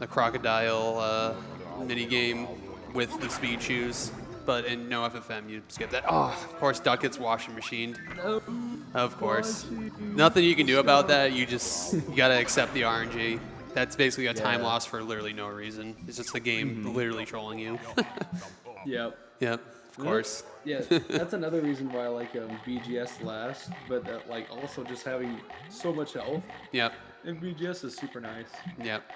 crocodile mini game with the speed shoes, but in no FFM you skip that. Oh, of course, Duck gets washing machined.
No.
Of course, nothing you can do about that. You gotta accept the RNG. That's basically a time loss for literally no reason. It's just the game literally trolling you.
Yep.
Yep, of course.
Yeah, that's another reason why I like BGS last, but like also just having so much health
Yep,
in BGS is super nice.
yep.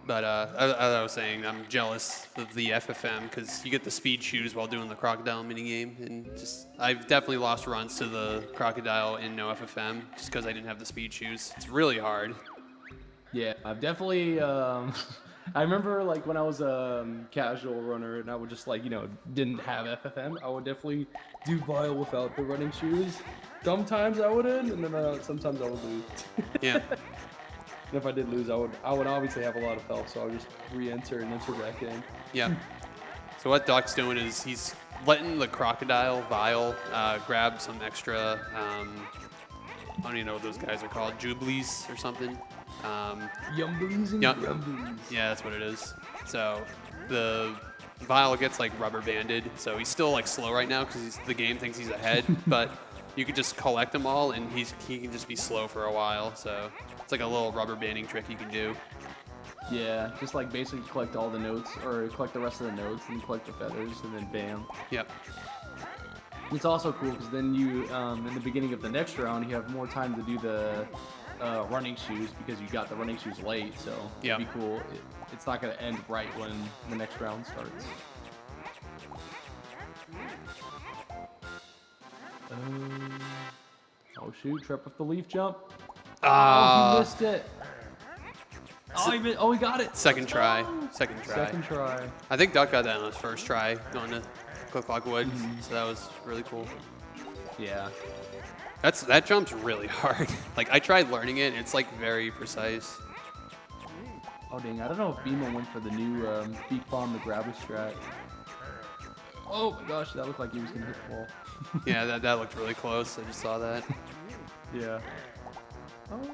But as I was saying, I'm jealous of the FFM because you get the speed shoes while doing the crocodile minigame, and I've definitely lost runs to the crocodile in no FFM just because I didn't have the speed shoes. It's really hard.
Yeah, I've definitely. I remember like when I was a casual runner and I would just like didn't have FFM. I would definitely do Vile without the running shoes. Sometimes I wouldn't, and then sometimes I would lose.
Yeah.
And if I did lose, I would obviously have a lot of health, so I would just re-enter and enter back in.
Yeah. So what Duck's doing is he's letting the crocodile Vile grab some extra. I don't even know what those guys are called, jublies or something.
Yumblies and grumblies.
Yeah, that's what it is. So the Vile gets like rubber banded, so he's still like slow right now because the game thinks he's ahead. But you can just collect them all, and he can just be slow for a while. So it's like a little rubber banding trick you can do.
Yeah, just like basically collect all the notes, or collect the rest of the notes, and collect the feathers, and then bam.
Yep.
It's also cool because then you, in the beginning of the next round, you have more time to do the running shoes because you got the running shoes late, so it'd be cool. It's not going to end right when the next round starts. Oh shoot, trip with the leaf jump. Oh, he missed it. Oh, he got it.
Second try.
Second try.
I think Duck got that on his first try going to Cook Lock Woods, so that was really cool.
Yeah.
That jump's really hard. Like I tried learning it, and it's like very precise.
Oh dang, I don't know if Beemo went for the new beak bomb, the grabber strat. Oh my gosh, that looked like he was gonna hit the wall.
Yeah, that looked really close. I just saw that.
Yeah. Oh no.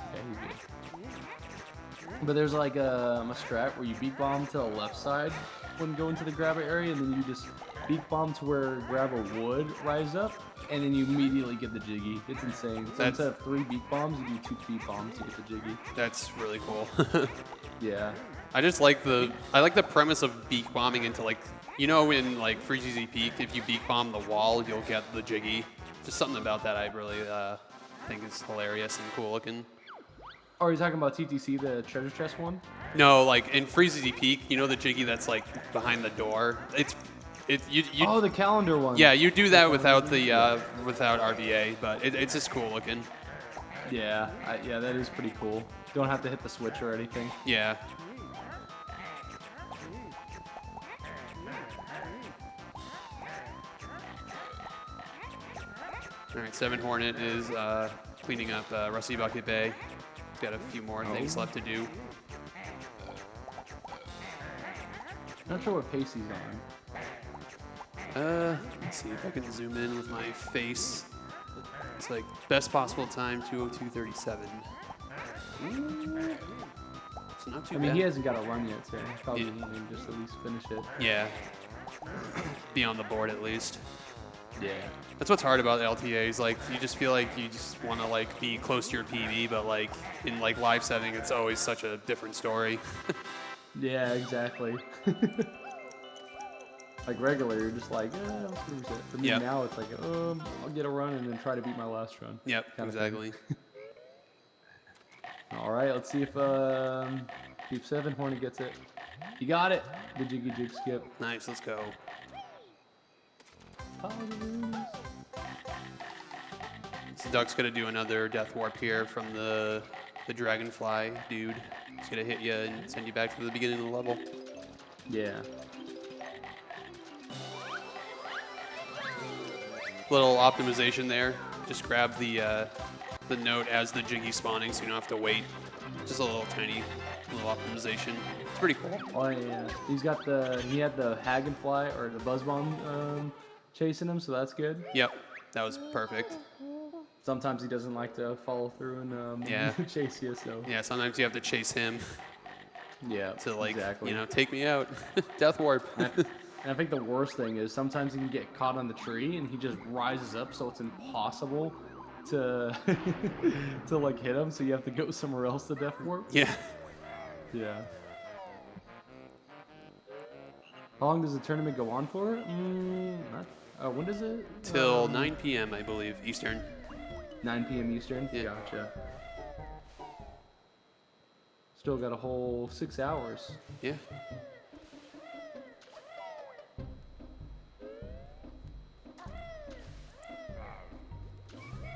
Okay, he's good. But there's like a strat where you beak bomb to the left side when going to the grabber area, and then you just beak bomb to where grabber would rise up, and then you immediately get the jiggy. It's insane. So instead of 3 beak bombs, you do 2 beak bombs to get the jiggy.
That's really cool.
Yeah.
I like the premise of beak bombing into like You know, in like Freezy Z Peak, if you beak bomb the wall, you'll get the Jiggy. Just something about that I really think is hilarious and cool looking.
Oh, are you talking about TTC, the treasure chest one?
No, like in Freezy Z Peak, you know the Jiggy that's like behind the door. You
Oh, the calendar one.
yeah, you do that without the without RVA, but it's just cool looking.
Yeah, yeah, that is pretty cool. Don't have to hit the switch or anything.
Yeah. All right, 7 Hornet is cleaning up Rusty Bucket Bay. Got a few more things left to do.
Not sure what pace he's on.
Let's see if I can zoom in with my face. It's like best possible time, 2:02:37. So not too
I mean,
bad.
he hasn't got a run yet, so he's probably going to just at least finish it.
Yeah. Be on the board at least.
Yeah.
That's what's hard about LTAs. Like, you just feel like you just want to like be close to your PB, but like in like live setting, it's always such a different story.
Yeah, exactly. Like regular, you're just like, let's reset. For me now, it's like, I'll get a run and then try to beat my last run.
Yep, exactly.
All right, let's see if 7 Hornet gets it. You got it. The Jiggy Jig skip.
Nice, let's go. So Duck's gonna do another death warp here from the dragonfly dude. He's gonna hit you and send you back to the beginning of the level.
Yeah.
Little optimization there. Just grab the note as the Jiggy spawning, so you don't have to wait. Just a little tiny little optimization. It's pretty cool.
Oh yeah. He had the Hagenfly or the Buzz Bomb chasing him, so that's good.
Yep, that was perfect.
Sometimes he doesn't like to follow through and chase you, so.
Yeah, sometimes you have to chase him.
Yeah.
To like,
exactly.
take me out. Death warp.
And I think the worst thing is sometimes he can get caught on the tree and he just rises up, so it's impossible to to like hit him. So you have to go somewhere else to death warp.
Yeah.
Yeah. How long does the tournament go on for? When does it?
Till 9 p.m. I believe Eastern.
9 p.m. Eastern.
Yeah.
Gotcha. Still got a whole 6 hours.
Yeah.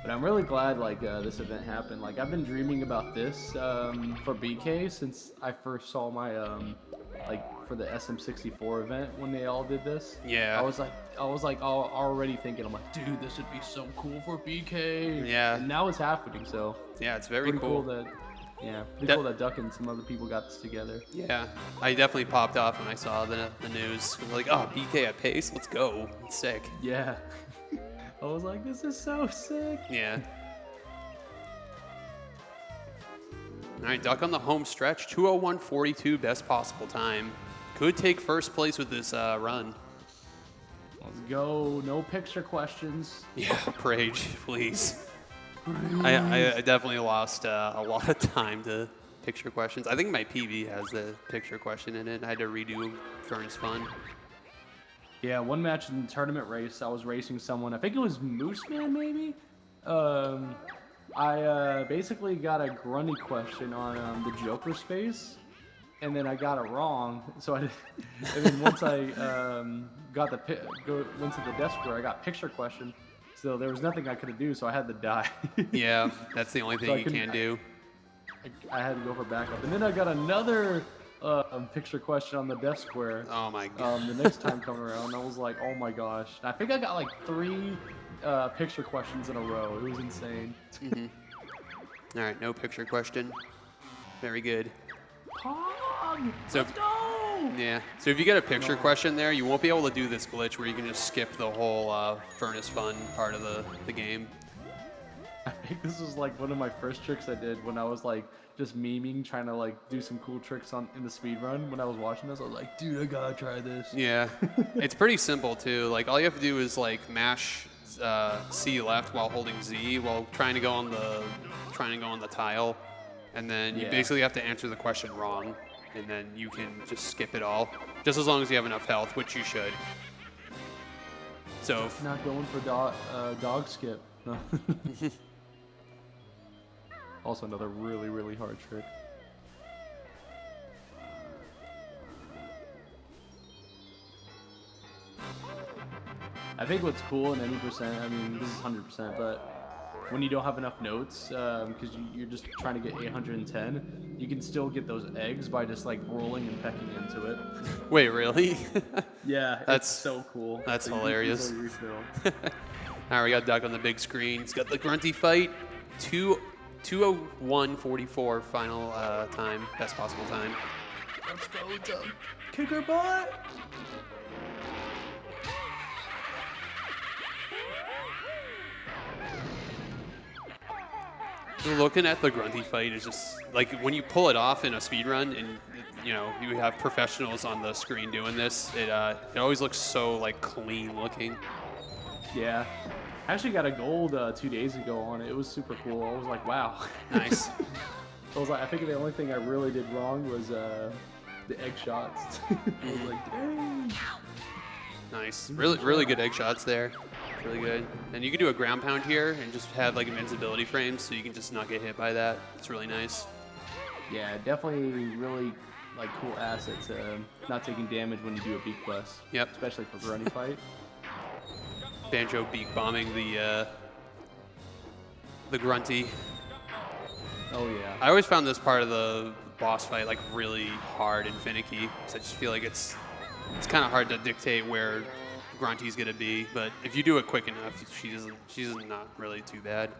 But I'm really glad this event happened. Like I've been dreaming about this for BK since I first saw my for the SM64 event when they all did this.
Yeah.
I was already thinking, I'm like, dude, this would be so cool for BK.
Yeah.
And now it's happening, so.
Yeah, it's very
cool.
cool.
Pretty cool that Duck and some other people got this together.
Yeah, I definitely popped off when I saw the news. I was like, oh, BK at pace, let's go. It's sick.
Yeah. I was like, this is so sick.
Yeah. All right, Duck on the home stretch, 2:01:42, best possible time. Could take first place with this run.
Let's go. No picture questions.
Yeah, Prage, please. I definitely lost a lot of time to picture questions. I think my PB has the picture question in it. I had to redo Fern's Fun.
Yeah, one match in the tournament race, I was racing someone. I think it was Mooseman, maybe? I basically got a grunny question on the Joker space, and then I got it wrong. So and then once I went to the desk where I got picture question, so there was nothing I could do, so I had to die.
Yeah, that's the only thing you can do.
I had to go for backup, and then I got another picture question on the desk square.
Oh my god.
The next time coming around, I was like, oh my gosh. And I think I got like 3 picture questions in a row. It was insane.
Mm-hmm. All right, no picture question. Very good.
Pog!
So,
Let's go!
Yeah. So if you get a picture question there, you won't be able to do this glitch where you can just skip the whole Furnace Fun part of the game.
I think this was like one of my first tricks I did when I was like just memeing, trying to like do some cool tricks in the speedrun. When I was watching this, I was like, dude, I gotta try this.
Yeah. It's pretty simple too. Like all you have to do is like mash C left while holding Z while trying to go on the tile, and then you basically have to answer the question wrong. and then you can just skip it all, just as long as you have enough health, which you should. So if,
Not going for dog skip. No. Also another really, really hard trick. I think what's cool in any percent, I mean, this is 100%, but when you don't have enough notes, because you're just trying to get 810, you can still get those eggs by just like rolling and pecking into it.
wait, really?
Yeah,
That's-
it's so cool.
that's
So you can
hilarious.
easily refill.
All right, we got Duck on the big screen. It's got the grunty fight. 2:01:44 final time, best possible time.
Let's go, Doug. Kick her butt!
Looking at the grunty fight is just like when you pull it off in a speed run, and you know you have professionals on the screen doing this. It always looks so like clean looking.
Yeah. I actually got a gold 2 days ago on it. It was super cool. I was like, wow.
Nice.
I think the only thing I really did wrong was the egg shots. I was like, dang.
Nice. Really good egg shots there. Really good. And you can do a ground pound here and just have like invincibility frames, so you can just not get hit by that. It's really nice.
Yeah, definitely really like cool asset to not taking damage when you do a beak bust.
Yep.
Especially for running fight.
Banjo beak bombing the grunty.
Oh yeah.
I always found this part of the boss fight like really hard and finicky, because I just feel like it's kind of hard to dictate where Grunty's gonna be, but if you do it quick enough, she's not really too bad.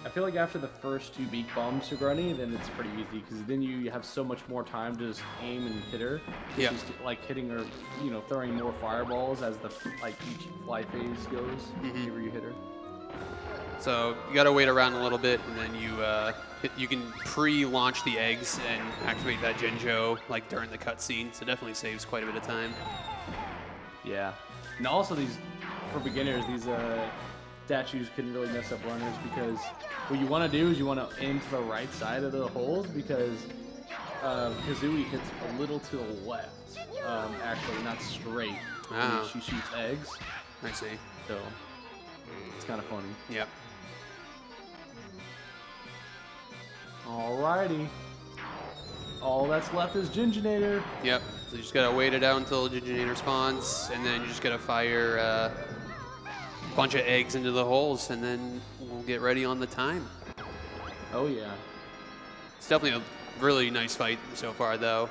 I feel like after the first 2 beak bombs to Grunny, then it's pretty easy because then you have so much more time to just aim and hit her. It's
Yeah.
just like hitting her, you know, throwing more fireballs as the like each fly phase goes. Whenever you hit her.
So you gotta wait around a little bit, and then you can pre-launch the eggs and activate that Genjo like during the cutscene. So definitely saves quite a bit of time.
Yeah. And also these, for beginners, these statues can really mess up runners because what you want to do is you want to aim to the right side of the holes because Kazooie hits a little to the left, actually, not straight.
Ah.
When she shoots eggs,
I see.
so it's kind of funny.
Yep.
Alrighty. All that's left is Ginginator.
Yep. So you just gotta wait it out until the Ginginator spawns, and then you just gotta fire a bunch of eggs into the holes, and then we'll get ready on the time.
Oh yeah.
It's definitely a really nice fight so far, though.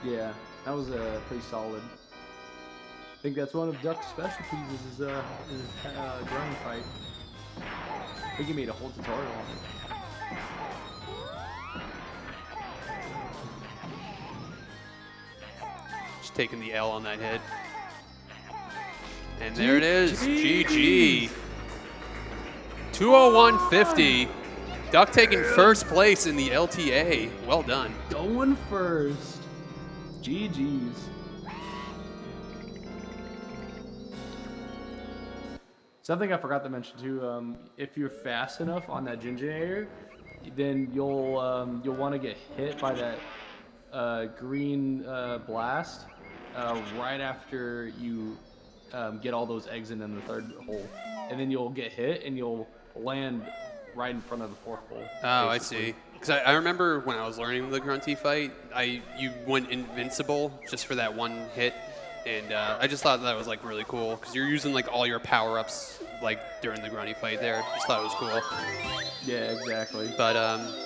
Yeah, that was pretty solid. I think that's one of Duck's specialties is his ground fight. I think he made a whole tutorial on it.
Just taking the L on that hit. And there it is, GG. 201.50. Duck taking first place in the LTA. Well done.
Going first. GG's. Something I forgot to mention too. If you're fast enough on that Ginginator, then you'll want to get hit by that green blast right after you get all those eggs in the 3rd hole, and then you'll get hit and you'll land right in front of the 4th hole.
Oh, I
basically.
see. Because I remember when I was learning the Grunty fight, you went invincible just for that one hit, and I just thought that was like really cool because you're using like all your power-ups like during the Grunty fight there. Just thought it was cool.
Yeah, exactly.
But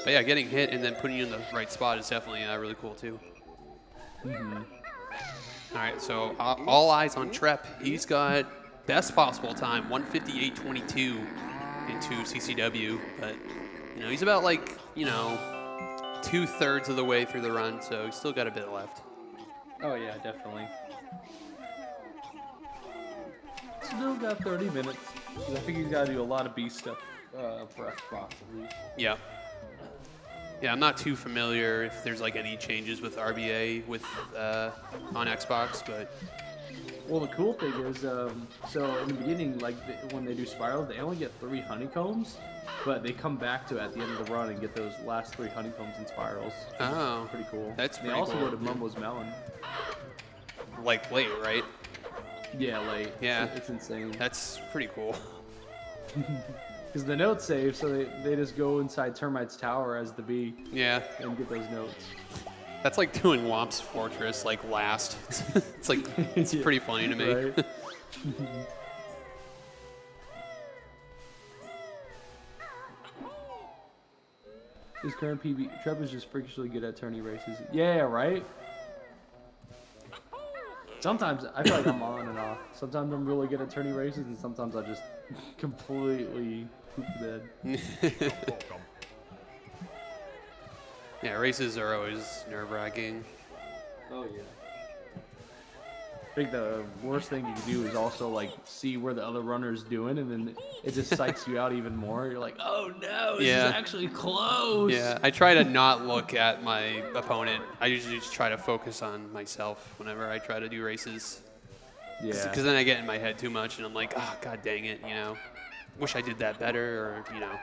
yeah, getting hit and then putting you in the right spot is definitely really cool too. All right, so all eyes on Trep. He's got best possible time, 1:58.22 into CCW, but you know he's about like 2/3 of the way through the run, so he's still got a bit left.
Oh yeah, definitely. Still got 30 minutes. 'Cause I think he's got to do a lot of B stuff for Xbox at least.
Yeah. Yeah, I'm not too familiar if there's like any changes with RBA on Xbox, but
Well, the cool thing is, so in the beginning, like when they do spirals, they only get 3 honeycombs, but they come back to it at the end of the run and get those last 3 honeycombs and spirals.
Oh,
Pretty cool.
That's
They
pretty
also
cool.
go to Mumbo's Mountain.
Like late, right?
Yeah, like
Yeah.
it's insane.
That's pretty cool.
Because the notes save, so they just go inside Termite's tower as the bee
Yeah.
and get those notes.
That's like doing Womp's Fortress like last. It's like it's
Yeah,
pretty funny to me.
right? His current PB, Trevor's just freakishly good at tourney races. Yeah, right? Sometimes I feel like I'm on and off. Sometimes I'm really good at tourney races, and sometimes I just completely poop the bed.
Yeah, races are always nerve-wracking.
Oh yeah. I think the worst thing you can do is also like see where the other runner's doing, and then it just psychs you out even more. You're like, oh no, this
Yeah.
is actually close.
Yeah, I try to not look at my opponent. I usually just try to focus on myself whenever I try to do races.
Yeah.
Because then I get in my head too much, and I'm like, oh, god dang it, you know. Wish I did that better, or, you know.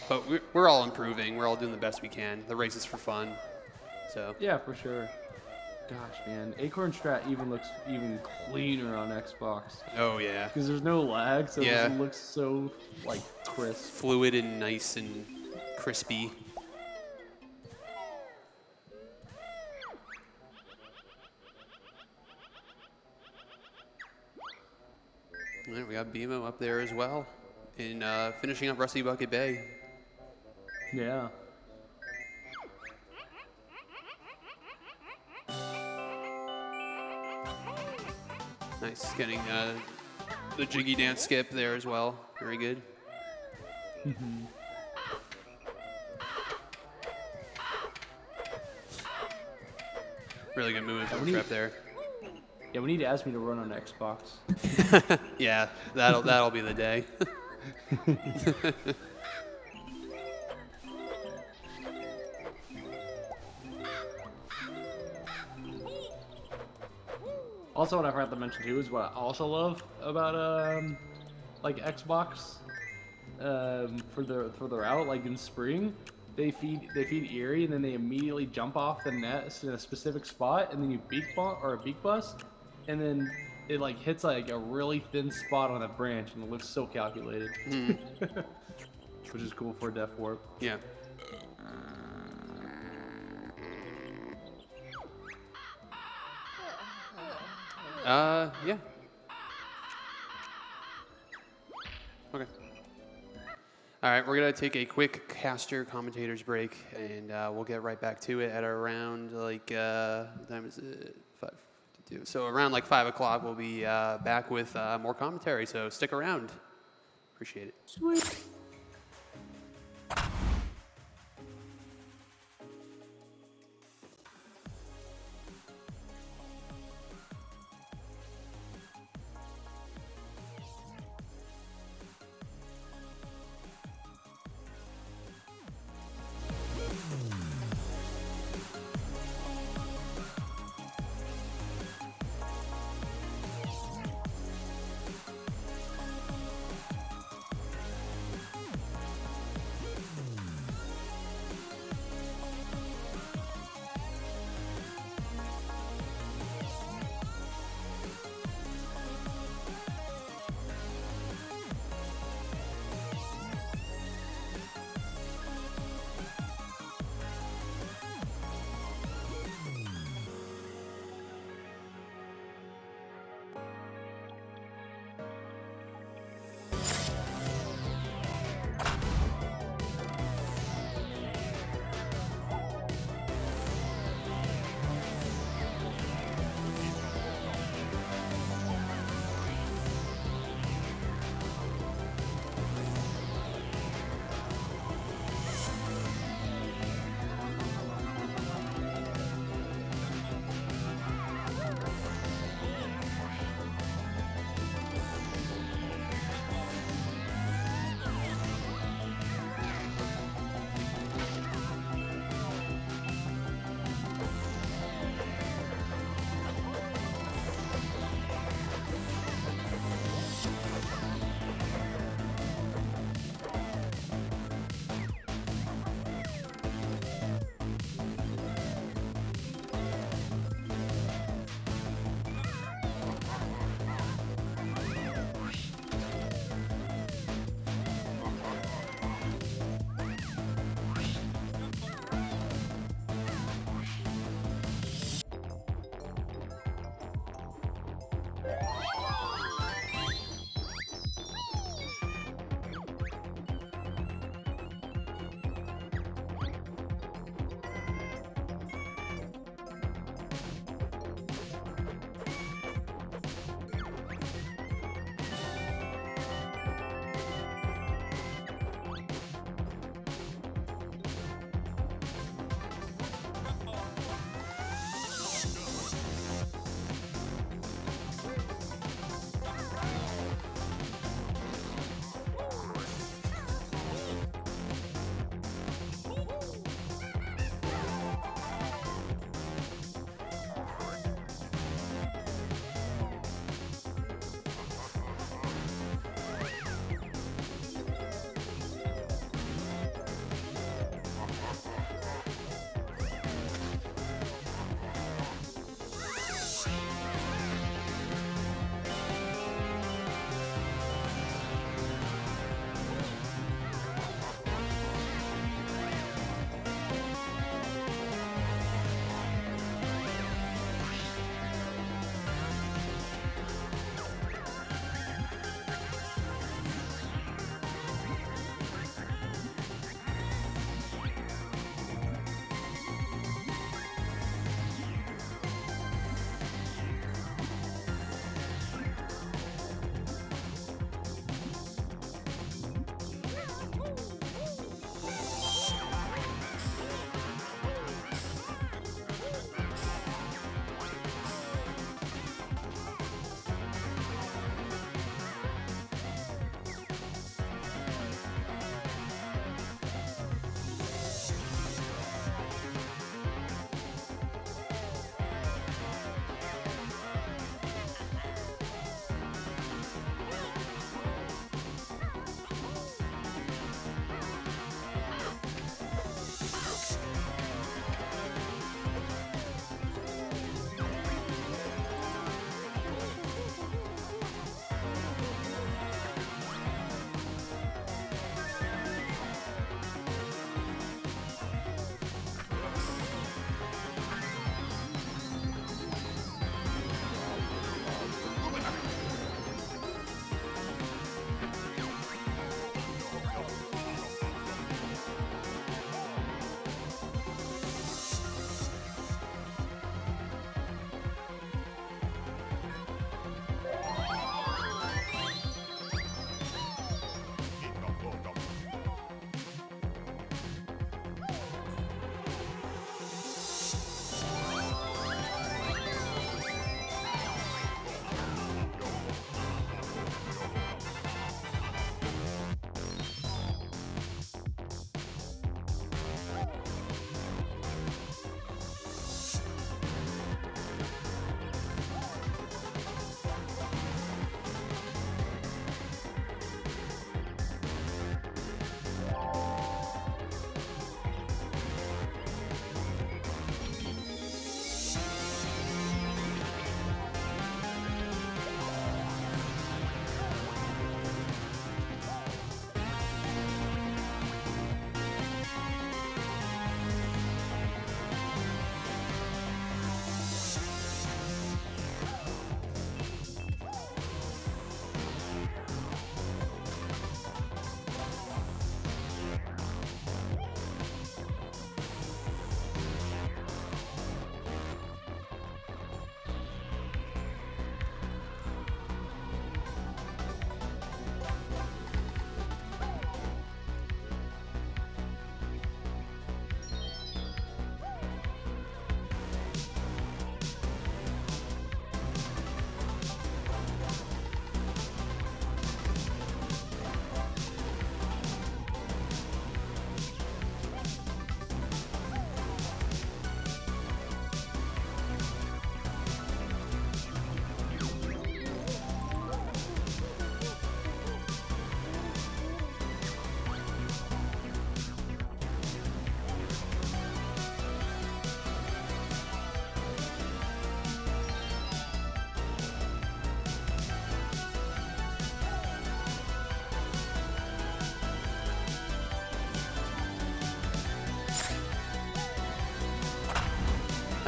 But we're all improving. We're all doing the best we can. The race is for fun. So,
Yeah, for sure. Gosh, man, Acorn Strat even looks even cleaner on Xbox
oh yeah.
because there's no lag, so
Yeah.
it looks so like crisp.
Fluid and nice and crispy. All right, we got BMO up there as well. And finishing up Rusty Bucket Bay.
Yeah.
Nice, getting the jiggy dance skip there as well. Very good. Really good movement from Trep there.
Yeah, we need to ask me to run on Xbox.
Yeah, that'll be the day.
Also, what I forgot to mention too is what I also love about like Xbox for the route, like in spring, they feed Erie and then they immediately jump off the net in a specific spot, and then you beak bust, and then it like hits like a really thin spot on a branch, and it looks so calculated, which is cool for a Def Warp.
Yeah. Yeah. Okay. All right, we're gonna take a quick caster commentators break, and we'll get right back to it at around like what time is it? 5:52. So around like 5 o'clock, we'll be back with more commentary. So stick around. Appreciate it.
Sweet.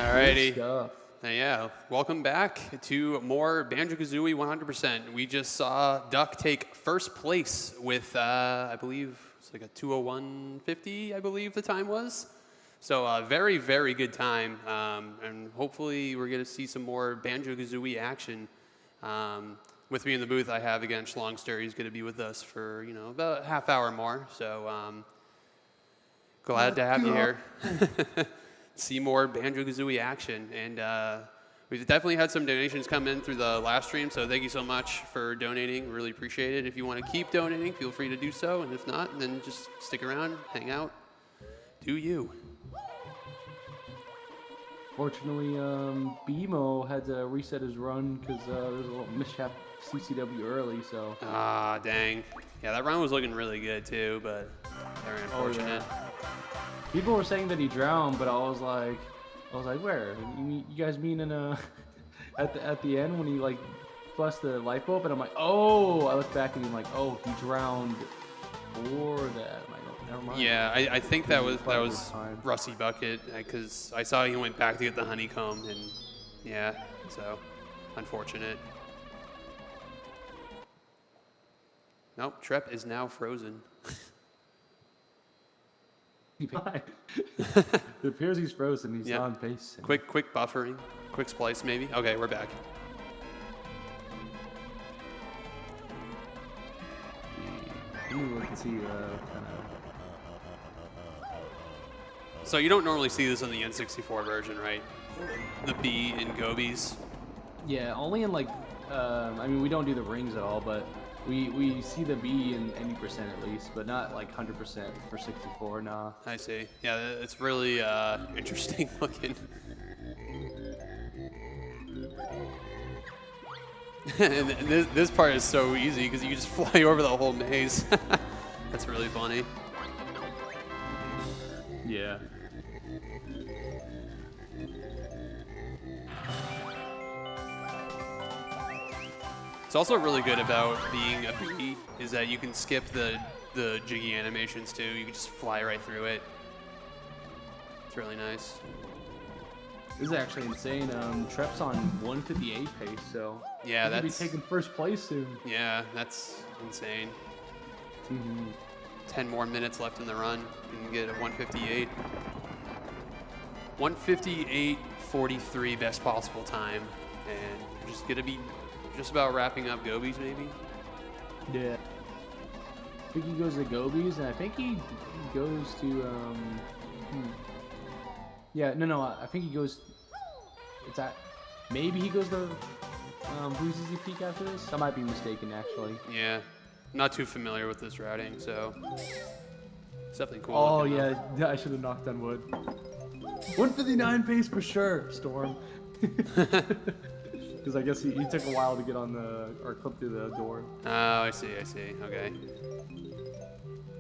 Alrighty.
Good stuff.
Yeah, welcome back to more Banjo-Kazooie 100%. We just saw Duck take first place with, I believe, it's like a 2:01:50, I believe the time was. So very, very good time. And hopefully we're going to see some more Banjo-Kazooie action. With me in the booth, I have, again, Schlongster. He's going to be with us for, about a half hour more. So glad to have you here. See more Banjo-Kazooie action. And we've definitely had some donations come in through the last stream, so thank you so much for donating. Really appreciate it. If you want to keep donating, feel free to do so. And if not, then just stick around, hang out, do you.
Fortunately, BMO had to reset his run because there was a little mishap CCW early, so.
Ah, dang. Yeah, that run was looking really good too, but very unfortunate.
Oh, yeah. People were saying that he drowned, but I was like, where? You guys mean in at the end when he like bust the lifeboat? And I'm like, oh, I look back and I'm like, oh, he drowned for that. I'm like, oh, never mind.
Yeah, I think that was Rusty Bucket because I saw he went back to get the honeycomb and yeah, so unfortunate. Nope, Trep is now frozen.
It appears he's frozen. He's not on pace.
Quick buffering. Quick splice, maybe. Okay, we're back.
Ooh, I can see
So you don't normally see this on the N64 version, right? The B in Gobies.
Yeah, only in like, I mean, we don't do the rings at all, but we see the B in any percent at least, but not like 100% for 64, nah.
I see. Yeah, it's really interesting looking. And this part is so easy because you just fly over the whole maze. That's really funny.
Yeah.
It's also really good about being a B is that you can skip the jiggy animations too. You can just fly right through it. It's really nice.
This is actually insane. Trep's on 158 pace, so
yeah,
he'll be
that's
taking first place soon.
Yeah, that's insane.
Mm-hmm.
10 more minutes left in the run. You can get a 158. 158.43 best possible time, and you're just gonna be just about wrapping up Gobies, maybe.
Yeah. I think he goes to Gobies, and I think he goes to Yeah, no, I think he goes. It's at. Maybe he goes to Breezy Peak after this. I might be mistaken, actually.
Yeah, not too familiar with this routing, so it's definitely cool.
Oh yeah, I should have knocked on wood. 159 pace for sure, Storm. Because I guess he took a while to get on or clip through the door.
Oh, I see. Okay.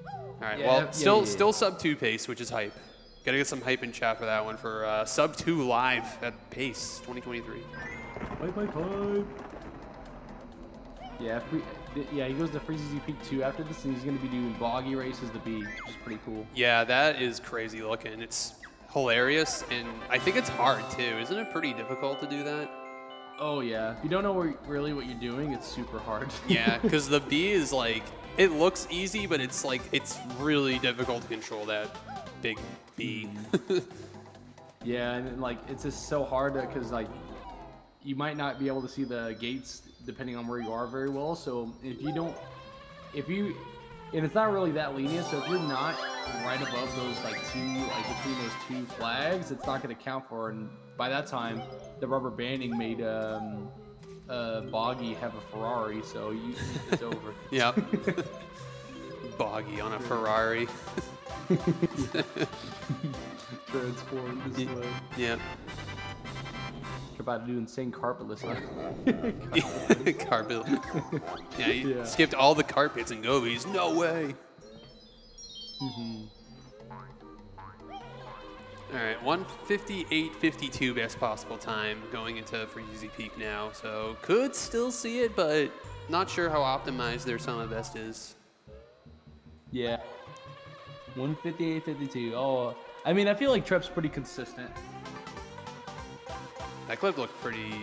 All right.
Yeah,
Well,
yeah.
still sub 2 pace, which is hype. Gotta get some hype in chat for that one for sub 2 live at pace 2023.
Hype. Yeah, he goes to Freezy Peak 2 after this, and he's gonna be doing boggy races the B, which is pretty cool.
Yeah, that is crazy looking. It's hilarious, and I think it's hard too. Isn't it pretty difficult to do that?
Oh yeah, if you don't know really what you're doing, it's super hard.
Yeah, because the B is like, it looks easy, but it's like, it's really difficult to control that big B.
Yeah, and like it's just so hard because like you might not be able to see the gates depending on where you are very well. So and it's not really that lenient. So if you're not right above those between those two flags, it's not going to count for. And by that time, the rubber banding made Boggy have a Ferrari, so it's over.
Yep. Boggy on a Ferrari.
Transform this way.
Yeah.
You're about to do insane carpetless.
Carpet. Yeah, you skipped all the carpets and Gobies. No way. All right, 158.52 best possible time going into Freezy Peak now. So could still see it, but not sure how optimized their Sum of Best is.
Yeah. 158.52. Oh, I mean, I feel like Trep's pretty consistent.
That clip looked pretty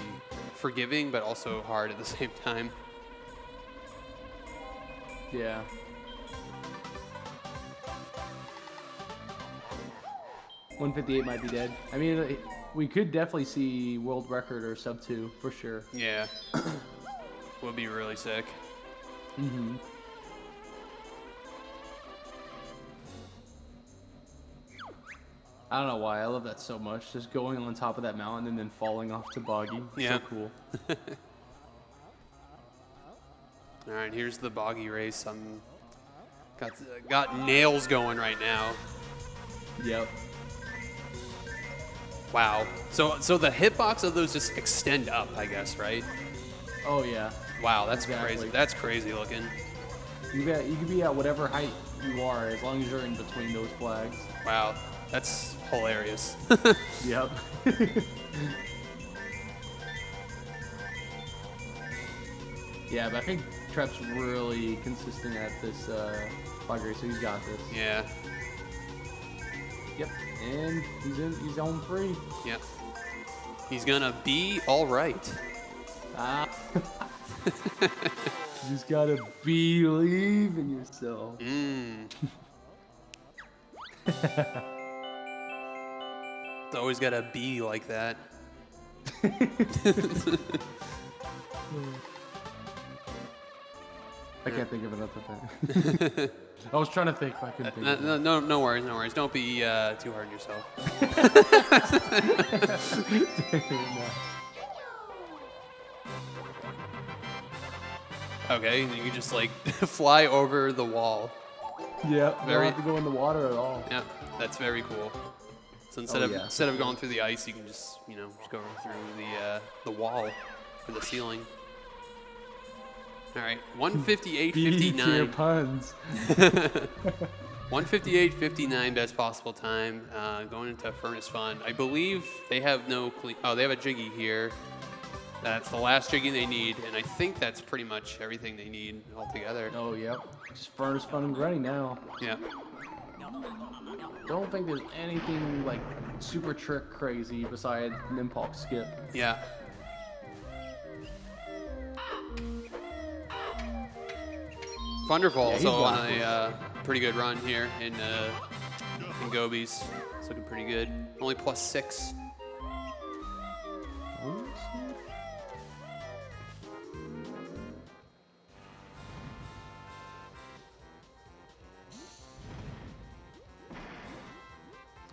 forgiving, but also hard at the same time.
Yeah. $158 might be dead. I mean, we could definitely see world record or sub 2 for sure.
Yeah. Would be really sick.
Mm-hmm. I don't know why. I love that so much. Just going on top of that mountain and then falling off to boggy.
Yeah.
So cool.
All right, here's the boggy race. I'm got nails going right now.
Yep.
Wow. So the hitbox of those just extend up, I guess, right?
Oh yeah.
Wow, that's
Exactly.
crazy. That's crazy looking.
You can be at whatever height you are as long as you're in between those flags.
Wow, that's hilarious.
Yep. Yeah, but I think Trep's really consistent at this flag race, so he's got this.
Yeah.
Yep. And he's on 3.
Yep. He's gonna be all right.
Ah. You just gotta believe in yourself.
It's always gotta be like that.
I can't think of another thing. I was trying to think if I couldn't think of it.
No worries, no worries. Don't be too hard on yourself. Okay, you can just like fly over the wall.
Yeah, you
Very-
don't have to go in the water at all.
Yeah, that's very cool. So instead of going through the ice, you can just just go through the wall or the ceiling. All right, 158.59.
puns.
158.59 best possible time. Going into Furnace Fun. I believe they have no clean. Oh, they have a jiggy here. That's the last jiggy they need, and I think that's pretty much everything they need altogether.
Oh, yep. Just furnace fun and ready now.
Yeah.
Don't think there's anything like super trick crazy besides an impulse skip.
Yeah. Thunderfall
Yeah, he's
also on
laughing.
a pretty good run here in Gobies. It's looking pretty good. Only +6.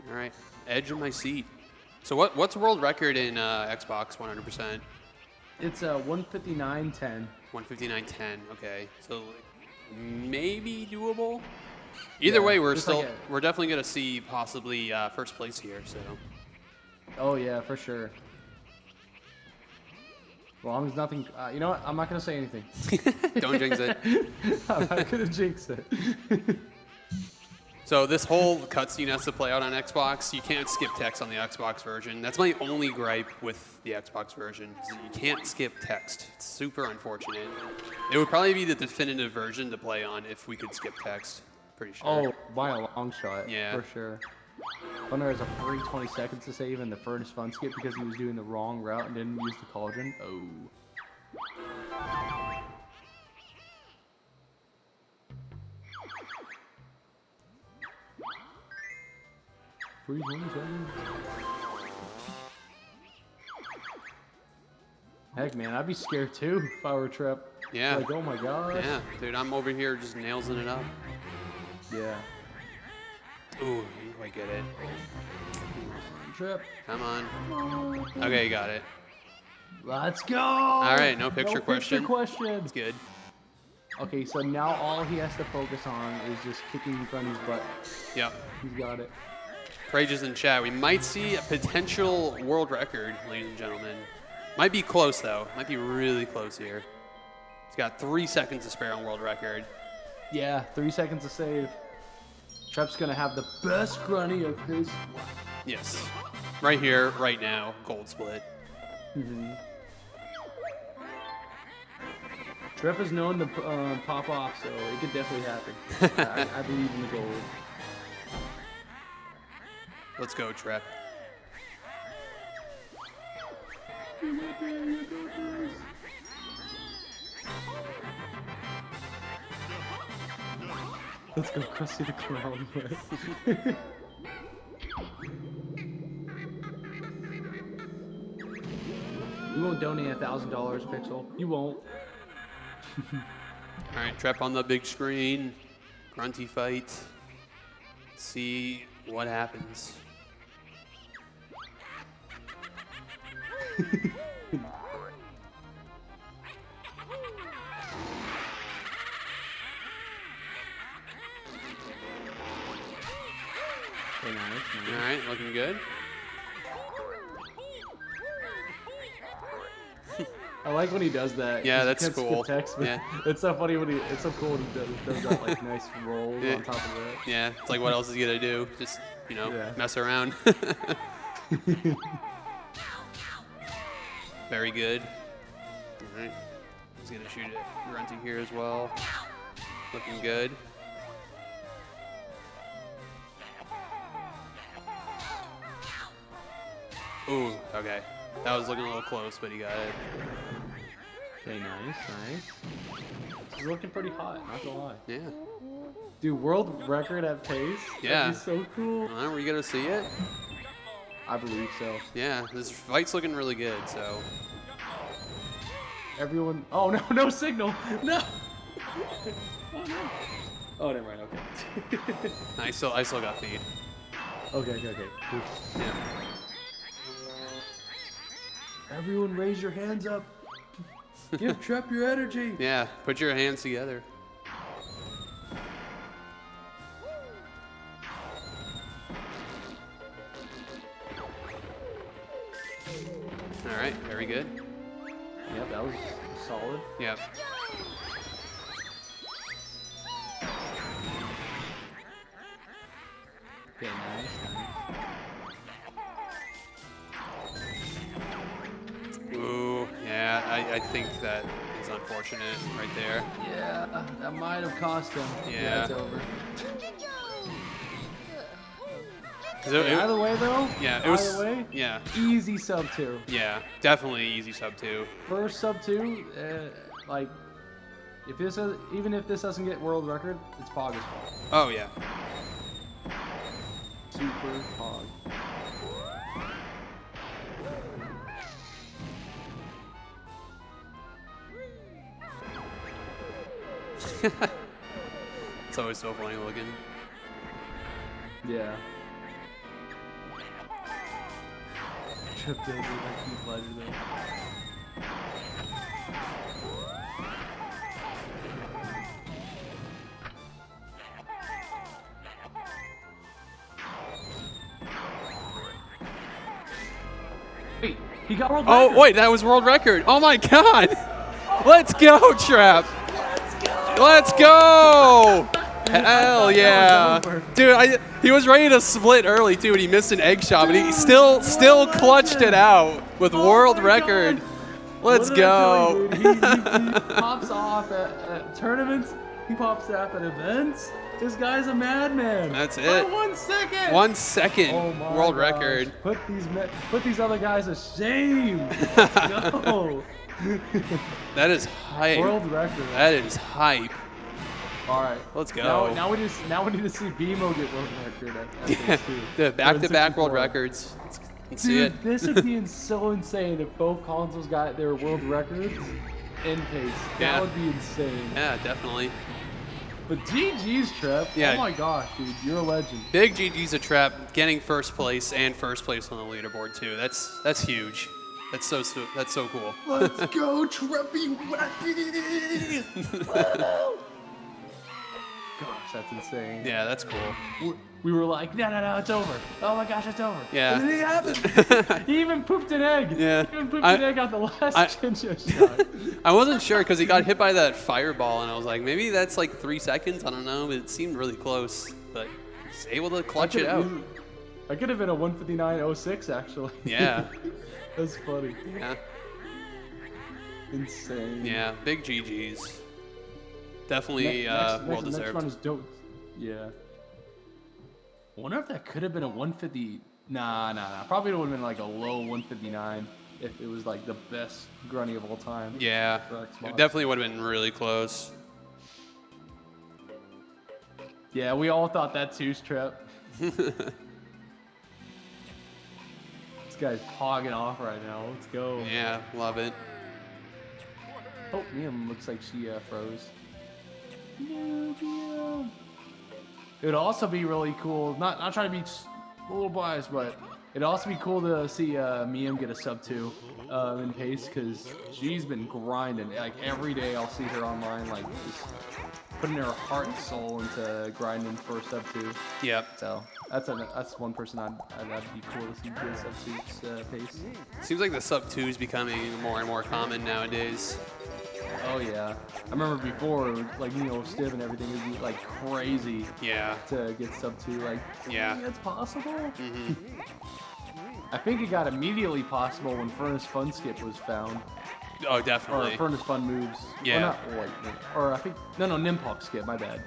All right, edge of my seat. So what's world record in Xbox 100%?
It's 159.10.
159.10. Okay, so maybe doable. Either way, we're
just like
we're definitely gonna see possibly first place here. So
Oh yeah, for sure. As long as nothing, you know what? I'm not gonna say anything.
don't jinx it.
I'm not gonna jinx it.
So this whole cutscene has to play out on Xbox. You can't skip text on the Xbox version. That's my only gripe with the Xbox version. Is that you can't skip text. It's super unfortunate. It would probably be the definitive version to play on if we could skip text. Pretty sure.
Oh, by a long shot.
Yeah.
For sure. Thunder has a free 20 seconds to save in the furnace fun skip because he was doing the wrong route and didn't use the cauldron. Oh. Free 20 seconds. Heck, man, I'd be scared too if I were Trep.
Yeah.
Like, oh my gosh.
Yeah, dude, I'm over here just nails it up.
Yeah.
Ooh, didn't quite get it.
Trep.
Come on. Okay, you got it.
Let's go.
All right, no picture question.
Picture question.
That's good.
Okay, so now all he has to focus on is just kicking Grundy's butt.
Yep.
He's got it.
Prages in chat. We might see a potential world record, ladies and gentlemen. Might be close though. Might be really close here. He's got 3 seconds to spare on world record.
Yeah, 3 seconds to save. Trep's gonna have the best Grundy of his life.
Yes. Right here, right now, gold split.
Trep is known to pop off, so it could definitely happen. I believe in the gold.
Let's go, Trep.
Let's go, Krusty the Clown. You won't donate $1,000, Pixel. You won't.
All right, Trap on the big screen. Grunty fight. Let's see what happens.
Okay, nice.
All right, looking good.
I like when he does that.
Yeah,
'cause
that's
you can't skip
cool.
text, but
Yeah.
It's so funny when it's so cool when he does that like nice rolls
Yeah.
on top of that.
Yeah, it's like what else is he gonna do? Just, you know,
Yeah.
mess around. Very good. All right, he's gonna shoot at Grunty here as well. Looking good. Ooh, okay. That was looking a little close, but he got it.
Okay, nice. He's looking pretty hot, not gonna lie.
Yeah.
Dude, world record at pace?
Yeah.
That'd be so cool.
Well, we gonna see it?
I believe so.
Yeah, this fight's looking really good, so.
Everyone. Oh no, no signal. No. Oh no. Oh, never mind. Okay.
I still got feed.
Okay. Cool.
Yeah.
Everyone, raise your hands up. Give Trep your energy.
Yeah, put your hands together. All right, very good.
Yep, that was solid.
Yep.
Okay, nice.
Ooh, yeah, I think that is unfortunate right there.
Yeah, that might have cost him.
Yeah.
It's over.
'Cause
Either way, though.
yeah, it was.
Either way,
Yeah,
easy sub 2.
yeah, definitely easy sub 2.
First sub 2, like, even if this doesn't get world record, it's Pog's fault.
Oh yeah.
Super Pog.
It's always so funny looking.
Yeah. Tripped over that key pleasure though. Wait, he got world record.
Oh wait, that was world record. Oh my god! Let's go, Trap! Let's go! Hell yeah! Dude, he was ready to split early too, and he missed an egg shot, but he still clutched it out with world record. Let's
What did I
go!
tell you, dude? He pops off at tournaments. He pops off at events. This guy's a madman.
That's
By
it.
1 second.
1 second
Oh my
world
gosh.
record.
Put these other guys to shame. Let's go.
That is hype.
World record.
That is hype.
All right.
Let's go.
Now we need to see BMO get world record at
Yeah,
phase 2.
the back-to-back world
164.
records. Let's see it.
Dude, this would be so insane if both consoles got their world records in pace.
Yeah.
That would be insane.
Yeah, definitely.
But GG's, Trep.
Yeah.
Oh my gosh, dude, you're a legend.
Big GG's a Trap, getting first place and first place on the leaderboard too. That's huge. That's so cool.
Let's go, Treppy Wappy! Gosh, that's insane.
Yeah, that's cool.
We were like, no, it's over. Oh my gosh, it's over.
Yeah.
And then it happened. He even pooped an egg.
Yeah.
He even pooped an egg out the last Chincha shot.
I wasn't sure because he got hit by that fireball, and I was like, maybe that's like 3 seconds. I don't know, but it seemed really close. But he's able to clutch it out.
I could have been a 159.06 actually.
Yeah.
That's funny.
Yeah.
Insane.
Yeah. Big GG's. Definitely
Next
well deserved.
run is dope. Yeah. Wonder if that could have been a 150. Nah. Probably would have been like a low 159. if it was like the best grunny of all time.
Yeah,
for Xbox.
it definitely would have been really close.
Yeah, we all thought that too, Strep. This guy's hogging off right now. Let's go.
Yeah, love it.
Oh, Miam looks like she froze. No, Miam. It would also be really cool. Not trying to be a little biased, but it'd also be cool to see Miam get a sub 2 in pace, because she's been grinding. Like every day, I'll see her online, like just putting her heart and soul into grinding for sub 2.
Yep.
So that's one person that'd be cool to see get a sub 2 pace.
Seems like the sub 2 is becoming more and more common nowadays.
Oh yeah, I remember before, like Stiv and everything would be like crazy.
Yeah.
To get sub 2, like
Yeah.
that's possible.
Mm-hmm.
I think it got immediately possible when Furnace Fun Skip was found.
Oh, definitely.
Or Furnace Fun Moves.
Yeah.
Or I think no, Nimpok Skip. My bad.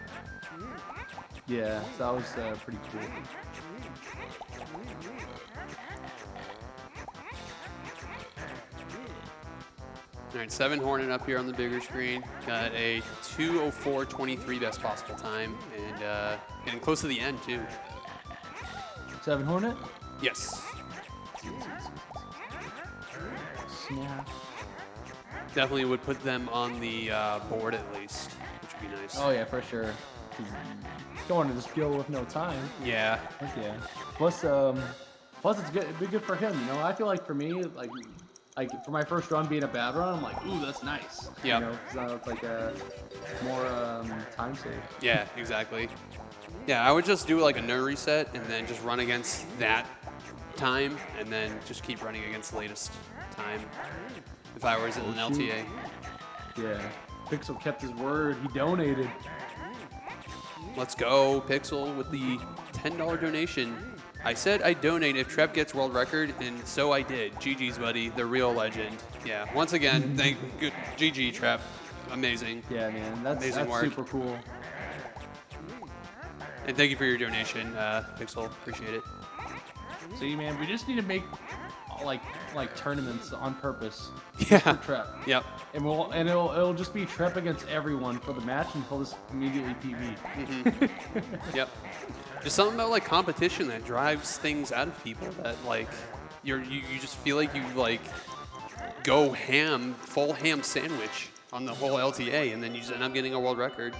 Yeah, so that was pretty cool.
All right, 7 Hornet up here on the bigger screen. Got a 2:04.23 best possible time, and getting close to the end too.
7 Hornet.
Yes.
Snap.
Definitely would put them on the board at least, which would be nice.
Oh yeah, for sure. Don't want to just go with no time.
Yeah.
Heck yeah. Plus it's good. It'd be good for him. I feel like for me, like for my first run being a bad run, I'm like, ooh, that's nice.
Yeah.
'Cause now it's like a more time save.
Yeah, exactly. Yeah, I would just do like a no reset and then just run against that time and then just keep running against the latest time if I was in an LTA.
Yeah. Pixel kept his word. He donated.
Let's go, Pixel, with the $10 donation. I said I'd donate if Trep gets world record, and so I did. GG's, buddy, the real legend. Yeah, once again, good GG, Trep. Amazing.
Yeah, man. That's
work.
super cool.
And thank you for your donation, Pixel. Appreciate it.
See, man, we just need to make like tournaments on purpose.
Yeah.
For Trep.
Yep.
And it'll just be Trep against everyone for the match, and he'll just immediately PB.
Mm-hmm. Yep. Just something about like competition that drives things out of people that like you just feel like you like go full ham sandwich on the whole LTA, and then you just end up getting a world record.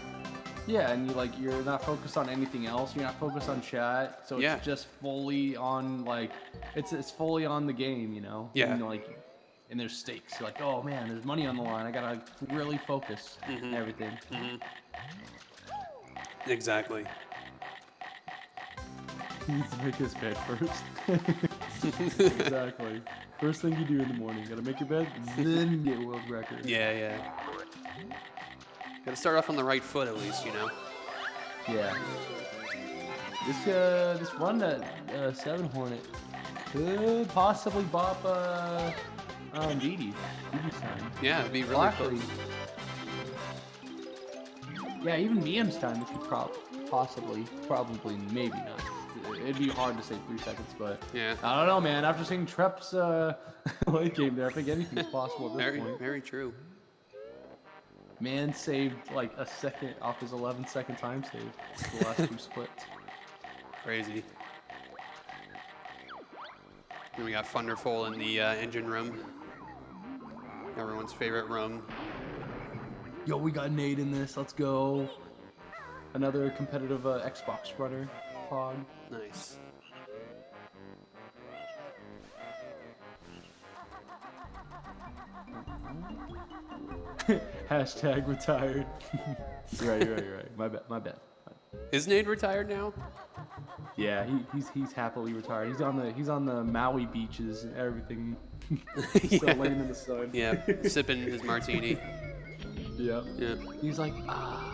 Yeah, and you're not focused on anything else. You're not focused on chat, so
Yeah.
it's just fully on it's fully on the game,
Yeah.
And, and there's stakes. You're like, oh man, there's money on the line. I gotta really focus on everything.
Mm-hmm. Exactly.
He needs to make his bed first. Exactly. First thing you do in the morning, gotta make your bed, then get world record.
Yeah. Gotta start off on the right foot at least,
Yeah. This run that 7 Hornet could possibly bop Didi. Didi's time.
Yeah, it'd be really
Well,
close.
Yeah, even Miam's time it could probably, maybe not. It'd be hard to say 3 seconds, but
Yeah.
I don't know, man. After seeing Trep's late game there, I think anything's possible at this
Very,
point.
very true.
Man saved like a second off his 11-second time save the last 2 splits.
Crazy. Then we got Thunderful in the engine room. Everyone's favorite room.
Yo, we got Nate in this. Let's go. Another competitive Xbox runner. Pog.
Nice.
Hashtag retired. You're right. My bad.
Is Nate retired now?
Yeah, he's happily retired. He's on the Maui beaches and everything. Still
Yeah.
laying in the sun.
Yeah, sipping his martini.
Yep.
Yeah.
He's like, ah.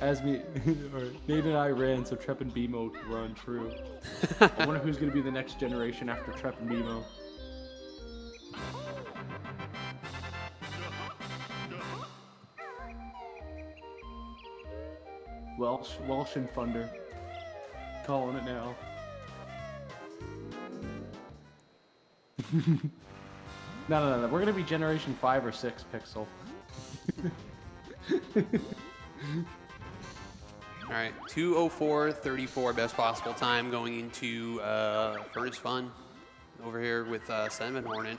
As me, or Nate and I ran so Trep and BMO could run true. I wonder who's gonna be the next generation after Trep and BMO. Welsh and Thunder. Calling it now. No. We're gonna be Generation 5 or 6 Pixel.
All right, 2:04:34 best possible time going into Furnace Fun over here with Cinnamon Hornet.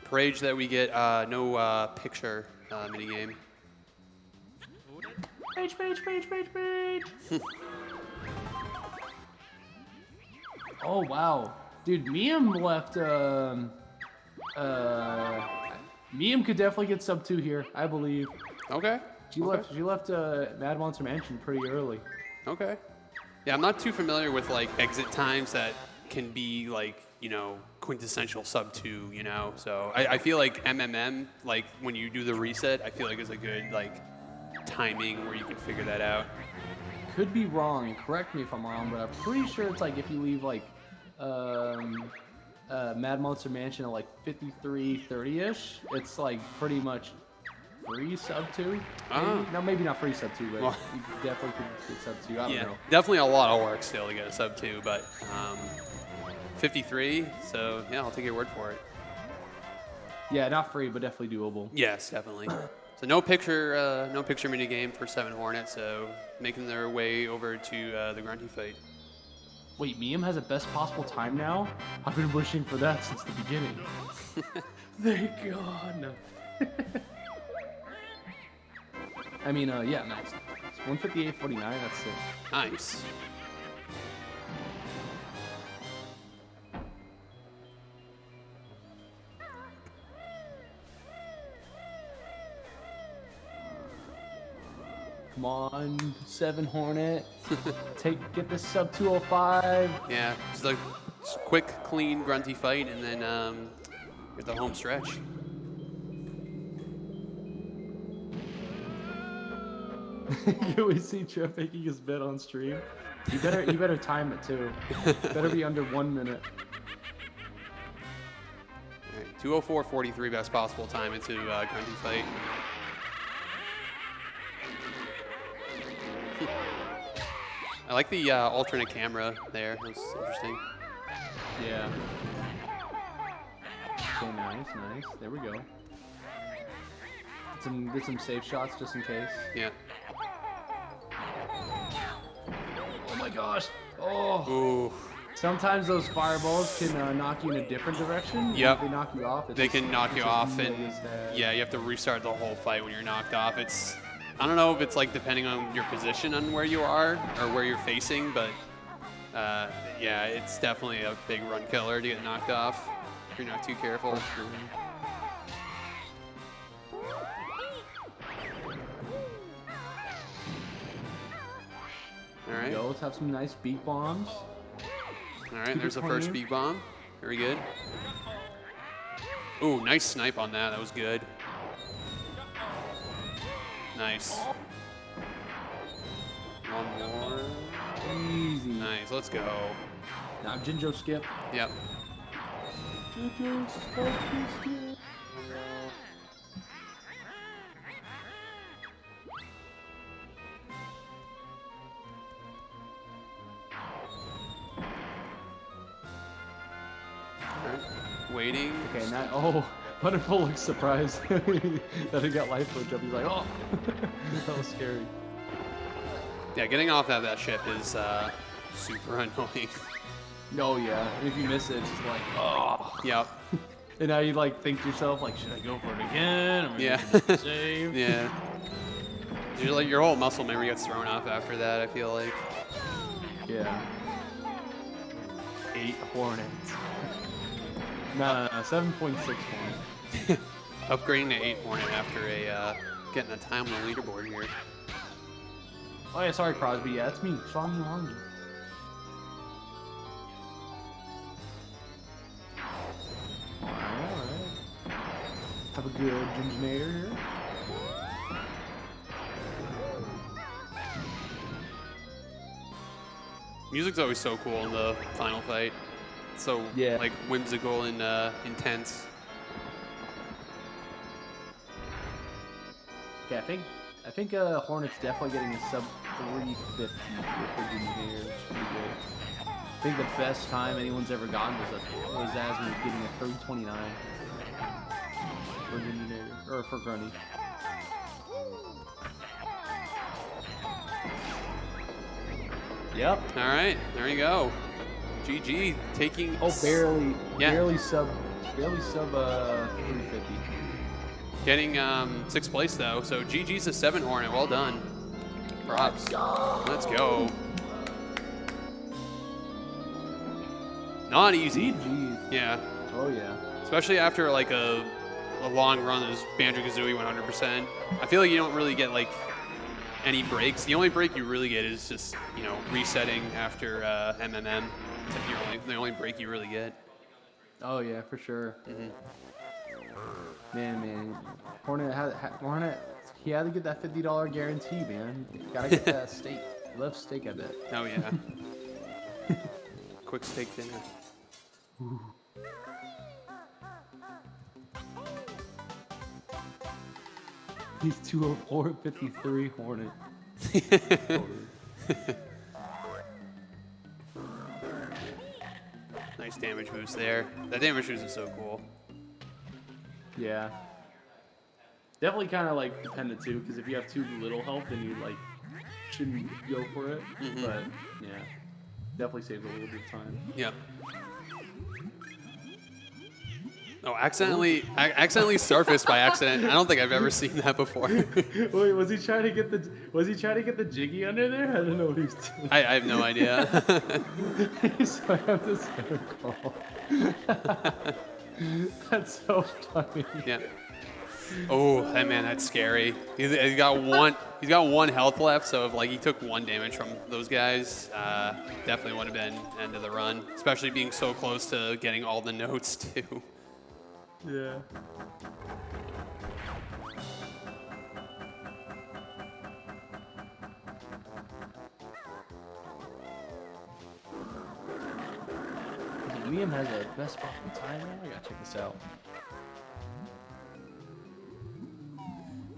Parade that we get no picture minigame.
Page. Oh wow, dude, Miam left. Miam could definitely get sub 2 here, I believe.
Okay.
She left Mad Monster Mansion pretty early.
Okay. Yeah, I'm not too familiar with like exit times that can be like, you know, quintessential sub 2, you know. So I feel like MMM, like when you do the reset, I feel like is a good like timing where you can figure that out.
Could be wrong, and correct me if I'm wrong, but I'm pretty sure it's like if you leave like Mad Monster Mansion at like 53:30ish, it's like pretty much free sub 2. No, maybe not free sub 2, but
Well,
you definitely could get sub 2. I don't know.
Definitely a lot of work still to get a sub 2, but 53, so yeah, I'll take your word for it.
Yeah, not free, but definitely doable.
Yes, definitely. So no picture mini game for 7 Hornet, so making their way over to the Grunty fight.
Wait, Miam has a best possible time now? I've been wishing for that since the beginning. Thank God. I mean, yeah, nice. 158.49, that's it.
Nice.
Come on, 7 Hornet. Get this sub 205.
Yeah, just a quick, clean, grunty fight, and then get the home stretch.
Can we see Trev making his bet on stream? You better time it too. Better be under 1 minute.
All right, 2:04:43 best possible time into grunty fight. I like the alternate camera there. That's interesting.
Yeah. Okay, nice. There we go. Get some safe shots just in case.
Yeah.
Oh my gosh. Oh.
Ooh.
Sometimes those fireballs can knock you in a different direction.
Yep.
If they knock you off,
They can knock you off, and yeah, you have to restart the whole fight when you're knocked off. I don't know if it's like depending on your position on where you are or where you're facing, but yeah, it's definitely a big run killer to get knocked off if you're not too careful. All right.
Go, let's have some nice beat bombs.
All right,
Keep
there's
it
the first
clean.
speed bomb. Very good. Ooh, nice snipe on that. That was good. Nice. One more.
Easy.
Nice, let's go.
Now Jinjo skip.
Yep.
Jinjo skip.
Waiting.
Okay, now, oh, Wonderful looks surprised that he got life coach up. He's like, oh, that was scary.
Yeah, getting off that ship is super annoying.
No, yeah, and if you miss it, it's just like, oh.
Yep.
And now you like think to yourself, like, should I go for it again? Am I
Yeah.
gonna save?
Yeah. You're like your whole muscle memory gets thrown off after that, I feel like.
Yeah. 8 Hornets. No, 7.6 Hornets.
Upgrading to 8 Hornet after getting a time on the leaderboard here.
Oh yeah, sorry Crosby. Yeah, it's me, Schlongy Longy. Alright. Have a good Ginginator here.
Music's always so cool in the final fight. It's so
Yeah.
like whimsical and intense.
Okay, I think Hornet's definitely getting a sub 350 with Virginia Gator, which is pretty good. I think the best time anyone's ever gotten was Asmund getting a 329 for Virginia Gator, or for Grundy. Yep.
All right, there you go. GG taking.
Oh, barely.
Yeah.
Barely sub 350.
Getting 6th place though. So GG's a 7 Hornet. Well done. Props. Let's go. Not easy.
GG's.
Yeah.
Oh yeah.
Especially after like a long run as Banjo-Kazooie 100%. I feel like you don't really get like any breaks. The only break you really get is just, you know, resetting after MMM. It's like the only break you really get.
Oh yeah, for sure.
Mm-hmm.
Man, Hornet, he had to get that $50 guarantee, man. Gotta get that steak. Love steak, I bet.
Oh yeah. Quick steak dinner.
Ooh. He's 204.53 Hornet.
Nice damage boost there. That damage boost is so cool.
Yeah. Definitely kind of like dependent too, because if you have too little health, then you like shouldn't go for it.
Mm-hmm.
But yeah, definitely saves a little bit of time.
Yep. Oh, accidentally surfaced by accident. I don't think I've ever seen that before.
Wait, was he trying to get the jiggy under there? I don't know what he was doing.
I have no idea.
So I have this circle. That's so funny.
Yeah. Oh, man, that's scary. He's got one health left, so if like he took 1 damage from those guys, definitely would have been end of the run. Especially being so close to getting all the notes too.
Yeah. Liam has a best possible time now. I gotta check this out.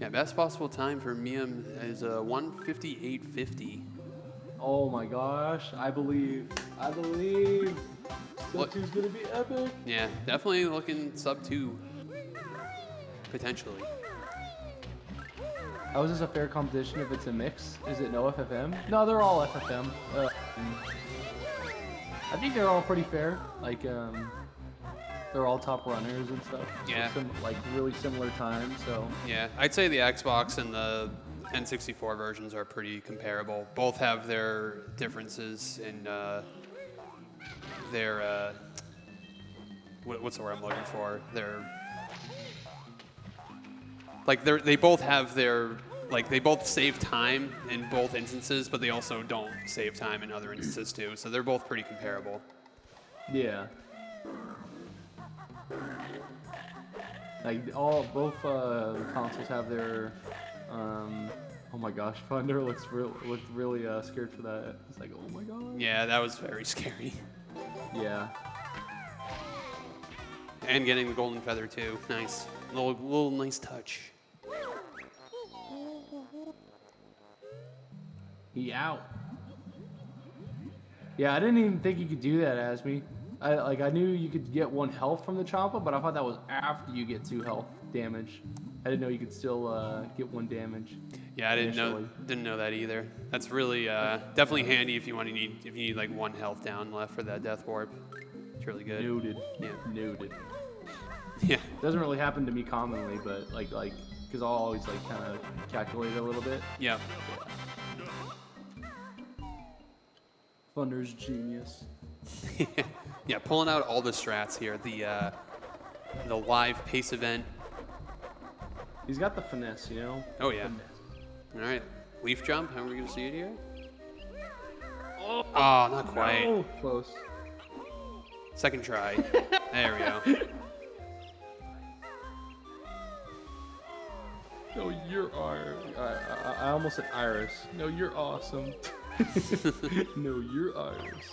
Yeah, best possible time for Miam is 1:58.50.
Oh my gosh! I believe. Sub 2's gonna be epic.
Yeah, definitely looking sub 2 potentially.
How is this a fair competition if it's a mix? Is it no FFM? No, they're all FFM. I think they're all pretty fair. Like, they're all top runners and stuff.
Yeah.
So like really similar times. So.
Yeah, I'd say the Xbox and the N64 versions are pretty comparable. Both have their differences in their what's the word I'm looking for? They both have their they both save time in both instances, but they also don't save time in other instances too. So they're both pretty comparable.
Yeah. Like both consoles have their. Oh my gosh, Thunder looked really scared for that. It's like, oh my god.
Yeah, that was very scary.
Yeah.
And getting the golden feather too. Nice. Little nice touch.
He out. Yeah, I didn't even think you could do that, Asmi. I knew you could get 1 health from the Champa, but I thought that was after you get 2 health damage. I didn't know you could still get 1 damage.
Yeah, I didn't know that either. That's really definitely handy if you need like 1 health down left for that death warp. It's really good.
Noted.
Yeah.
Noted.
Yeah.
Doesn't really happen to me commonly, but like because I'll always like kind of calculate it a little bit.
Yeah.
Thunder's genius.
Yeah, pulling out all the strats here. The live pace event.
He's got the finesse, you know?
Oh yeah. All right, leaf jump. How are we gonna see it here? Oh, not quite.
No. Close.
Second try. There we go.
No, you're I almost said Iris. No, you're awesome. No, you're Iris.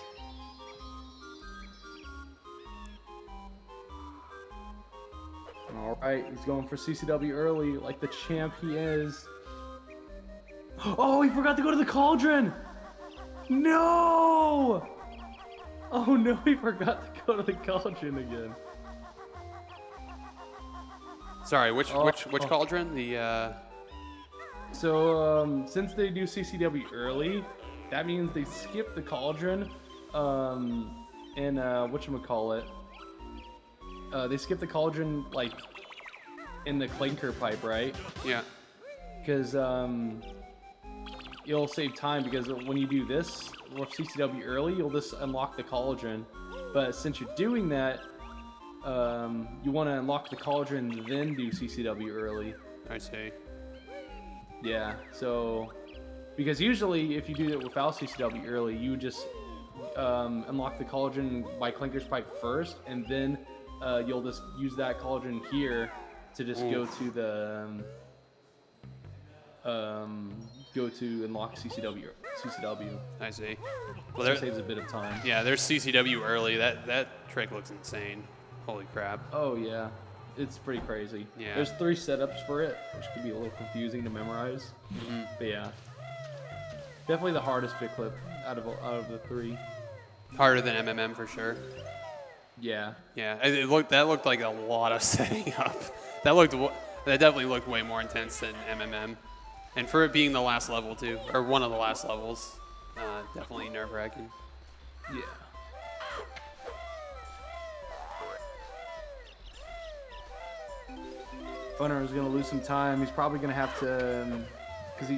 All right, he's going for CCW early, like the champ he is. Oh, he forgot to go to the cauldron. No! Oh no, he forgot to go to the cauldron again.
Sorry, which cauldron? The
So since they do CCW early, that means they skip the cauldron, and whatchamacallit, they skip the cauldron like in the clinker pipe, right?
yeah.
Because you'll save time, because when you do this with CCW early, you'll just unlock the cauldron. But since you're doing that, you want to unlock the cauldron, then do CCW early.
I see.
Yeah, so because usually if you do it without CCW early, you would just unlock the cauldron by Clinker's Pipe first, and then you'll just use that cauldron here to just go to the go to unlock CCW.
I see.
Well,
Well,
that saves a bit of time.
yeah, there's CCW early. That trick looks insane. Holy crap.
Oh yeah, it's pretty crazy.
Yeah.
There's 3 setups for it, which could be a little confusing to memorize. But yeah, definitely the hardest bit clip out of the 3.
Harder than MMM for sure.
Yeah.
Yeah, that looked like a lot of setting up. That definitely looked way more intense than MMM. And for it being the last level too, or one of the last levels, definitely nerve-wracking.
Yeah. Funner is gonna lose some time. He's probably gonna have to, because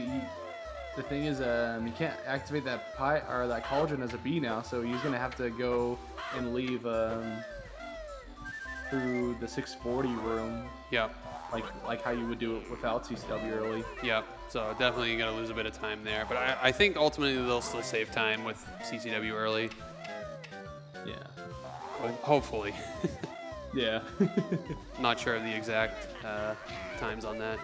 the thing is, he can't activate that pie or that cauldron as a bee now, so he's gonna have to go and leave through the 640 room,
Yep,
like how you would do it without CCW early.
yep. So definitely gonna lose a bit of time there, but I think ultimately they'll still save time with CCW early.
Yeah.
Hopefully.
Yeah.
Not sure of the exact times on that.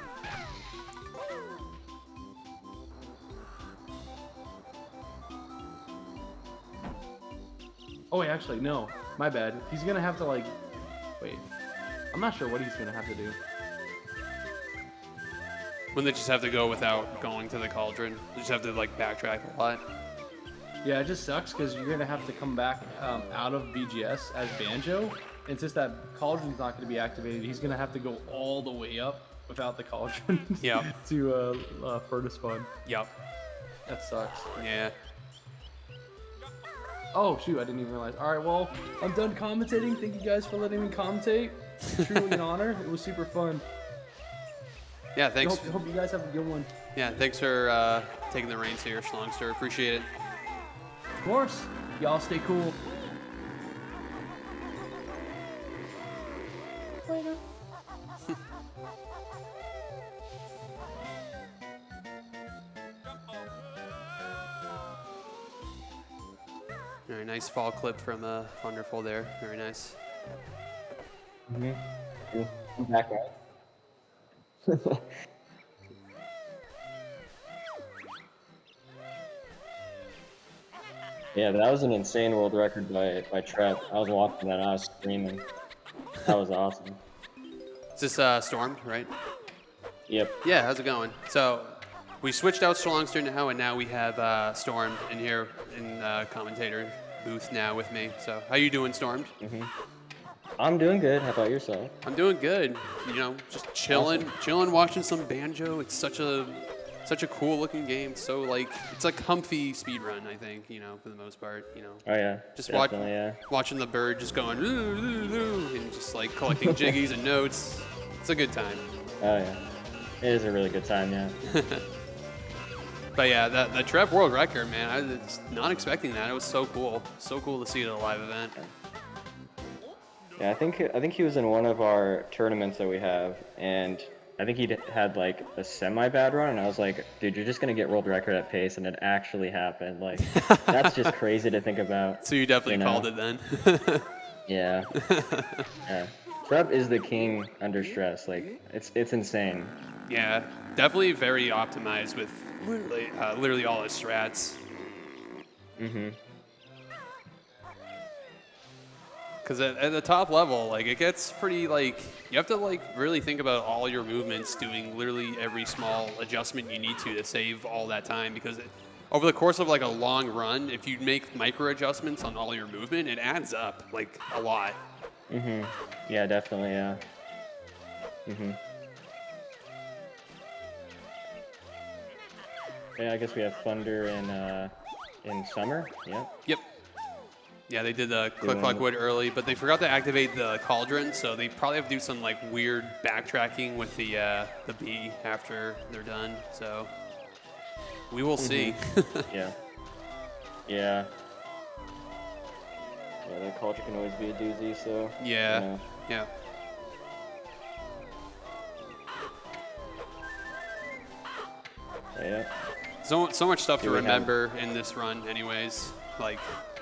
Oh wait, actually no, my bad. He's gonna have to wait. I'm not sure what he's gonna have to do.
Wouldn't they just have to go without going to the cauldron? They just have to backtrack a lot.
Yeah, it just sucks because you're gonna have to come back out of BGS as Banjo, and since that cauldron's not gonna be activated, he's gonna have to go all the way up without the cauldron.
Yep.
To Furnace Fun.
Yep.
That sucks.
Yeah.
Oh shoot, I didn't even realize. All right, well, I'm done commentating. Thank you guys for letting me commentate. Truly an honor. It was super fun.
Yeah, thanks.
Hope you guys have a good one.
Yeah, thanks for taking the reins here, Schlongster. Appreciate it.
Of course. Y'all stay cool. Later.
Very nice fall clip from Wonderful there. Very nice.
I'm back, right? Yeah, that was an insane world record by Trev. I was watching that and I was screaming. That was awesome.
Is this Stormed, right?
Yep.
Yeah, how's it going? So we switched out Schlongster now, and now we have Stormed in here in commentator booth now with me. So how you doing, Stormed?
I'm doing good. How about yourself?
I'm doing good. You know, just chilling, watching some Banjo. It's such a cool looking game. So it's a comfy speedrun, I think, for the most part,
Oh yeah.
Just
definitely, yeah.
watching the bird just going "Ooh, ooh, ooh," and just collecting jiggies and notes. It's a good time.
Oh yeah. It is a really good time, yeah.
But yeah, the Trev world record, man, I was not expecting that. It was so cool. So cool to see it at a live event.
Yeah, I think he was in one of our tournaments that we have, and I think he had a semi-bad run, and I was like, dude, you're just gonna get world record at pace, and it actually happened. That's just crazy to think about.
So you definitely called it then.
Yeah. Yeah. Trev is the king under stress. It's insane.
Yeah, definitely very optimized with literally all his strats. Because at the top level, like, it gets pretty, like, you have to, like, really think about all your movements, doing literally every small adjustment you need to save all that time. Because over the course of, like, a long run, if you make micro adjustments on all your movement, it adds up, like, a lot.
Yeah, definitely, yeah. Yeah, I guess we have Thunder in summer. Yeah.
Yep. Yeah, they did the Click Clock Wood early, but they forgot to activate the Cauldron, so they probably have to do some like weird backtracking with the bee after they're done. So we will see.
Yeah. Yeah. Yeah, that Cauldron can always be a doozy. So.
Yeah. Yeah.
Yeah.
So much stuff to
Here we have-
remember in this run, anyways. Like,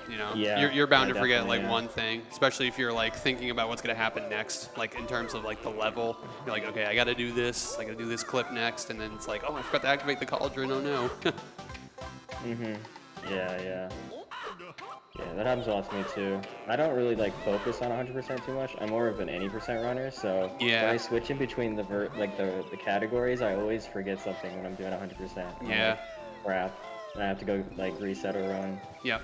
you know,
Yeah,
you're bound
yeah,
to forget like
definitely, yeah.
one thing, especially if you're like thinking about what's gonna happen next, like in terms of like the level. You're like, okay, I gotta do this, I gotta do this clip next, and then it's like, oh, I forgot to activate the Cauldron. Oh no.
Yeah. Yeah, that happens a lot to me too. I don't really like focus on 100% too much. I'm more of an any percent runner, so
Yeah.
when I switch in between the categories, I always forget something when I'm doing 100%. And I'm
Yeah.
like, crap. And I have to go like reset or run.
Yep.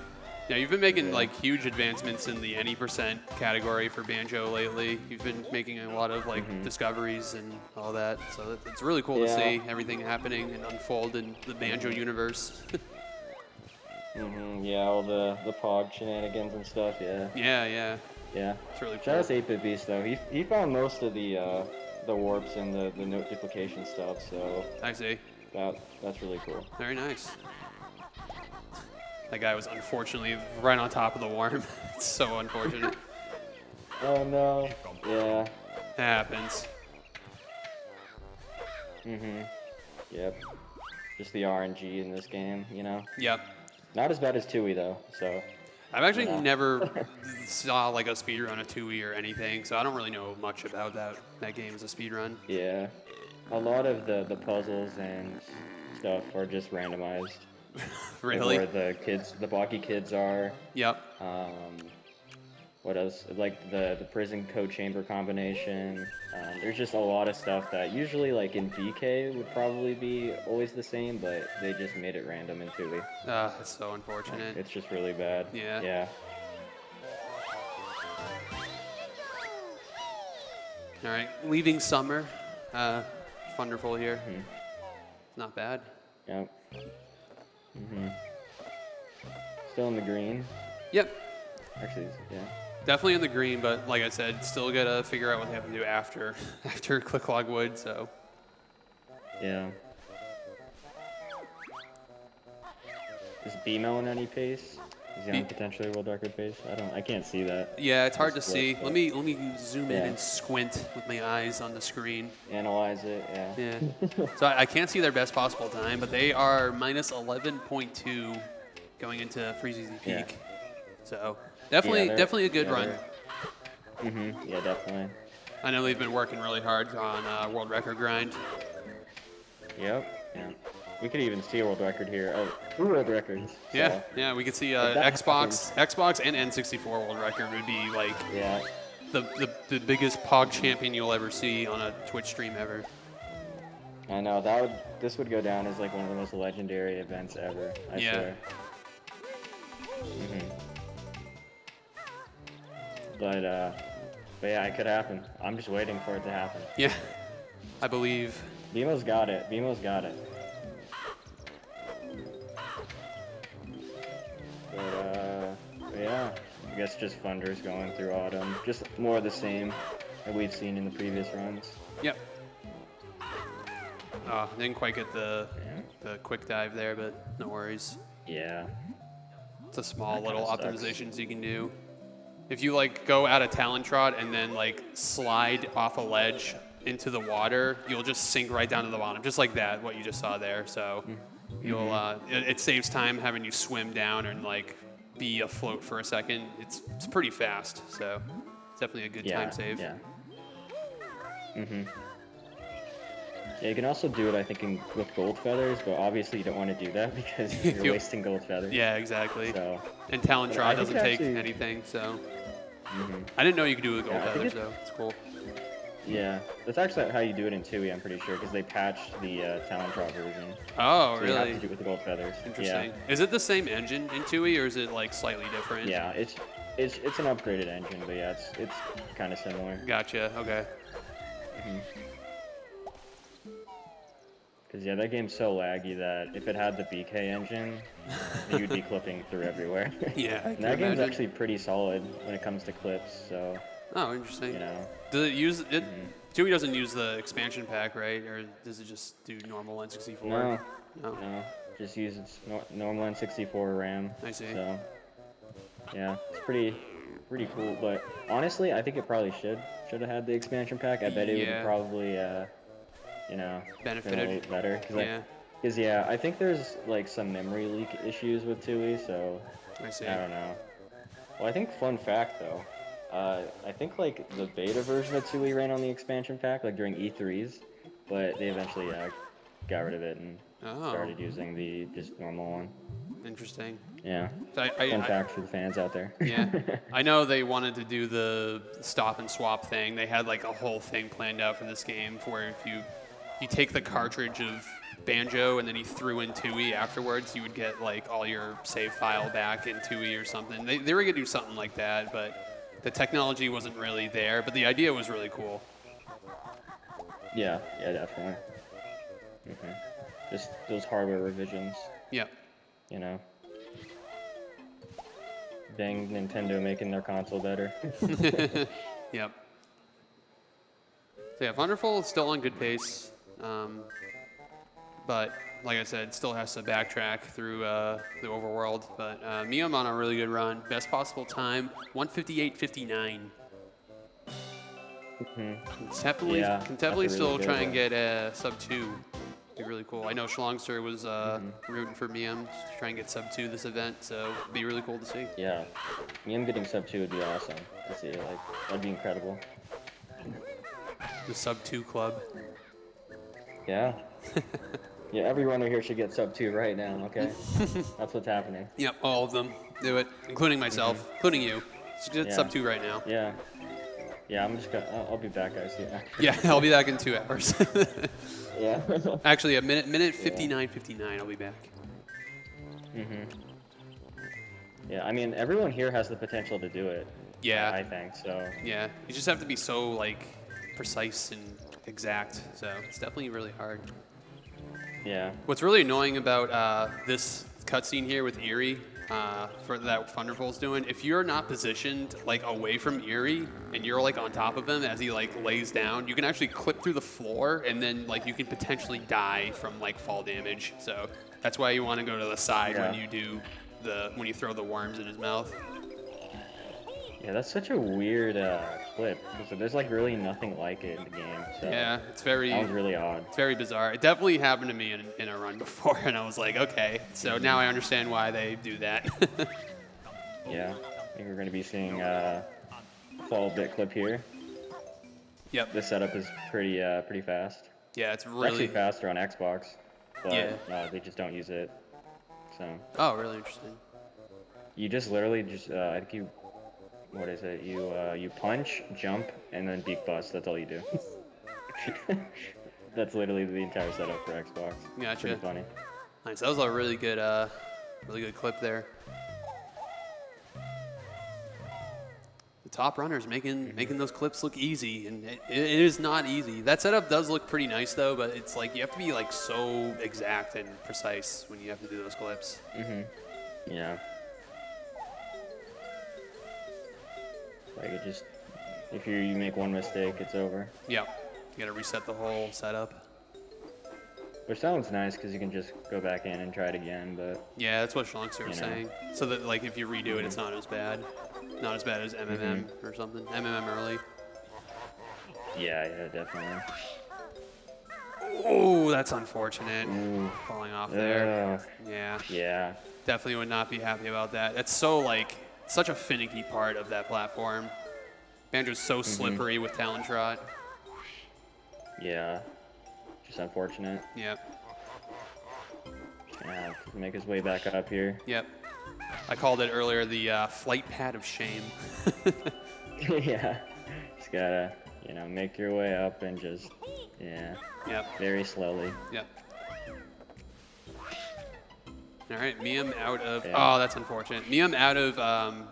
Yeah, you've been making like huge advancements in the any percent category for Banjo lately. You've been making a lot of like discoveries and all that, so it's really cool to
Yeah.
see everything happening and unfold in the Banjo universe.
Yeah, all the Pog shenanigans and stuff. Yeah.
Yeah.
Yeah.
It's really
Shout
cool.
out to 8-Bit Beast though. He found most of the warps and the note duplication stuff, so
I see.
that's really cool.
Very nice. That guy was unfortunately right on top of the worm. It's so unfortunate.
Oh no. Yeah.
It happens.
Yep. Just the RNG in this game, you know.
Yep.
Not as bad as Tui though. So.
I've actually
Yeah.
never saw like a speedrun of Tui or anything, so I don't really know much about that game as a speedrun.
Yeah. A lot of the puzzles and stuff are just randomized.
Really?
Like where the blocky kids are.
Yep.
What else? Like the prison code chamber combination. There's just a lot of stuff that usually like in BK would probably be always the same, but they just made it random in Tui.
It's so unfortunate.
It's just really bad.
Yeah.
Yeah.
All right, leaving summer. Wonderful here. Not bad.
Yep. Still in the green.
Yep.
Actually, yeah.
Definitely in the green, but like I said, still gotta figure out what they have to do after Click Log Wood. So
Yeah. Is B-Mel in any pace? Is he on potentially world record pace? I can't see that.
yeah, it's hard to
Just
see.
look,
Let me zoom in
Yeah.
and squint with my eyes on the screen.
Analyze it, yeah.
Yeah. So I can't see their best possible time, but they are minus 11.2 going into Freezeezy Peak.
Yeah.
So definitely a good run.
Yeah, definitely.
I know they've been working really hard on world record grind.
Yep. Yeah. We could even see a world record here. Oh, 2 world records. So,
Yeah, we could see
If that
Xbox and N64 world record would be like
yeah.
the biggest Pog champion you'll ever see on a Twitch stream ever.
I know this would go down as like one of the most legendary events ever. I
Yeah.
swear. But yeah, it could happen. I'm just waiting for it to happen.
Yeah, I believe.
Bemo's got it. Bemo's got it. But yeah, I guess just Thunder's going through autumn. Just more of the same that we've seen in the previous runs.
Yep. Didn't quite get the quick dive there, but no worries.
Yeah.
It's a small
That
little
kinda sucks.
optimizations you can do. If you like go out of Talon Trot and then like slide off a ledge into the water, you'll just sink right down to the bottom, just like that, what you just saw there. So you'll it saves time having you swim down and like be afloat for a second. It's pretty fast, so it's definitely a good time save.
Yeah. Yeah, you can also do it, I think, with gold feathers, but obviously you don't want to do that because you're wasting gold feathers.
Yeah, exactly.
So,
And Talon
but
Trot
I think
doesn't take
actually-
anything, so I didn't know you could do it with gold
Yeah, I think
feathers though. It's cool.
Yeah, that's actually how you do it in Tui, I'm pretty sure, because they patched the Talontrot version.
Oh,
So you have
really?
to do it with the gold feathers.
Interesting. Is it the same engine in TUI, or is it like slightly different?
Yeah, it's an upgraded engine, but yeah, it's kind of similar.
Gotcha. Okay.
Because yeah, that game's so laggy that if it had the BK engine, you'd be clipping through everywhere.
Yeah. I
And
can
that game's
imagine.
actually pretty solid when it comes to clips, so
Oh, interesting.
you know.
Does it use it? TUI doesn't use the expansion pack, right? Or does it just do normal N64?
No,
No.
no, just use its normal N64 RAM.
I see.
So yeah, it's pretty cool. But honestly, I think it probably should have had the expansion pack. I bet it would
Yeah.
have probably you know,
Benefited.
been a lot better.
Yeah.
Because yeah, I think there's like some memory leak issues with TUI, so
I see.
I don't know. Well, I think fun fact though, I think like the beta version of TUI ran on the expansion pack like during E3s, but they eventually got rid of it and
Oh.
started using the just normal one.
Interesting.
Yeah.
So
Fun fact for the fans out there.
Yeah, I know they wanted to do the stop and swap thing. They had like a whole thing planned out for this game, where if you take the cartridge of Banjo and then you threw in TUI afterwards, you would get like all your save file back in TUI or something. They were gonna do something like that, but the technology wasn't really there. But the idea was really cool.
Yeah, definitely. Just those hardware revisions,
Yeah.
you know. Dang Nintendo making their console better.
Yep. So yeah, Wonderful is still on good pace, but like I said, still has to backtrack through the overworld. But me, I'm on a really good run. Best possible time, 158.59. Can definitely,
Yeah,
can
that's
definitely
a really
still
good
try and
one.
get sub 2. Be really cool. I know Schlongster was rooting for Miam to try and get sub 2 this event, so it'd be really cool to see.
Yeah. Me getting sub 2 would be awesome to see. Like, that'd be incredible.
The sub 2 club.
Yeah. Yeah, everyone here should get sub 2 right now, okay? That's what's happening.
Yep, all of them. Do it, including myself, including you. Just get
Yeah.
sub 2 right now.
Yeah. Yeah, I'm just gonna. I'll be back, guys. Yeah.
Yeah, I'll be back in 2 hours.
Yeah.
Actually, a minute 59:59. I'll be back.
Yeah, I mean, everyone here has the potential to do it.
Yeah.
I think so.
Yeah, you just have to be so like precise and exact. So it's definitely really hard.
Yeah.
What's really annoying about this cutscene here with Eerie, for that Thunderbolt's doing, if you're not positioned like away from Eerie and you're like on top of him as he like lays down, you can actually clip through the floor and then like you can potentially die from like fall damage. So that's why you want to go to the side when
Yeah.
you do when you throw the worms in his mouth.
Yeah, that's such a weird clip. So there's like really nothing like it in the game. So
Yeah, it's very.
that was really odd.
It's very bizarre. It definitely happened to me in a run before, and I was like, okay, so now I understand why they do that.
Yeah. I think we're gonna be seeing fall bit clip here.
Yep.
The setup is pretty fast.
Yeah, it's
It's
really.
actually faster on Xbox, but
Yeah.
they just don't use it. So
Oh, really interesting.
you just literally just I think you. What is it? You punch, jump, and then beak bust. That's all you do. That's literally the entire setup for Xbox.
Gotcha.
Pretty funny.
Nice. That was a really good clip there. The top runners making those clips look easy, and it is not easy. That setup does look pretty nice though, but it's like you have to be like so exact and precise when you have to do those clips.
Yeah. Like it just, if you make one mistake, it's over.
Yeah. You gotta reset the whole setup.
Which sounds nice because you can just go back in and try it again, but
Yeah, that's what Schlongster was
You know.
saying. So that like if you redo it, it's not as bad. Not as bad as MMM or something. MMM early.
yeah, definitely.
Oh, that's unfortunate.
Ooh.
Falling off there.
Ugh.
Yeah.
Yeah.
Definitely would not be happy about that. That's so like such a finicky part of that platform. Banjo's so slippery with Talontrot.
Yeah. Just unfortunate.
Yep.
Yeah, make his way back up here.
Yep. I called it earlier the flight pad of shame.
Yeah. Just gotta, make your way up and just,
Yep.
very slowly.
Yep. All right, Miam out of.
Yeah.
Oh, that's unfortunate. Miam out of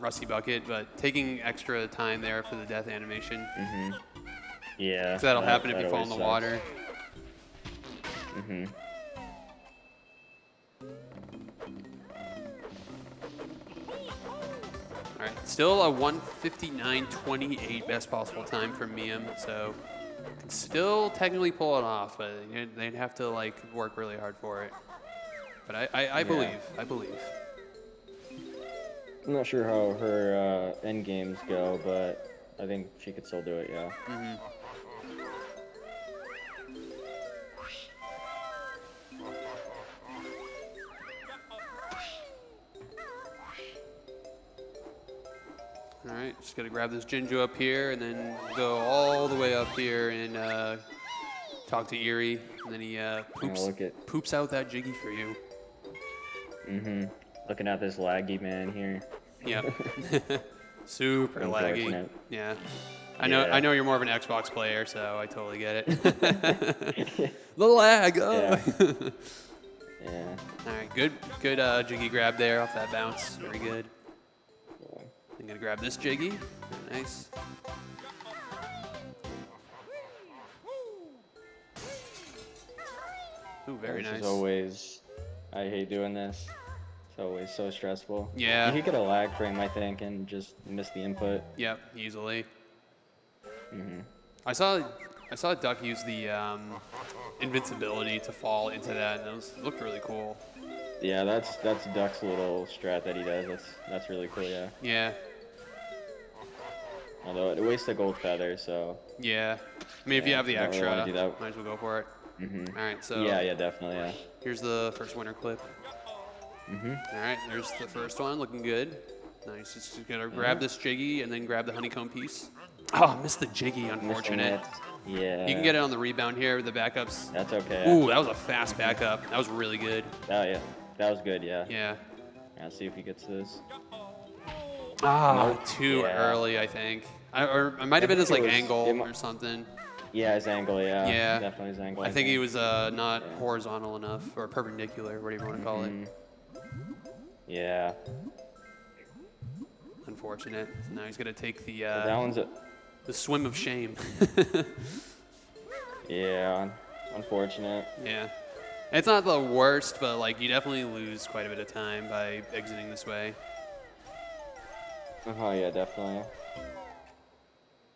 Rusty Bucket, but taking extra time there for the death animation.
Yeah.
So that'll happen if
that
you fall in the
always
water.
sucks.
All right, still a 1:59.28 best possible time for Miam, so can still technically pull it off, but they'd have to like work really hard for it. But I believe. I believe.
I'm not sure how her end games go, but I think she could still do it, yeah.
All right, just gotta grab this Jinjo up here and then go all the way up here and talk to Eerie, and then he poops out that Jiggy for you.
Looking at this laggy man here.
Yep. Super laggy.
Unfortunate.
Yeah. I
Yeah.
know you're more of an Xbox player, so I totally get it. The lag. Oh.
Yeah. Yeah.
All right, good Jiggy grab there off that bounce. Very good. I'm gonna grab this Jiggy. Very nice. Ooh, very
This
nice.
is always, I hate doing this. It's always so stressful.
Yeah.
You could get a lag frame, I think, and just miss the input.
Yep, easily. I saw Duck use the invincibility to fall into that, and it looked really cool.
Yeah, that's Duck's little strat that he does. That's really cool, yeah.
Yeah.
Although it wastes a gold feather, so.
Yeah. I mean, if you have the
don't really
extra,
wanna do that.
might as well go for it. All right, so
Yeah, definitely, yeah.
here's the first winner clip. All right, there's the first one, looking good. Nice. Just gotta grab this Jiggy and then grab the honeycomb piece. Oh, missed the Jiggy, unfortunate.
Yeah.
You can get it on the rebound here with the backups.
That's okay.
Ooh, that was a fast backup. That was really good.
Oh, yeah. That was good, yeah.
Yeah.
Let's see if he gets this.
Ah,
Nope.
too
Yeah.
early, I think. Or it might have been his like angle or something.
Yeah, his angle, yeah.
Yeah.
Definitely his angle.
I think he was not horizontal enough or perpendicular, whatever you want to call it.
Yeah.
Unfortunate. So now he's gonna take the
That one's
the swim of shame.
yeah, unfortunate.
Yeah. It's not the worst, but like you definitely lose quite a bit of time by exiting this way.
Oh, yeah, definitely.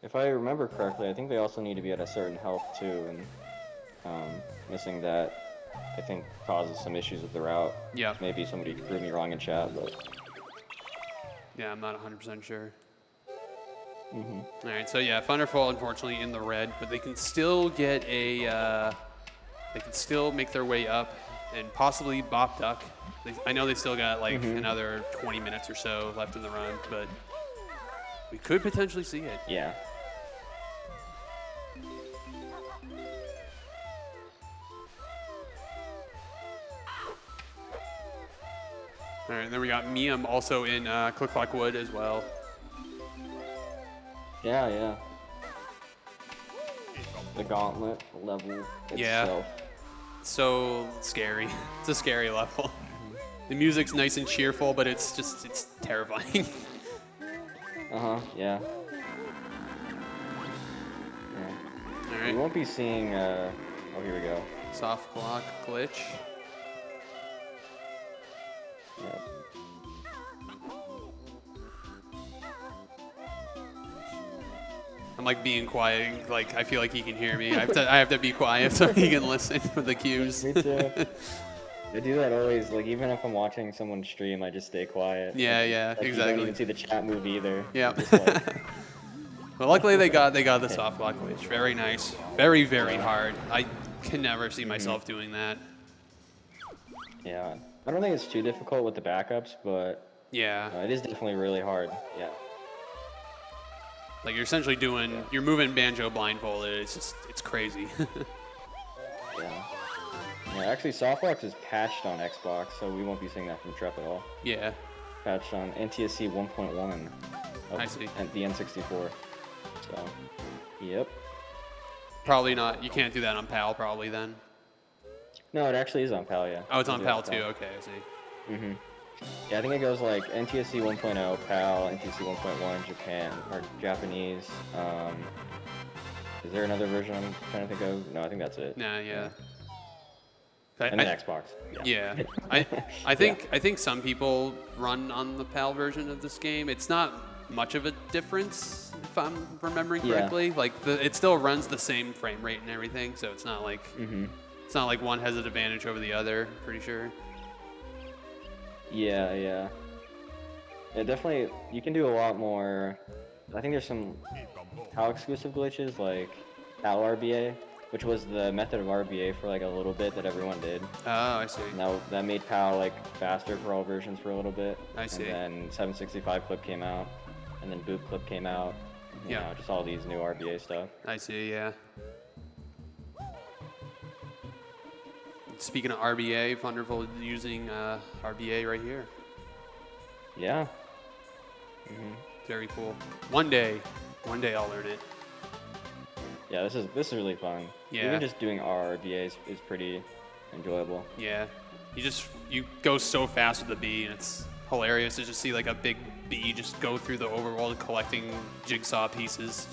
If I remember correctly, I think they also need to be at a certain health too, and missing that, I think, causes some issues with the route.
Yeah.
Maybe somebody could prove me wrong in chat, but.
Yeah, I'm not 100% sure. All right, so yeah, Thunderfall unfortunately in the red, but they can still get a, they can still make their way up and possibly Bop Duck. I know they still got like another 20 minutes or so left in the run, but we could potentially see it.
Yeah.
All right, and then we got Miam also in Click Clock Wood as well.
Yeah, yeah. The gauntlet level
Yeah.
itself.
So scary. It's a scary level. The music's nice and cheerful, but it's terrifying.
Yeah.
All
We
right,
won't be seeing, oh, here we go.
soft block glitch.
Yeah.
I'm like being quiet, like I feel like he can hear me. I have to be quiet so he can listen for the cues.
Me too. I do that always, like even if I'm watching someone stream, I just stay quiet.
Yeah, yeah,
Like, You
exactly.
don't even see the chat move either.
Yeah.
You're just like,
Well, luckily they got the soft block glitch. Very nice. Very, very hard. I can never see myself doing that.
yeah. I don't think it's too difficult with the backups, but
Yeah.
it is definitely really hard. Yeah.
Like you're essentially you're moving Banjo blindfolded. It's crazy.
Yeah. Yeah, actually, Softbox is patched on Xbox, so we won't be seeing that from Trep at all.
Yeah.
patched on NTSC 1.1
I see.
and the N64. So, yep.
Probably not. You can't do that on PAL probably then.
No, it actually is on PAL, yeah.
Oh, it's
You
on
do
PAL
have
too. Okay, I see.
Mm-hmm. Yeah, I think it goes like NTSC 1.0, PAL, NTSC 1.1, Japan, or Japanese. Is there another version I'm trying to think of? No, I think that's it.
Nah, yeah.
And then Xbox.
Yeah, I think some people run on the PAL version of this game. It's not much of a difference if I'm remembering correctly. Like it still runs the same frame rate and everything, so it's not like it's not like one has an advantage over the other. Pretty sure.
Yeah, yeah. Yeah, definitely. You can do a lot more. I think there's some PAL exclusive glitches like PAL RBA, which was the method of RBA for like a little bit that everyone did.
Oh, I see.
Now that made PAL like faster for all versions for a little bit.
I see.
And then 765 clip came out, and then boot clip came out. You know, just all these new RBA stuff.
I see. Yeah. Speaking of RBA, Thunderbolt using RBA right here.
Yeah.
Very cool. One day I'll learn it.
Yeah, this is really fun.
Yeah.
Even just doing RBA is pretty enjoyable.
Yeah. You go so fast with the bee, and it's hilarious to just see like a big bee just go through the overworld collecting jigsaw pieces.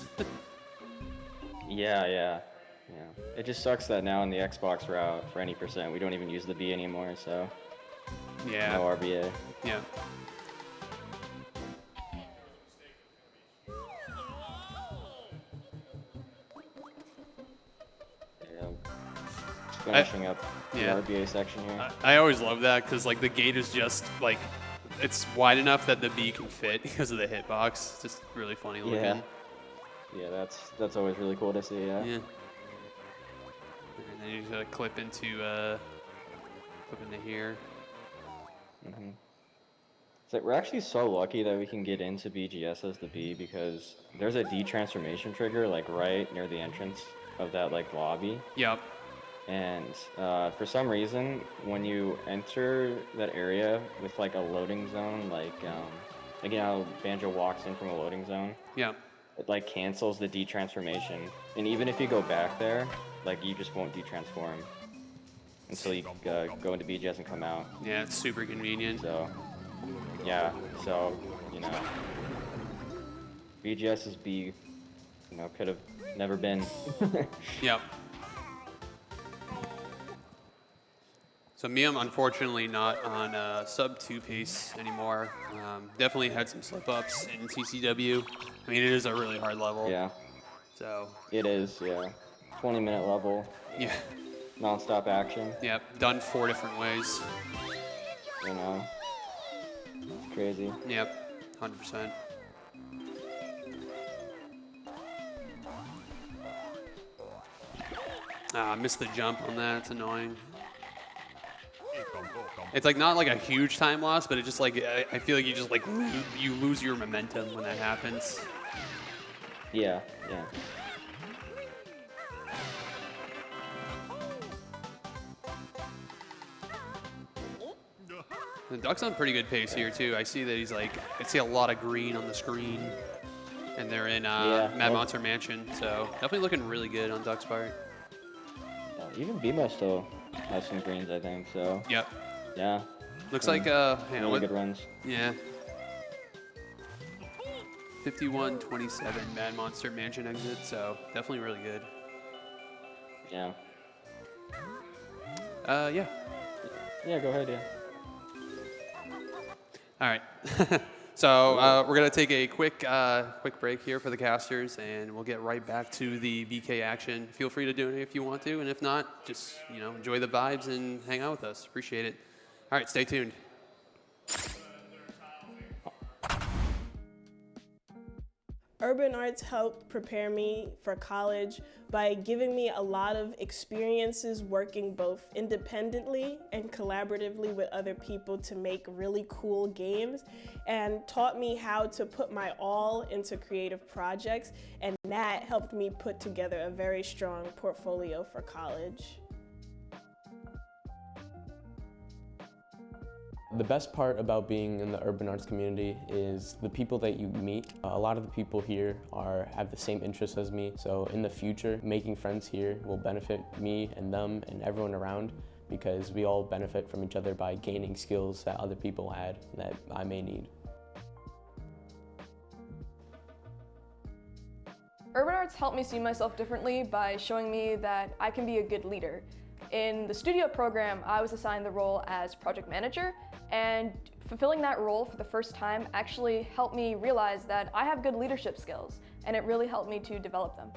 Yeah. It just sucks that now in the Xbox route for any percent, we don't even use the B anymore, so
Yeah.
no RBA.
Yeah.
Yeah. Just finishing up the
yeah.
RBA section here.
I always love that because like the gate is just like it's wide enough that the bee can fit because of the hitbox. It's just really funny looking.
Yeah, that's always really cool to see. Yeah.
Yeah. And then you just gotta clip into here.
It's like we're actually so lucky that we can get into BGS as the bee because there's a D transformation trigger like right near the entrance of that like lobby.
Yep.
And for some reason, when you enter that area with like a loading zone, like you know, Banjo walks in from a loading zone.
Yep.
It like cancels the detransformation, and even if you go back there, like you just won't detransform until you go into BGS and come out.
Yeah, it's super convenient.
So yeah, so you know, BGS's B, you know, could have never been.
Yep. So me, I'm unfortunately not on sub 2 pace anymore. Definitely had some slip ups in CCW. I mean, it is a really hard level.
Yeah.
So.
It is, yeah. 20-minute level.
Yeah.
Non-stop action.
Yep. Done 4 different ways.
You know. Crazy.
Yep. 100%. I missed the jump on that. It's annoying. It's like not like a huge time loss, but it just like I feel like you just like you lose your momentum when that happens.
Yeah.
The Duck's on pretty good pace here too. I see that he's like I see a lot of green on the screen, and they're in Mad Monster Mansion, so definitely looking really good on Duck's part.
Even BMO still has some greens, I think. So.
Yep.
Yeah.
Looks like
really good runs.
Yeah. 51-27 Mad Monster Mansion exit, so definitely really good.
Yeah.
Yeah.
Yeah, go ahead, yeah.
All right. So we're gonna take a quick break here for the casters, and we'll get right back to the BK action. Feel free to donate if you want to, and if not, just enjoy the vibes and hang out with us. Appreciate it. All right, stay tuned.
Urban arts helped prepare me for college by giving me a lot of experiences working both independently and collaboratively with other people to make really cool games, and taught me how to put my all into creative projects, and that helped me put together a very strong portfolio for college.
The best part about being in the urban arts community is the people that you meet. A lot of the people here have the same interests as me, so in the future, making friends here will benefit me and them and everyone around, because we all benefit from each other by gaining skills that other people had that I may need.
Urban arts helped me see myself differently by showing me that I can be a good leader. In the studio program, I was assigned the role as project manager, and fulfilling that role for the first time actually helped me realize that I have good leadership skills, and it really helped me to develop them.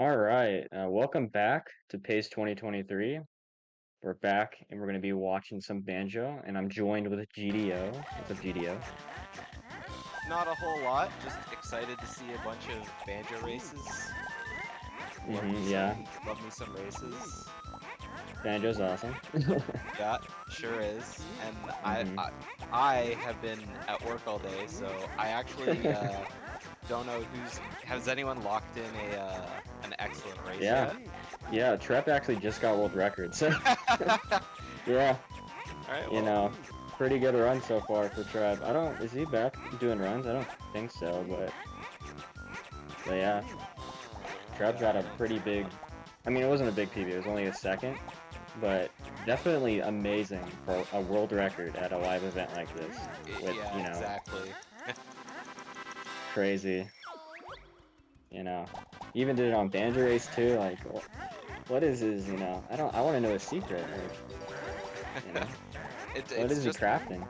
All right, welcome back to PACE 2023. We're back and we're going to be watching some Banjo, and I'm joined with GDO. What's up, GDO?
Not a whole lot, just excited to see a bunch of Banjo races.
Yeah,
Love me some races.
Banjo's awesome.
Yeah, sure is. And I have been at work all day, so I actually don't know has anyone locked in an excellent race
Yeah.
yet?
Yeah, Trep actually just got world record, so yeah,
Alright,
you know, pretty good run so far for Trep. Is he back doing runs? I don't think so, but yeah, Trep got a pretty big, I mean, it wasn't a big PB, it was only a second, but definitely amazing for a world record at a live event like this. With,
yeah,
you know,
exactly.
crazy. You know, even did it on Banjo Race too. Like, what is his? You know, I want to know his secret. Like, you know, what is he crafting?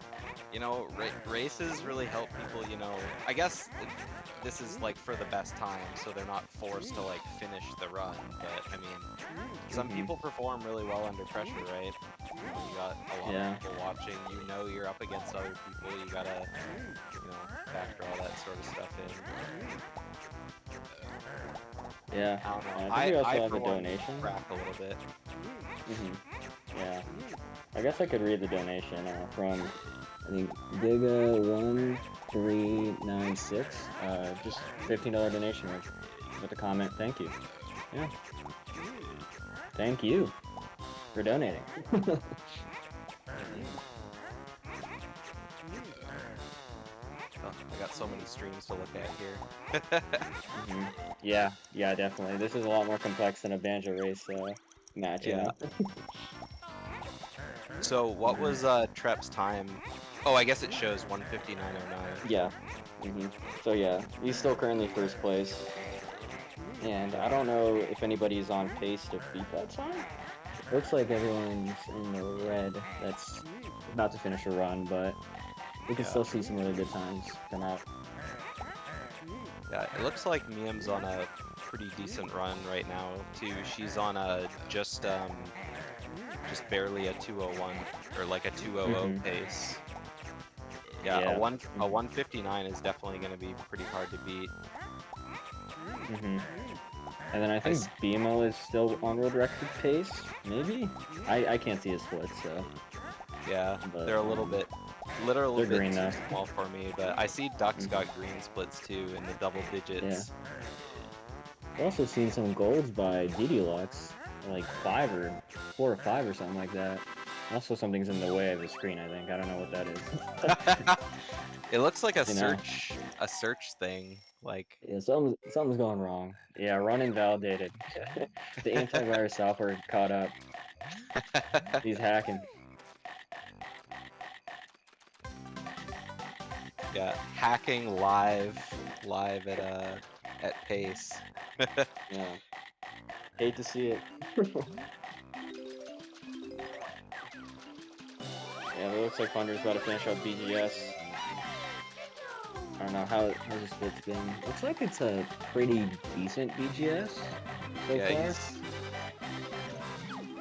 You know, races really help people, you know, I guess this is like for the best time, so they're not forced to like finish the run, but I mean, some people perform really well under pressure, right? You got a lot of people watching, you know you're up against other people, you gotta, you know, factor all that sort of stuff in.
Yeah,
I don't know.
I think we also have
for
a
one,
donation.
crack a little bit.
Yeah, I guess I could read the donation from, I think, Giga1396. Just $15 donation with a comment. Thank you. Yeah. Thank you for donating.
Oh, I got so many streams to look at here.
Yeah, definitely. This is a lot more complex than a Banjo Race match.
Yeah. So what was Trep's time? Oh, I guess it shows 1:59:09.
Yeah. So yeah, he's still currently first place, and I don't know if anybody's on pace to beat that time. Looks like everyone's in the red. That's about to finish a run, but we can still see some really good times come out.
Yeah, it looks like Miam's on a pretty decent run right now too. She's on a just barely a 2:01 or like a 2:00 pace. Yeah, a 1:59 is definitely going to be pretty hard to beat.
And then I think BMO is still on world record pace, maybe? I can't see his splits, so.
Yeah,
But,
they're a little bit, literally
they're green,
too
though.
small for me, but I see Duck's got green splits too in the double digits.
I've also seen some golds by DD-Lux, like 4 or 5 or something like that. Also, something's in the way of the screen, I think. I don't know what that is.
It looks like a search thing, like.
Yeah, something's going wrong. Yeah, run invalidated. The antivirus software caught up. He's hacking.
Yeah, hacking live at pace.
Yeah. Hate to see it. Yeah, it looks like Thunder's about to finish up BGS. I don't know how's the split's been. Looks like it's a pretty decent BGS so far.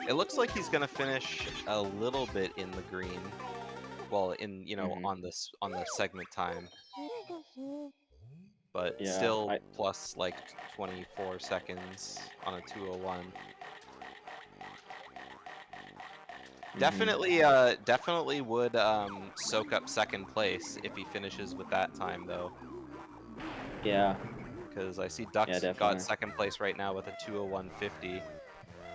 It looks like he's gonna finish a little bit in the green. Well, in on the segment time, but still plus like 24 seconds on a 2:01. Definitely would soak up second place if he finishes with that time though.
Yeah.
Because I see Duck's got second place right now with a 2:01:50,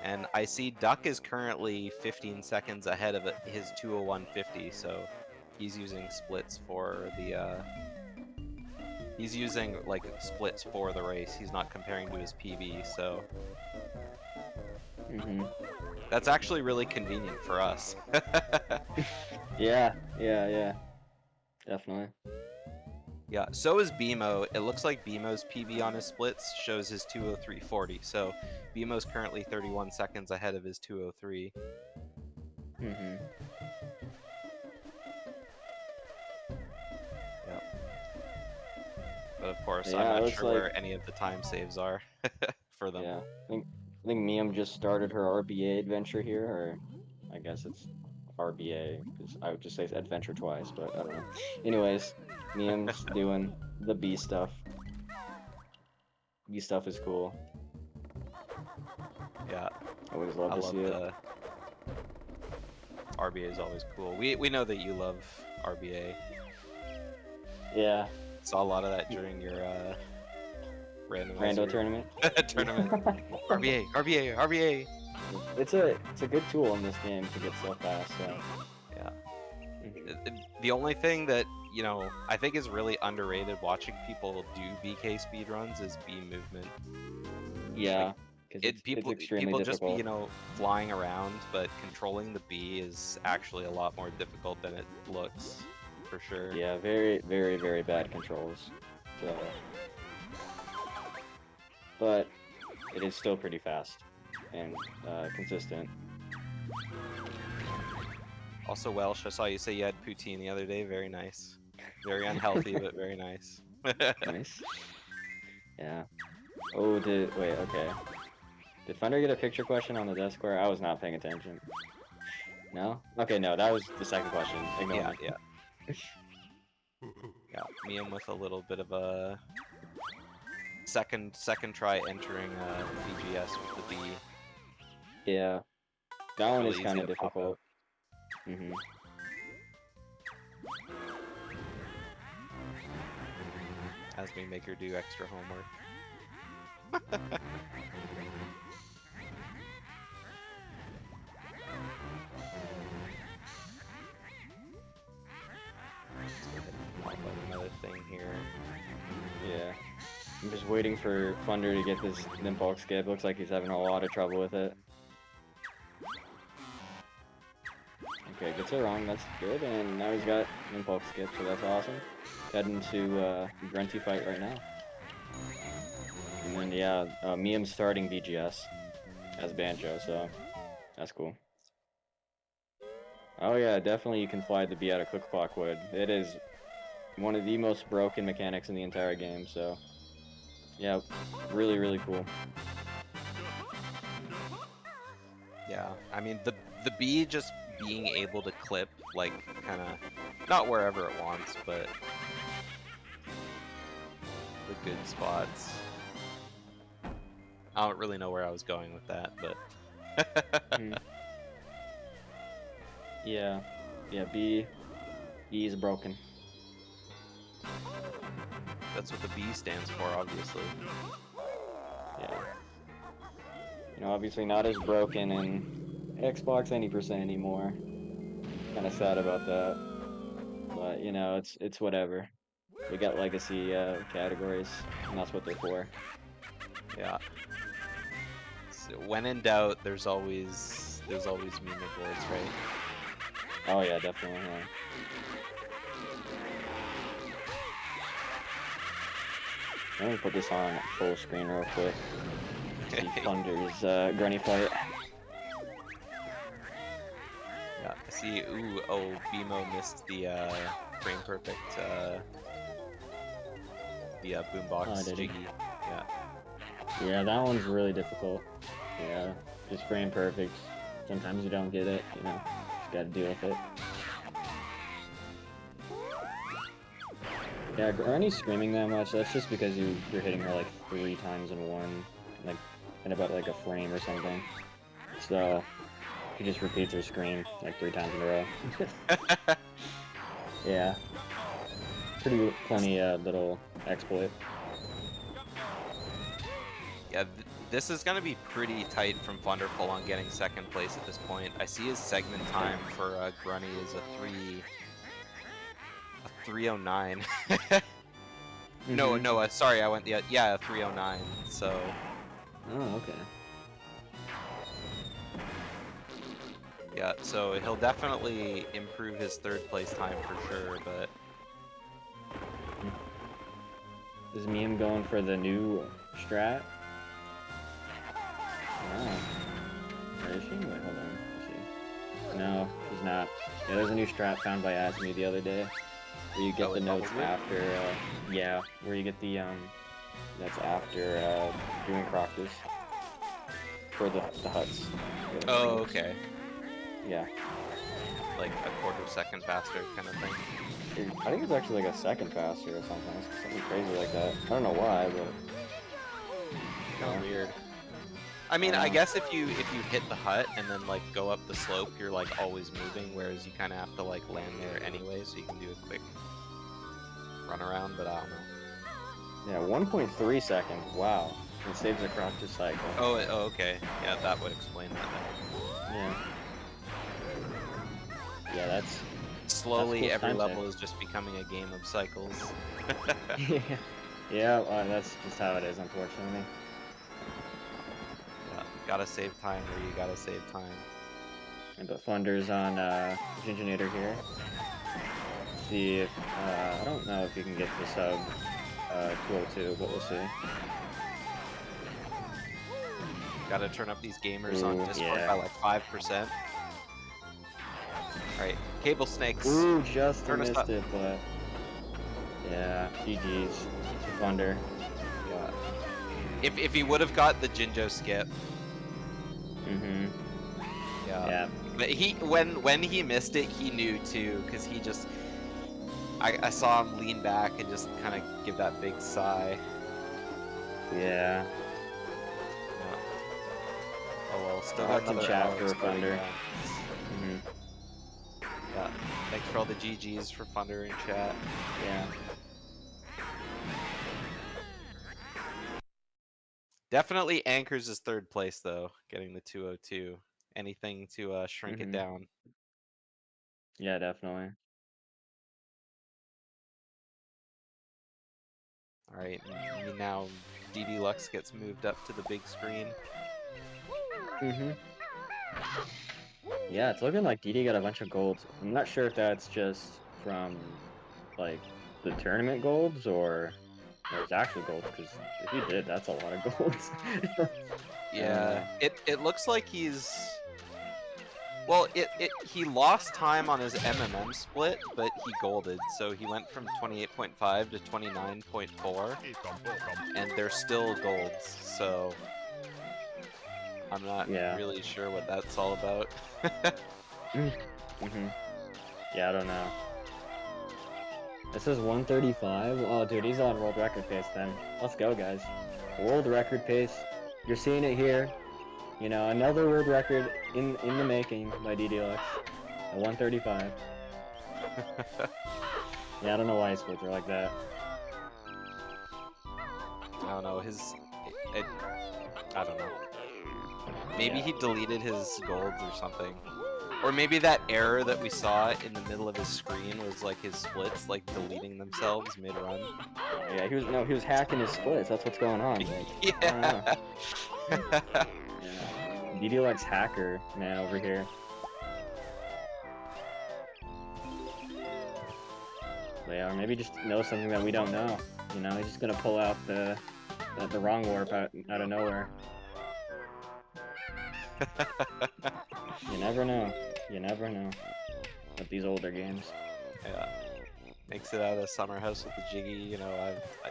and I see Duck is currently 15 seconds ahead of his 2:01:50, so he's using splits for the. He's using like splits for the race. He's not comparing to his PB, so. That's actually really convenient for us.
Yeah. Definitely.
Yeah, so is BMO. It looks like BMO's PB on his splits shows his 2:03:40, so BMO's currently 31 seconds ahead of his 2:03. Yeah. But of course, I'm not sure where any of the time saves are for them.
Yeah, I think Miam just started her RBA adventure here, or I guess it's RBA because I would just say adventure twice, but I don't know. Anyways, Miam's doing the bee stuff. Bee stuff is cool.
Yeah,
I always love
I
to
love
see it.
the RBA is always cool. We know that you love RBA.
Yeah,
Saw a lot of that during your
rando
randomizer
tournament.
tournament. RBA.
It's a good tool in this game to get so fast. So.
Yeah. The only thing that, you know, I think is really underrated watching people do BK speedruns is B movement.
Yeah, because it's extremely
people just be,
difficult.
you know, flying around, but controlling the bee is actually a lot more difficult than it looks, for sure.
Yeah, very, very, very bad controls. So, but it is still pretty fast and consistent.
Also, Welsh, I saw you say you had poutine the other day. Very nice. Very unhealthy, but very nice.
Nice. Yeah. Oh, wait, okay. Did Thunder get a picture question on the death square? I was not paying attention. No? Okay, no, that was the second question. Ignore
Yeah,
me.
yeah. Yeah, Miam with a little bit of a second try entering VGS with the B.
Yeah. That one
Really
is
easy
kind of
to pop
difficult. Mm-hmm.
As we make her do extra homework. Pop up another thing here.
Yeah. I'm just waiting for Thunder to get this Nimpulk skip. Looks like he's having a lot of trouble with it. Okay, gets it wrong, that's good, and now he's got Nimpulk skip, so that's awesome. Heading to Grunty fight right now. And then, yeah, Miam's starting BGS as Banjo, so that's cool. Oh yeah, definitely you can fly the bee out of Click Clock Wood. It is one of the most broken mechanics in the entire game, so yeah, really, really cool.
Yeah, I mean the bee just being able to clip like kind of not wherever it wants, but the good spots. I don't really know where I was going with that, but
Yeah, B is broken.
That's what the B stands for, obviously.
Yeah. You know, obviously not as broken in Xbox any percent anymore. Kind of sad about that. But, you know, it's whatever. We got legacy categories, and that's what they're for.
Yeah. So when in doubt, there's always memeables, right?
Oh yeah, definitely. Yeah. Let me put this on full screen real quick. See Thunder's Grunny fight.
Yeah, I see. Ooh, oh, BMO missed the frame perfect the boombox
Oh, did he?
jiggy. Yeah.
Yeah, that one's really difficult. Yeah, just frame perfect. Sometimes you don't get it, you know. Just gotta deal with it. Yeah, Granny's screaming that much, that's just because you're hitting her like 3 times in one, like in about like a frame or something. So she just repeats her scream like 3 times in a row. Yeah. Pretty funny little exploit.
Yeah, this is gonna be pretty tight from Thunderful on getting second place at this point. I see his segment time for Grunny is a 309. No, sorry, I went a 309. So.
Oh, okay.
Yeah, so he'll definitely improve his third place time for sure, but.
Is Miam going for the new strat? Oh. Where is she? Wait, hold on. Let's see. No, she's not. Yeah, there's a new strat found by Asmi the other day. Where you get the notes after, yeah, where you get the That's after doing Crocus for the huts.
Oh, okay.
Yeah.
Like a quarter second faster kind of thing.
I think it's actually like a second faster or something. It's something crazy like that. I don't know why, but
Kind of weird. I mean, I guess if you hit the hut and then like go up the slope, you're like always moving, whereas you kind of have to like land there anyway, so you can do a quick run around. But I don't know.
yeah, 1.3 seconds. Wow. It saves the Crocus cycle.
Oh, okay. Yeah, that would explain that then.
Yeah. Yeah, that's
Slowly,
cool
every
time
level
check.
is just becoming a game of cycles.
yeah. That's just how it is, unfortunately.
Yeah, gotta save time where you gotta save time.
And the Thunder's on Ginginator here. See if I don't know if you can get the sub 202, but we'll see.
Gotta turn up these gamers on
Ooh,
Discord
yeah.
by like 5%. Alright, cable snakes.
Ooh, just
Turn us
missed
up.
it, but yeah, GG's to Thunder.
Yeah. If he would have got the Jinjo skip,
Mm-hmm.
yeah. But when he missed it, he knew too, because he just I saw him lean back and just kind of give that big sigh.
Yeah.
Oh well, still
Lots
got
in
another
chat
hour
for
starting
Thunder.
round.
Mm-hmm.
Yeah. Thanks for all the GGs for Thunder in chat.
Yeah.
Definitely anchors is third place though, getting the 202. Anything to shrink it
Mhm.
down.
Yeah, definitely.
All right, now DD Lux gets moved up to the big screen.
Mm-hmm. Yeah, it's looking like DD got a bunch of golds. I'm not sure if that's just from like the tournament golds or his actual golds, because if he did, that's a lot of golds.
Yeah, it looks like he's well, he lost time on his MMM split, but he golded, so he went from 28.5 to 29.4, and they're still golds, so I'm not
Yeah.
really sure what that's all about.
Mm-hmm. Yeah, I don't know. It says 135. Oh, dude, he's on world record pace then. Let's go, guys. World record pace. You're seeing it here. You know, another world record in the making by DDLX at 135. Yeah, I don't know why his splits are like that.
I don't know, I don't know. Maybe he deleted his golds or something. Or maybe that error that we saw in the middle of his screen was like his splits, like deleting themselves mid-run.
Yeah, he was hacking his splits. That's what's going on. Like, I don't know.
Yeah.
Yeah. DDLX hacker, man, over here. But yeah, or maybe just knows something that we don't know. You know, he's just gonna pull out the wrong warp out of nowhere. You never know. You never know. With these older games.
Yeah. Makes it out of summer house with the jiggy, you know, I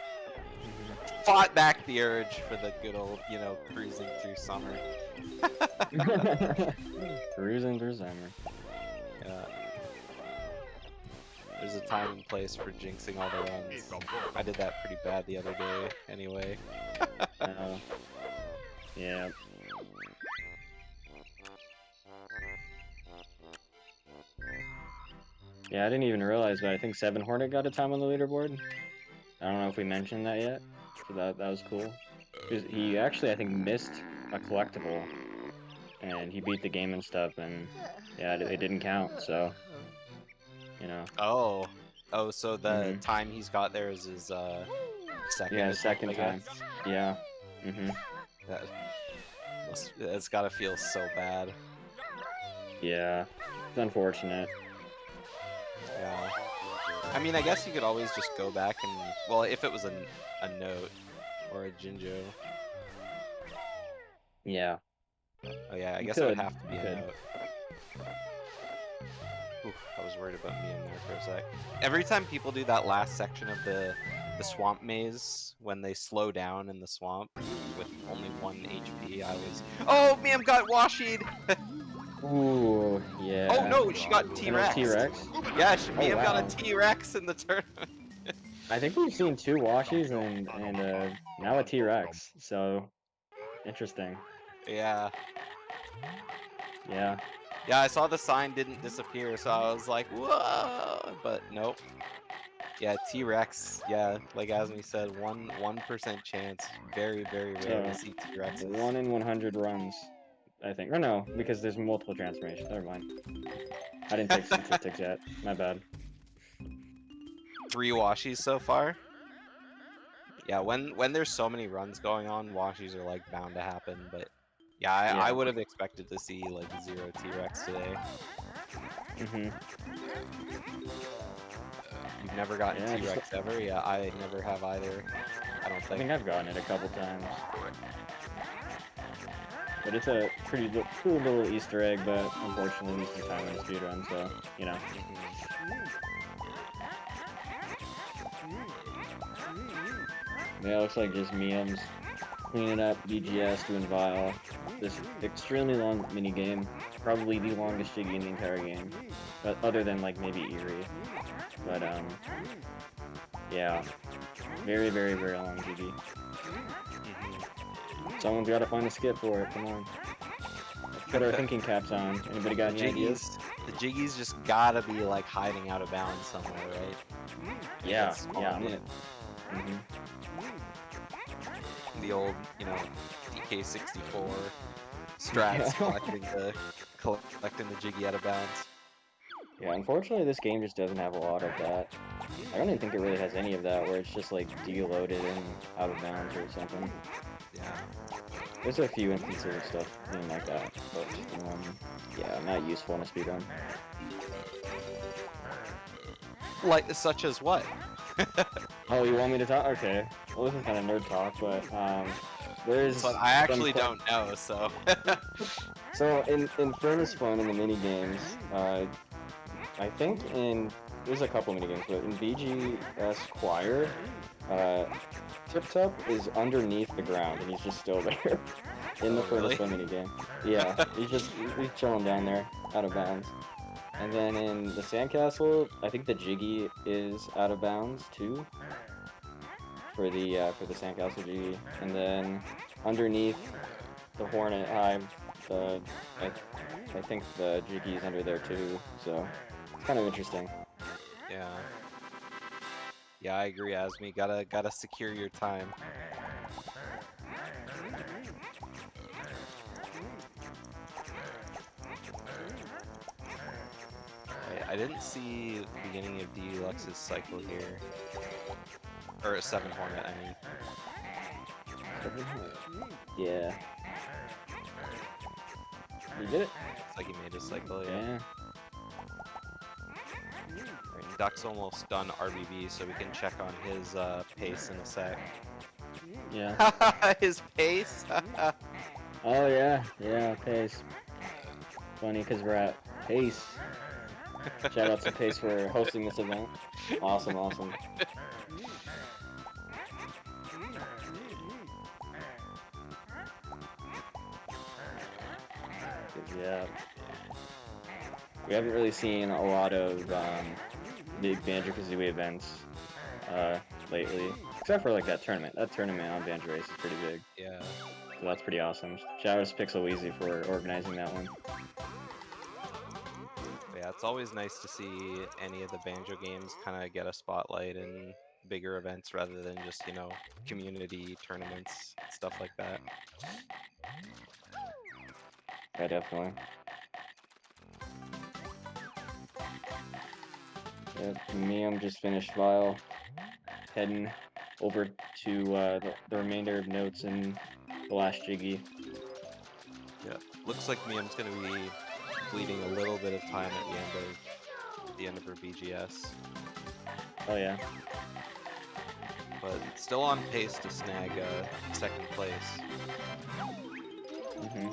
fought back the urge for the good old, you know, cruising through summer.
Cruising through summer.
Yeah. There's a time and place for jinxing all the runs. I did that pretty bad the other day, anyway.
Yeah. Yeah, I didn't even realize, but I think 7 Hornet got a time on the leaderboard. I don't know if we mentioned that yet, so that was cool. He actually, I think, missed a collectible, and he beat the game and stuff, and yeah, it didn't count, so, you know.
Oh, so the time he's got there is his second
Yeah,
attempt,
second
I
time.
guess.
Yeah.
That's gotta feel so bad.
Yeah. It's unfortunate.
Yeah. I mean, I guess you could always just go back and, well, if it was a note or a Jinjo.
Yeah.
Oh yeah, I
You
guess it would
could.
have to be a note. Oof, I was worried about me in there for a sec. Every time people do that last section of the the swamp maze when they slow down in the swamp with only 1 HP. I was. Oh, Miam got washied.
Ooh, yeah.
Oh no, she got
And a
T-Rex.
T-Rex?
Yeah,
Oh,
Miam got
wow.
a T-Rex in the tournament.
I think we've seen 2 washies and now a T-Rex. So interesting.
Yeah.
Yeah.
Yeah, I saw the sign didn't disappear, so I was like, whoa, but nope. Yeah, T-Rex. Yeah, like Asmi said, 1% chance. Very, very rare to
So
see T-Rexes.
1 in 100 runs, I think. Or no, because there's multiple transformations. Never mind. I didn't take statistics yet. My bad.
3 washies so far. Yeah, when there's so many runs going on, washies are like bound to happen. But yeah, I
Yeah.
would have expected to see like 0 T-Rex today.
Mhm.
You've never gotten
Yeah, just
T-Rex ever? Yeah, I never have either. I don't
I
think.
think I've gotten it a couple times. But it's a pretty cool little Easter egg, but unfortunately loses the time in the speedrun, so, you know. Yeah, it looks like just Miam's cleaning up, BGS, doing Vile. This extremely long mini game, probably the longest Jiggy in the entire game, but other than like maybe Eerie. But yeah, very, very, very long Jiggy. Someone's got to find a skip for it. Come on, put our thinking caps on. Anybody got any ideas?
The Jiggies just gotta be like hiding out of bounds somewhere, right?
Yeah,
That's
yeah.
spawned in. The old, you know, DK64 strats collecting the Jiggy out of bounds.
Yeah, unfortunately this game just doesn't have a lot of that. I don't even think it really has any of that where it's just like deloaded and out of bounds or something.
Yeah.
There's a few instances of stuff being like that, but yeah, not useful in a speedrun.
Like, such as what?
Oh, you want me to talk? Okay. Well, this is kind of nerd talk, but there's.
But I actually don't know, so.
So in Furnace Fun in the mini games, I think there's a couple mini games, but in BGS Choir, Tip Tup is underneath the ground and he's just still there in the Furnace Fun mini game. Yeah, he's chilling down there, out of bounds. And then in the Sandcastle, I think the Jiggy is out of bounds too. For the Sandcastle Jiggy, and then underneath the Hornet Hive, I think the Jiggy is under there too. So it's kind of interesting.
Yeah. Yeah, I agree, Asmi. Gotta secure your time. I didn't see the beginning of Deluxe's cycle here. Or a 7 Hornet, I mean.
Yeah. You did it?
Looks like he made his cycle, yeah.
Yeah.
Right, Duck's almost done RBB, so we can check on his pace in a sec.
Yeah.
His pace?
Oh yeah, pace. Funny because we're at Pace. Shout out to Pace for hosting this event. Awesome, awesome. Yeah. We haven't really seen a lot of big Banjo-Kazooie events lately, except for like that tournament. That tournament on Banjo Race is pretty big.
Yeah.
So that's pretty awesome. Shout out to Pixel Weezy for organizing that one.
Yeah, it's always nice to see any of the Banjo games kind of get a spotlight in bigger events rather than just, you know, community tournaments, stuff like that.
Yeah, definitely. Yep, Miam just finished Vile. Heading over to the remainder of notes in the last Jiggy.
Yeah, looks like Miam's gonna be bleeding a little bit of time at the end of her BGS.
Oh yeah.
But still on pace to snag second place.
Yeah.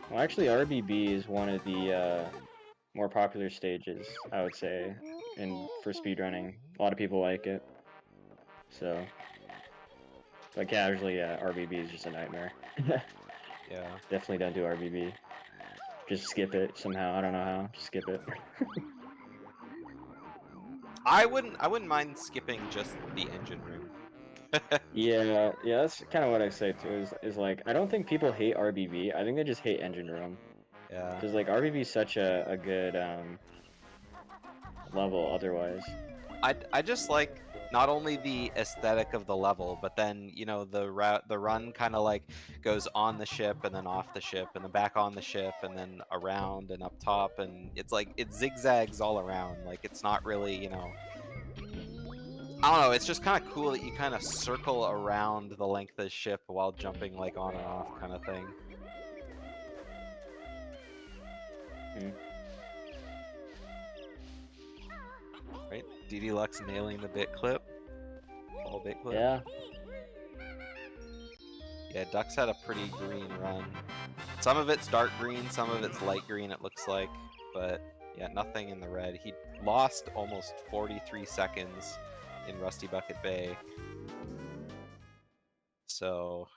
Well, actually, RBB is one of the more popular stages, I would say. and for speedrunning. A lot of people like it. So, but casually, RBB is just a nightmare.
Yeah.
Definitely don't do RBB. Just skip it somehow. I don't know how. Just skip it.
I wouldn't mind skipping just the engine room.
Yeah, that's kind of what I say too. Is like I don't think people hate RBB. I think they just hate engine room.
Yeah.
Because like RBB is such a good level otherwise.
I just like not only the aesthetic of the level, but then you know the run kind of like goes on the ship and then off the ship and then back on the ship and then around and up top, and it's like it zigzags all around. Like it's not really, you know, I don't know. It's just kind of cool that you kind of circle around the length of the ship while jumping like on and off kind of thing. Right? DD Lux nailing the bit clip. All bit clip.
Yeah.
Yeah, Ducks had a pretty green run. Some of it's dark green, some of it's light green, it looks like. But yeah, nothing in the red. He lost almost 43 seconds in Rusty Bucket Bay. So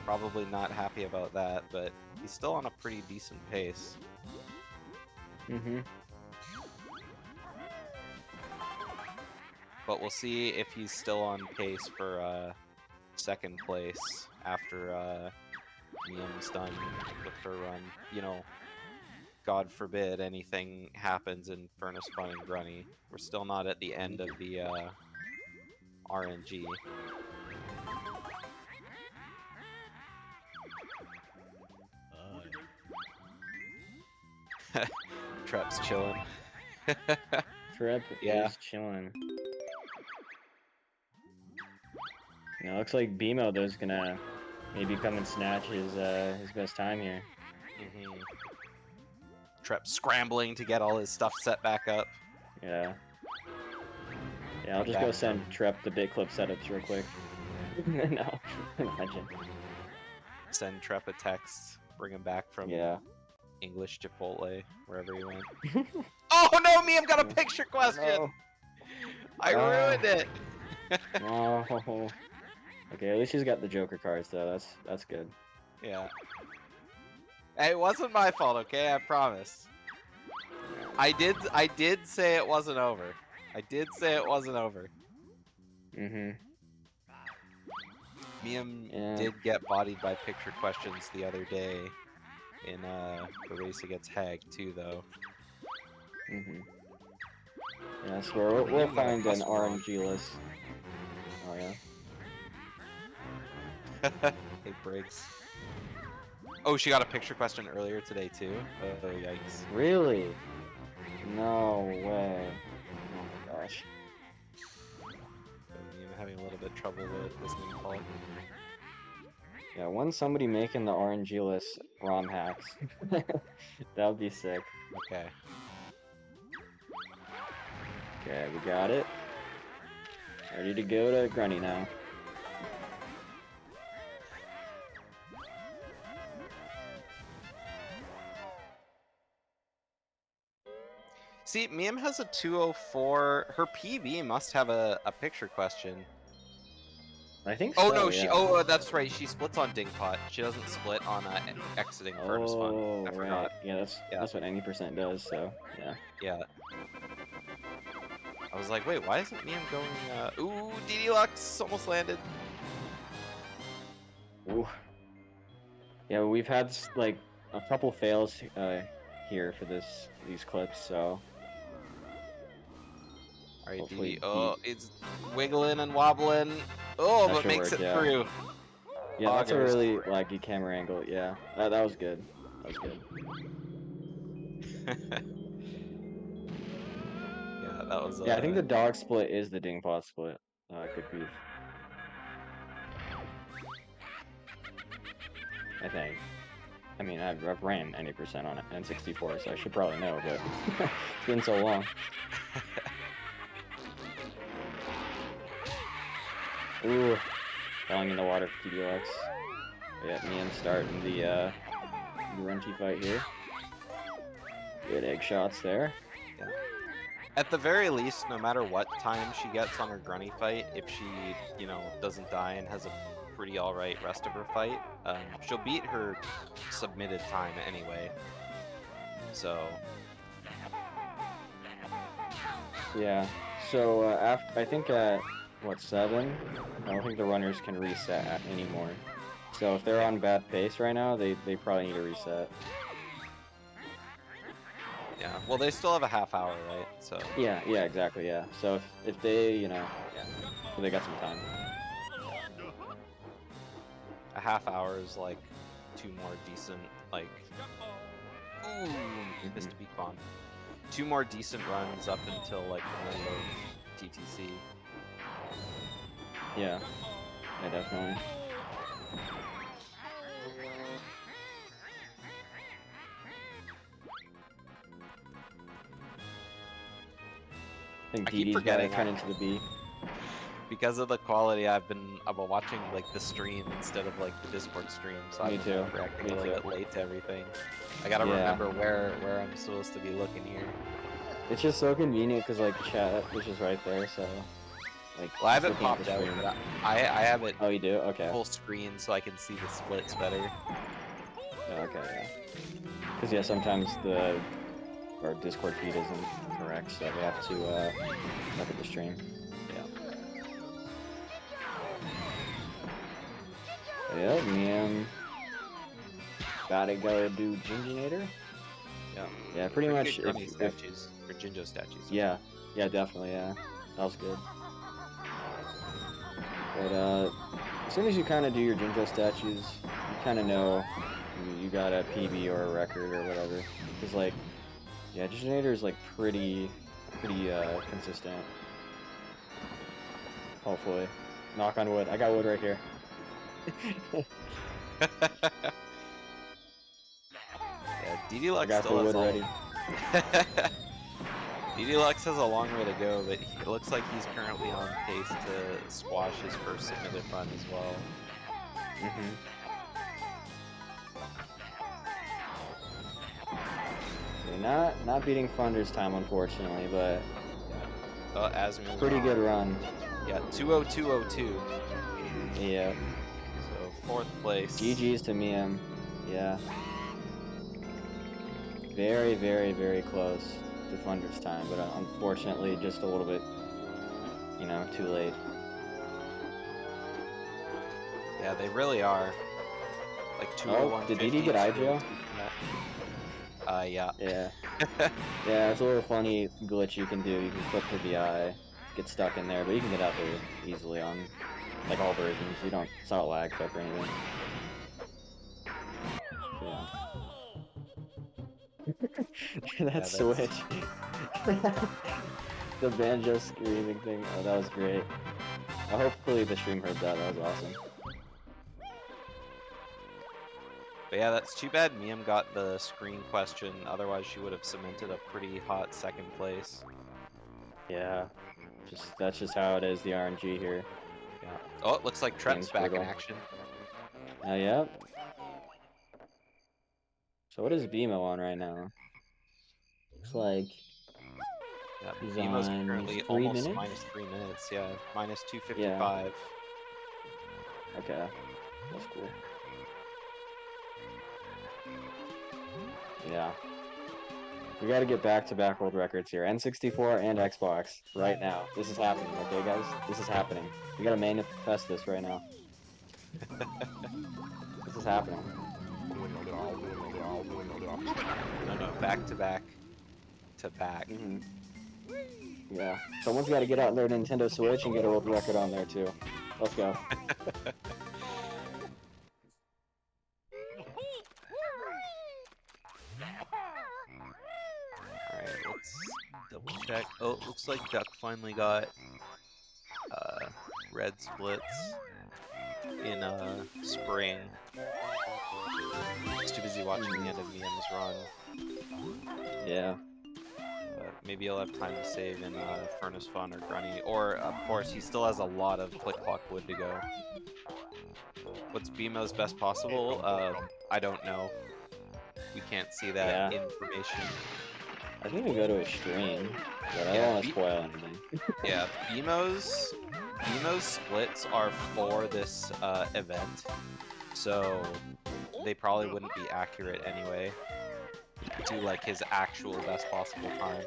probably not happy about that, but he's still on a pretty decent pace.
Mm-hmm.
But we'll see if he's still on pace for second place after Miam's done with her run. You know, God forbid anything happens in Furnace Fun and Grunny. We're still not at the end of the RNG. Trep's chilling.
Trep
Yeah.
is chilling. You know, looks like BMO though is gonna maybe come and snatch his best time here.
Mm-hmm. Trep scrambling to get all his stuff set back up.
Yeah. Yeah, I'll just go send Trep the bit clip setups real quick. No, imagine.
Send Trep a text, bring him back from English Chipotle, wherever he went. Oh no, Miam got a picture question!
No.
I ruined it!
No. Okay, at least he's got the Joker cards though. That's good.
Yeah. Hey, it wasn't my fault, okay? I promise. I did say it wasn't over. I did say it wasn't over.
Mm-hmm.
Miam did get bodied by picture questions the other day in the race against Hag too, though.
Mm-hmm. Yeah, so we'll find an RNG list. Oh yeah.
Hey, Briggs. Oh, she got a picture question earlier today too? Oh, yikes.
Really? No way. Oh my gosh.
I'm having a little bit of trouble with this new call.
Yeah, when somebody making the RNG list ROM hacks. That would be sick.
Okay.
Okay, we got it. Ready to go to Grunny now.
See, Miam has a 204. Her PB must have a picture question.
I think
Oh
so,
no,
yeah.
that's right. She splits on Dingpot. She doesn't split on exiting Furnace Fun. I forgot.
Right. Yeah, that's what any percent does. So yeah.
Yeah. I was like, wait, why isn't Miam going? Ooh, DD Lux almost landed.
Ooh. Yeah, we've had like a couple fails here for these clips, so.
All right,
Hopefully
DD. Oh, it's wiggling and wobbling. Oh, but makes it through.
Yeah, that's a really laggy camera angle. Yeah, that was good. That was good.
Yeah, that was.
Yeah, I think the dog split is the Dingpot split. Good beef. I think. I mean, I've ran any percent on it, N64, so I should probably know, but it's been so long. Ooh, falling in the water for TDX. Yeah, Miam starting the runty fight here. Good egg shots there.
Yeah. At the very least, no matter what time she gets on her grunny fight, if she, you know, doesn't die and has a pretty alright rest of her fight, she'll beat her submitted time anyway. So,
Yeah. So after I think at what 7, I don't think the runners can reset anymore. So if they're on bad pace right now, they probably need to reset.
yeah. Well, they still have a half hour, right? So.
Yeah, exactly, yeah. So if they, you know, yeah, so they got some time.
A half hour is like 2 more decent, like. Ooh, missed a beak bomb. 2 more decent runs up until like the middle of TTC.
Yeah, definitely. I think
I keep
Didi's got to
forgetting
turn
I-
into the B.
Because of the quality, I've been watching like the stream instead of like the Discord stream, so
Me
I've been
too.
reacting
Me
a little
too.
bit late to everything. I gotta
Yeah.
remember where I'm supposed to be looking here.
It's just so convenient because like chat is just right there, so like.
Well, I have
just
it
looking at
popped
the
out,
stream.
but I have it
Oh, you do? Okay.
full screen so I can see the splits better.
Oh, okay, yeah. Because yeah, sometimes our Discord feed isn't correct, so we have to look at the stream.
Yeah.
Yeah, me gotta go do Ginginator.
Yeah.
Yeah, pretty much.
Good Grunny statues or Jinjo statues.
Yeah, definitely. Yeah, that was good. But as soon as you kind of do your Jinjo statues, you kind of know you got a PB or a record or whatever. Because like, yeah, Ginginator is like pretty consistent. Hopefully, knock on wood. I got wood right here.
Yeah, DD
I
Lux
got the
still has
wood
all.
ready.
DD Lux has a long way to go, but it looks like he's currently on pace to squash his first submitted run as well.
Okay, not beating Thunder's time, unfortunately, but
As we move
pretty
on.
good run.
Yeah, 20202.
Yeah.
So 4th place.
GG's to Miam. Yeah. Very, very close to Thunder's time, but unfortunately just a little bit, you know, too late.
Yeah, they really are. Like
Oh,
201.
did DD get eye jail?
Yeah.
Yeah. Yeah, it's a little funny glitch you can do. You can click to the eye, get stuck in there, but you can get out there easily on like all versions. It's not a lag clip or anything. Yeah. That switch. The banjo screaming thing. Oh, that was great. Hopefully the stream heard that. That was awesome.
But yeah, that's too bad Miam got the screen question. Otherwise, she would have cemented a pretty hot 2nd place.
Yeah. That's just how it is, the RNG here.
Yeah. Oh, it looks like Trep's
Game's
back in
brutal.
action.
Yeah. So what is BMO on right now? Looks like
Yeah,
he's
BMO's
on
currently
3
almost
minutes?
minus 3 minutes. Yeah, minus 255.
Okay, that's cool. Yeah. We gotta get back-to-back world records here. N64 and Xbox right now. This is happening, okay guys? This is happening. We gotta manifest this right now. This is happening.
No, back to back to back.
Yeah. Someone's gotta get out their Nintendo Switch and get a world record on there too. Let's go.
Alright, let's double check. Oh, it looks like Duck finally got red splits in spring. He's too busy watching the end of Miam's run.
Yeah.
But maybe he'll have time to save in Furnace Fun or Grunny. Or, of course, he still has a lot of Click Clock Wood to go. What's BMO's best possible? I don't know. We can't see that information.
I can even go to a stream, but I
Yeah,
don't want to spoil anything.
Yeah, BMO's splits are for this event, so they probably wouldn't be accurate anyway to like his actual best possible time.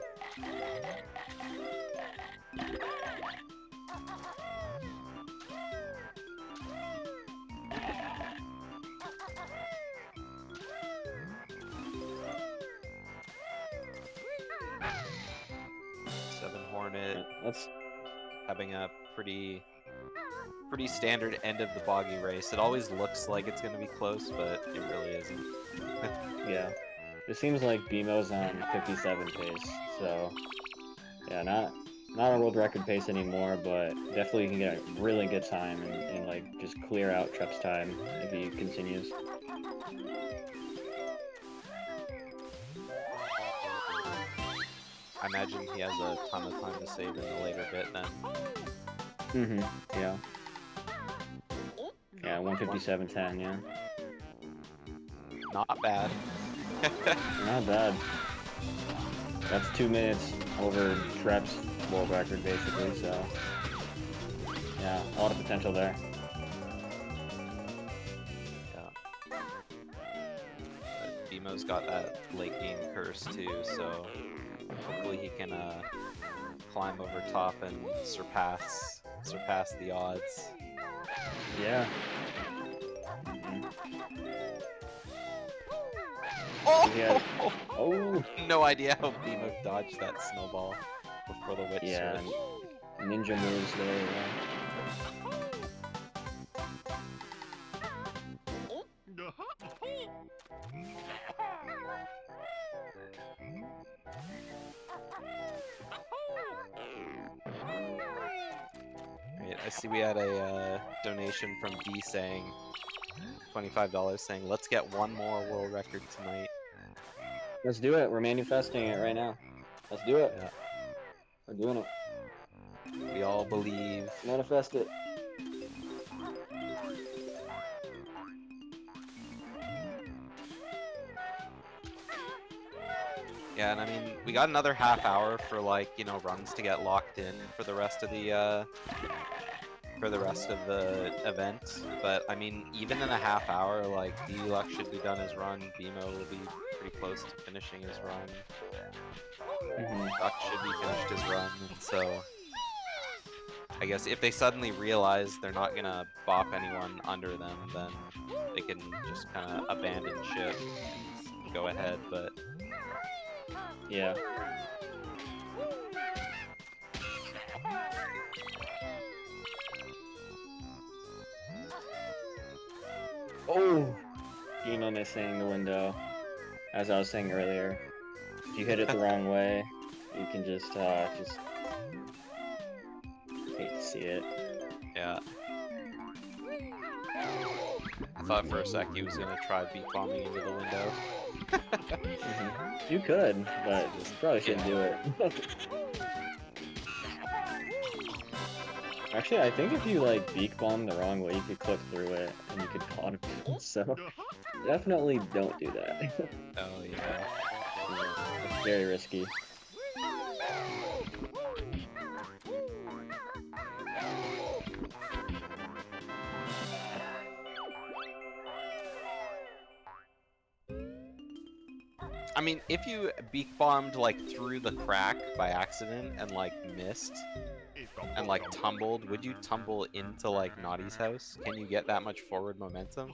Seven Hornet
That's
having a pretty standard end of the boggy race. It always looks like it's going to be close, but it really isn't.
yeah. It seems like BMO's on 57 pace, so yeah, not a world record pace anymore, but definitely can get a really good time and like just clear out Trep's time if he continues.
I imagine he has a ton of time to save in the later bit then.
Mm-hmm. Yeah. Yeah, 157.10, yeah.
Not bad.
Not bad. That's 2 minutes over Trep's world record, basically, so... yeah, a lot of potential there.
Yeah. But BMO's got that late game curse too, so hopefully he can climb over top and surpass the odds.
Yeah.
Oh!
Yeah. Oh!
No idea how BMO dodged that snowball before the witch
Yeah.
switch.
Ninja moves there, yeah.
Right, I see we had a donation from D saying $25 saying, let's get one more world record tonight.
Let's do it. We're manifesting it right now. Let's do it.
Yeah.
We're doing it.
We all believe.
Manifest it.
Yeah, and I mean, we got another half hour for like, you know, runs to get locked in for the rest of the event. But I mean, even in a half hour, like D-Lux should be done his run. BMO will be pretty close to finishing his run. Duck should be finished his run, and so I guess if they suddenly realize they're not gonna bop anyone under them, then they can just kind of abandon ship and go ahead. But
Yeah. Oh! BMO missing the window. As I was saying earlier, if you hit it the wrong way, you can just hate to see it.
yeah. I thought for a sec he was gonna try beat bombing into the window.
You could, but you probably shouldn't do it. Actually, I think if you like beak bomb the wrong way, you could clip through it and you could con it. So definitely don't do that.
Oh yeah.
It's very risky.
I mean, if you beak bombed like through the crack by accident and like missed and like tumbled, would you tumble into like Naughty's house? Can you get that much forward momentum?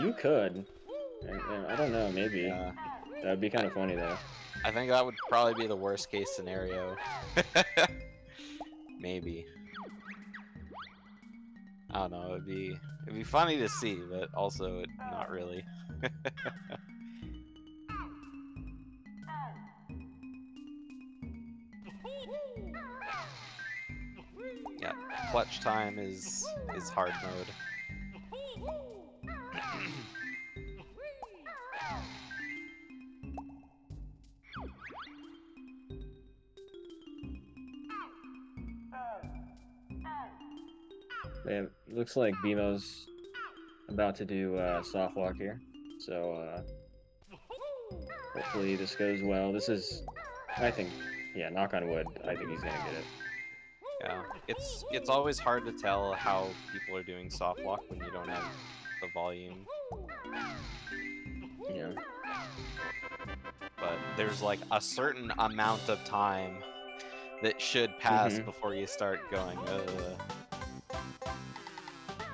You could. I don't know, maybe. That'd be kind of funny though.
I think that would probably be the worst case scenario. Maybe. I don't know, it'd be funny to see, but also not really. Yeah, clutch time is hard mode.
It looks like BMO's about to do soft walk here, so hopefully this goes well. This is I think, yeah, knock on wood, I think he's gonna get it.
Yeah, it's always hard to tell how people are doing soft lock when you don't have the volume.
Yeah.
But there's like a certain amount of time that should pass before you start going,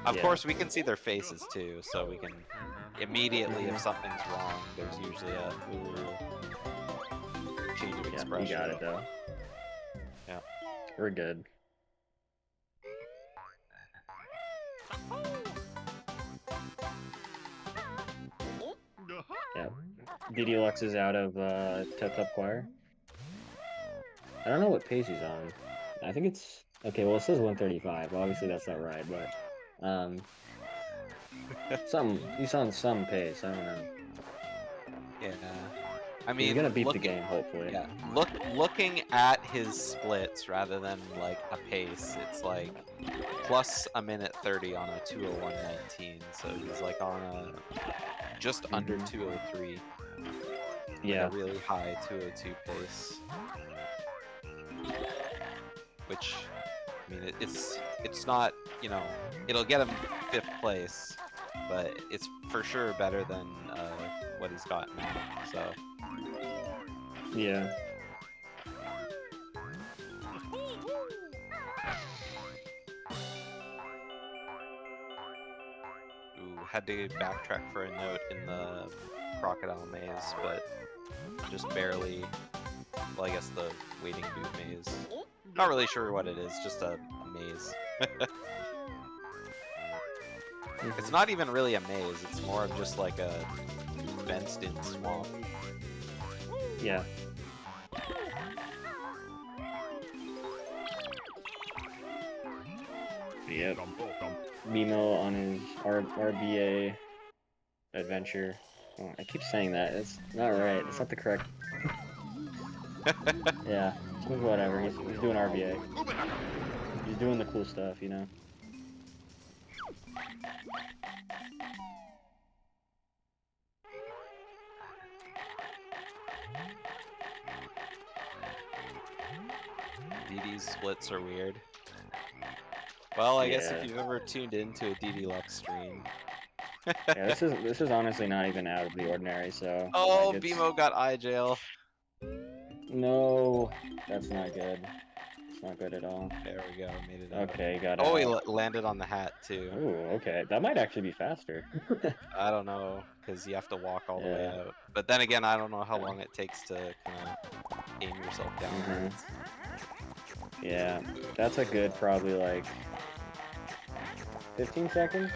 Of course, we can see their faces too, so we can immediately, if something's wrong, there's usually a change of expression.
You got it though.
Yeah.
We're good. Yeah. DD Lux is out of Tep Tep Choir. I don't know what pace he's on. I think it's okay. Well, it says 135. Obviously, that's not right, but he's on some pace. I don't know.
Yeah. I mean,
he's gonna beat the game, hopefully.
Yeah. Looking at his splits rather than like a pace, it's like plus a minute 30 on a 201.19. So he's like on a just under 203.
Yeah.
Like a really high 202 pace. Which, I mean, it's not, you know, it'll get him 5th place, but it's for sure better than what he's got now. So.
Yeah.
Ooh, had to backtrack for a note in the crocodile maze, but just barely. Well, I guess the waiting boot maze. Not really sure what it is, just a maze. It's not even really a maze, it's more of just like a fenced-in swamp.
Yeah. Yep. Mimo on his RBA adventure. Oh, I keep saying that. It's not right. It's not the correct. Yeah. Whatever. He's doing RBA. He's doing the cool stuff, you know.
DD's splits are weird. Well, I guess if you've ever tuned into a DD Lux stream.
Yeah, this is honestly not even out of the ordinary, so.
Oh,
like,
BMO got eye jail.
No, that's not good. It's not good at all.
There we go, made it out.
Okay, got it.
Oh, he landed on the hat too.
Ooh, okay. That might actually be faster.
I don't know, because you have to walk all the way out. But then again, I don't know how long it takes to kind of aim yourself downwards.
Yeah, that's a good probably like 15 seconds?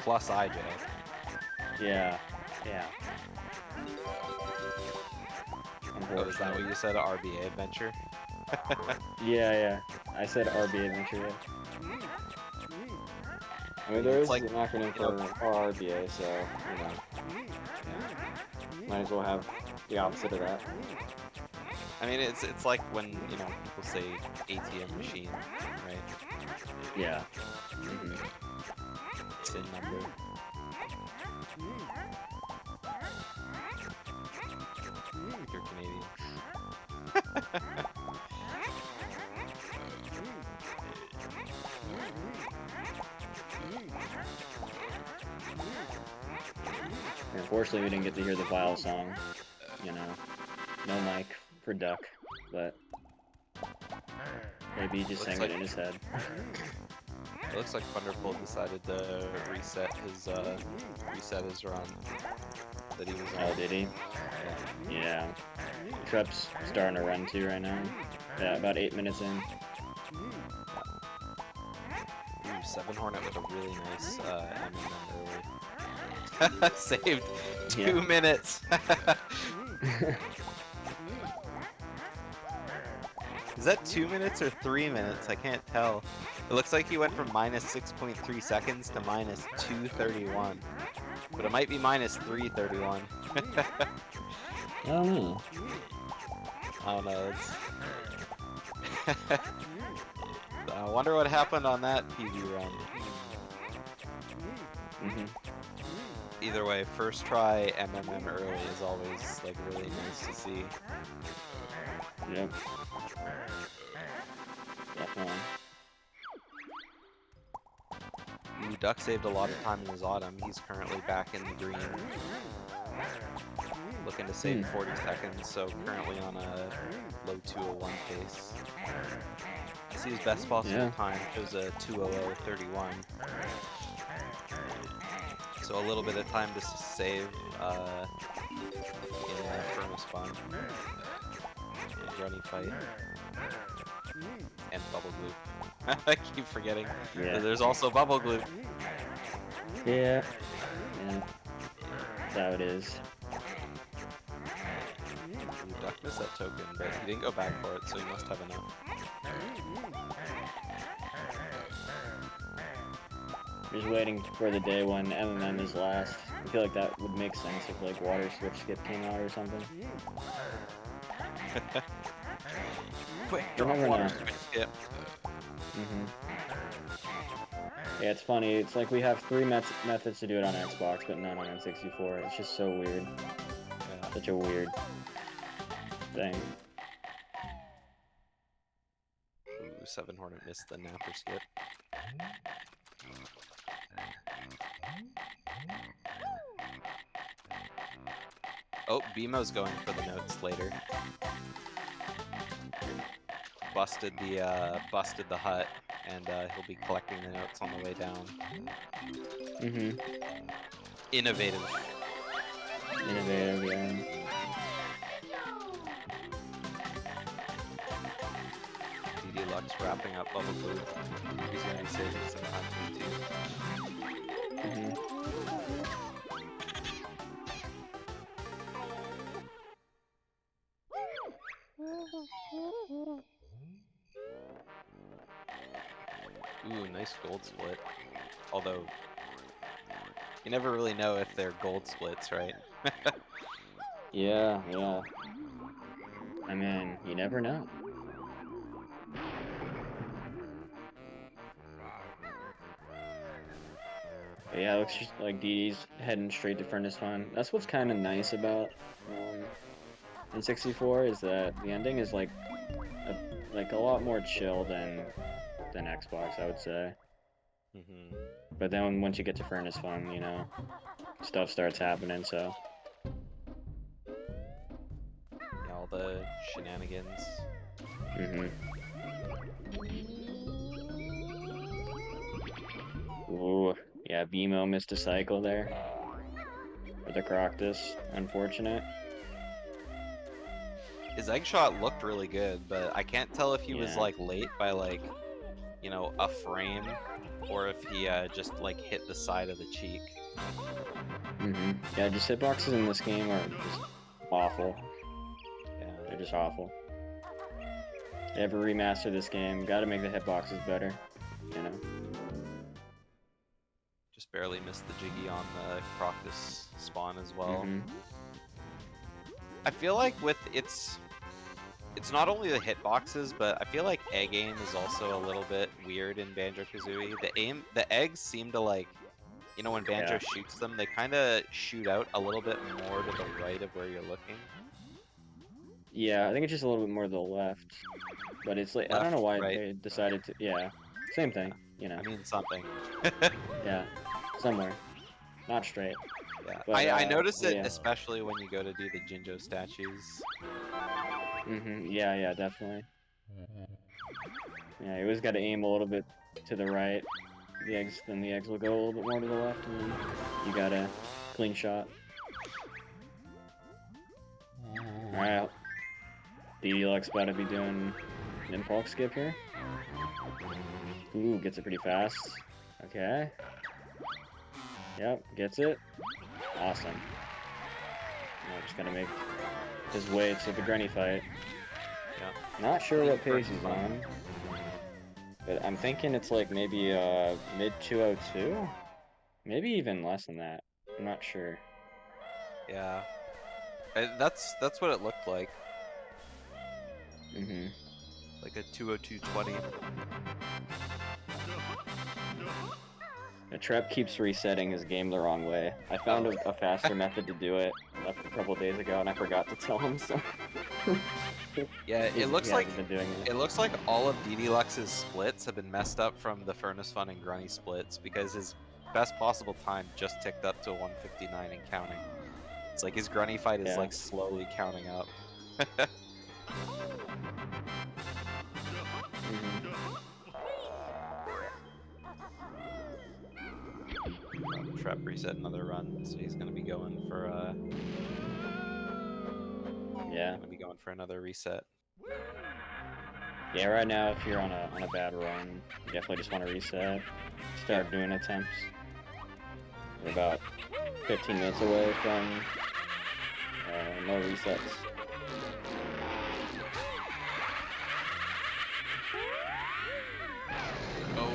Plus eye jail.
Yeah, yeah.
Oh, is that what you said, RBA adventure?
Yeah. I said RB adventure, yeah. I mean, there is like an acronym for RBA, so, you know. Might as well have the opposite of that.
I mean, it's like when, you know, people say ATM machine, right?
Yeah.
SIN number. If you're Canadian.
Unfortunately, we didn't get to hear the Vile song. You know, no mic for Duck, but maybe he just sang it in his head.
It looks like Thunderbolt decided to reset his run that he was on.
Oh, did he? Yeah. Trep's starting to run too right now. Yeah, about 8 minutes in.
Ooh, 7 Hornet with a really nice early. Saved 2 minutes. Is that 2 minutes or 3 minutes? I can't tell. It looks like he went from minus 6.3 seconds to minus 2:31. But it might be minus 3:31.
I don't know.
I don't know. I wonder what happened on that PV run. either way, first try MMM early is always like really nice to see.
Yep. Definitely.
Ooh, Duck saved a lot of time in his autumn. He's currently back in the green. Looking to save 40 seconds, so currently on a low 201 pace. I see his best possible time shows a 2:00:31. So a little bit of time to save in Furnace Fun. And Runny Fight. And Bubble Gloop. I keep forgetting that there's also Bubble Gloop.
Yeah. Yeah. That's how it is.
Ooh, Duck missed that token, but he didn't go back for it, so he must have enough.
Just waiting for the day when MMM is last. I feel like that would make sense if like Water Switch Skip came out or something.
Quick,
You
drop
never
Water
know.
Switch Skip.
Yeah, it's funny. It's like we have 3 methods to do it on Xbox, but none on N64. It's just so weird.
Yeah.
Such a weird thing.
Ooh, 7 Hornet missed the Napper Skip. Oh, BMO's going for the notes later. Busted the hut, and he'll be collecting the notes on the way down. Innovative.
Innovative, yeah.
DD Lux wrapping up Bubble Blue. He's going to be saving some time too. Ooh, nice gold split. Although, you never really know if they're gold splits, right?
Yeah, yeah. I mean, you never know. But yeah, it looks just like DD's heading straight to Furnace Fun. That's what's kind of nice about N64 is that the ending is like a lot more chill than Xbox, I would say. But then once you get to Furnace Fun, you know, stuff starts happening. So
Yeah, all the shenanigans.
Ooh, yeah, BMO missed a cycle there for the Croctus. Unfortunate.
His egg shot looked really good, but I can't tell if he was like late by like, you know, a frame, or if he just like hit the side of the cheek.
Yeah, just hitboxes in this game are just awful.
Yeah,
they're just awful. They ever remaster this game, gotta make the hitboxes better, you know.
Just barely missed the Jiggy on the Croctus spawn as well. I feel like with it's not only the hitboxes, but I feel like egg aim is also a little bit weird in Banjo-Kazooie. The eggs seem to like, you know, when Banjo shoots them, they kind of shoot out a little bit more to the right of where you're looking.
Yeah, I think it's just a little bit more to the left. But it's like, I don't know why they decided to, same thing, you know.
I mean something.
Yeah, somewhere. Not straight.
Yeah,
but,
I notice it especially when you go to do the Jinjo statues.
Yeah, definitely. Yeah, you always got to aim a little bit to the right. Then the eggs will go a little bit more to the left, and then you got a clean shot. Alright. DD about to be doing an impulse skip here. Ooh, gets it pretty fast. Okay. Yep, gets it. Awesome. Now just gotta make his way to the Granny fight.
Yeah.
Not sure what pace he's on. But I'm thinking it's like maybe mid 202? Maybe even less than that. I'm not sure.
Yeah. That's what it looked like. Like a 202.20.
Trep keeps resetting his game the wrong way. I found a faster method to do it a couple days ago, and I forgot to tell him. So
Yeah,
he
it looks like
hasn't been doing it.
it looks like all of DD Lux's splits have been messed up from the Furnace Fun and Grunny splits because his best possible time just ticked up to 159 and counting. It's like his Grunny fight is
Yeah.
like slowly counting up. Trap reset another run, so he's gonna be going for
Yeah.
another reset.
Yeah, right now, if you're on a bad run, you definitely just want to reset. Start doing attempts. We're about 15 minutes away from no resets.
Oh,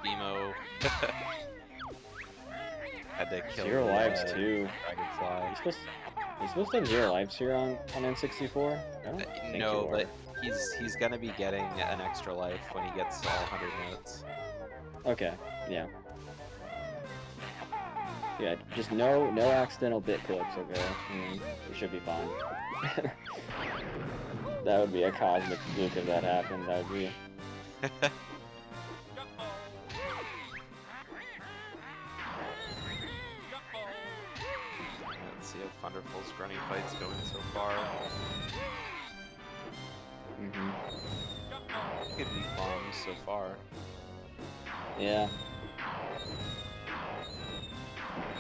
emo. Had to kill
0
the,
lives too.
Dragonfly.
He's supposed to have 0 lives here on N64? I don't think
No,
you
but
are.
he's gonna be getting an extra life when he gets all 100 notes.
Okay, yeah. Yeah, just no accidental bit clips, okay? We should be fine. That would be a cosmic fluke if that happened. That would be.
Let's see how Thunderful's Grunny fight's going so far. Good beat bombs so far.
Yeah.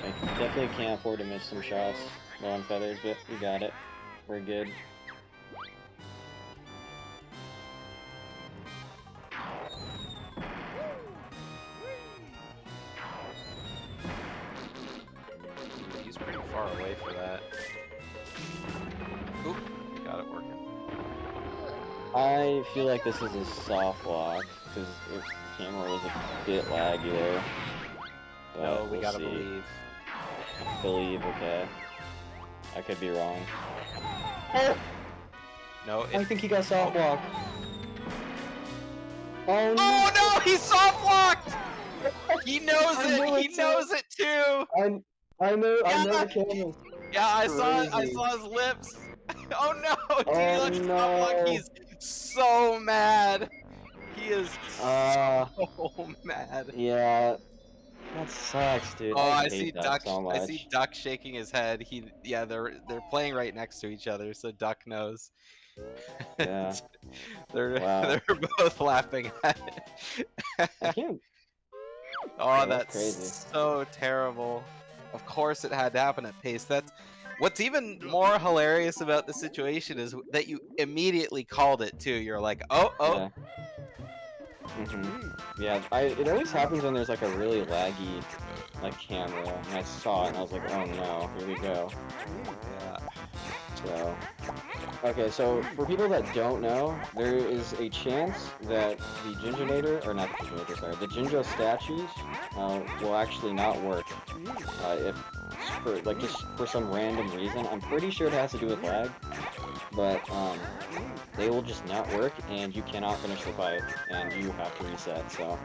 I definitely can't afford to miss some shots low on feathers, but we got it. We're good.
He's pretty far away for that. Oop, got it working.
I feel like this is a soft lock, because the camera was a bit laggy there. But
No, we
we'll
gotta
see.
believe.
Believe, okay. I could be wrong.
No,
I think he got soft lock. Oh no!
Oh no, he's soft locked! He knows
knew
it! He
it
knows it too!
I know
Yeah.
the cameras.
Yeah, I saw
Crazy.
his lips. Oh no!
Oh,
DD Lux soft lock.
no.
He's so mad. He is
Uh,
so mad.
Yeah, that sucks, dude.
Oh,
I
I see
hate that
Duck.
so much.
I see Duck shaking his head. Yeah, they're playing right next to each other, so Duck knows.
Yeah.
they're
Wow.
they're both laughing at it.
I can't.
Oh,
Yeah,
that's
crazy.
so terrible. Of course it had to happen at pace. That's what's even more hilarious about the situation is that you immediately called it too. You're like, oh.
Yeah. Yeah, it always happens when there's like a really laggy like camera, and I saw it and I was like, oh no, here we go.
Yeah.
So, okay, so for people that don't know, there is a chance that the Jinjonator, or not the Jinjonator, sorry, the Jinjo statues will actually not work. If for like just for some random reason, I'm pretty sure it has to do with lag, but they will just not work, and you cannot finish the fight, and you have to reset. So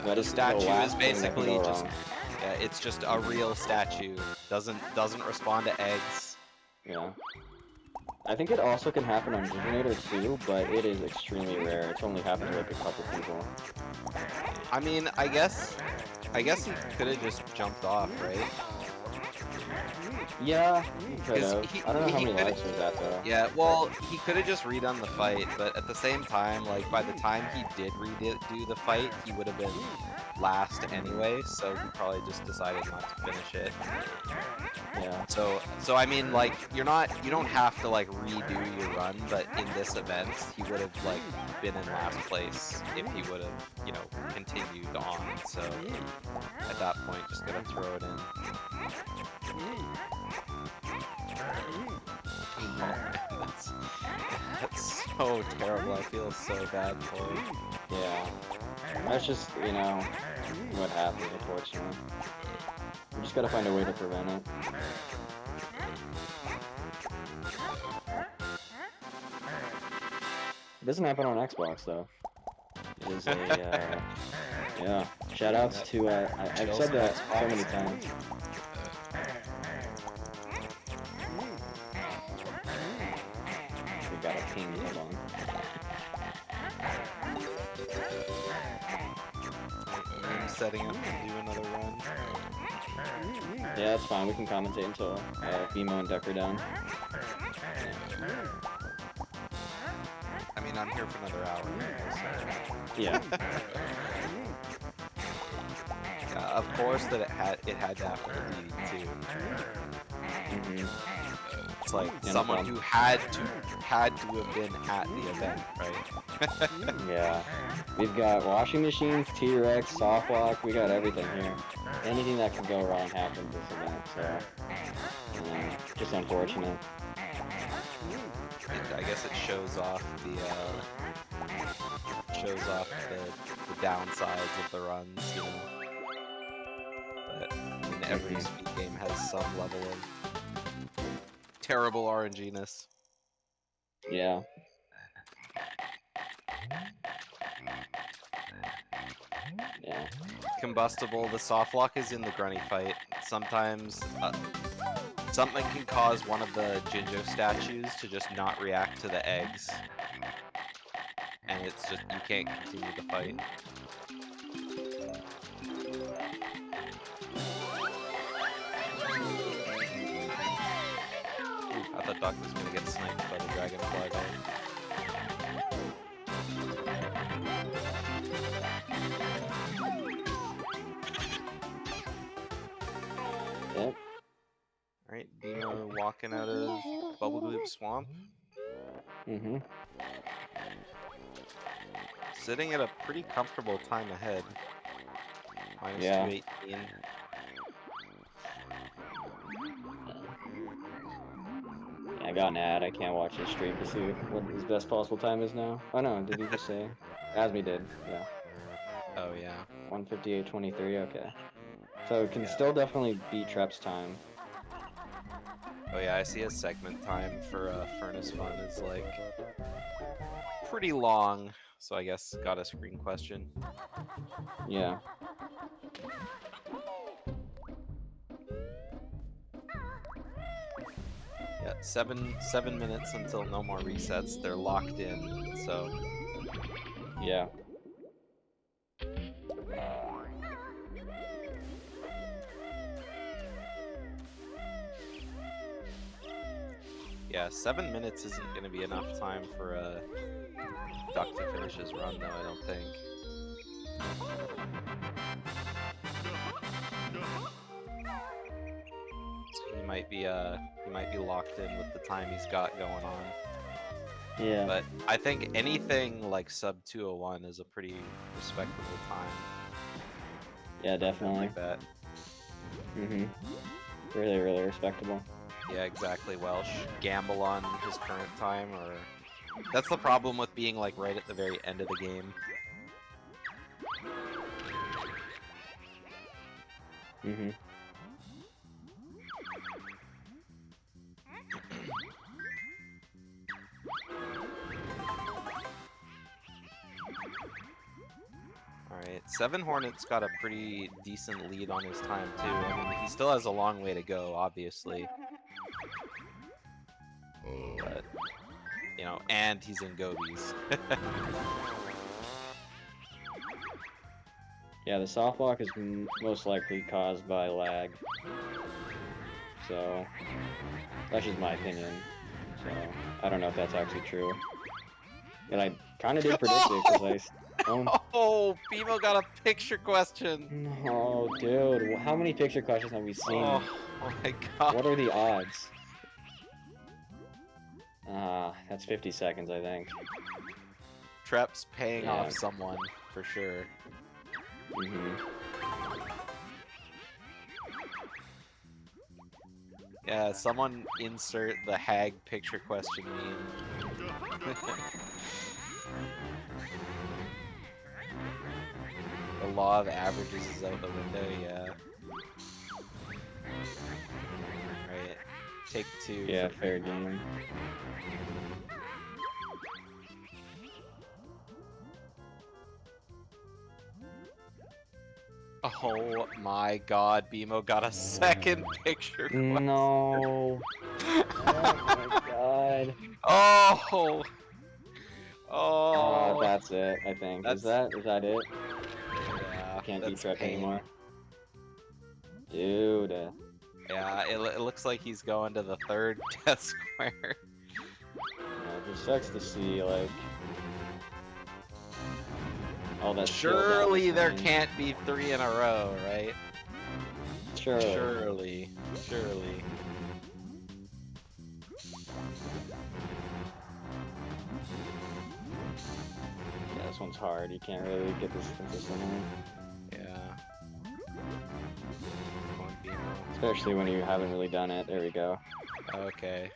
that
The
is
statue
the
is
last thing that can
basically
go
just
wrong.
yeah, it's just a real statue. Doesn't respond to eggs.
Yeah. I think it also can happen on Jinjonator too, but it is extremely rare. It's only happened to like a couple people.
I mean, I guess he could have just jumped off, right?
Yeah, he could
'Cause
have.
he-
I don't know how
he
many
coulda-
lives was that though.
Yeah, well, he could have just redone the fight, but at the same time, like by the time he did redo the fight, he would have been last anyway, so he probably just decided not to finish it.
Yeah.
So I mean, like you don't have to like redo your run, but in this event, he would have like been in last place if he would have, continued on. So at that point, just gotta throw it in. That's so terrible. I feel so bad for him.
Yeah. That's just, what happens, unfortunately. We just gotta find a way to prevent it. It doesn't happen on Xbox, though. It is a, Yeah. Shoutouts to I've said that so many times. We got a ping. Hold on.
I'm setting up to do another run.
Yeah, that's fine. We can commentate until Bimo and Duck are done.
I mean, I'm here for another hour.
Yeah.
Of course that it had to have a leading too. It's like
Yeah, no
someone
problem.
who had to have been at the event, right?
Yeah. We've got washing machines, T-Rex, soft lock. We got everything here. Anything that could go wrong happened this event. So, just unfortunate.
I guess it shows off the downsides of the runs, you know. But I mean, every speed game has some level of terrible RNG-ness.
Yeah. Yeah.
Combustible, the soft lock is in the grunny fight. Sometimes something can cause one of the Jinjo statues to just not react to the eggs. And it's just, you can't continue the fight. Ooh, I thought Duck was gonna get sniped by the dragonfly there.
Yep.
Alright, Bimo walking out of Bubble Gloop Swamp. Sitting at a pretty comfortable time ahead. Minus
Yeah.
218.
I got an ad. I can't watch his stream to see what his best possible time is now. Oh no, did he just say? Asmi did. Yeah.
Oh yeah.
158.23. Okay. So it can still definitely beat Trep's time.
Oh yeah, I see his segment time for Furnace Fun is like pretty long, so I guess got a screen question.
Yeah.
Yeah, seven minutes until no more resets. They're locked in, so
Yeah.
yeah, 7 minutes isn't gonna be enough time for Duck to finish his run, though. I don't think. So he might be locked in with the time he's got going on.
Yeah.
But I think anything like sub 201 is a pretty respectable time.
Yeah, definitely.
Like that.
Really, really respectable.
Yeah, exactly. Welsh. Gamble on his current time, or that's the problem with being like right at the very end of the game. Alright, 7 Hornets got a pretty decent lead on his time too. I mean, he still has a long way to go, obviously. But, you know, and he's in Gobies.
Yeah, the soft lock is most likely caused by lag. So, that's just my opinion. So, I don't know if that's actually true. But I kind of did predict it because
Oh, Bimo got a picture question!
No, dude, how many picture questions have we seen?
Oh my god.
What are the odds? That's 50 seconds, I think.
Trep's paying
Yeah.
off someone, for sure. Yeah, someone insert the hag picture question meme. The law of averages is out the window, yeah. Right. Take 2.
Yeah, fair game.
Oh my god, BMO got a second picture question.
No. Oh my god.
Oh!
That's it, I think. Is
That's-
that it?
Yeah,
Can't be
that's
tripped
pain.
anymore. Dude.
Yeah, it looks like he's going to the third death square.
Yeah, it just sucks to see, like, all that skill down
Surely
this
there
lane.
can't be 3 in a row, right?
Surely.
Surely.
Yeah, this one's hard. You can't really get this consistently.
Yeah. Come on, BMO.
Especially when you haven't really done it. There we go.
Okay.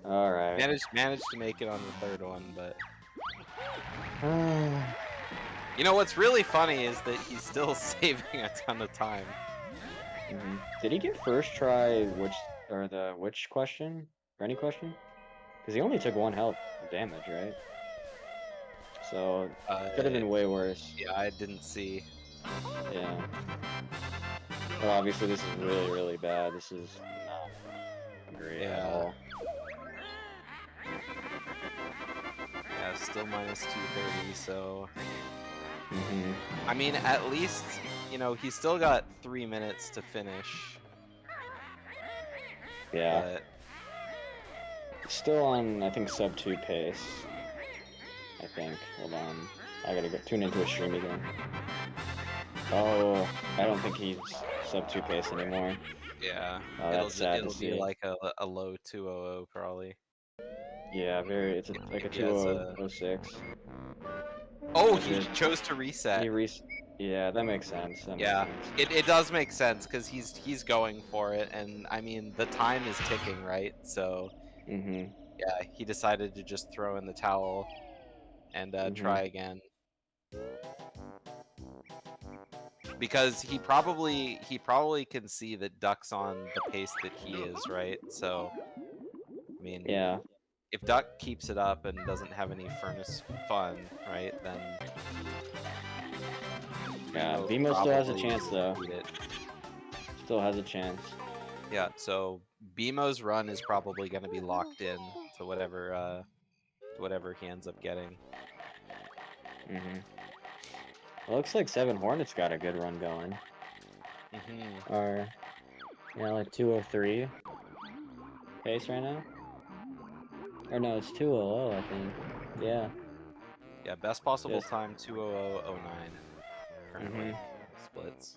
Alright.
Managed to make it on the third one, but you know what's really funny is that he's still saving a ton of time.
Did he get first try which question? Or any question? Because he only took 1 health damage, right? So could have been way worse.
Yeah, I didn't see.
Yeah. Well, obviously this is really, really bad. This is not great at
Yeah.
all.
Yeah, still minus 230, so
Mhm.
I mean, at least, you know, he's still got 3 minutes to finish.
Yeah.
But
Still on, I think, sub 2 pace. I think. Hold on. I gotta go tune into a stream again. Oh, I don't think he's sub 2 pace anymore.
yeah,
Oh, that's sad to
it'll be
see.
like a low 200 probably.
Yeah, it's like a
Maybe that's a-
2006.
Oh,
Is
he
it-
chose to reset.
Yeah, that makes sense. That makes
Yeah,
sense.
it does make sense because he's going for it, and I mean the time is ticking, right? So
Mhm.
yeah, he decided to just throw in the towel and try again because he probably can see that Duck's on the pace that he is, right? So I mean,
Yeah.
if Duck keeps it up and doesn't have any furnace fun, right, then
Yeah,
Bimo
Vimo still has a
probably
chance though.
beat it.
Still has a chance.
Yeah, so BMO's run is probably going to be locked in to whatever he ends up getting.
Mhm. Well, looks like 7 Hornets got a good run going. Or yeah, like 203 pace right now. Or no, it's 200, I think. Yeah.
Yeah, best possible
Yes.
time 200.09 currently splits.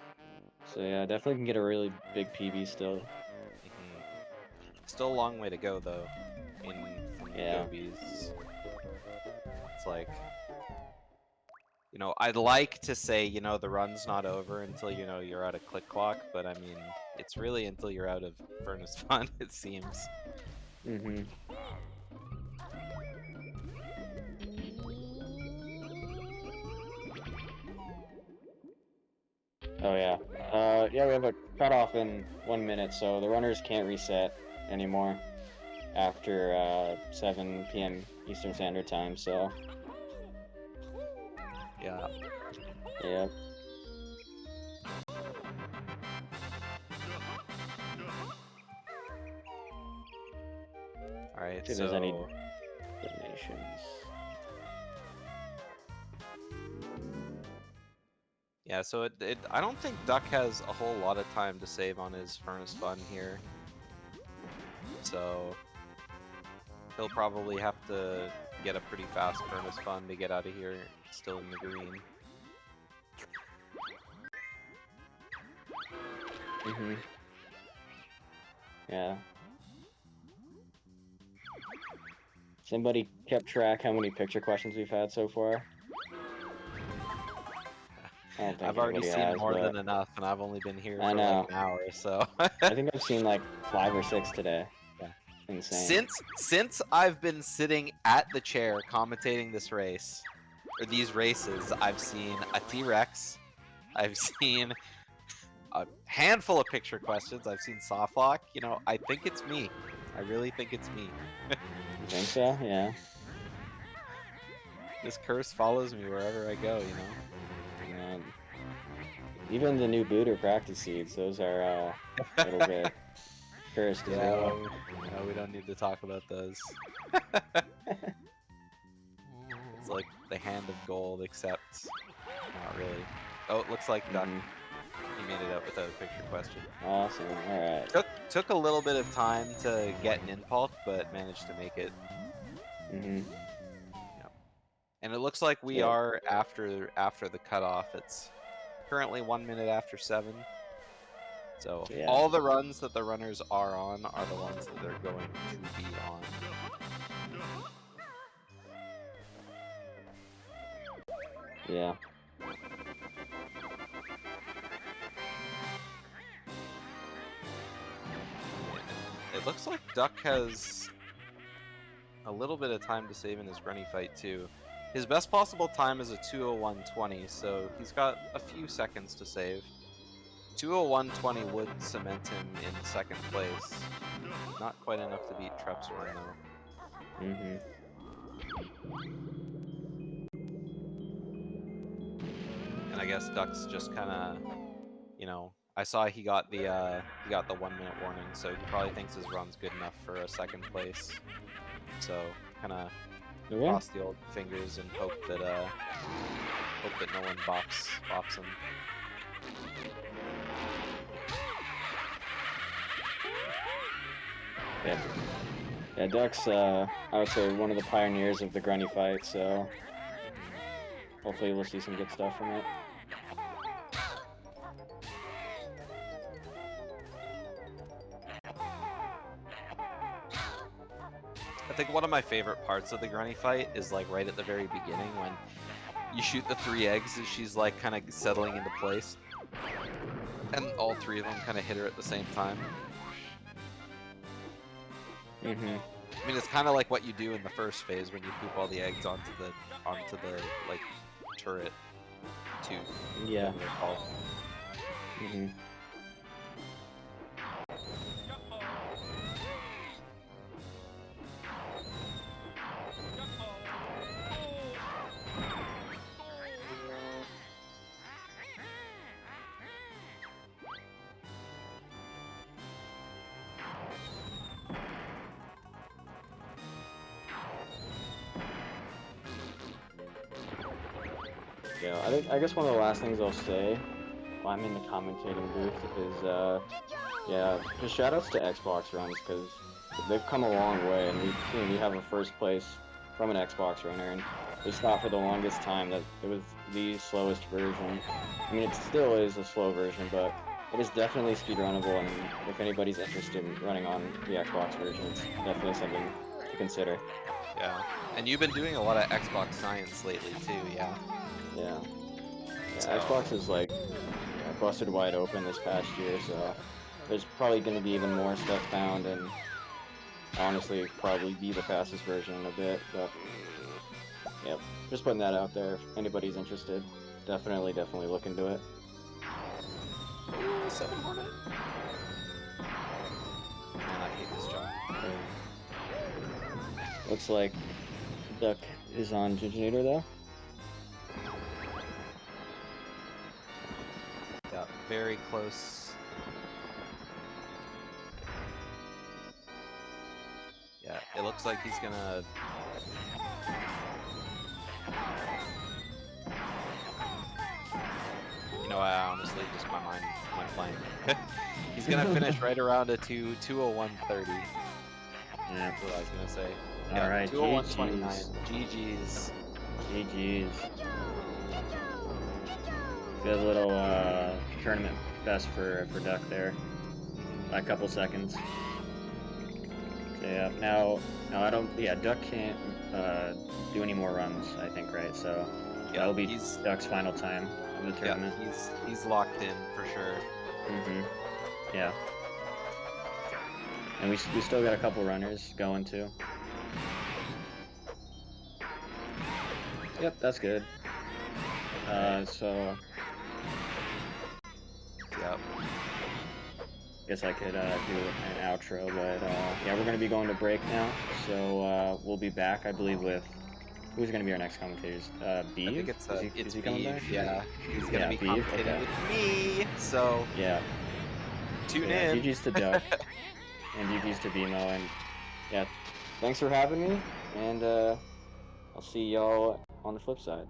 So yeah, definitely can get a really big PB still.
Still a long way to go though. From
Yeah.
Gobies. It's like, you know, I'd like to say, you know, the run's not over until, you know, you're out of click clock, but I mean, it's really until you're out of furnace fun, it seems.
Oh yeah. Yeah, we have a cutoff in 1 minute, so the runners can't reset anymore after 7 p.m. Eastern Standard Time. So
Yeah.
yeah.
All right.
See if there's any donations.
Yeah, so I don't think Duck has a whole lot of time to save on his furnace fun here. So he'll probably have to get a pretty fast furnace fun to get out of here still in the green.
Yeah. Somebody kept track how many picture questions we've had so far. I don't think
I've already
anybody
seen
has,
more
but
than enough, and I've only been here
I
for
know.
like an hour, so.
I think I've seen like 5 or 6 today.
Yeah.
Insane.
Since I've been sitting at the chair commentating this race, or these races, I've seen a T-Rex, I've seen a handful of picture questions, I've seen softlock. You know, I think it's me. I really think it's me.
You think so? Yeah.
This curse follows me wherever I go, you know?
Even the new booter practice seeds, those are a little bit cursed as well.
Yeah, we don't need to talk about those. It's like the hand of gold, except not really. Oh, it looks like Duck. He made it out without a picture question.
Awesome. All right.
Took a little bit of time to get an impulse, but managed to make it. Yep. And it looks like we are after the cutoff. It's currently 1 minute after 7. So all the runs that the runners are on are the ones that they're going to be on.
Yeah.
It looks like Duck has a little bit of time to save in his runny fight too. His best possible time is a 2:01:20, so he's got a few seconds to save. 2:01:20 would cement him in second place. Not quite enough to beat Trep's run though. And I guess Duck's just kind of, you know, I saw he got the 1 minute warning, so he probably thinks his run's good enough for a second place. So kind of cross the old fingers and hope that no one bops him.
Yeah, Duck's I would say one of the pioneers of the grunny fight, so hopefully we'll see some good stuff from it.
I think one of my favorite parts of the grunny fight is like right at the very beginning when you shoot the 3 eggs and she's like kind of settling into place, and all 3 of them kind of hit her at the same time. I mean, it's kind of like what you do in the first phase when you poop all the eggs onto the like turret tooth.
Yeah. Yeah, I guess one of the last things I'll say while I'm in the commentating booth is, yeah, just shoutouts to Xbox runs, because they've come a long way, and we have a first place from an Xbox runner, and we thought for the longest time that it was the slowest version. I mean, it still is a slow version, but it is definitely speedrunnable, and if anybody's interested in running on the Xbox version, it's definitely something to consider.
Yeah, and you've been doing a lot of Xbox science lately too, yeah?
Yeah, Xbox is like busted wide open this past year, so there's probably going to be even more stuff found, and honestly probably be the fastest version in a bit, but yeah, just putting that out there. If anybody's interested, definitely look into it.
7 Hornet. Man, I hate this job.
Looks like Duck is on Ginginator though.
Yeah, very close. Yeah, it looks like he's gonna... You know, I honestly just, my mind went blank. He's gonna finish right around a 2:01:30.
Yeah.
That's what I was gonna say.
Yeah, alright,
2:01:29. GG's.
GG's. Good little tournament best for Duck there. By a couple seconds. So yeah, now I don't. Yeah, Duck can't do any more runs, I think, right? So
Yeah,
that'll be Duck's final time of the tournament.
Yeah, he's locked in for sure.
Yeah. And we still got a couple runners going too. Yep, that's good. So.
Yep.
Guess I could do an outro, but yeah, we're gonna be going to break now. So we'll be back, I believe, with Who's gonna be our next commentators? Beeve?
I think it's
is he coming back?
Beeve, yeah. He's gonna
Yeah,
be
Beeve,
commentating
okay.
with me, so
Yeah.
tune
Yeah,
in.
GG's to Duck and GG's to Vimo, and yeah, thanks for having me, and I'll see y'all on the flip side.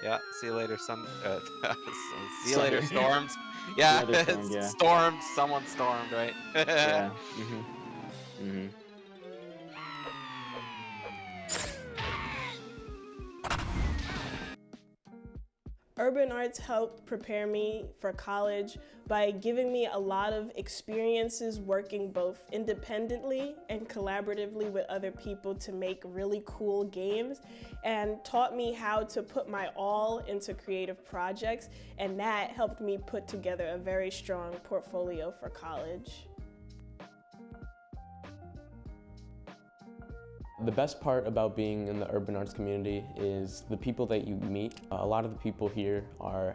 Yeah, see you later, see you
Sorry.
later, Stormed. Yeah,
Later, Stormed, yeah.
Stormed, someone stormed, right?
Yeah.
Urban arts helped prepare me for college by giving me a lot of experiences working both independently and collaboratively with other people to make really cool games, and taught me how to put my all into creative projects, and that helped me put together a very strong portfolio for college.
The best part about being in the urban arts community is the people that you meet. A lot of the people here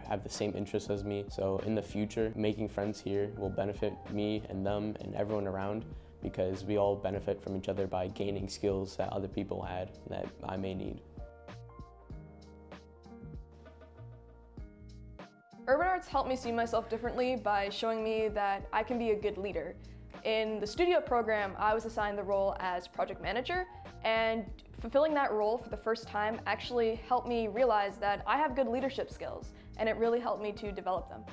have the same interests as me, so in the future, making friends here will benefit me and them and everyone around, because we all benefit from each other by gaining skills that other people had that I may need.
Urban arts helped me see myself differently by showing me that I can be a good leader. In the studio program, I was assigned the role as project manager, and fulfilling that role for the first time actually helped me realize that I have good leadership skills, and it really helped me to develop them.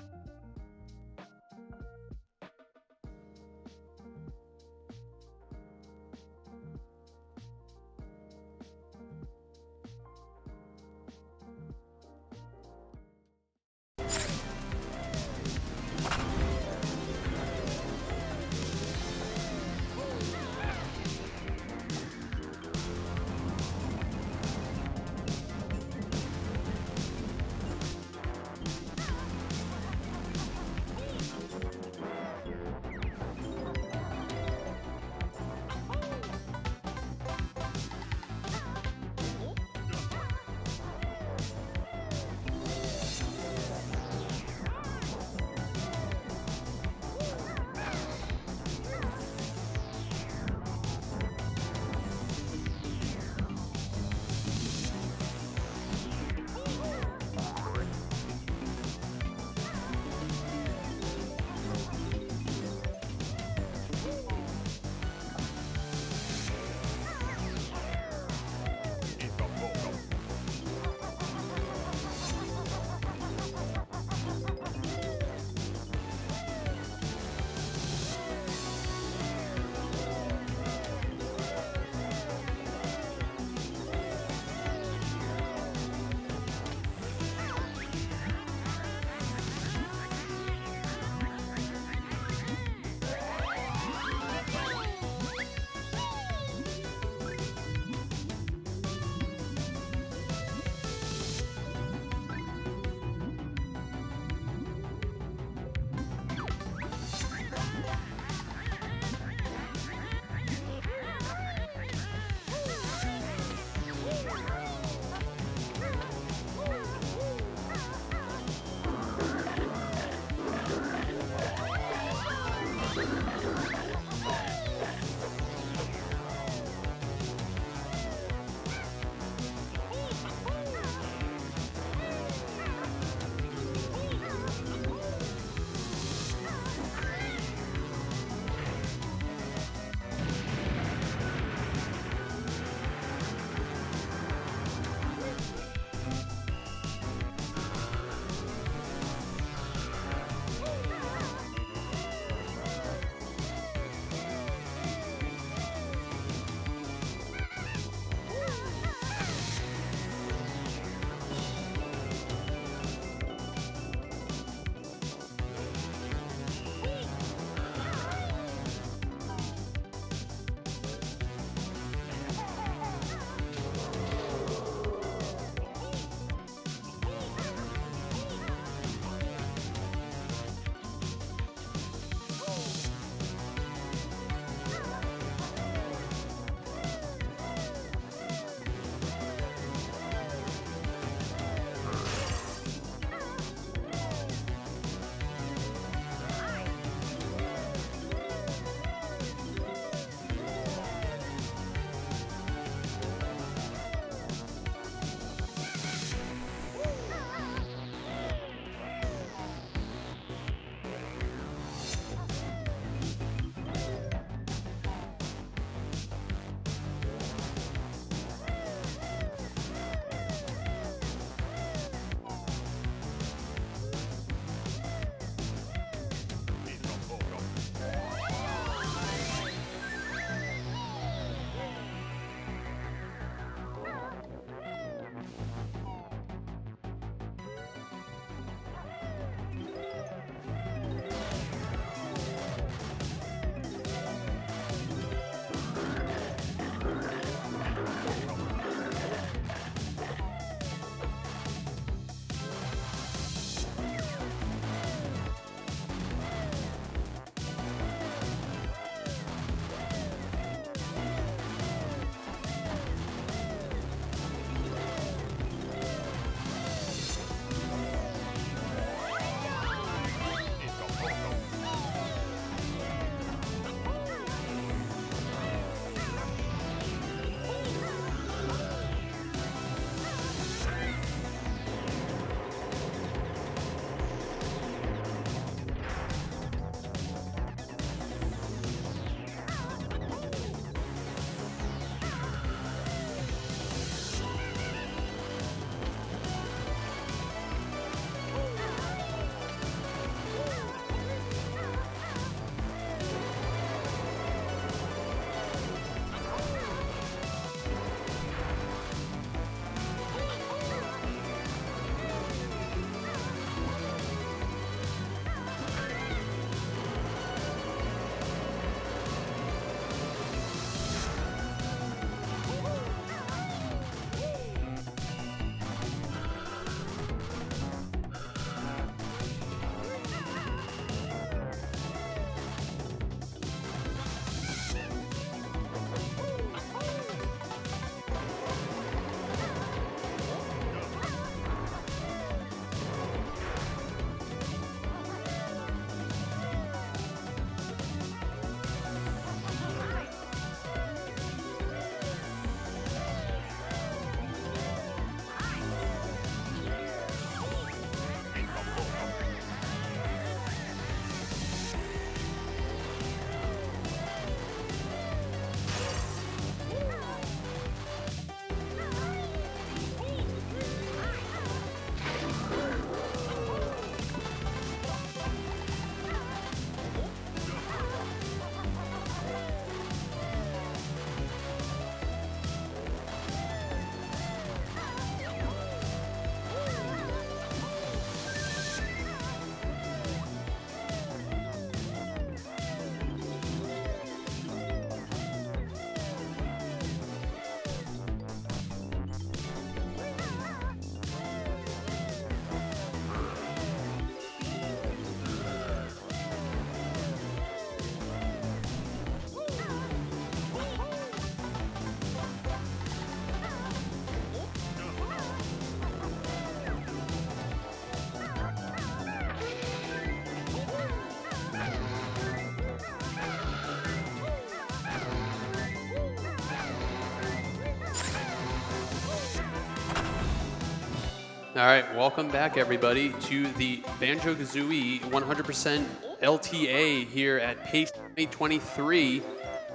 All right, welcome back, everybody, to the Banjo-Kazooie 100% LTA here at PACE 2023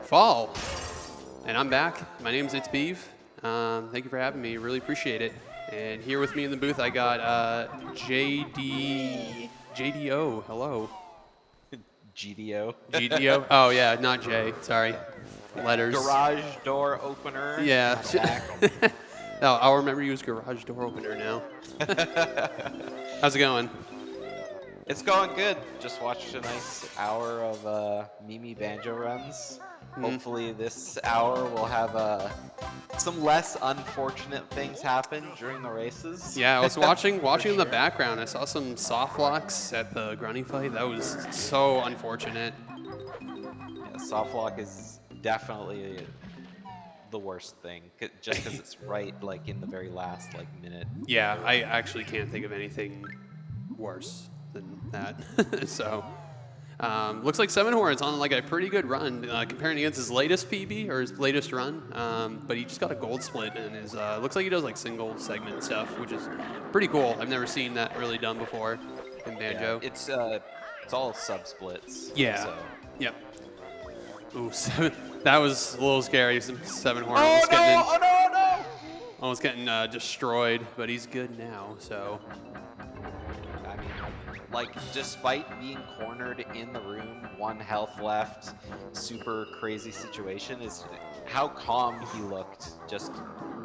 Fall. And I'm back. My name's It's Beef. Thank you for having me. Really appreciate it. And here with me in the booth, I got JDO. Hello.
GDO.
GDO. Oh yeah, not J. Sorry. Letters.
Garage door opener.
Yeah. No, I'll remember you as garage door opener now. How's it going?
It's going good. Just watched a nice hour of Mimi Banjo runs. Hopefully this hour will have some less unfortunate things happen during the races.
Yeah, I was watching in the background. I saw some soft locks at the grunny fight. That was so unfortunate.
Yeah, soft lock is definitely the worst thing, just because it's right like in the very last minute.
Yeah, I actually can't think of anything worse than that. So. Looks like Seven Horn's on like a pretty good run comparing against his latest PB or his latest run, but he just got a gold split and is looks like he does like single segment stuff, which is pretty cool. I've never seen that really done before in Banjo.
Yeah, it's all sub splits.
Yeah.
So.
Yep. Ooh, that was a little scary. Seven Horn almost getting destroyed, but he's good now. So.
I mean, despite being cornered in the room, 1 health left, super crazy situation, is how calm he looked just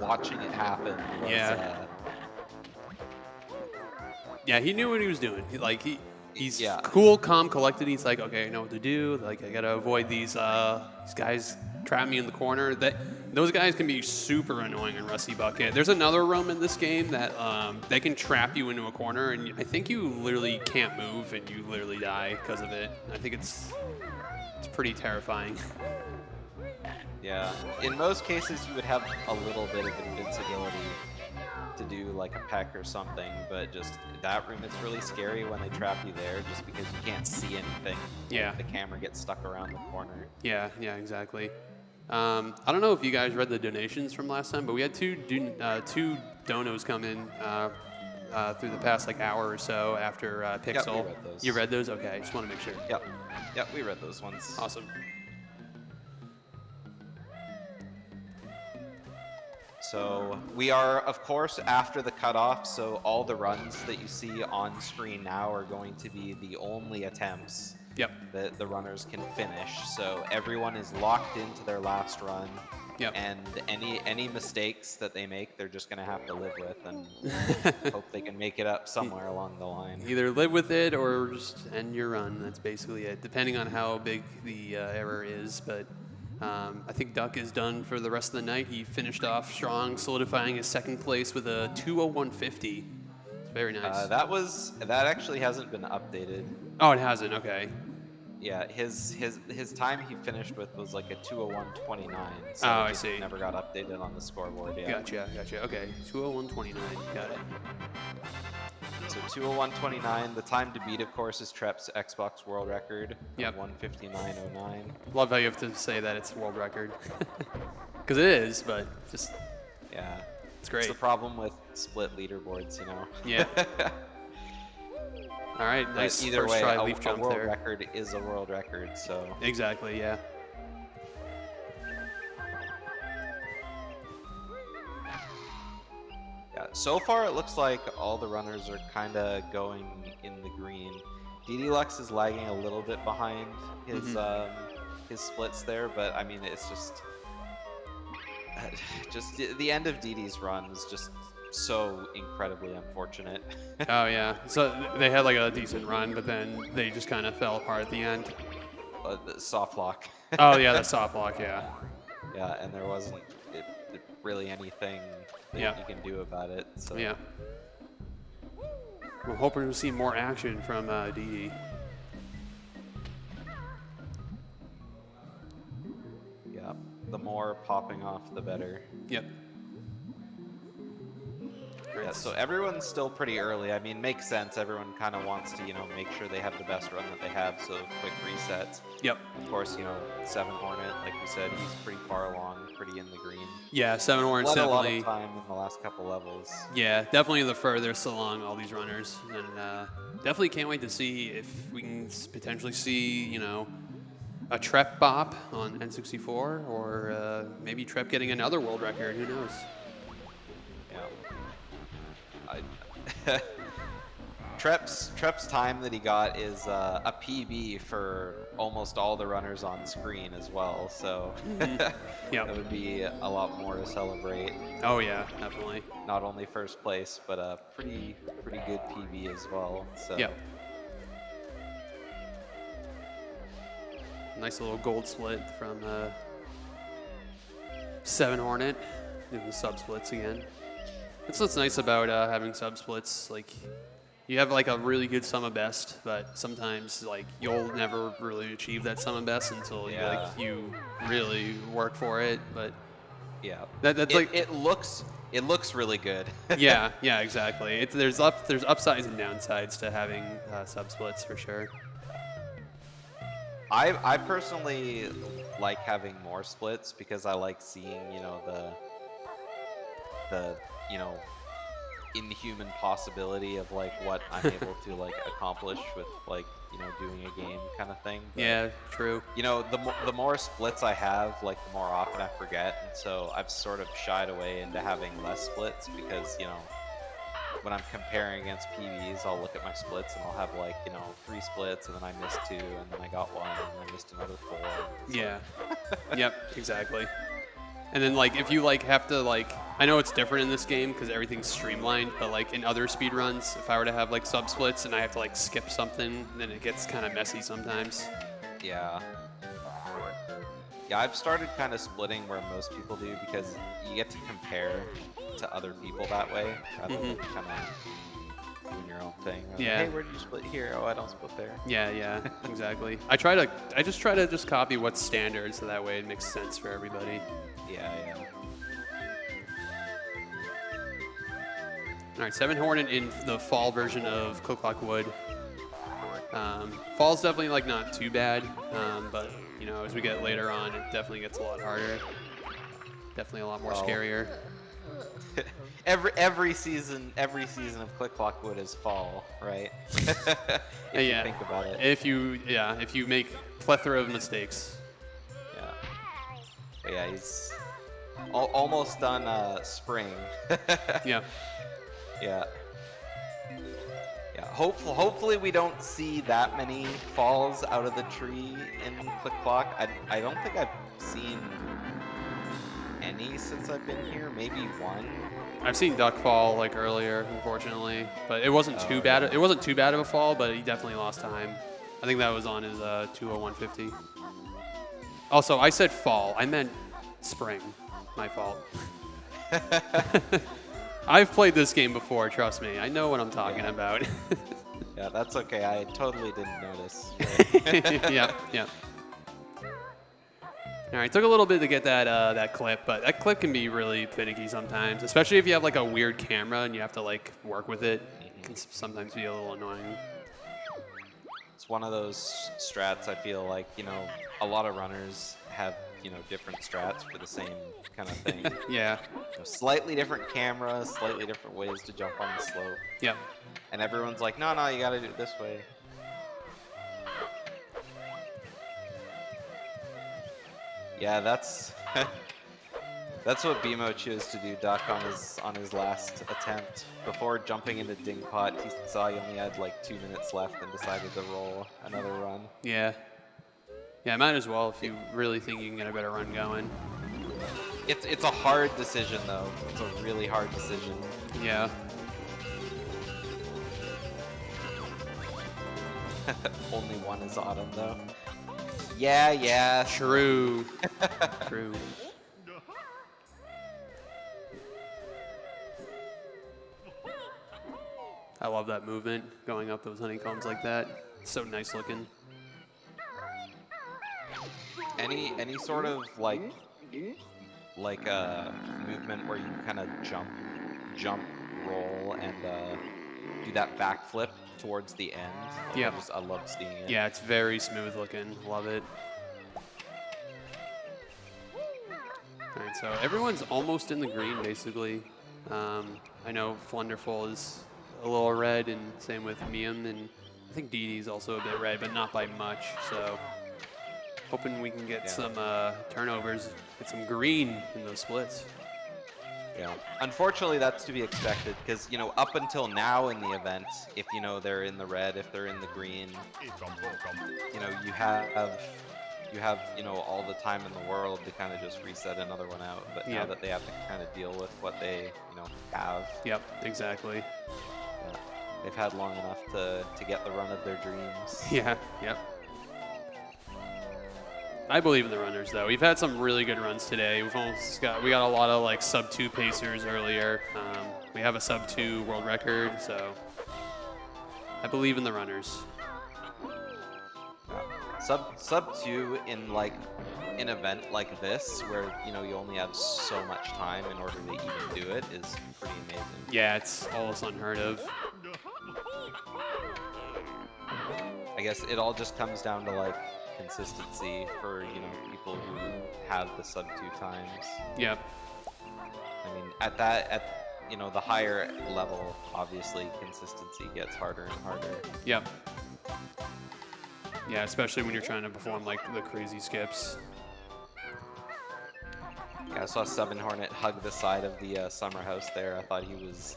watching it happen.
Yeah, he knew what he was doing. He's cool, calm, collected. He's like, okay, I know what to do. Like, I gotta avoid these guys trap me in the corner. Those guys can be super annoying in Rusty Bucket. There's another room in this game that they can trap you into a corner, and I think you literally can't move, and you literally die because of it. I think it's pretty terrifying.
Yeah. In most cases, you would have a little bit of invincibility to do like a peck or something, but just that room, it's really scary when they trap you there just because you can't see anything.
Yeah.
The camera gets stuck around the corner.
Yeah, exactly. I don't know if you guys read the donations from last time, but we had two donos come in through the past hour or so after Pixel.
Yep, we read those.
You read those? Okay, I just want to make sure.
Yep, we read those ones.
Awesome.
So we are, of course, after the cutoff, so all the runs that you see on screen now are going to be the only attempts that the runners can finish. So everyone is locked into their last run, and any mistakes that they make, they're just going to have to live with and hope they can make it up somewhere along the line.
Either live with it or just end your run. That's basically it, depending on how big the error is. But I think Duck is done for the rest of the night. He finished off strong, solidifying his second place with a 2:01.50. Very nice.
That actually hasn't been updated.
Oh, it hasn't. Okay.
Yeah, his time he finished with was like a 2:01.29. So
I see.
Never got updated on the scoreboard yet.
Gotcha. Okay, 2:01.29. Got it.
So 2:01.29. The time to beat, of course, is Trep's Xbox world record of 1:59.09.
Love how you have to say that it's world record, because it is, but just it's great.
It's the problem with split leaderboards, you know.
Yeah. All right, nice
either
first
way,
try
a
leaf jump
world
there.
record is a world record, so.
Exactly, yeah.
Yeah, so far it looks like all the runners are kind of going in the green. DD Lux is lagging a little bit behind his splits there, but I mean it's just the end of DD's run was just so incredibly unfortunate.
Oh yeah, so they had like a decent run, but then they just kind of fell apart at the end.
The soft lock.
Oh yeah, that soft lock, yeah.
Yeah, and there wasn't really anything that you can do about it. So.
Yeah. We're hoping to see more action from DD.
Yeah, the more popping off, the better.
Yep.
Yes.
So everyone's still pretty early. I mean, makes sense. Everyone kind of wants to, make sure they have the best run that they have. So quick resets.
Yep.
Of course, Seven Hornet, like we said, he's pretty far along, pretty in the green.
Yeah, Seven Horn's
Led a lot
definitely.
of time in the last couple levels.
Yeah, definitely the furthest along all these runners, and definitely can't wait to see if we can potentially see, a Trep bop on N64, or maybe Trep getting another world record. Who knows?
Yeah. Trep's time that he got is a PB for almost all the runners on screen as well. So
Yeah.
that would be a lot more to celebrate.
Oh yeah, definitely.
Not only first place, but a pretty good PB as well. So.
Yeah. Nice little gold split from Seven Hornet, doing sub splits again. That's what's nice about having sub splits. Like, you have like a really good sum of best, but sometimes like you'll never really achieve that sum of best until you really work for it. But
yeah,
that's
it looks really good.
yeah, exactly. There's upsides and downsides to having sub splits for sure.
I personally like having more splits because I like seeing, the inhuman possibility of like what I'm able to like accomplish with like, doing a game kind of thing. But,
Yeah, true.
The more splits I have, like the more often I forget, and so I've sort of shied away into having less splits because, when I'm comparing against PBs, I'll look at my splits and I'll have like, 3 splits, and then I missed 2, and then I got 1, and then I missed another 4.
Yeah. Yep, exactly. And then like if you like have to like, I know it's different in this game because everything's streamlined, but like in other speedruns, if I were to have like sub splits and I have to like skip something, then it gets kind of messy sometimes.
Yeah. Yeah, I've started kind of splitting where most people do because you get to compare to other people that way rather than kind of doing your own thing.
Yeah.
Hey, where did you split here? Oh, I don't split there.
Yeah, exactly. I just try to copy what's standard so that way it makes sense for everybody.
Yeah.
All right, Seven Hornet in the fall version of Clock Wood. Fall's definitely like not too bad, but as we get later on, it definitely gets a lot harder. Definitely a lot more scarier.
every season of Clock Wood is fall, right? If you think about it.
If you make plethora of mistakes.
Yeah. But yeah, he's almost done spring.
Yeah.
Yeah. Yeah. Hopefully we don't see that many falls out of the tree in Clock. I don't think I've seen any since I've been here. Maybe one.
I've seen Duck fall like earlier, unfortunately, but it wasn't too bad. It wasn't too bad of a fall, but he definitely lost time. I think that was on his 20150. Also, I said fall. I meant spring. My fault. I've played this game before, trust me. I know what I'm talking about.
Yeah, that's okay. I totally didn't notice.
Yeah. All right, took a little bit to get that clip, but that clip can be really finicky sometimes, especially if you have like a weird camera and you have to like work with it. It can sometimes be a little annoying.
It's one of those strats I feel like, a lot of runners have, different strats for the same kind of thing.
Yeah.
Slightly different cameras, slightly different ways to jump on the slope.
Yeah.
And everyone's like, no, you gotta do it this way. Yeah, that's what BMO chose to do, Duck, on his last attempt. Before jumping into Dingpot, he saw he only had like 2 minutes left and decided to roll another run.
Yeah. Yeah, might as well if you really think you can get a better run going.
It's a hard decision though. It's a really hard decision.
Yeah.
Only one is autumn though. Yeah.
True. True. I love that movement, going up those honeycombs like that. It's so nice looking.
Any sort of like a movement where you kind of jump roll and do that backflip towards the end. Like,
Yep.
I love seeing it.
Yeah, it's very smooth looking. Love it. All right, so everyone's almost in the green, basically. I know Flunderful is a little red, and same with Miam, and I think Dee Dee's also a bit red, but not by much. So hoping we can get some turnovers, get some green in those splits.
Yeah. Unfortunately, that's to be expected because, you know, up until now in the event, if, you know, they're in the red, if they're in the green, you know, you have, you know, all the time in the world to kind of just reset another one out. But now that they have to kind of deal with what they, you know, have.
Yep, exactly.
Yeah, they've had long enough to get the run of their dreams.
Yeah, yep. I believe in the runners, though. We've had some really good runs today. We got a lot of like sub 2 pacers earlier. We have a sub 2 world record, so I believe in the runners.
Sub 2 in like an event like this, where, you know, you only have so much time in order to even do it, is pretty amazing.
Yeah, it's almost unheard of.
I guess it all just comes down to like consistency for, you know, people who have the sub 2 times.
Yep.
I mean, at you know, the higher level, obviously consistency gets harder and harder.
Yep. Yeah, especially when you're trying to perform like the crazy skips.
Yeah, I saw Seven Hornet hug the side of the summer house there. I thought he was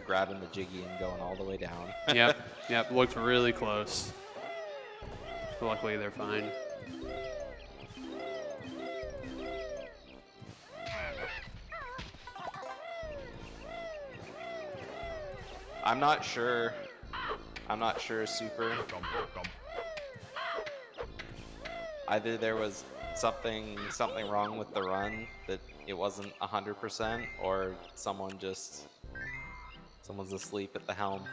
grabbing the jiggy and going all the way down.
Yep, looked really close. Luckily, they're fine.
I'm not sure, Super. Either there was something wrong with the run, that it wasn't 100%, or someone's asleep at the helm.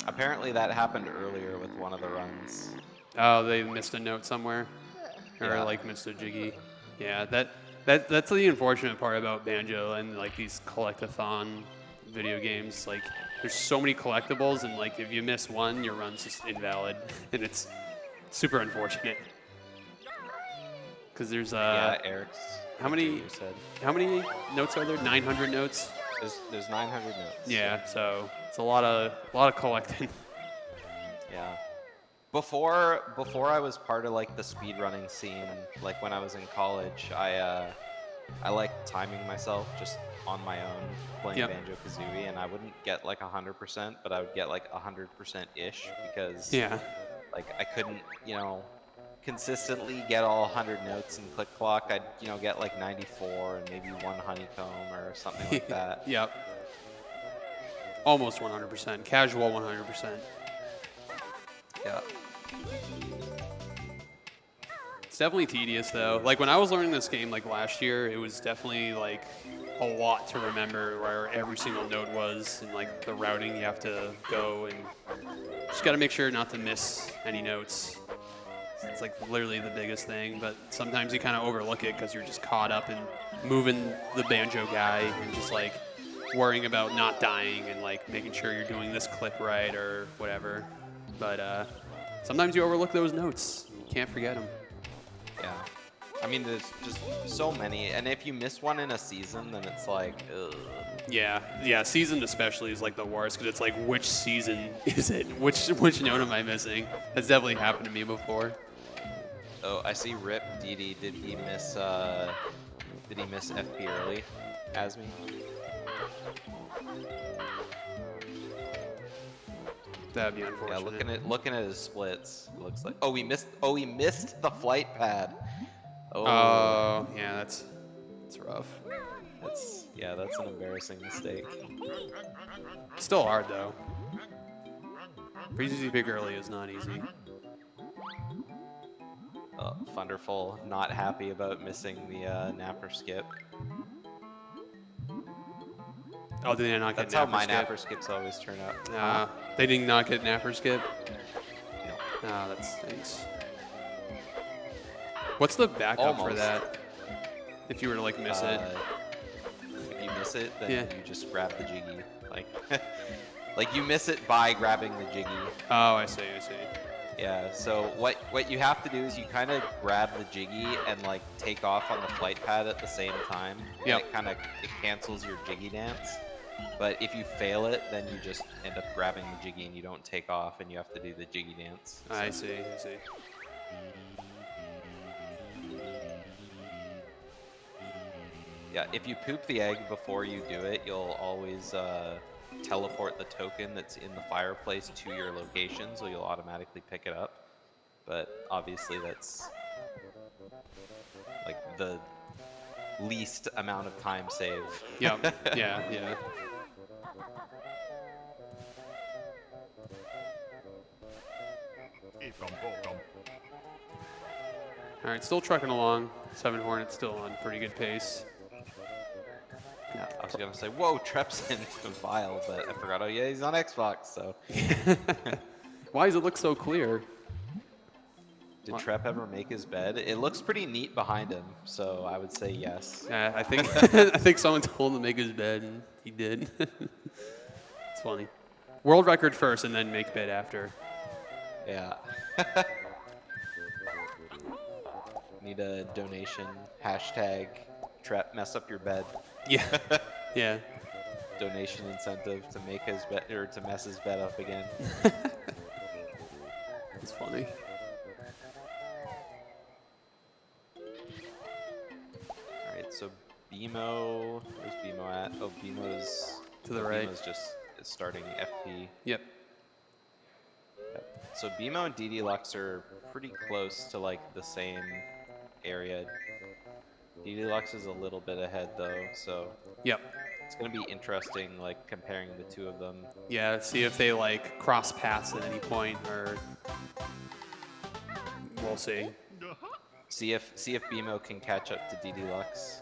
Apparently that happened earlier with one of the runs.
Oh, they missed a note somewhere, or like missed a jiggy. Yeah, that's the unfortunate part about Banjo and like these collectathon video games. Like, there's so many collectibles, and like if you miss one, your run's just invalid, and it's super unfortunate. Because there's
Eric's.
How many notes are there? 900 notes.
There's 900 notes.
Yeah, so it's a lot of collecting.
Yeah. Before I was part of like the speedrunning scene, like when I was in college, I liked timing myself just on my own playing Banjo-Kazooie, and I wouldn't get like 100%, but I would get like 100%-ish because like I couldn't, you know, consistently get all 100 notes in click clock. I'd, you know, get like 94 and maybe one honeycomb or something like that.
Yep. Almost 100%. Casual 100%.
Yeah.
It's definitely tedious though. Like when I was learning this game like last year, it was definitely like a lot to remember where every single note was and like the routing you have to go, and just got to make sure not to miss any notes. It's like literally the biggest thing, but sometimes you kind of overlook it because you're just caught up in moving the banjo guy and just like worrying about not dying and like making sure you're doing this clip right or whatever. But sometimes you overlook those notes. You can't forget them.
Yeah. I mean, there's just so many, and if you miss one in a season, then it's like, ugh.
Yeah, season especially is like the worst because it's like, which season is it? Which note am I missing? That's definitely happened to me before.
Oh, I see Rip DD. Did he miss FP early? As me?
That'd be unfortunate.
Yeah, looking at his splits, it looks like. Oh, he missed the flight pad.
Oh, yeah, that's rough.
That's an embarrassing mistake.
Still hard though. Pretty pick early is not easy.
Thunderful, not happy about missing the napper skip.
Oh, did they not get
That's how
napper
my
skip?
napper skips always turn out.
They did not get napper skip?
No.
That stinks. What's the backup for that? If you were to like miss it.
If you miss it, then
Yeah.
you just grab the jiggy. Like, like you miss it by grabbing the jiggy.
Oh, I see.
Yeah. So what you have to do is you kind of grab the jiggy and like take off on the flight pad at the same time.
Yep.
And it cancels your jiggy dance. But if you fail it, then you just end up grabbing the jiggy and you don't take off, and you have to do the jiggy dance. So.
I see.
Yeah, if you poop the egg before you do it, you'll always teleport the token that's in the fireplace to your location, so you'll automatically pick it up. But obviously that's like the least amount of time save.
Yep. Yeah. All right, still trucking along. 7 Hornets still on pretty good pace.
Yeah, I was gonna say, whoa, Trep's in the file, but I forgot. Oh yeah, he's on Xbox. So
Why does it look so clear?
did Trep ever make his bed? It looks pretty neat behind him, so I would say yes.
I think I think someone told him to make his bed, and he did. It's funny. World record first, and then make bed after.
Yeah. Need a donation. Hashtag Trep mess up your bed.
Yeah.
Donation incentive to make his bed or to mess his bed up again.
It's funny.
All right, so BMO, where's BMO at? Oh, BMO's
To the right.
BMO's just starting FP.
Yep.
So BMO and DD Lux are pretty close to like the same area. DD Lux is a little bit ahead though, so
Yep.
it's gonna be interesting like comparing the two of them.
Yeah. See if they like cross paths at any point, or we'll see.
See if BMO can catch up to DD Lux.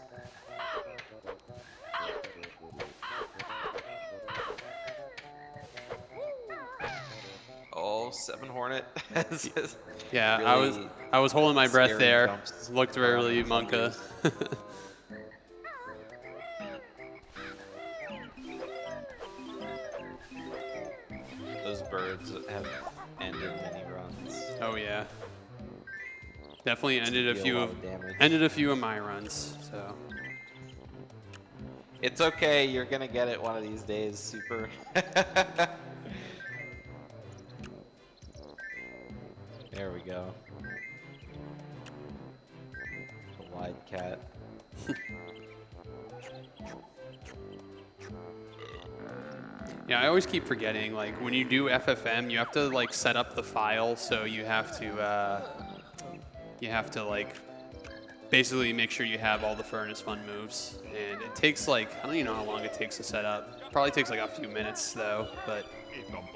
Oh, 7 Hornet.
Yeah,
Really
I was holding my breath
scary
there.
jumps
Looked really
around
Monka.
Those birds have ended many runs.
Oh yeah. Definitely ended a
Deal
few
lot
of
damage.
my runs. So
It's okay, you're gonna get it one of these days, Super. There we go. A wide cat.
yeah, I always keep forgetting. Like when you do FFM, you have to like set up the file, so you have to like basically make sure you have all the Furnace Fun moves, and it takes like I don't even know how long it takes to set up. Probably takes like a few minutes though, but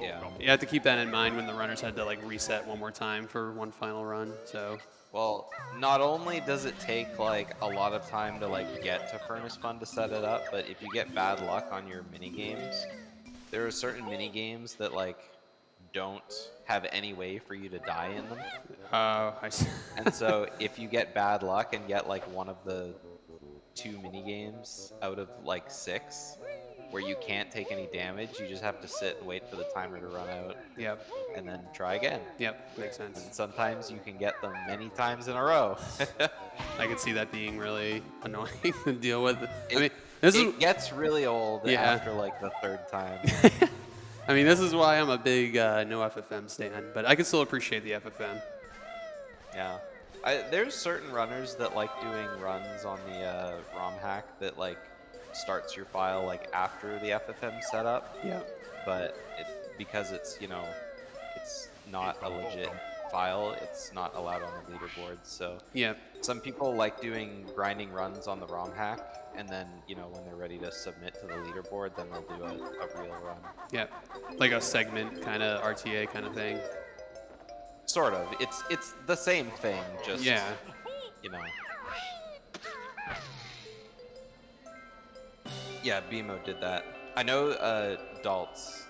Yeah.
you have to keep that in mind when the runners had to like reset one more time for one final run. So
Well, not only does it take like a lot of time to like get to Furnace Fun to set it up, but if you get bad luck on your mini games, there are certain mini games that like don't have any way for you to die in them.
I see.
And so if you get bad luck and get like one of the 2 mini games out of like 6 where you can't take any damage, you just have to sit and wait for the timer to run out
Yep.
and then try again.
Yep. Makes sense.
And sometimes you can get them many times in a row.
I could see that being really annoying to deal with. I mean, this is
It gets really old
Yeah.
after like the 3rd time.
I mean, this is why I'm a big no FFM stan, but I can still appreciate the FFM.
Yeah. There's certain runners that like doing runs on the ROM hack that like starts your file like after the FFM setup,
Yeah.
but because it's, you know, it's not a legit file, it's not allowed on the leaderboard. So
Yeah.
some people like doing grinding runs on the ROM hack, and then, you know, when they're ready to submit to the leaderboard, then they'll do a real run.
Yeah. Like a segment kind of RTA kind of thing.
Sort of. It's the same thing, just,
Yeah.
you know. Yeah, BMO did that. I know Daltz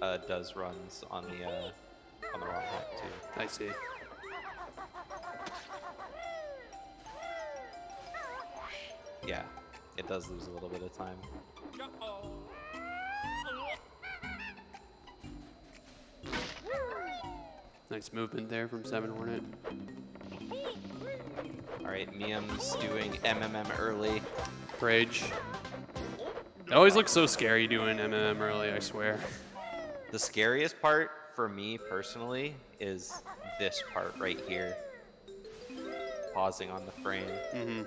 does runs on the ROM hack too.
I see.
yeah, it does lose a little bit of time.
Nice movement there from 7 Hornet.
All right, Miam's doing MMM early.
Rage. It always looks so scary doing MMM early, I swear.
The scariest part for me personally is this part right here. Pausing on the frame.
Mm-hmm.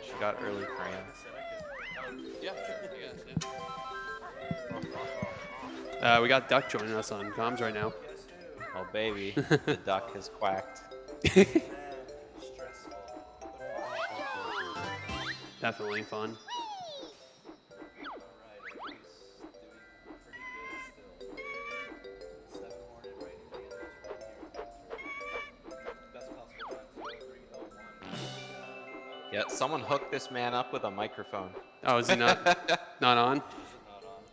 She got early frame.
Yeah, sure. We got Duck joining us on comms right now.
Oh baby, the duck has quacked.
Definitely fun.
Yeah, someone hooked this man up with a microphone.
Oh, is he not on?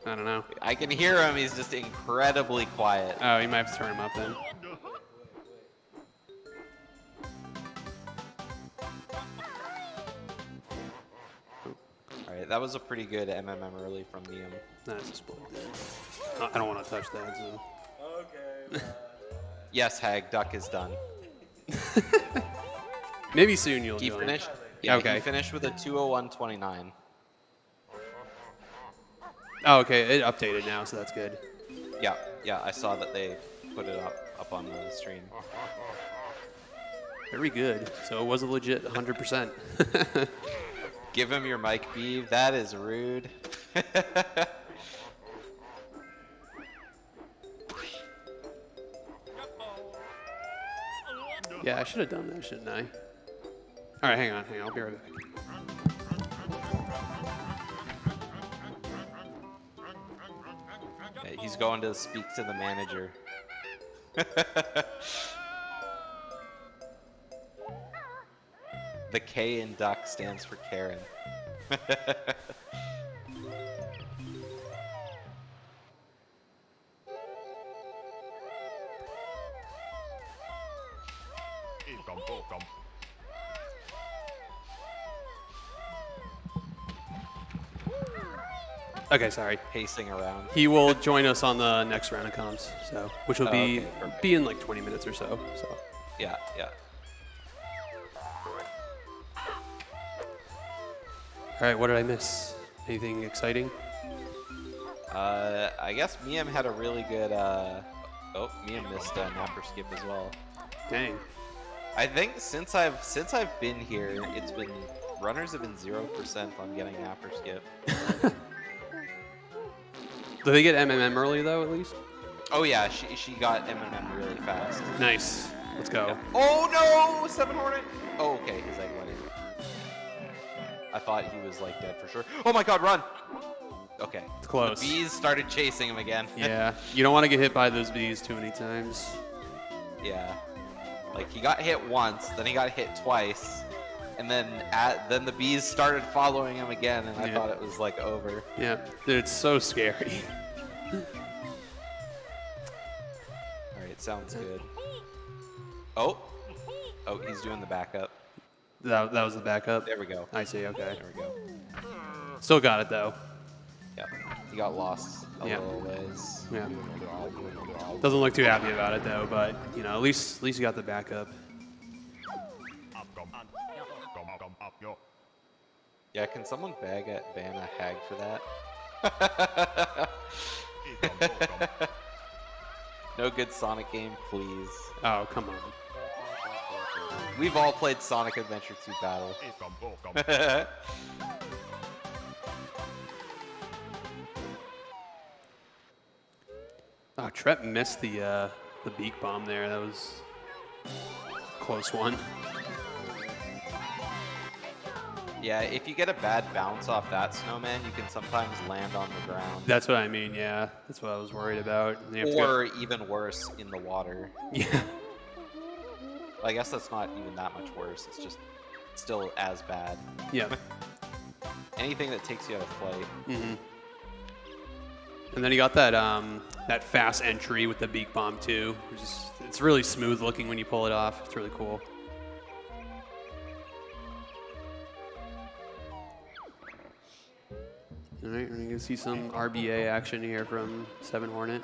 I don't know.
I can hear him, he's just incredibly quiet.
Oh, you might have to turn him up then.
Alright, that was a pretty good MMM early from Miam.
That's a split. I don't want to touch that, so.
Okay.
Yes, Hag, duck is done.
Maybe soon you'll
He
join.
finished? Yeah,
Okay.
he finished with a 2:01:29.
Oh, okay. It updated now, so that's good.
Yeah, yeah, I saw that they put it up on the stream.
Very good. So it was a legit 100%.
Give him your mic, Beeve. That is rude.
Yeah, I should have done that, shouldn't I? All right, hang on. I'll be right back.
Yeah, he's going to speak to the manager. The K in duck stands for Karen.
Okay, sorry.
Pacing around.
He will join us on the next round of comms, so which will
Oh,
be
okay, perfect.
be in like 20 minutes or so. So
Yeah, yeah.
all right, what did I miss? Anything exciting?
I guess Miam had a really good. Oh, Miam missed a napper skip as well.
Dang.
I think since I've been here, it's been runners have been 0% on getting napper skip.
Do they get MMM early though, at least?
Oh yeah, she got MMM really fast.
Nice. Let's go.
Oh no, 7 Hornet. Oh okay, his egg went in. I thought he was like dead for sure. Oh my God, run! Okay.
It's close.
The bees started chasing him again.
Yeah, you don't want to get hit by those bees too many times.
Yeah. Like he got hit once, then he got hit twice, and then the bees started following him again, and I thought it was like over.
Yeah, dude, it's so scary.
All right, sounds good. Oh, he's doing the backup.
That was the backup.
There we go.
I see. Okay.
There we go.
Still got it though.
Yeah, he got lost a
Yeah.
little ways.
Yeah. Doesn't look too happy about it though, but you know, at least you got the backup.
Yeah, can someone ban a hag for that? No good Sonic game, please.
Oh, come on.
We've all played Sonic Adventure 2 Battle.
Oh, Trep missed the beak bomb there. That was a close one.
Yeah, if you get a bad bounce off that snowman, you can sometimes land on the ground.
That's what I mean. Yeah, that's what I was worried about. You have to
Or even worse, in the water.
yeah.
I guess that's not even that much worse. It's just still as bad.
Yeah.
Anything that takes you out of flight.
Mm-hmm. And then you got that that fast entry with the beak bomb too. It's really smooth looking when you pull it off. It's really cool. All right, we're going to see some RBA action here from 7 Hornet.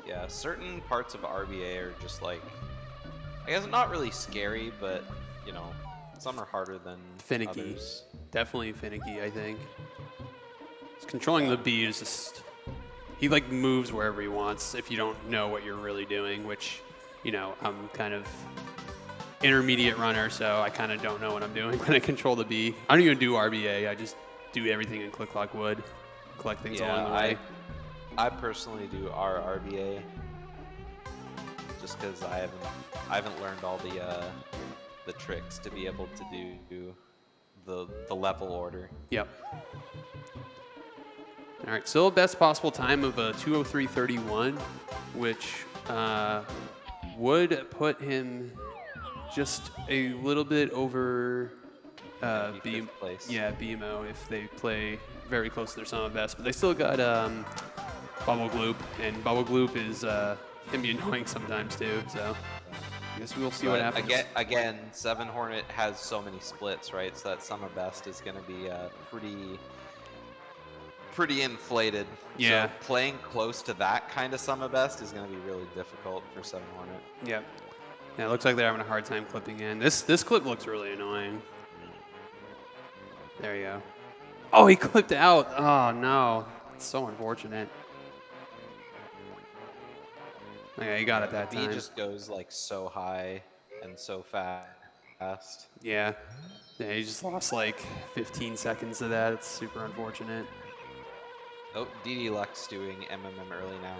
Yeah, certain parts of RBA are just like, I guess not really scary, but you know, some are harder than
Finicky.
others.
Definitely finicky, I think. Just controlling the B is just, he like moves wherever he wants if you don't know what you're really doing, which, you know, I'm kind of intermediate runner, so I kind of don't know what I'm doing when I control the B. I don't even do RBA, I just do everything in Click Clock Wood, collect things along the way.
I personally do RBA just because I haven't learned all the tricks to be able to do the level order.
Yep. All right, still best possible time of 2:03:31, which would put him just a little bit over
Fifth place.
BMO if they play very close to their sum of best. But they still got Bubble Gloop, and Bubble Gloop is can be annoying sometimes too. So I guess we'll see what happens.
Again, 7 Hornet has so many splits, right? So that sum of best is going to be pretty inflated.
Yeah.
So playing close to that kind of sum of best is going to be really difficult for 7 Hornet.
Yep. Yeah, it looks like they're having a hard time clipping in. This clip looks really annoying. There you go. Oh, he clipped out. Oh no, it's so unfortunate. Okay, he got it that time.
B just goes like so high and so fast.
Yeah. Yeah, he just lost like 15 seconds of that. It's super unfortunate.
Oh, DD Lux doing MMM early now.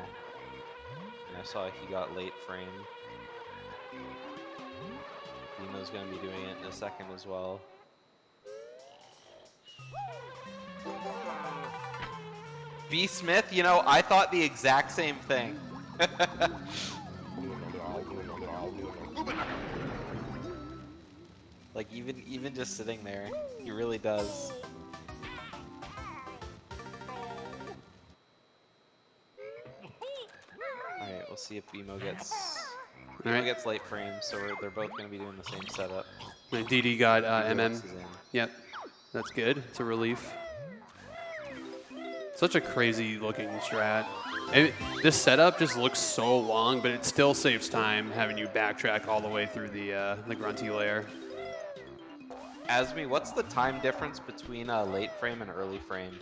And I saw he got late frame. Dino's going to be doing it in a second as well. B Smith, you know, I thought the exact same thing. Like even just sitting there, he really does. Alright, we'll see if BMO gets late frames, so they're both going to be doing the same setup.
And DD got
Lux
MM.
is in.
Yep, that's good. It's a relief. Such a crazy looking strat. This setup just looks so long, but it still saves time having you backtrack all the way through the grunty layer.
Asmi, what's the time difference between late frame and early frame?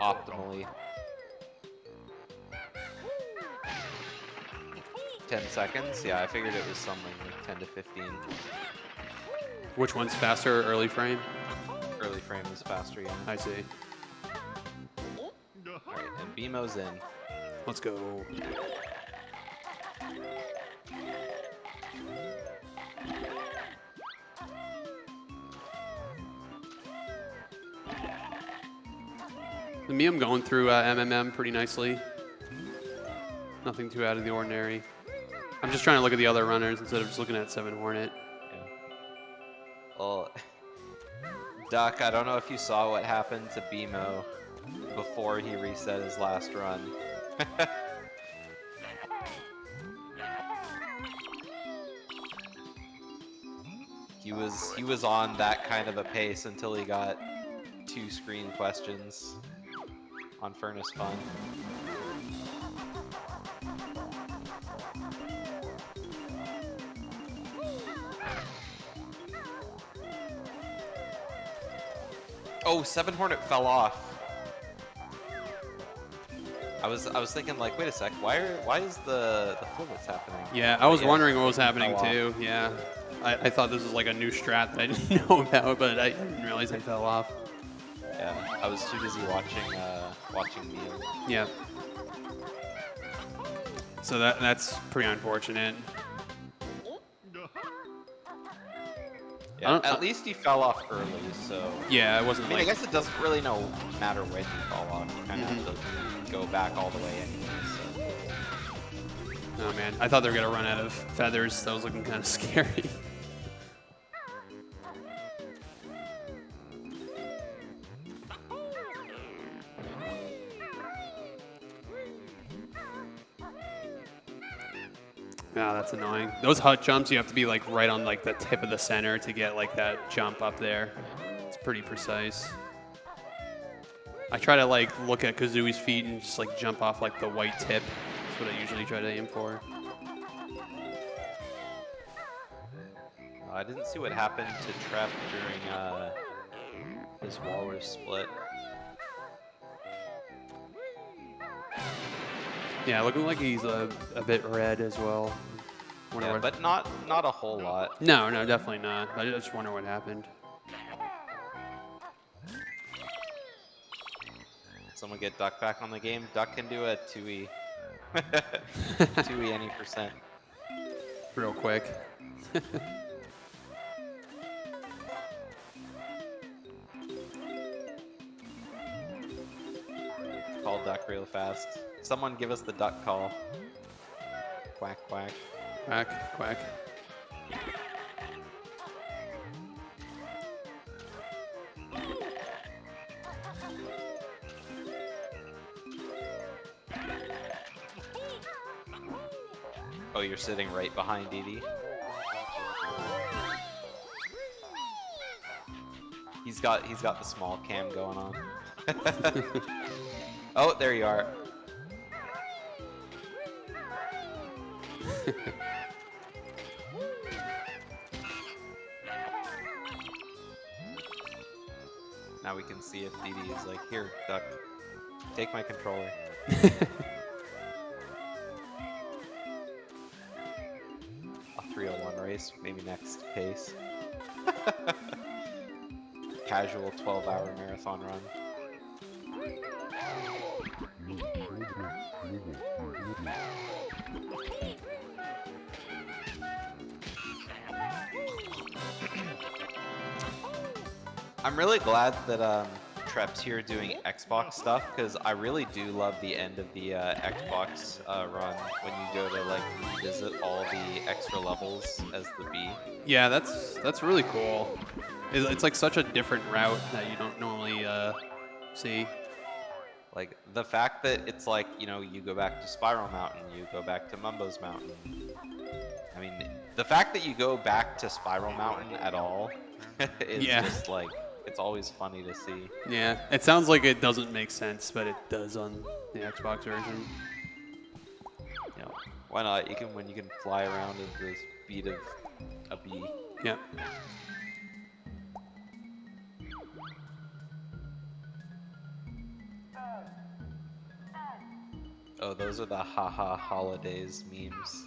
Optimally. 10 seconds? Yeah, I figured it was something like 10 to 15.
Which one's faster, early frame?
Early frame is faster, yeah.
I see.
Alright, and BMO's in.
Let's go. The me, I'm going through MMM pretty nicely. Nothing too out of the ordinary. I'm just trying to look at the other runners instead of just looking at 7 Hornet.
Yeah. Well, Duck, I don't know if you saw what happened to BMO before he reset his last run. He was on that kind of a pace until he got 2 screen questions on Furnace Fun. Oh, 7 Hornet fell off. I was thinking like, wait a sec, why is the fliblets happening?
Yeah, I was
Yeah,
wondering what was happening
fell
too.
off.
Yeah, I thought this was like a new strat that I didn't know about, but I didn't realize I fell off.
Yeah, I was too busy watching Neil.
Yeah. So that's pretty unfortunate.
Yeah, at least he fell off early, so.
Yeah, it wasn't
I mean,
like.
I guess it doesn't really matter when you fall off. You kind of have to go back all the way anyway. So.
Oh man, I thought they were gonna run out of feathers. That was looking kind of scary. Yeah, that's annoying. Those hut jumps, you have to be like right on like the tip of the center to get like that jump up there. It's pretty precise. I try to like look at Kazooie's feet and just like jump off like the white tip. That's what I usually try to aim for.
I didn't see what happened to Trep during his walrus split.
Yeah, looking like he's a bit red as well. Wonder
Yeah,
what-
but not a whole lot.
No, definitely not. I just wonder what happened.
Someone get Duck back on the game. Duck can do a 2E. 2E any percent.
Real quick.
Call Duck real fast. Someone give us the Duck call. Quack, quack.
Quack, quack.
Oh, you're sitting right behind Dee Dee. He's got the small cam going on. Oh, there you are. Now we can see if Dee Dee is like, here, Duck, take my controller. A 301 race, maybe next pace. Casual 12-hour marathon run. I'm really glad that Trep's here doing Xbox stuff, because I really do love the end of the Xbox run when you go to like revisit all the extra levels as the B.
Yeah, that's really cool. It's like such a different route that you don't normally see.
Like the fact that it's like, you know, you go back to Spiral Mountain, you go back to Mumbo's Mountain. I mean, the fact that you go back to Spiral Mountain at all is just like, it's always funny to see.
Yeah, it sounds like it doesn't make sense, but it does on the Xbox version.
You know, why not? You can, when you can fly around at the speed of a bee.
Yeah.
Oh, those are the haha holidays memes.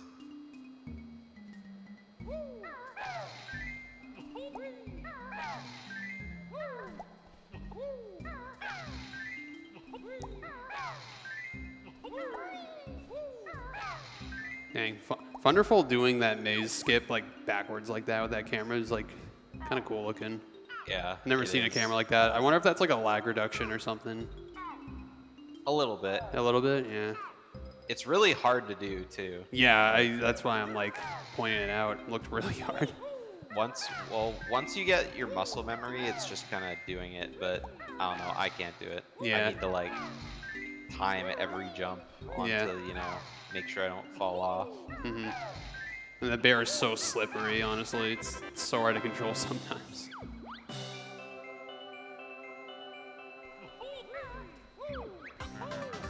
Dang, Thunderful doing that maze skip like backwards like that with that camera is like kind of cool looking.
Yeah.
Never seen a camera like that. I wonder if that's like a lag reduction or something.
A little bit.
A little bit, yeah.
It's really hard to do too.
Yeah, that's why I'm like pointing it out. It looked really hard.
Once you get your muscle memory, it's just kind of doing it, but I don't know, I can't do it.
Yeah.
I need to like time every jump onto, you know, make sure I don't fall off.
Mm-hmm. And the bear is so slippery, honestly. It's so hard to control sometimes.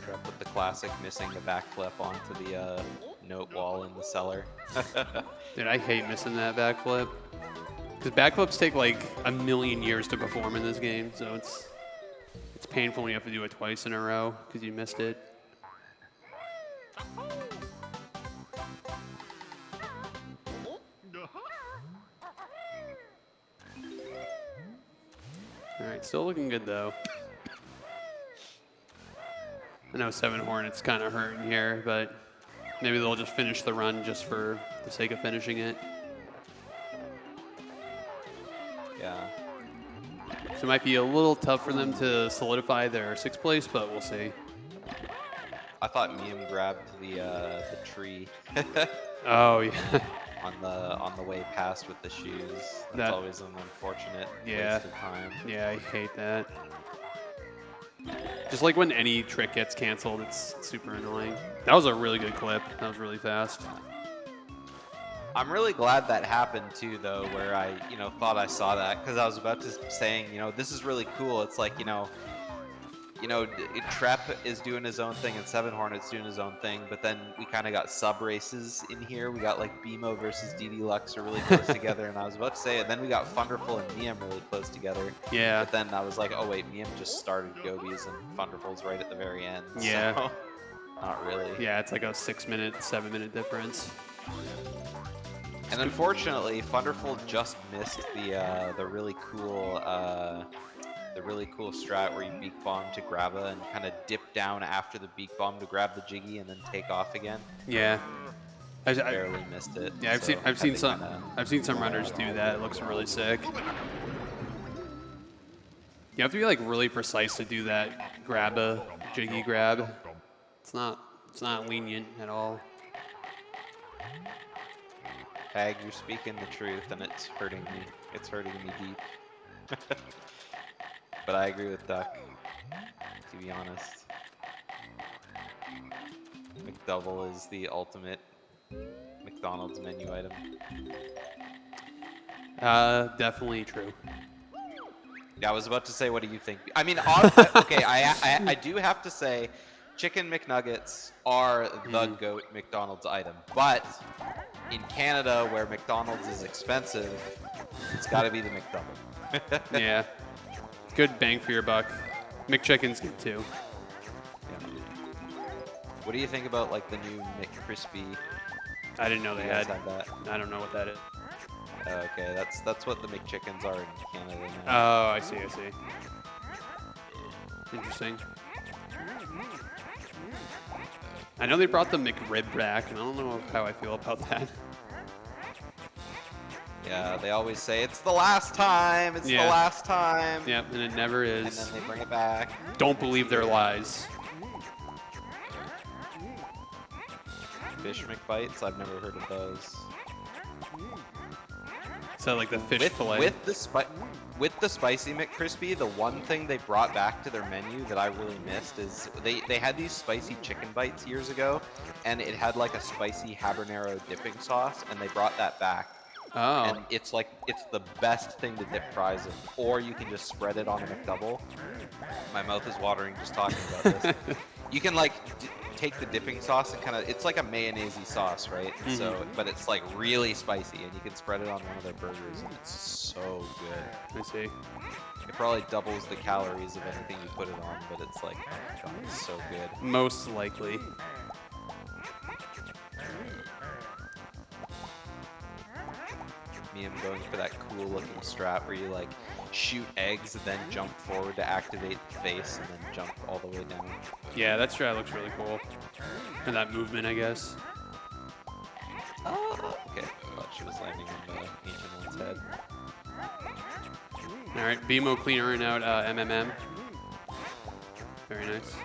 Trap with the classic missing the backflip onto the note wall in the cellar.
Dude, I hate missing that backflip. Because backflips take like a million years to perform in this game, so it's painful when you have to do it twice in a row because you missed it. Alright, still looking good though. I know 7 Hornets kind of hurting here, but maybe they'll just finish the run just for the sake of finishing it.
Yeah.
So it might be a little tough for them to solidify their 6th place, but we'll see.
I thought Miam grabbed the tree
Oh, yeah.
on the way past with the shoes. That's always an unfortunate waste of time.
Yeah, I hate that. Just like when any trick gets canceled, it's super annoying. That was a really good clip. That was really fast.
I'm really glad that happened too, though, where I, thought I saw that, because I was about to saying, this is really cool. It's like, Trep is doing his own thing and Seven Hornet's doing his own thing, but then we kind of got sub races in here. We got like BMO versus DD Lux are really close together, and I was about to say it. Then we got Thunderful and Miam really close together.
Yeah.
But then I was like, oh wait, Miam just started Gobies and Thunderful's right at the very end.
Yeah.
So, not really.
Yeah, it's like a 6-minute, 7-minute difference.
And unfortunately, Thunderful just missed the really cool strat where you beak bomb to Grabba and kind of dip down after the beak bomb to grab the Jiggy and then take off again.
Yeah. I
barely missed it.
Yeah,
so
I've seen some runners do that. It looks really sick. You have to be like really precise to do that Grabba Jiggy grab. It's not lenient at all.
Hag, you're speaking the truth, and it's hurting me. It's hurting me deep. But I agree with Duck, to be honest. McDouble is the ultimate McDonald's menu item.
Definitely true.
Yeah, I was about to say, what do you think? I mean, okay, I do have to say, Chicken McNuggets are the GOAT McDonald's item. But in Canada, where McDonald's is expensive, it's got to be the McDouble.
Yeah. Good bang for your buck. McChicken's good too.
Yeah. What do you think about like the new McCrispy?
I didn't know they had
that.
I don't know what that is.
Okay, that's what the McChickens are in Canada now.
Oh, I see. Interesting. I know they brought the McRib back, and I don't know how I feel about that.
Yeah, they always say, it's the last time, it's the last time.
Yep, and it never is.
And then they bring it back.
Don't believe their lies.
Fish McBites, I've never heard of those.
So like the fish fillet.
With the spicy McCrispy, the one thing they brought back to their menu that I really missed is they had these spicy chicken bites years ago, and it had like a spicy habanero dipping sauce, and they brought that back.
Oh.
And it's the best thing to dip fries in, or you can just spread it on a McDouble. My mouth is watering just talking about this. You can like take the dipping sauce and kind of, it's like a mayonnaise-y sauce, right?
Mm-hmm.
So, but it's like really spicy, and you can spread it on one of their burgers, and it's so good.
I see.
It probably doubles the calories of anything you put it on, but it's like, oh my god, it's so good.
Most likely.
Me, I'm going for that cool looking strat where you like shoot eggs and then jump forward to activate the face and then jump all the way down.
Yeah, that strat looks really cool. And that movement, I guess.
Oh, okay. I thought she was landing on the ancient one's head.
Alright, BMO clearing out MMM. Very nice.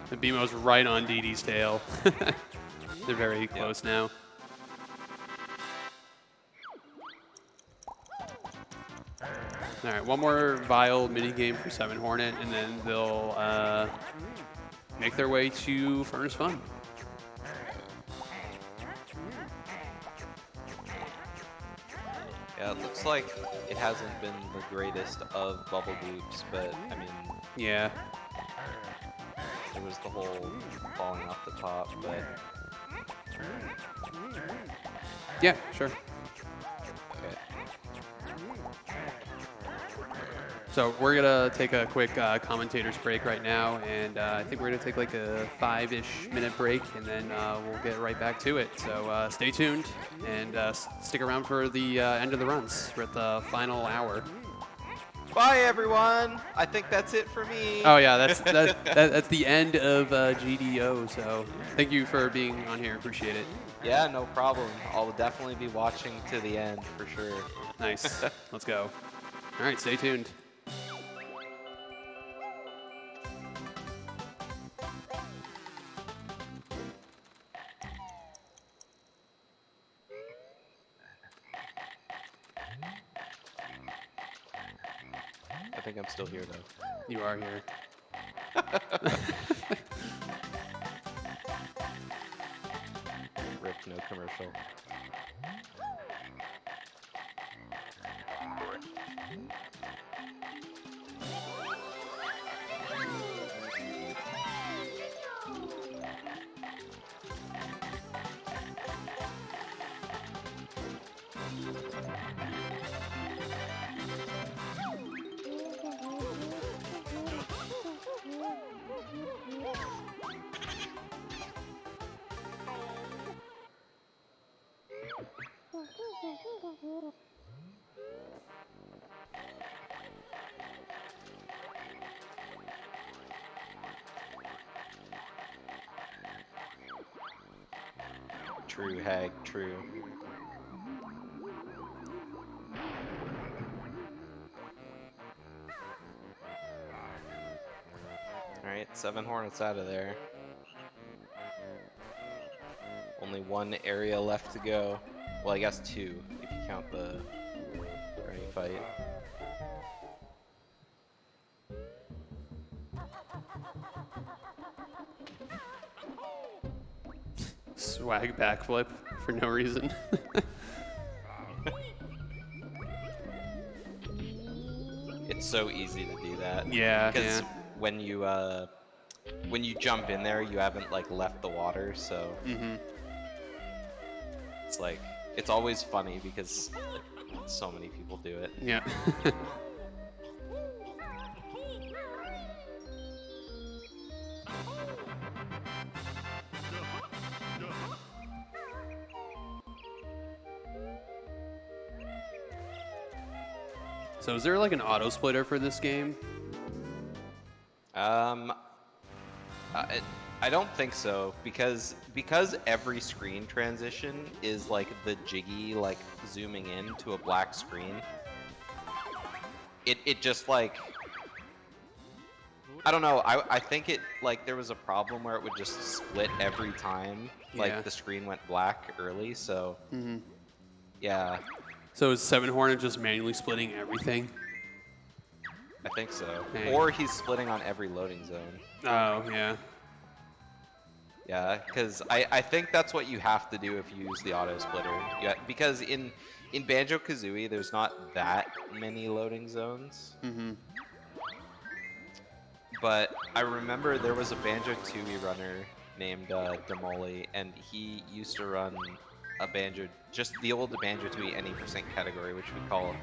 The BMO's right on DD's tail. They're very close now. Alright, one more Vile minigame for Seven Hornet, and then they'll make their way to Furnace Fun.
Yeah, it looks like it hasn't been the greatest of bubble boops, but I mean,
Yeah.
it was the whole falling off the top, but
Yeah, sure.
okay.
So we're gonna take a quick commentators break right now, and I think we're gonna take like a 5-ish minute break, and then we'll get right back to it. So stay tuned and stick around for the end of the runs. We're at the final hour.
Bye everyone! I think that's it for me!
Oh yeah, that's the end of GDO. So thank you for being on here. Appreciate it.
Yeah, no problem. I'll definitely be watching to the end for sure.
Nice. Let's go. All right, stay tuned.
I think I'm still here though.
You are here.
no commercial. True, Hag, true. Alright, 7 Hornets out of there. Only 1 area left to go. Well, I guess 2, if you count the running fight.
Swag backflip for no reason.
It's so easy to do that.
Yeah,
Because
yeah.
when you jump in there, you haven't like left the water, so it's like it's always funny because like, so many people do it.
Yeah. So is there like an auto splitter for this game?
I don't think so because every screen transition is like the jiggy like zooming in to a black screen. It just like I don't know. I think it like there was a problem where it would just split every time like
Yeah.
the screen went black early. So yeah,
So is 7 Hornet just manually splitting everything?
I think so.
Dang.
Or he's splitting on every loading zone.
Oh, yeah.
Yeah, because I think that's what you have to do if you use the auto splitter. Yeah, because in Banjo-Kazooie, there's not that many loading zones. But I remember there was a Banjo-Tooie runner named Demoli, and he used to run a Banjo, just the old Banjo-Tooie any percent category, which we call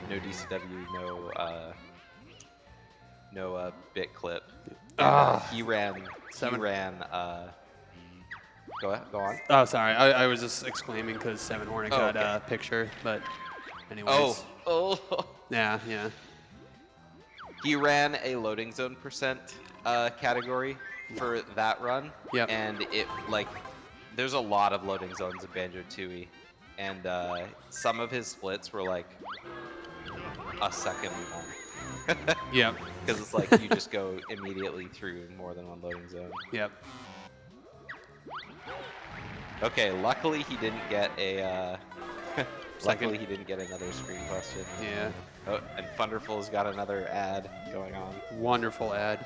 no DCW, no bit clip. He ran. Go on.
Oh, sorry. I was just exclaiming because 7 Hornet got a picture, but anyways.
Oh.
Yeah, yeah.
He ran a loading zone percent category for that run.
Yep.
And it like there's a lot of loading zones in Banjo-Tooie, and some of his splits were like a second long.
Yep.
Because it's like you just go immediately through more than one loading zone.
Yep.
Okay, luckily he didn't get a. Luckily he didn't get another screen question.
Yeah.
Oh, and Thunderful's got another ad going on.
Wonderful ad.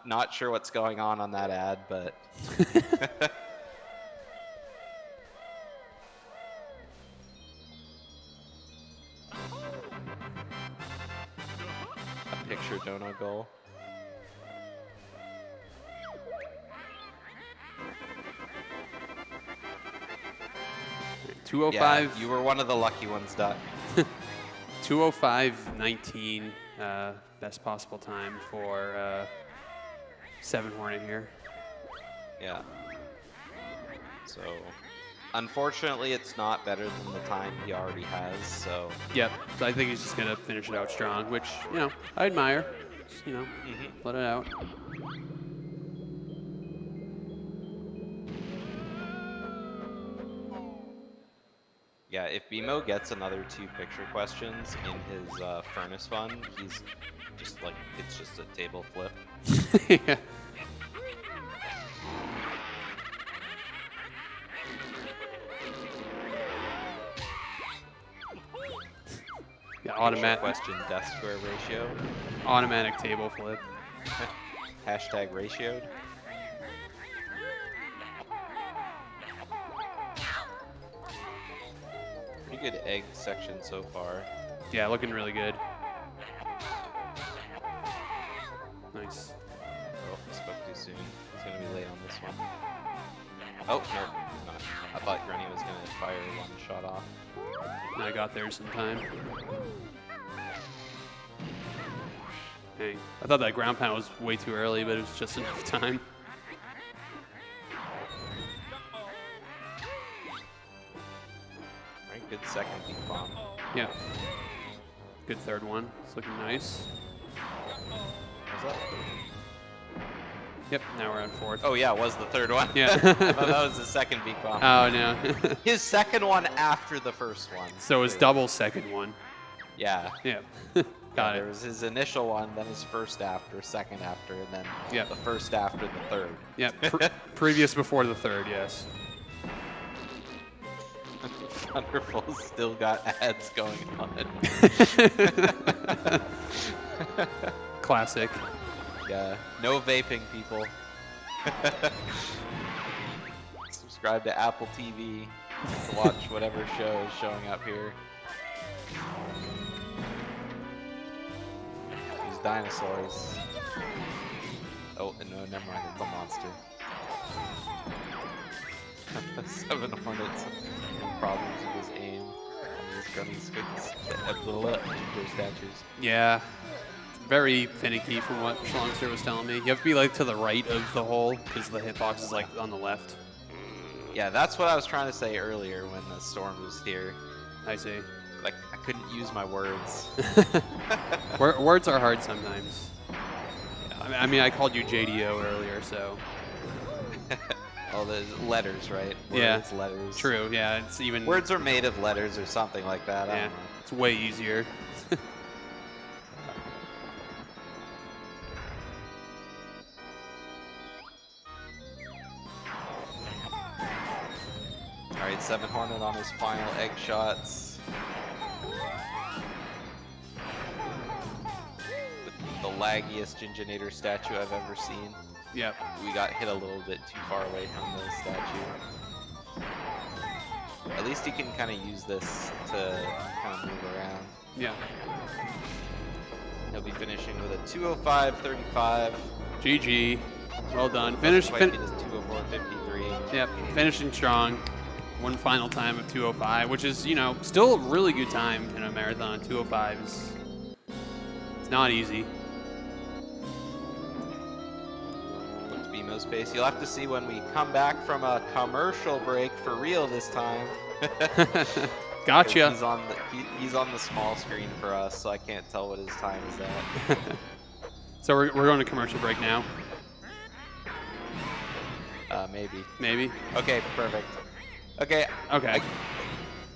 Not sure what's going on that ad, but. A picture dono goal. Yeah,
205.
you were one of the lucky ones, Doc.
205.19, best possible time for 7 Hornet here.
Yeah. So, unfortunately, it's not better than the time he already has. So.
Yep. So I think he's just gonna finish it out strong, which I admire. Just, let it out.
Yeah, if BMO gets another 2 picture questions in his furnace fun, he's just like, it's just a table flip.
Yeah. Yeah, automatic
Question death square ratio.
automatic table flip.
Hashtag ratioed. Pretty good egg section so far.
Yeah, looking really good. Nice.
Oh, spoke too soon. He's gonna be late on this one. Oh, no, he's not. I thought Granny was gonna fire one shot off.
I got there some time. Dang. I thought that ground pound was way too early, but it was just enough time.
Alright, good second beat bomb.
Yeah. Good third one. It's looking nice.
Was that?
Yep, now we're on fourth.
Oh yeah, it was the third one.
Yeah.
I thought that was the second beat bomb.
Oh, no.
His second one after the first one.
So it's double second one.
Yeah.
Yeah.
Yeah,
Got
there
it.
was his initial one, then his first after, second after, and then
Yep.
the first after the third.
Yeah, previous before the third, yes.
Wonderful still got ads going on.
Classic.
Yeah, no vaping, people. Subscribe to Apple TV to watch whatever show is showing up here. These dinosaurs. Oh, no, never mind, it's a monster. 7 Hornets have problems with his aim on these Grummies ginger statues.
Yeah. Very finicky from what Schlongster was telling me. You have to be like to the right of the hole because the hitbox is like on the left.
Yeah, that's what I was trying to say earlier when the storm was here.
I see.
Like, I couldn't use my words.
Words are hard sometimes. I mean, I called you JDO earlier, so.
Oh, the letters, right? Words,
Yeah.
letters.
True, yeah. It's even.
Words are made of letters or something like that. I
Yeah,
don't know.
it's way easier.
Alright, 7 Hornet on his final egg shots. With the laggiest Ginginator statue I've ever seen.
Yep.
We got hit a little bit too far away from the statue. At least he can kind of use this to kind of move around.
Yeah.
He'll be finishing with a 2:05.35.
GG. Well done.
Doesn't
Finish.
quite beat his 2:04.53.
Yep. Finishing strong. One final time of 2:05, which is, you know, still a really good time in a marathon. 2:05 is. It's not easy.
Looked BMO's pace. You'll have to see when we come back from a commercial break for real this time.
Gotcha.
He's on the small screen for us, so I can't tell what his time is at.
So we're going to commercial break now.
Maybe.
Maybe.
Okay, perfect. Okay.
Okay.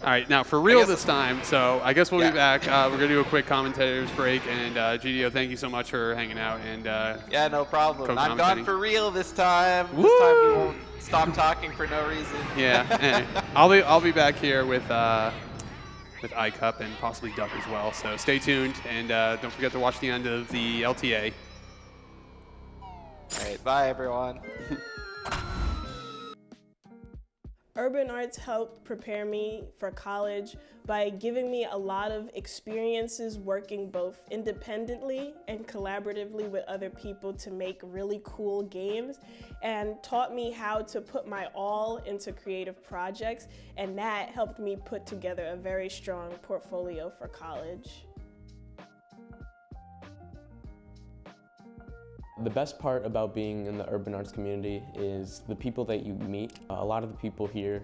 All right, now for real
guess-
this time, so I guess we'll
Yeah.
be back. We're going to do a quick commentators break, and GDO, thank you so much for hanging out. And
Yeah, no problem. I'm
Co-commentating.
gone for real this time.
Woo!
This time we won't stop talking for no reason.
yeah, anyway, I'll be back here with iCup and possibly Duck as well. So stay tuned, and don't forget to watch the end of the LTA.
All right, bye everyone.
Urban arts helped prepare me for college by giving me a lot of experiences working both independently and collaboratively with other people to make really cool games, and taught me how to put my all into creative projects, and that helped me put together a very strong portfolio for college.
The best part about being in the urban arts community is the people that you meet. A lot of the people here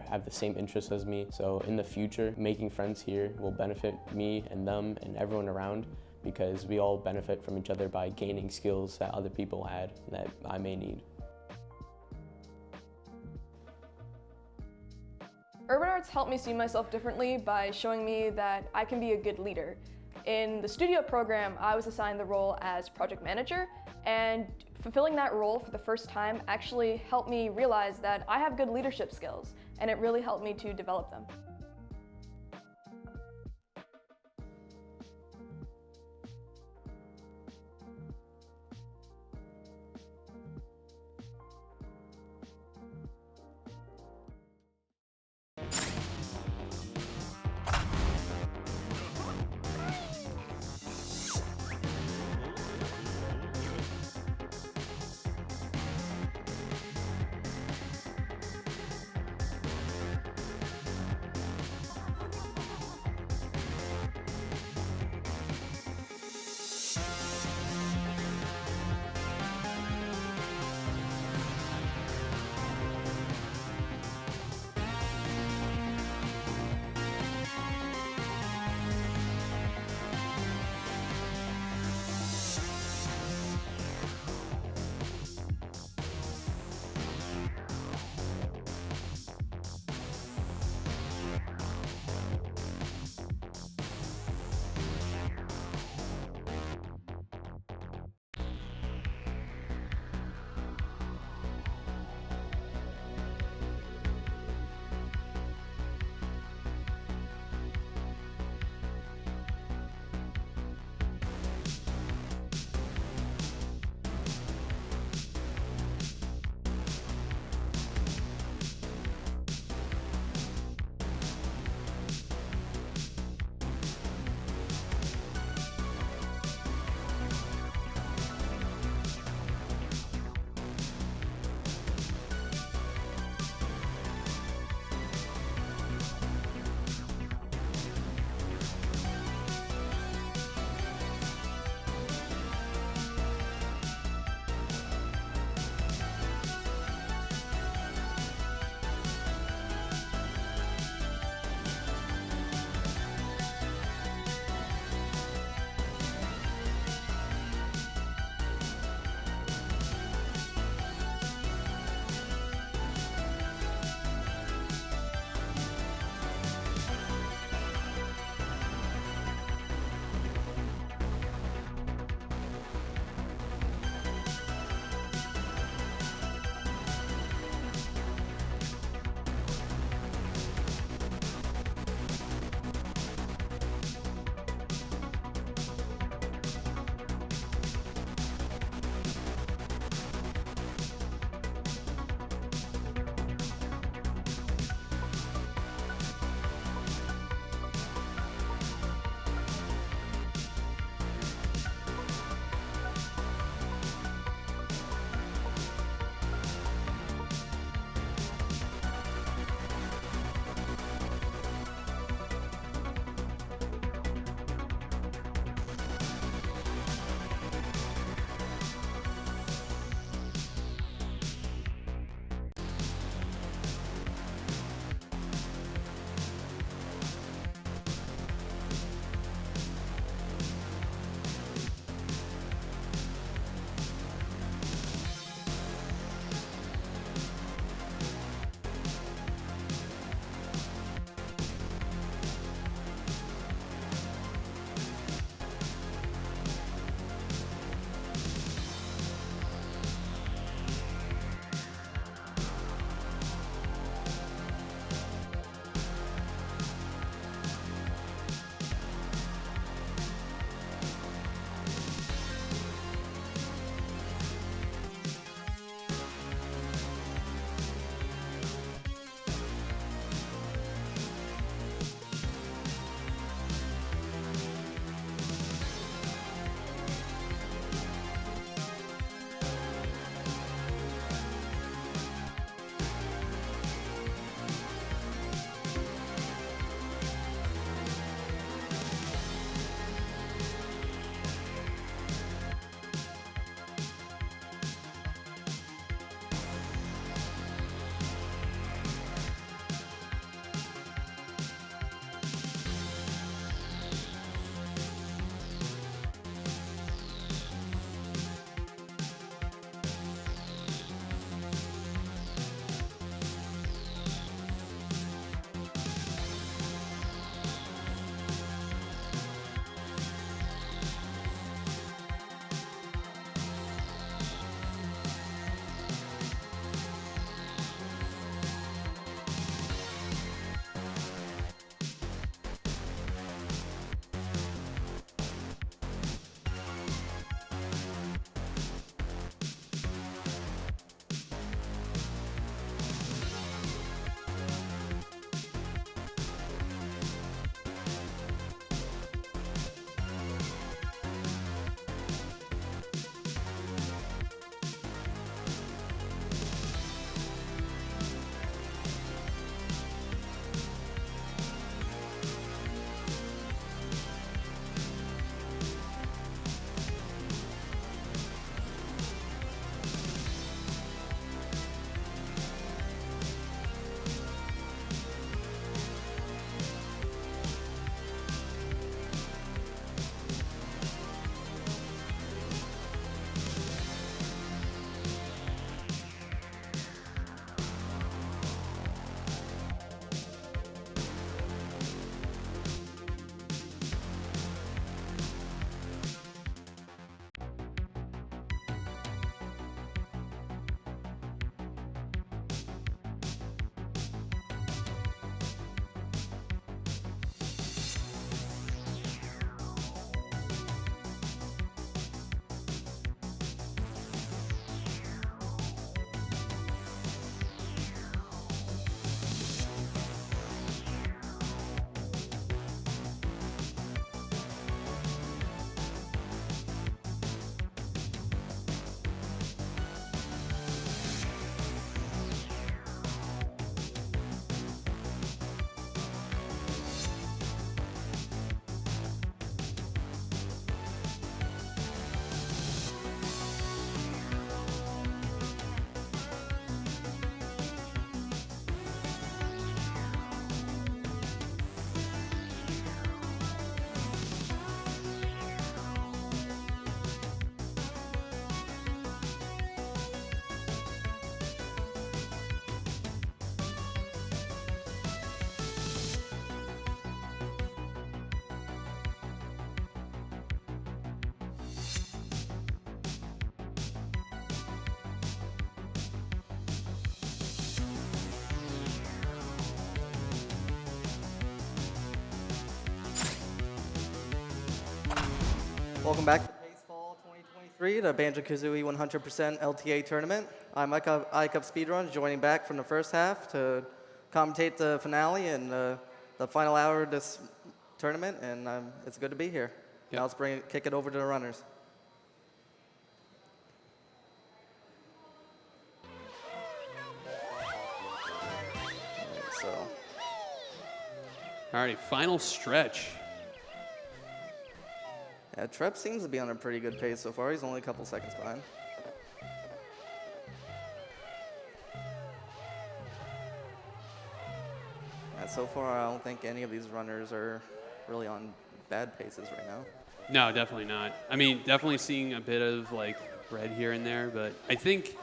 have the same interests as me, so in the future, making friends here will benefit me and them and everyone around, because we all benefit from each other by gaining skills that other people had that I may need.
Urban arts helped me see myself differently by showing me that I can be a good leader. In the studio program, I was assigned the role as project manager, and fulfilling that role for the first time actually helped me realize that I have good leadership skills, and it really helped me to develop them.
Welcome back to Pace Fall 2023, the Banjo-Kazooie 100% LTA tournament. I'm iCup Speedrun, joining back from the first half to commentate the finale and the final hour of this tournament, and it's good to be here.
Yep.
Now let's kick it over to the runners. So,
All right, final stretch.
yeah, Trep seems to be on a pretty good pace so far. He's only a couple seconds behind. Yeah, so far, I don't think any of these runners are really on bad paces right now.
No, definitely not. I mean, definitely seeing a bit of like red here and there, but I think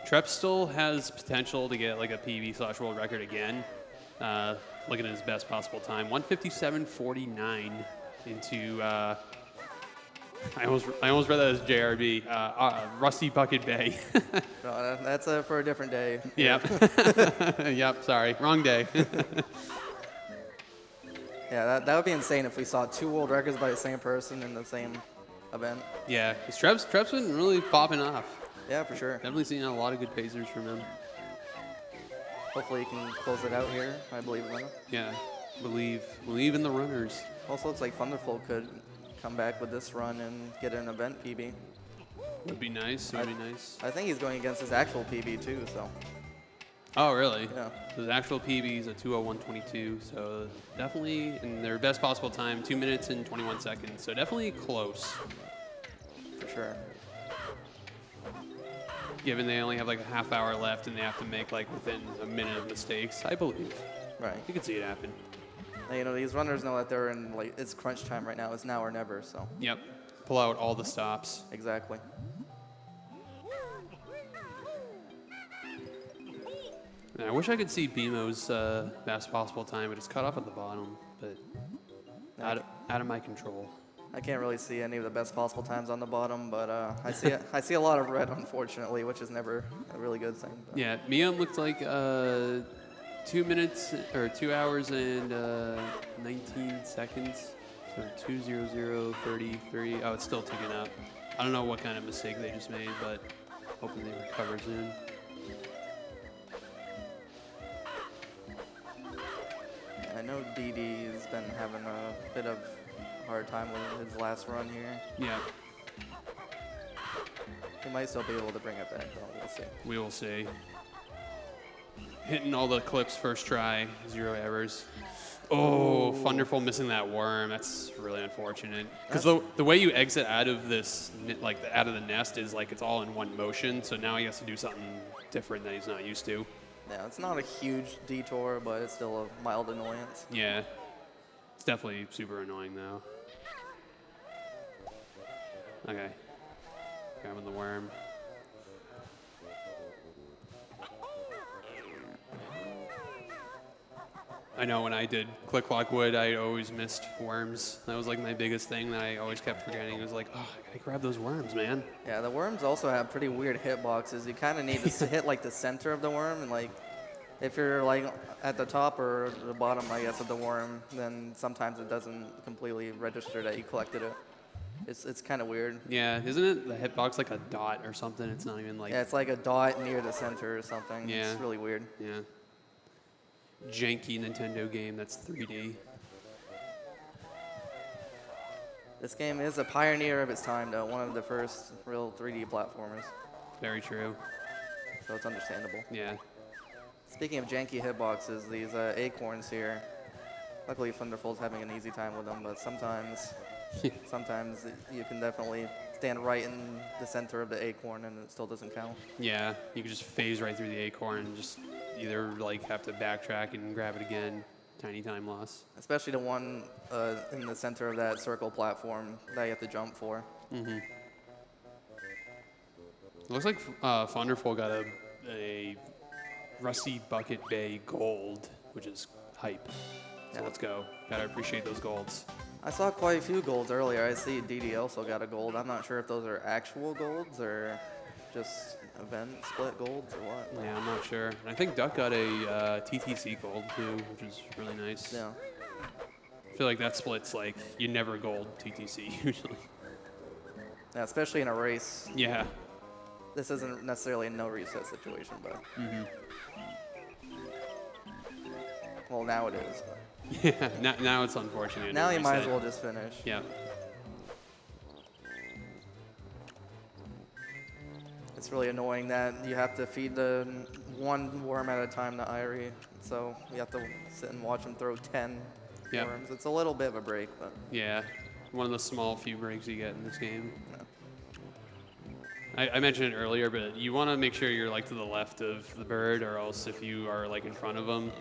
Trep still has potential to get like a PB/world record again. Looking at his best possible time, 157.49 into. I almost read that as JRB. Rusty Bucket Bay.
No, that's for a different day.
Yep. Yep. Sorry, wrong day.
Yeah, that would be insane if we saw 2 world records by the same person in the same event.
Yeah, because Trep's been really popping off.
Yeah, for sure.
Definitely seeing a lot of good pacers from him.
Hopefully he can close it out here. I believe in him.
Yeah, believe in the runners.
Also looks like Thunderful could come back with this run and get an event PB.
Would be nice. Would be nice.
I think he's going against his actual PB too, so.
Oh, really?
Yeah.
The actual PB is a 2:01.22, so definitely in their best possible time, 2 minutes and 21 seconds. So definitely close.
For sure.
Given they only have like a half hour left and they have to make like within a minute of mistakes, I believe.
Right.
You can see it happen.
And, you know, these runners know that they're in, like, it's crunch time right now. It's now or never, so.
Yep. Pull out all the stops.
Exactly.
And I wish I could see BMO's best possible time, but it's cut off at the bottom. But out of my control.
I can't really see any of the best possible times on the bottom, but I see a lot of red, unfortunately, which is never a really good thing. But.
Yeah, Miam looked like 2 minutes or 2 hours and 19 seconds. So 2:00:33. Oh, it's still ticking up. I don't know what kind of mistake they just made, but hoping they recover soon.
I know DD has been having a bit of a hard time with his last run here.
Yeah,
He might still be able to bring it back, though. We'll see.
we will see. Hitting all the clips first try, 0 errors. Oh, Thunderful missing that worm. That's really unfortunate. Because the way you exit out of this, like out of the nest, is like it's all in one motion. So now he has to do something different that he's not used to.
Yeah, it's not a huge detour, but it's still a mild annoyance.
Yeah, it's definitely super annoying though. Okay, grabbing the worm. I know when I did Click Clock Wood, I always missed worms. That was like my biggest thing that I always kept forgetting. It was like, oh, I gotta grab those worms, man.
Yeah, the worms also have pretty weird hitboxes. You kind of need to hit like the center of the worm, and like if you're like at the top or the bottom, I guess, of the worm, then sometimes it doesn't completely register that you collected it. It's kind of weird.
Yeah, isn't it the hitbox like a dot or something? It's not even like.
Yeah, it's like a dot near the center or something.
Yeah.
It's really weird.
Yeah. Janky Nintendo game that's 3D.
This game is a pioneer of its time, though. One of the first real 3D platformers.
Very true.
So it's understandable.
Yeah.
Speaking of janky hitboxes, these acorns here. Luckily, Thunderful's having an easy time with them, but sometimes you can definitely stand right in the center of the acorn and it still doesn't count.
Yeah, you can just phase right through the acorn and just either like have to backtrack and grab it again. Tiny time loss.
Especially the one in the center of that circle platform that you have to jump for.
Mm-hmm. It looks like Thunderful got a Rusty Bucket Bay gold, which is hype. So
Yeah.
let's go. Gotta appreciate those golds.
I saw quite a few golds earlier. I see DD also got a gold. I'm not sure if those are actual golds or just event split golds or what.
Yeah, I'm not sure. And I think Duck got a TTC gold too, which is really nice.
Yeah.
I feel like that split's like you never gold TTC usually.
Yeah, especially in a race.
Yeah.
This isn't necessarily a no reset situation, but. Well, now it is. But
Yeah. Now it's unfortunate.
now
to
you might as
reset.
well just finish.
Yeah.
It's really annoying that you have to feed the one worm at a time to Irie, so you have to sit and watch him throw 10
Yep.
worms. It's a little bit of a break, but
Yeah. One of the small few breaks you get in this game. I mentioned it earlier, but you want to make sure you're like to the left of the bird, or else if you are like in front of him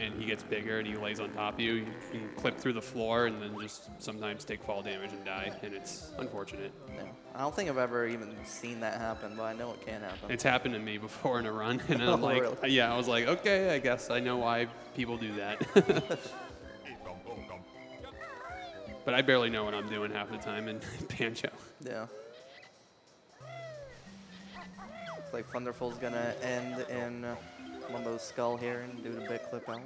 and he gets bigger and he lays on top of you, you can clip through the floor and then just sometimes take fall damage and die, and it's unfortunate.
yeah. I don't think I've ever even seen that happen, but I know it can happen.
It's happened to me before in a run, and then I'm
Oh,
like,
really?
yeah, I was like, okay, I guess I know why people do that. But I barely know what I'm doing half the time in Banjo.
Yeah. Looks like Thunderful's gonna end in Mumbo's skull here and do the big clip out.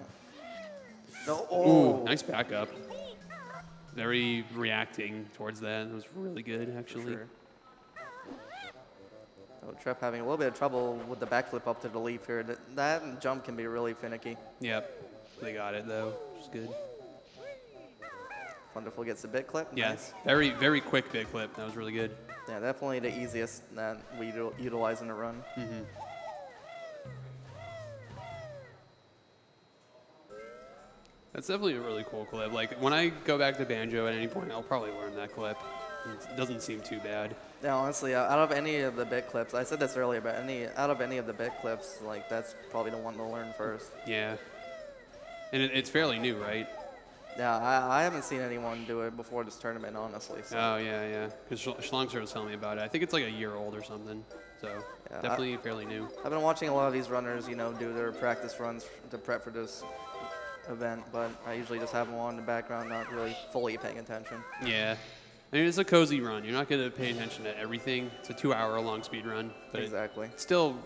No,
Ooh, nice backup. Very reacting towards that. It was really good, actually.
Sure. Oh, Trep having a little bit of trouble with the backflip up to the leaf here. That jump can be really finicky.
Yep, they got it though, which is good.
Thunderful gets the bit clip.
Yeah,
Nice.
very, very quick big clip. That was really good.
Yeah, definitely the easiest that we utilize in the run.
Mm-hmm. That's definitely a really cool clip. Like, when I go back to Banjo at any point, I'll probably learn that clip. It doesn't seem too bad.
Yeah, honestly, out of any of the bit clips, I said this earlier, but out of any of the bit clips, like that's probably the one to learn first.
Yeah. And it's fairly new, right?
Yeah, I haven't seen anyone do it before this tournament, honestly. So.
Oh, yeah. Because Schlongster was telling me about it. I think it's like a year old or something. So,
Yeah,
definitely fairly new.
I've been watching a lot of these runners, do their practice runs to prep for this event, but I usually just have them on in the background, not really fully paying attention.
Yeah. I mean, it's a cozy run. You're not going to pay attention to everything. It's a 2-hour-long speed run. But
Exactly.
still,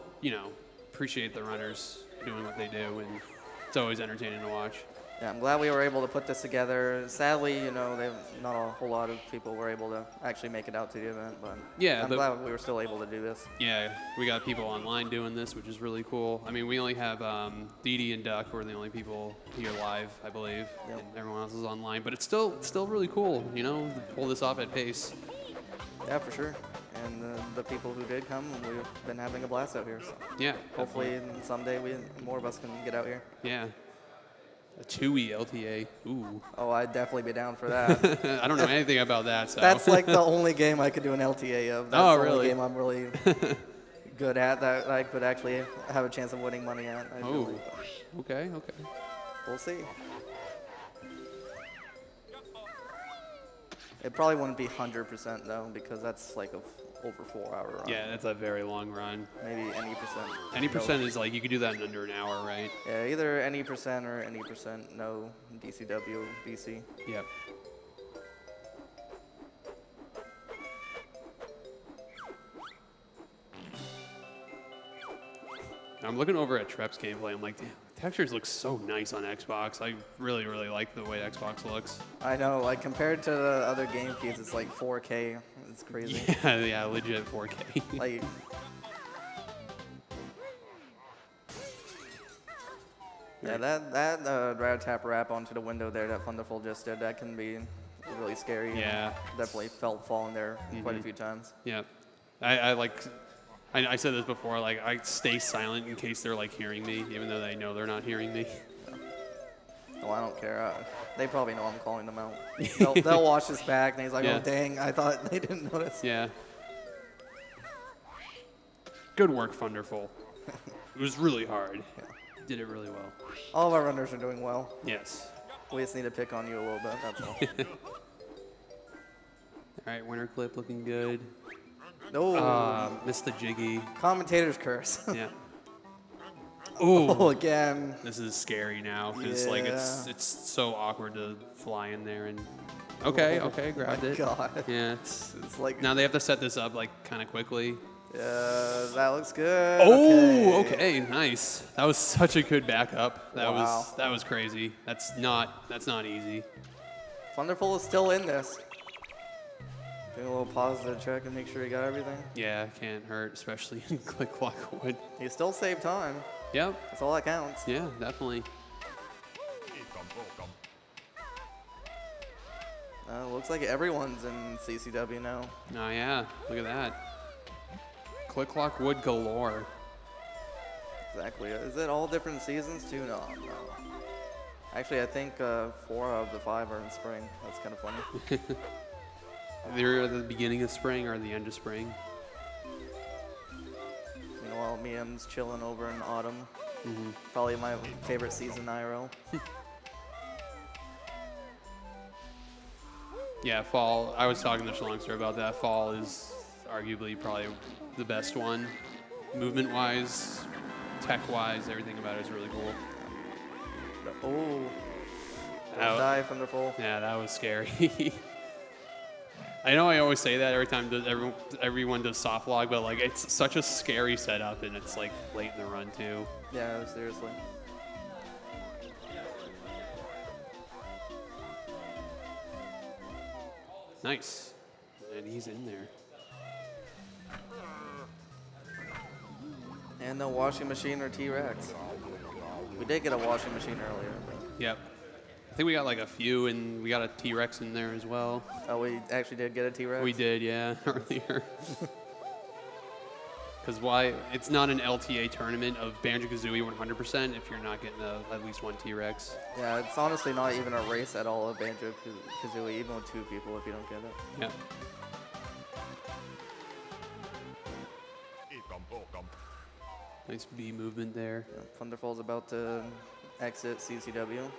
appreciate the runners doing what they do, and it's always entertaining to watch.
Yeah, I'm glad we were able to put this together. Sadly, not a whole lot of people were able to actually make it out to the event, but
Yeah,
I'm
but-
glad we were still able to do this.
Yeah, we got people online doing this, which is really cool. I mean, we only have Dee and Duck, who are the only people here live, I believe,
Yep.
and everyone else is online. But it's still really cool, to pull this off at pace.
Yeah, for sure. And the people who did come, we've been having a blast out here. So
Yeah.
hopefully someday more of us can get out here.
Yeah. A 2E LTA. Ooh.
Oh, I'd definitely be down for that.
I don't know anything about that, so.
That's like the only game I could do an LTA of. That's
Oh,
the
really?
only game I'm really good at that I could actually have a chance of winning money at. I
Oh.
believe.
Okay.
We'll see. It probably wouldn't be 100% though, because that's like over 4-hour run.
Yeah, that's a very long run.
Maybe any percent.
Any percent is like, you could do that in under an hour, right?
Yeah, either any percent or any percent no DCW, BC.
Yep. I'm looking over at Trep's gameplay. I'm like, damn, the textures look so nice on Xbox. I really, really like the way Xbox looks.
I know, like compared to the other game feeds, it's like 4K. It's crazy.
Yeah, legit 4K.
Like, yeah, that rat tap wrap onto the window there that Thunderful just did, that can be really scary.
Yeah.
Definitely felt falling there quite a few times.
Yeah. I said this before, like, I stay silent in case they're, like, hearing me, even though they know they're not hearing me.
Oh, I don't care. They probably know I'm calling them out. They'll watch this back, and he's like,
Yeah.
oh, dang, I thought they didn't notice.
Yeah. Good work, Thunderful. It was really hard. Did it really well.
All of our runners are doing well.
Yes.
We just need to pick on you a little bit, that's all.
All right, winter clip looking good.
No,
Missed the jiggy.
commentator's curse.
Yeah.
Oh,
Ooh,
again.
this is scary now because like it's so awkward to fly in there and. Okay, grabbed
My
it.
God.
Yeah, it's
It's like,
now they have to set this up like kind of quickly.
that looks good.
Oh, okay, nice. That was such a good backup. That
Wow.
was crazy. That's not easy.
Thunderful is still in this. Doing a little pause to check and make sure he got everything.
Yeah, can't hurt, especially in Click Clock Wood.
He still saved time.
Yep.
That's all that counts.
Yeah, definitely.
Looks like everyone's in CCW now.
Oh yeah, look at that. Click Clock Wood galore.
Exactly. Is it all different seasons too? No. Actually, I think 4 of the 5 are in spring. That's kind of funny.
They're at the beginning of spring or the end of spring.
Meanwhile, Miam's chilling over in autumn. Probably my favorite season IRL.
Yeah, fall. I was talking to Shalongster about that. Fall is arguably probably the best one. Movement-wise, tech-wise, everything about it is really cool.
Oh.
That-
Die from the full.
Yeah, that was scary. I know I always say that every time everyone does soft log, but like it's such a scary setup, and it's like late in the run too.
Yeah, seriously.
Nice, and he's in there.
And no washing machine or T-Rex. We did get a washing machine earlier.
Yep. I think we got like a few, and we got a T-Rex in there as well.
Oh, we actually did get a T-Rex?
We did, yeah, earlier. Because why? It's not an LTA tournament of Banjo-Kazooie 100% if you're not getting at least one T-Rex.
Yeah, it's honestly not even a race at all of Banjo-Kazooie, even with 2 people if you don't get it.
Yep. Nice B movement there.
Thunderfall's about to exit CCW,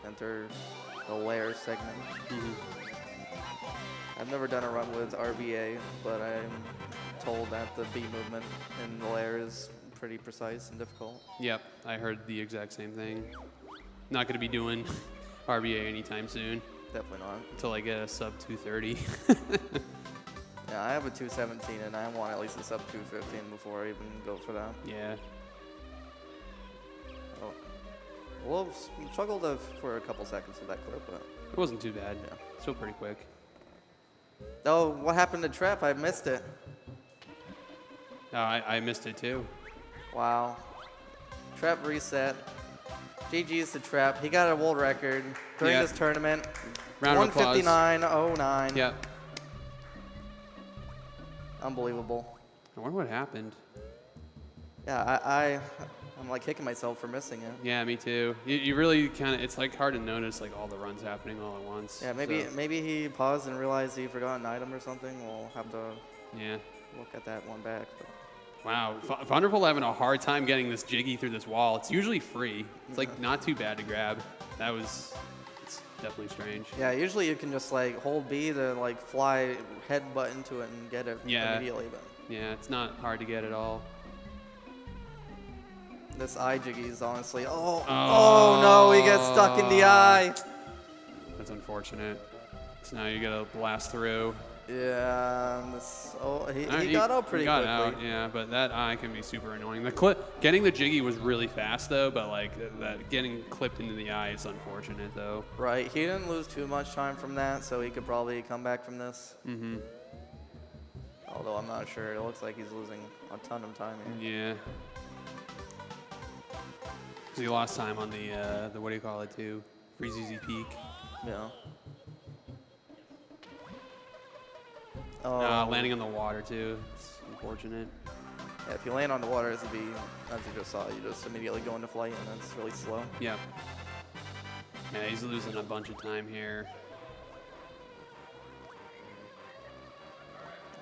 enter the lair segment. I've never done a run with RBA, but I'm told that the B movement in the lair is pretty precise and difficult.
Yep, I heard the exact same thing. Not going to be doing RBA anytime soon
Definitely not.
until I get a sub 230.
Yeah, I have a 217, and I want at least a sub 215 before I even go for that.
Yeah.
Oh. We'll struggle for a couple seconds with that clip, but
It wasn't too bad.
Yeah.
Still pretty quick.
oh, what happened to Trap? I missed it.
I missed it too.
Wow. Trap reset. GG's to Trap. He got a world record during
Yeah.
this tournament.
Round of applause.
159.09.
Yep.
Unbelievable.
I wonder what happened.
Yeah, I'm like kicking myself for missing it.
Yeah, me too. You really kind of, it's like hard to notice like all the runs happening all at once.
Yeah, maybe he paused and realized he forgot an item or something. We'll have to
Yeah.
look at that one back. But
Wow. Wonderful having a hard time getting this jiggy through this wall. It's usually free. It's like not too bad to grab. It's definitely strange.
yeah, usually you can just like hold B to like fly headbutt into it and get it
Yeah.
immediately. But
Yeah, it's not hard to get at all.
this eye jiggy is honestly, oh no, he gets stuck in the eye.
That's unfortunate. So now you gotta blast through.
Yeah, he got out pretty
got
quickly.
out, yeah, but that eye can be super annoying. Getting the jiggy was really fast though, but like that getting clipped into the eye is unfortunate though.
Right, he didn't lose too much time from that, so he could probably come back from this.
Mm-hmm.
Although I'm not sure, it looks like he's losing a ton of time here.
Yeah. 'Cause he lost time on the what do you call it too? Freeze Easy Peak.
Yeah.
Landing on the water too. It's unfortunate.
Yeah, if you land on the water, this would be, as you just saw, you just immediately go into flight, and that's really slow.
Yep. Yeah, he's losing a bunch of time here.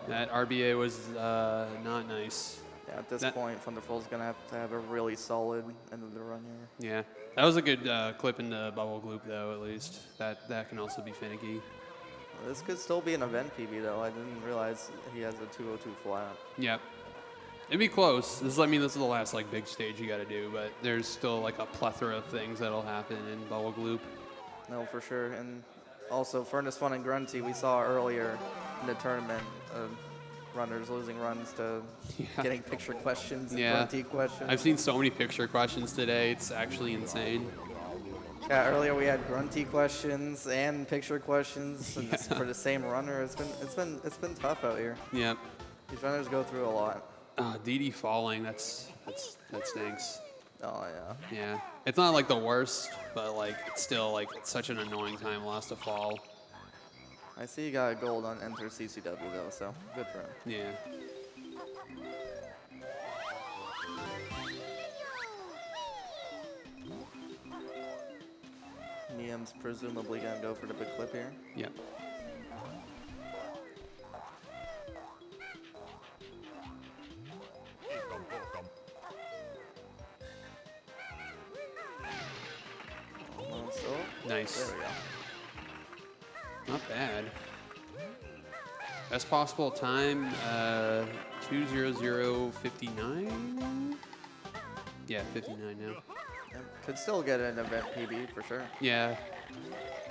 That RBA was not nice.
Yeah, at this point, Thunderfall's going to have a really solid end of the run here.
Yeah, that was a good clip in the bubble gloop though. At least that can also be finicky.
This could still be an event PB, though. I didn't realize he has a 202 flat.
Yep. It'd be close. This is the last like big stage you got to do, but there's still like a plethora of things that'll happen in bubble gloop.
No, for sure. And also, Furnace Fun and Grunty, we saw earlier in the tournament, runners losing runs to getting picture questions and Grunty questions.
I've seen so many picture questions today. It's actually insane.
Yeah, earlier we had grunty questions and picture questions and for the same runner. It's been tough out here.
Yep.
These runners go through a lot.
DD falling, that stinks.
Oh yeah.
Yeah. It's not like the worst, but like it's still like it's such an annoying time lost to fall.
I see you got a gold on Enter CCW though, so good for him.
Yeah.
Niam's presumably gonna go for the big clip here.
Yep.
So,
Nice.
there we go.
Not bad. Best possible time, 2:00:59. Yeah, 59 now.
Yeah, could still get an event PB for sure.
Yeah.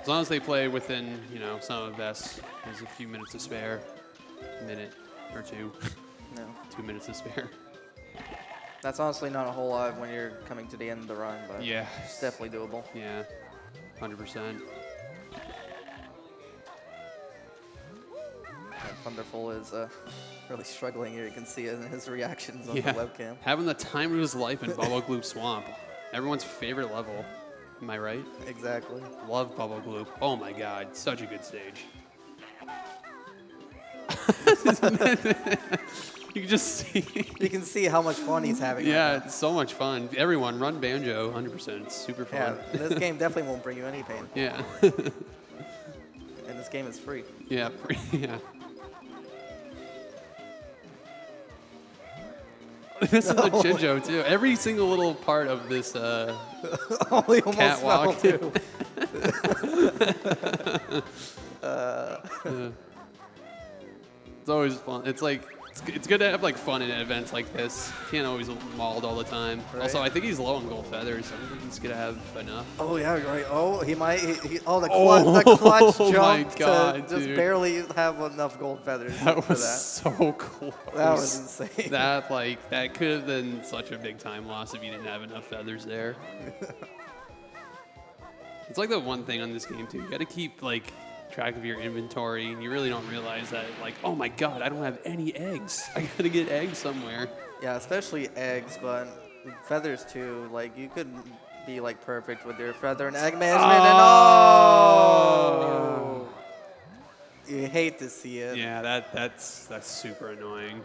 As long as they play within, some of the best. There's a few minutes to spare. A minute or two.
No.
2 minutes to spare.
That's honestly not a whole lot when you're coming to the end of the run, but
Yeah.
it's definitely doable.
Yeah. 100%.
And Thunderful is really struggling here. You can see it in his reactions on
Yeah.
the webcam.
Having the time of his life in Bubble Gloop Swamp. Everyone's favorite level. Am I right?
Exactly.
Love Bubble Gloop. Oh my god, such a good stage. You can just see.
You can see how much fun he's having.
Yeah,
right
it's so much fun. Everyone, run Banjo, 100%. It's super
now.
fun.
Yeah, this game definitely won't bring you any pain.
Yeah.
And this game is free.
Yeah, yeah. This is the Chinjo, too. Every single little part of this
Only almost fell
catwalk.
too.
It's always fun. It's like it's good to have like fun in events like this. Can't always mauled all the time.
Right.
Also, I think he's low on gold feathers. So I don't think he's gonna have enough.
Oh yeah, right. Oh, he might. The clutch
Oh, my
jump
God,
to just
dude.
barely have enough gold feathers
That
for
was
that.
so close.
That was insane.
That could have been such a big time loss if you didn't have enough feathers there. It's like the one thing on this game too. You got to keep like track of your inventory, and you really don't realize that. Like, oh my god, I don't have any eggs. I got to get eggs somewhere.
Yeah, especially eggs, but feathers too. Like you could be like perfect with your feather and egg management, and oh, you hate to see it.
Yeah, that's super annoying.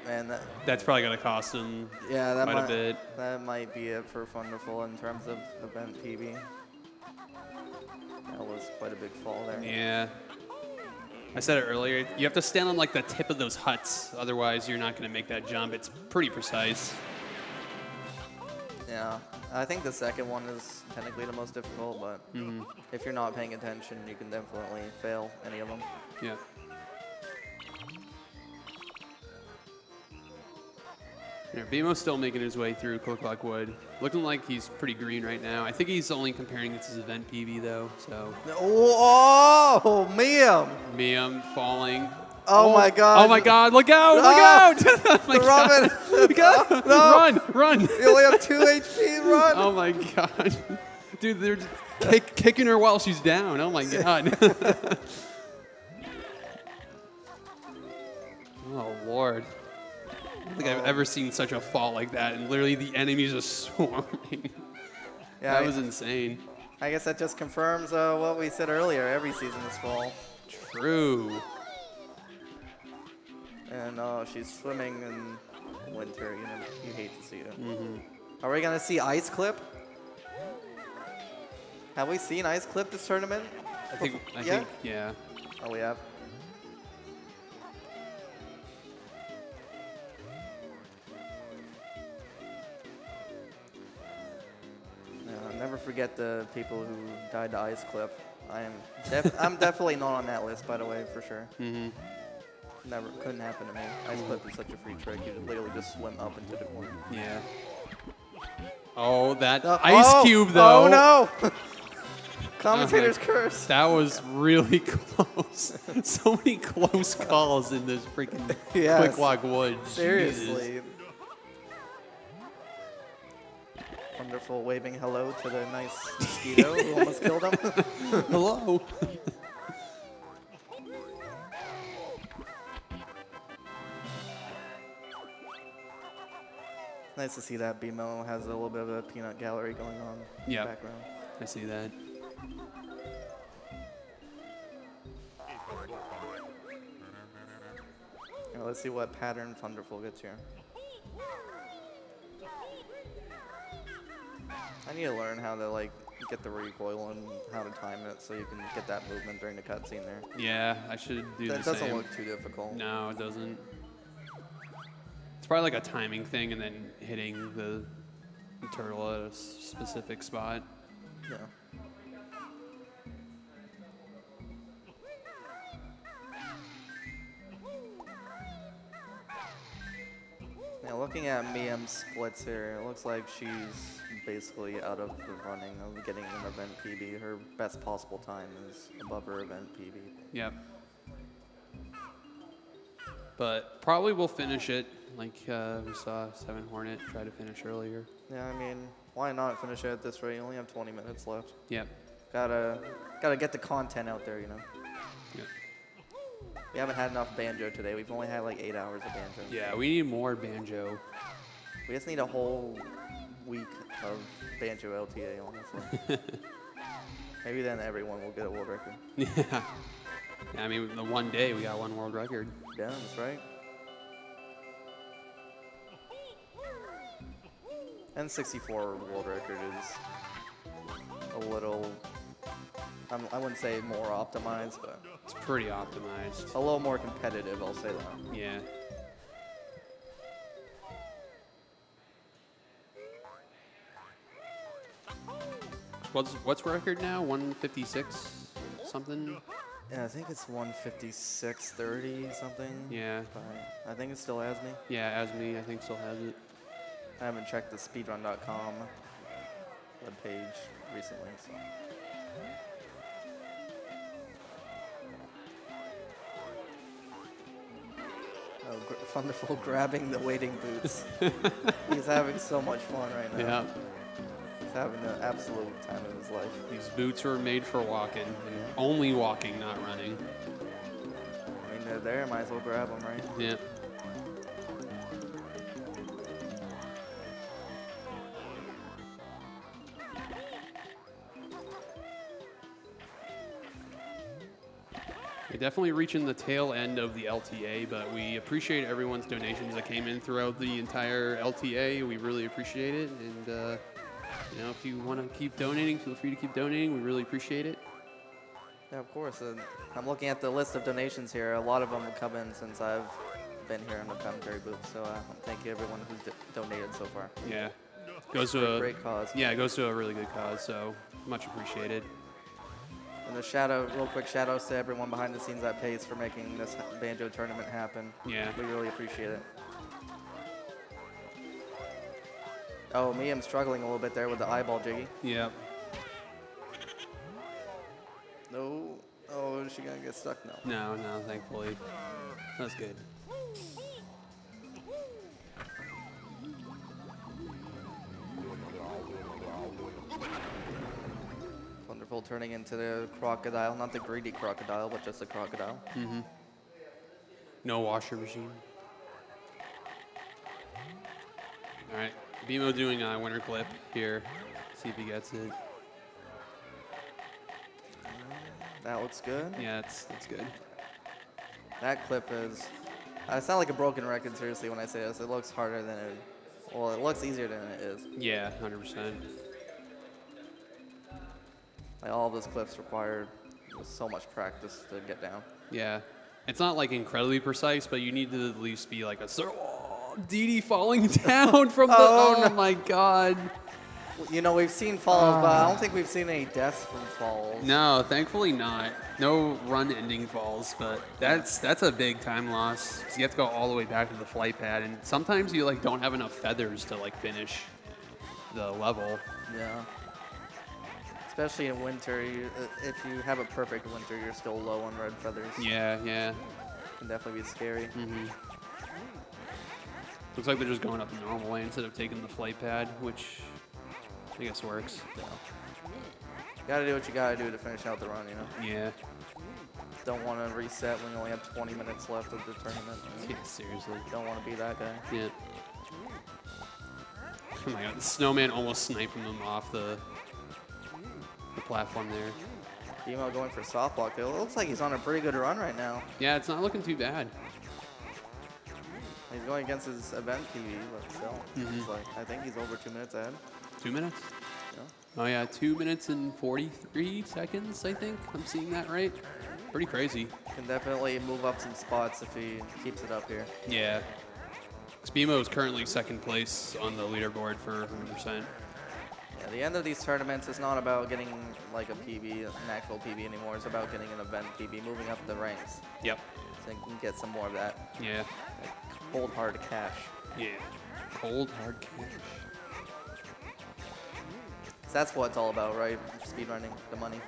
Man,
That's probably gonna cost him
that
quite a bit.
That might be it for Thunderful in terms of event PB. That was quite a big fall there.
Yeah. I said it earlier. You have to stand on like the tip of those huts, otherwise you're not gonna make that jump. It's pretty precise.
Yeah, I think the second one is technically the most difficult, but if you're not paying attention, you can definitely fail any of them.
Yeah. Here, BMO's still making his way through Click-Clock-Wood. Looking like he's pretty green right now. I think he's only comparing it to his event PB though, so.
Oh, Miam!
Miam falling.
Oh my god.
Oh my god, look out, look
Ah!
out! Oh my
Robin!
God. Look out!
No!
Run!
You only have 2 HP, run!
Oh my god. Dude, they're just kicking her while she's down. Oh my god. Oh lord. I don't think I've ever seen such a fall like that, and literally the enemies just swarming.
Yeah,
That was insane.
I guess that just confirms what we said earlier. Every season is fall.
True.
And she's swimming in winter. You hate to see it. Are we gonna see Ice Clip? Have we seen Ice Clip this tournament?
I think, yeah.
Oh, we have. Never forget the people who died to Ice Clip. I'm definitely not on that list, by the way, for sure. Never, couldn't happen to me. Ice Clip is such a free trick. You literally just swim up into the corner.
Yeah. Oh, that ice cube, though.
Oh, no! Commentator's curse.
That was really close. So many close calls in this freaking
Yes.
Click-Clock-Wood.
Seriously. Wonderful waving hello to the nice mosquito who almost killed him.
Hello.
Nice to see that BMO has a little bit of a peanut gallery going on in
Yeah.
the background.
I see that.
Now let's see what pattern Thunderful gets here. I need to learn how to like get the recoil and how to time it so you can get that movement during the cutscene there.
Yeah, I should do
That
the
doesn't
same.
look too difficult.
No, it doesn't. It's probably like a timing thing and then hitting the turtle at a specific spot.
Yeah. Now looking at Miam's splits here, it looks like she's basically out of the running of getting an event PB. Her best possible time is above her event PB.
Yep. But probably we'll finish it like we saw Seven Hornet try to finish earlier.
Yeah, I mean, why not finish it at this rate? You only have 20 minutes left.
Yep.
Gotta get the content out there, you know.
Yep.
We haven't had enough Banjo today. We've only had like 8 hours of Banjo.
Yeah, we need more Banjo.
We just need a whole week of Banjo LTA, honestly. Maybe then everyone will get a world record.
Yeah. I mean, the one day we got one world record.
Yeah, that's right. And 64 world record is a little, I wouldn't say more optimized, but
It's pretty optimized.
a little more competitive, I'll say that.
Yeah. What's record now? 156 something?
Yeah, I think it's 156.30 something.
Yeah.
But I think it still has me.
Yeah, Asmi I think still has it.
I haven't checked the speedrun.com webpage recently, so. Oh, Thunderful grabbing the wading boots. He's having so much fun right now.
Yeah.
He's having the absolute time of his life.
These boots are made for walking, and only walking, not running.
I mean, they're there, might as well grab them, right?
Yeah. We're definitely reaching the tail end of the LTA, but we appreciate everyone's donations that came in throughout the entire LTA. We really appreciate it, and you know, if you want to keep donating, feel free to keep donating. We really appreciate it.
Yeah, of course. And I'm looking at the list of donations here. A lot of them have come in since I've been here in the commentary booth. So thank you everyone who's donated so far.
Yeah, goes to a
Great cause.
Yeah, it goes to a really good cause. So much appreciated.
And real quick shout outs to everyone behind the scenes at Pace for making this Banjo tournament happen.
Yeah.
We really appreciate it. Oh, me, I'm struggling a little bit there with the eyeball jiggy.
Yep.
No. Oh, is she gonna get stuck? No.
No, thankfully. That's good.
Wonderful, turning into the crocodile. Not the greedy crocodile, but just a crocodile.
Mm-hmm. No washer machine. All right, BMO doing a winter clip here. See if he gets it.
That looks good.
Yeah, that's good.
That clip is. It's not like a broken record, seriously, when I say this. It looks harder than it. Well, it looks easier than it is.
Yeah, 100%.
Like, all of those clips required just so much practice to get down.
Yeah, it's not like incredibly precise, but you need to at least be like a Dee Dee falling down from the.
Oh, no.
My God.
You know, we've seen falls, but I don't think we've seen any deaths from falls.
No, thankfully not. No run-ending falls, but that's a big time loss. 'Cause you have to go all the way back to the flight pad, and sometimes you like don't have enough feathers to like finish the level.
Yeah. Especially in winter, if you have a perfect winter, you're still low on red feathers.
Yeah.
Can definitely be scary.
Mm-hmm. Looks like they're just going up the normal way instead of taking the flight pad, which I guess works.
Gotta do what you gotta do to finish out the run, you know?
Yeah.
Don't want to reset when you only have 20 minutes left of the tournament.
Yeah, seriously.
Don't want to be that guy.
Yeah. Oh my god, the snowman almost sniping them off the platform there.
Emo going for soft block. It looks like he's on a pretty good run right now.
Yeah, it's not looking too bad.
He's going against his event PB, but still. It's like, I think he's over 2 minutes ahead.
2 minutes?
Yeah.
Oh yeah, 2 minutes and 43 seconds, I think. I'm seeing that right. Pretty crazy.
Can definitely move up some spots if he keeps it up here.
Yeah. Spimo is currently second place on the leaderboard for 100%.
Yeah, the end of these tournaments is not about getting like a PB, an actual PB anymore. It's about getting an event PB, moving up the ranks.
Yep.
So you can get some more of that.
Yeah.
Like cold hard cash.
Yeah. Cold hard cash.
'Cause that's what it's all about, right? Speedrunning, the money.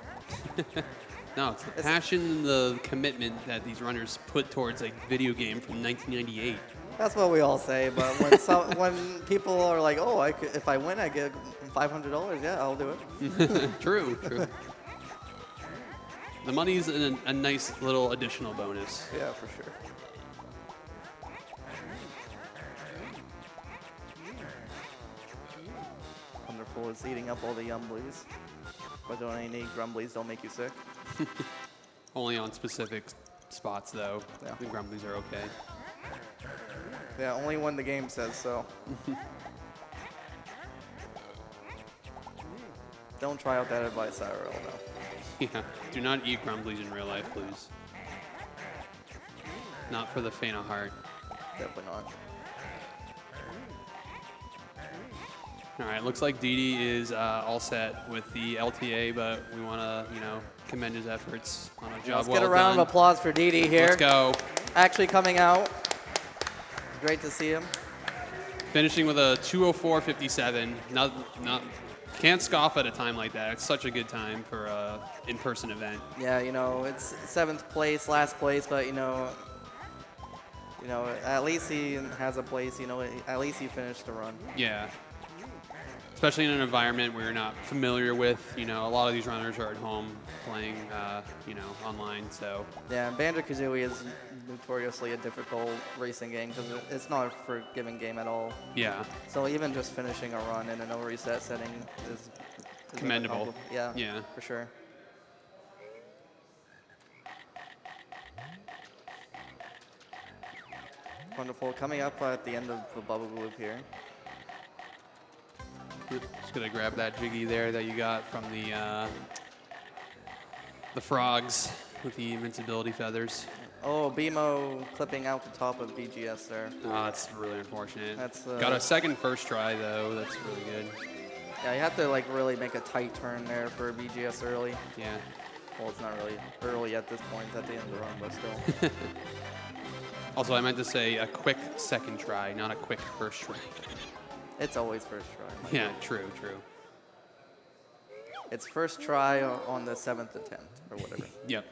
No, it's the passion and the commitment that these runners put towards a video game from 1998.
That's what we all say, but when when people are like, "Oh, if I win, I get $500," yeah, I'll do it.
True, true. The money's a nice little additional bonus.
Yeah, for sure. Wonderful is eating up all the yumblies. But don't any grumblies don't make you sick.
Only on specific spots, though.
Yeah.
The grumblies are okay.
Yeah, only when the game says so. Don't try out that advice, IRL, though.
Yeah. Do not eat grumblies in real life, please. Not for the faint of heart.
Definitely not.
All right, looks like Didi is all set with the LTA, but we want to, commend his efforts on a job
Let's
well
get a round
done.
of applause for Didi here.
Let's go.
Actually coming out. Great to see him.
Finishing with a 2:04.57. Can't scoff at a time like that. It's such a good time for a in-person event.
Yeah, it's 7th place, last place, but at least he has a place. At least he finished the run.
Yeah. Especially in an environment where you're not familiar with. A lot of these runners are at home playing, online. So.
Yeah, Banjo-Kazooie is notoriously a difficult racing game because it's not a forgiving game at all.
Yeah.
So even just finishing a run in a no reset setting is
Commendable.
Yeah.
Yeah.
For sure. Wonderful. Coming up at the end of the bubble loop here.
Just gonna grab that jiggy there that you got from the frogs with the invincibility feathers.
Oh, BMO clipping out the top of BGS there.
Oh, that's really unfortunate.
That's
got a second first try though. That's really good.
Yeah, you have to really make a tight turn there for BGS early.
Yeah.
Well, it's not really early at this point. It's at the end of the run, but still.
Also, I meant to say a quick second try, not a quick first try.
It's always first try.
Yeah, true.
It's first try on the 7th attempt or whatever.
Yep,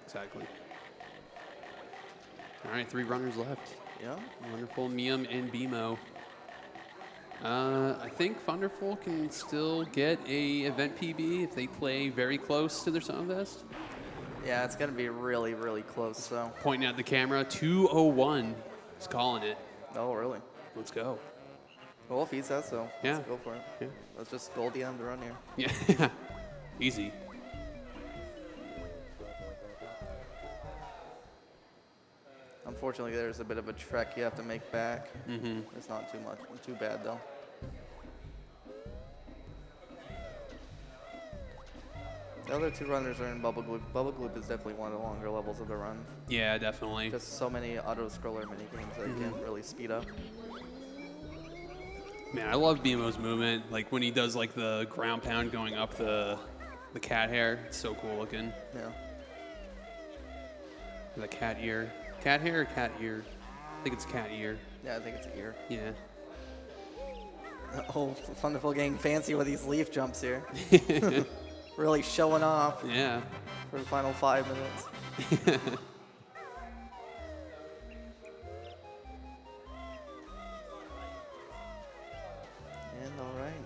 exactly. All right, 3 runners left.
Yeah.
Wonderful, Mium and BMO. I think Thunderful can still get a event PB if they play very close to their Summer Best.
Yeah, it's going to be really, really close, so.
Pointing at the camera, 2:01. He's calling it.
Oh, really?
Let's go.
Well, if he says so,
Yeah.
let's go for it.
Yeah.
Let's just Goldie on the run here.
Yeah, easy.
Unfortunately, there's a bit of a trek you have to make back.
Mm-hmm.
It's not too bad, though. The other 2 runners are in Bubble Gloop. Bubble Gloop is definitely one of the longer levels of the run.
Yeah, definitely.
Just so many auto-scroller mini-games that you can really speed up.
Man, I love BMO's movement. Like when he does like the ground pound going up the cat hair. It's so cool looking.
Yeah.
The cat ear. Cat hair or cat ear? I think it's cat ear.
Yeah, I think it's a ear.
Yeah.
Oh, Wonderful getting fancy with these leaf jumps here. Really showing off
Yeah.
for the final 5 minutes. And all right.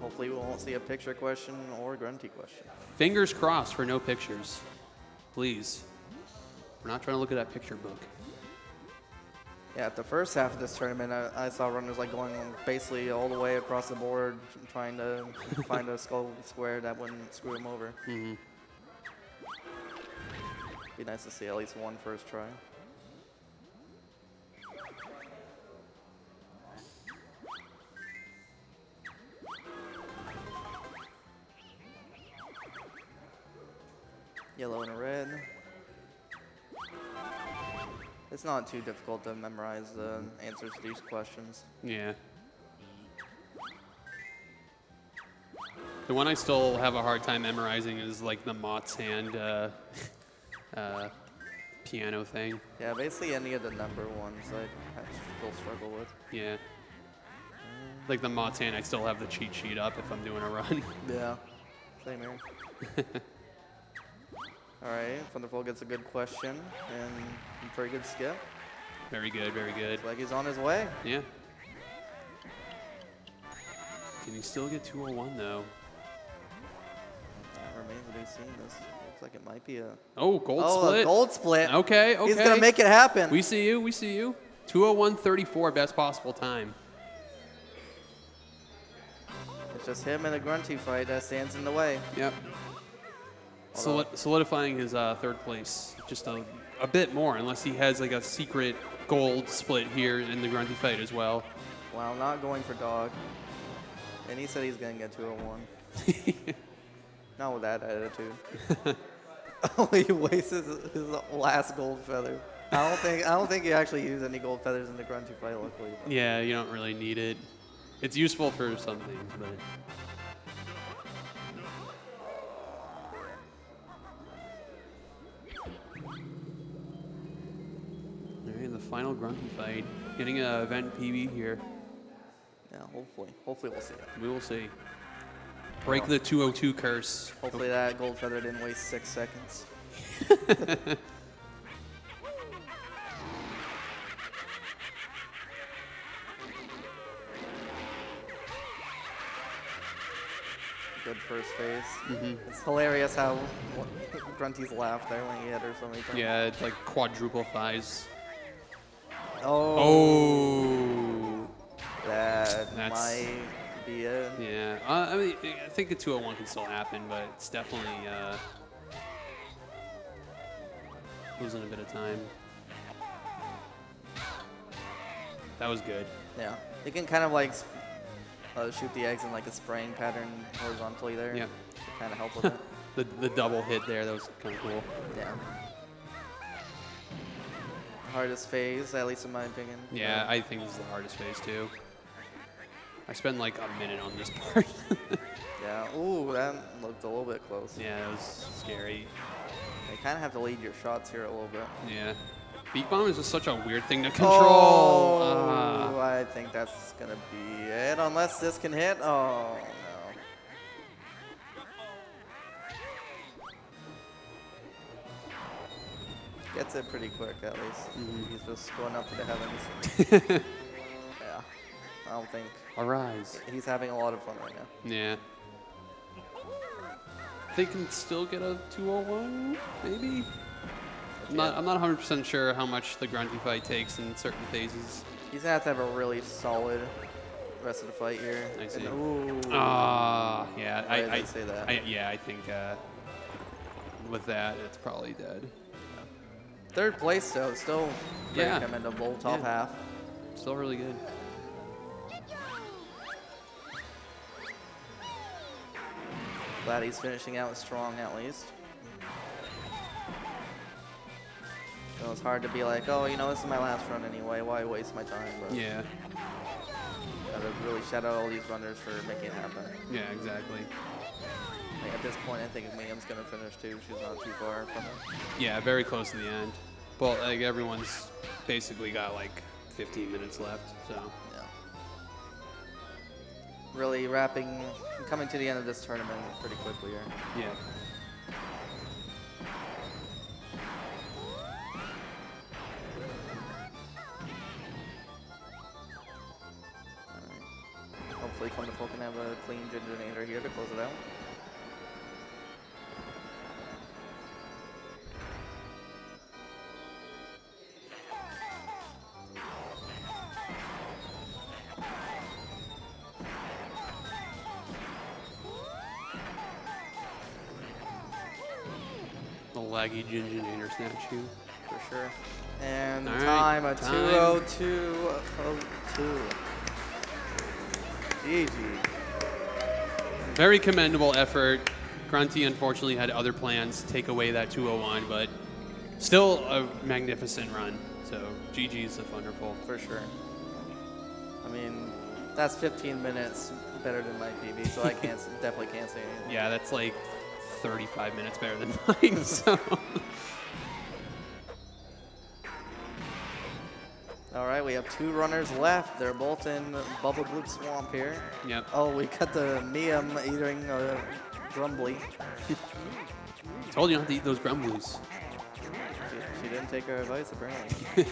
Hopefully we'll won't see a picture question or grunty question.
Fingers crossed for no pictures. Please. We're not trying to look at that picture book.
Yeah, at the first half of this tournament, I saw runners like going basically all the way across the board, trying to find a skull square that wouldn't screw them over.
Mm-hmm.
Be nice to see at least one first try. Yellow and a red. It's not too difficult to memorize the answers to these questions.
Yeah. The one I still have a hard time memorizing is like the Mott's hand piano thing.
Yeah, basically any of the number ones I still struggle with.
Yeah. Like the Mott's hand, I still have the cheat sheet up if I'm doing a run.
Yeah, same here. All right, Thunderful gets a good question and a pretty good skip.
Very good, very good.
Looks like he's on his way.
Yeah. Can he still get 201 though?
That remains to be seen. This looks like it might be a
Oh, gold split.
a gold split.
Okay, okay.
He's gonna make it happen.
We see you, we see you. 201.34, best possible time.
It's just him and a grunty fight that stands in the way.
Yep. Solidifying his third place just a bit more, unless he has like a secret gold split here in the grunty fight as well.
Wow, not going for dog. And he said he's gonna get 201. Not with that attitude. Oh, he wastes his last gold feather. I don't think he actually used any gold feathers in the grunty fight, luckily. But.
Yeah, you don't really need it. It's useful for some things, but. Alright, the final grunty fight. Getting an event PB here.
Yeah, hopefully. Hopefully we'll see it.
We will see. Break the 202 curse.
Hopefully that gold feather didn't waste 6 seconds. Good first phase.
Mm-hmm.
It's hilarious how Grunty's laughed there when he hit her so many times.
Yeah, it's like quadruple thighs.
Oh.
Oh.
That
That's-
might be it.
Yeah, I mean, I think a 201 can still happen, but it's definitely losing a bit of time. That was good.
Yeah. You can kind of like shoot the eggs in like a spraying pattern horizontally there.
Yeah.
To kind of help with it.
The double hit there, that was kind of cool.
Yeah. Hardest phase, at least in my opinion.
Yeah, I think this is the hardest phase too. I spent like a minute on this part.
Yeah. Ooh, that looked a little bit close.
Yeah, it was scary.
You kind of have to lead your shots here a little bit.
Yeah. Beak bomb is just such a weird thing to control.
Oh, I think that's gonna be it. Unless this can hit. Oh no. Gets it pretty quick at least. He's just going up to the heavens. Yeah. I don't think
Arise.
he's having a lot of fun right now.
Yeah. They can still get a 201, maybe? I'm not 100% sure how much the grunty fight takes in certain phases.
He's gonna have to have a really solid rest of the fight here.
I see.
And, ooh.
Yeah.
Why did I say that?
I think with that, it's probably dead.
Third place though, still pretty
Yeah.
commendable, top
Yeah.
half.
Still really good.
Glad he's finishing out strong at least. So it's hard to be like, oh, you know, this is my last run anyway. Why waste my time? But
Yeah.
gotta really shout out all these runners for making it happen.
Yeah, exactly.
Like, at this point, I think Miriam's gonna finish too. She's not too far from it.
Yeah, very close to the end. Well, like everyone's basically got like 15 minutes left, so.
Yeah. Really coming to the end of this tournament pretty quickly here.
Yeah.
Hopefully Thunderful can have a clean Gingerinator here to close it out.
The laggy Gingerinator statue.
For sure. And
All right,
time, a
time.
2:02:02. GG.
Very commendable effort. Grunty unfortunately had other plans to take away that 201, but still a magnificent run. So GG's to Thunderful.
For sure. I mean, that's 15 minutes better than my PB, so I can't definitely can't say anything.
Yeah, that's like 35 minutes better than mine. So.
All right, we have 2 runners left. They're both in Bubble Bloop Swamp here.
Yep.
Oh, we got the Miam eating Grumbly.
Told you not to eat those grumblies.
She didn't take her advice, apparently.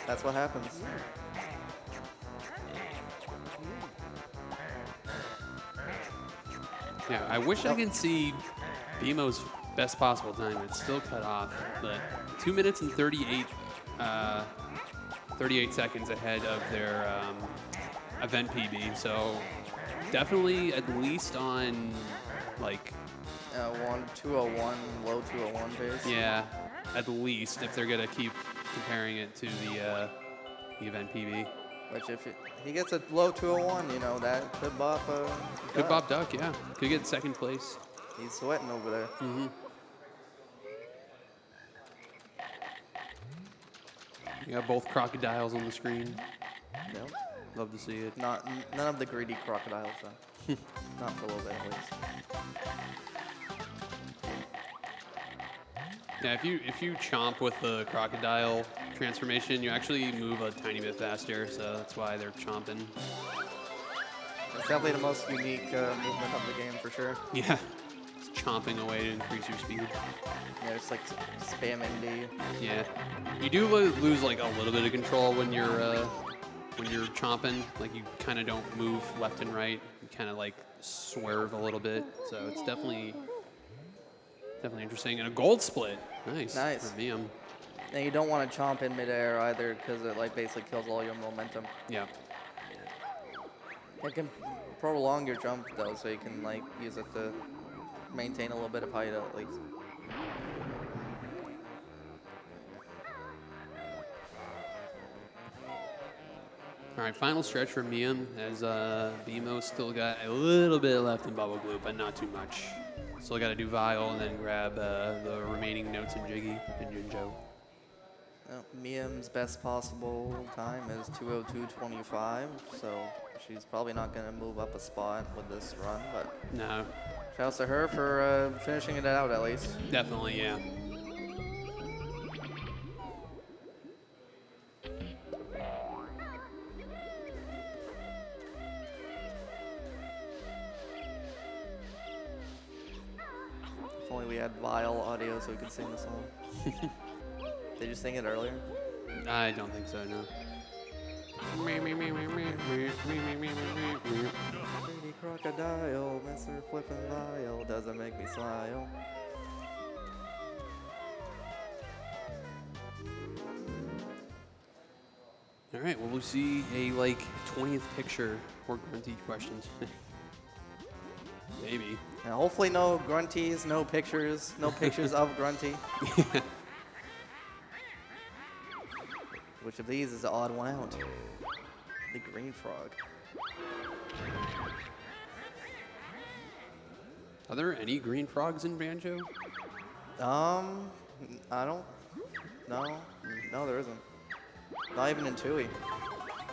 That's what happens.
Yeah, I wish I could see BMO's best possible time. It's still cut off, but 2 minutes and 38 seconds ahead of their event PB. So definitely at least on like
201, low 201 pace.
yeah, at least if they're gonna keep comparing it to the event PB.
Which if he gets a low 201, you know, that could bop
Good
Duck.
Bob Duck, yeah. Could get second place.
He's sweating over there.
Mm-hmm. You got both crocodiles on the screen.
Yep.
Love to see it.
None of the greedy crocodiles, though. Not for a little bit, at least.
Yeah, if you chomp with the crocodile transformation, you actually move a tiny bit faster, so that's why they're chomping.
It's definitely the most unique movement of the game, for sure.
Yeah, it's chomping away to increase your speed.
Yeah, it's like spamming B.
Yeah, you do lose like a little bit of control when you're chomping. Like you kind of don't move left and right. You kind of like swerve a little bit. So it's definitely interesting. And a gold split. Nice.
Nice.
For Miam.
And you don't want to chomp in midair either, because it like basically kills all your momentum.
Yeah.
It can prolong your jump though, so you can like use it to maintain a little bit of height at least.
All right, final stretch for Miam as BMO still got a little bit left in Bubble Glue, but not too much. Still got to do Vile and then grab the remaining notes in Jiggy and Jinjo.
Miam's best possible time is 2:02:25, so she's probably not going to move up a spot with this run, but
No,
shouts to her for finishing it out at least.
definitely, yeah.
If only we had Vile audio so we could sing the song. Did you sing it earlier?
I don't think so, no.
Baby crocodile, Mr. Flippin' Vile, doesn't make me smile.
All right, well, we'll see a, like, 20th picture for Grunty questions. Maybe.
Now, hopefully no grunties, no pictures of grunty. Which of these is the odd one out? The green frog.
Are there any green frogs in Banjo?
I don't. No, there isn't. Not even in Tui.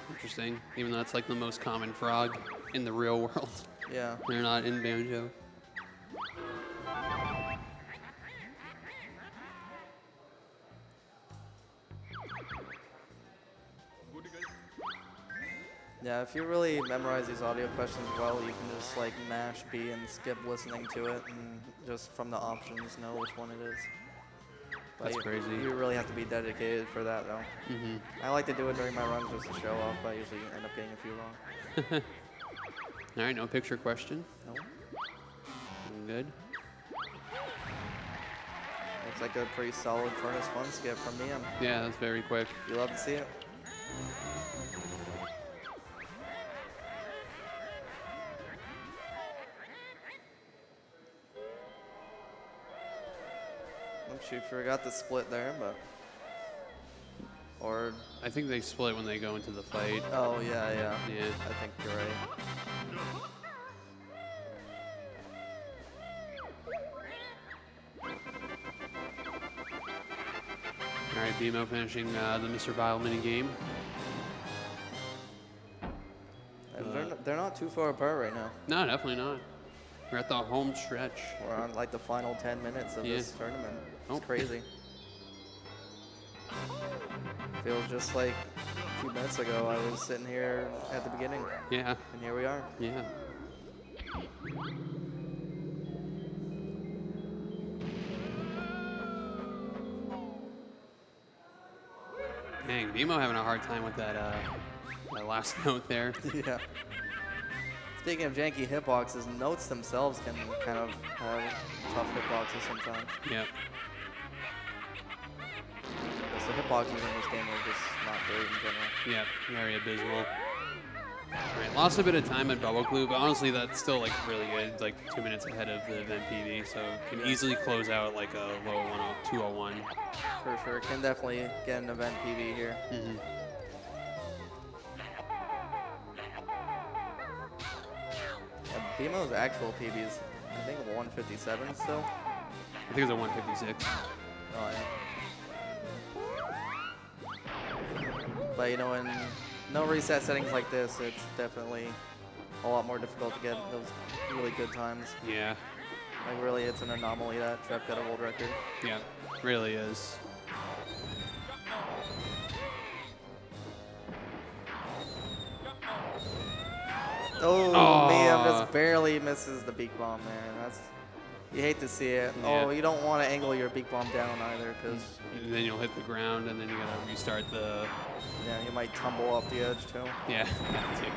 Interesting. Even though that's like the most common frog in the real world.
Yeah.
They're not in Banjo.
Yeah, if you really memorize these audio questions well, you can just like mash B and skip listening to it and just from the options know which one it is. But
That's crazy.
You really have to be dedicated for that though.
Mm-hmm.
I like to do it during my runs just to show off, but I usually end up getting a few wrong.
All right, no picture question.
No.
Good.
Looks like a pretty solid furnace fun skip from me.
Yeah, that's very quick.
You love to see it. Oops, you forgot the split there, but. Or.
I think they split when they go into the fight.
Oh, yeah.
Yeah.
I think you're right.
All right, BMO finishing the Mr. Vile mini game.
And they're not too far apart right now.
No, definitely not. We're at the home stretch.
We're on like the final 10 minutes of this tournament. It's
Oh.
crazy. Feels just like a few minutes ago I was sitting here at the beginning,
Yeah.
and here we are.
Yeah. Dang, BMO having a hard time with that last note there.
Yeah. Speaking of janky hitboxes, notes themselves can kind of have tough hitboxes sometimes.
Yep.
Because the hitboxes in this game are just not great in general.
Yep. Very abysmal. All right, lost a bit of time at Bubble Clue, but honestly, that's still like really good. Like 2 minutes ahead of the event PB, so can easily close out like a low 201.
For sure, can definitely get an event PB here.
Mm-hmm.
Yeah, BMO's actual PB is, I think, 157 still.
I think it's a 156.
Oh, yeah. But you know, in no reset settings like this, it's definitely a lot more difficult to get those really good times.
Yeah.
Like really, it's an anomaly that Trev got a world record.
Yeah, really is.
Oh,
Aw.
Liam just barely misses the beak bomb there. That's, you hate to see it.
Yeah.
Oh, you don't want to angle your beak bomb down either, because
And then you'll hit the ground, and then you gotta restart the.
yeah, you might tumble off the edge too.
Yeah, that too.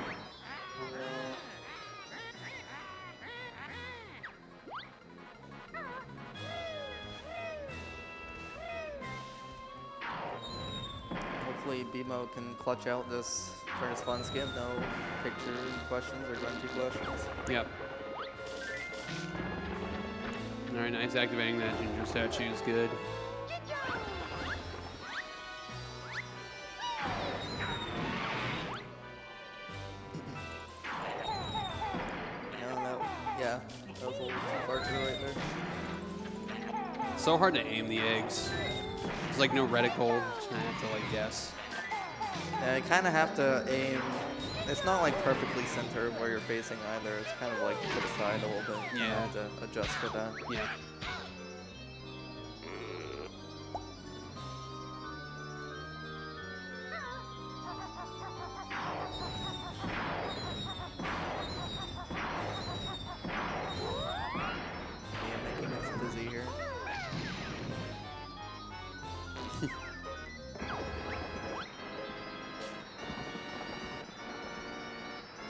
Hopefully BMO can clutch out this Furnace Fun skip. No picture questions or grungy questions.
Yep. All right, nice activating that ginger statue is good.
Yeah, that was a little too far to the right there.
So hard to aim the eggs. There's like no reticle. Just kind of have to like guess.
Yeah, you kind of have to aim. It's not like perfectly center of where you're facing either. It's kind of like to the side a little bit. You
Yeah.
have to adjust for that.
Yeah.
Yeah, making us busy here.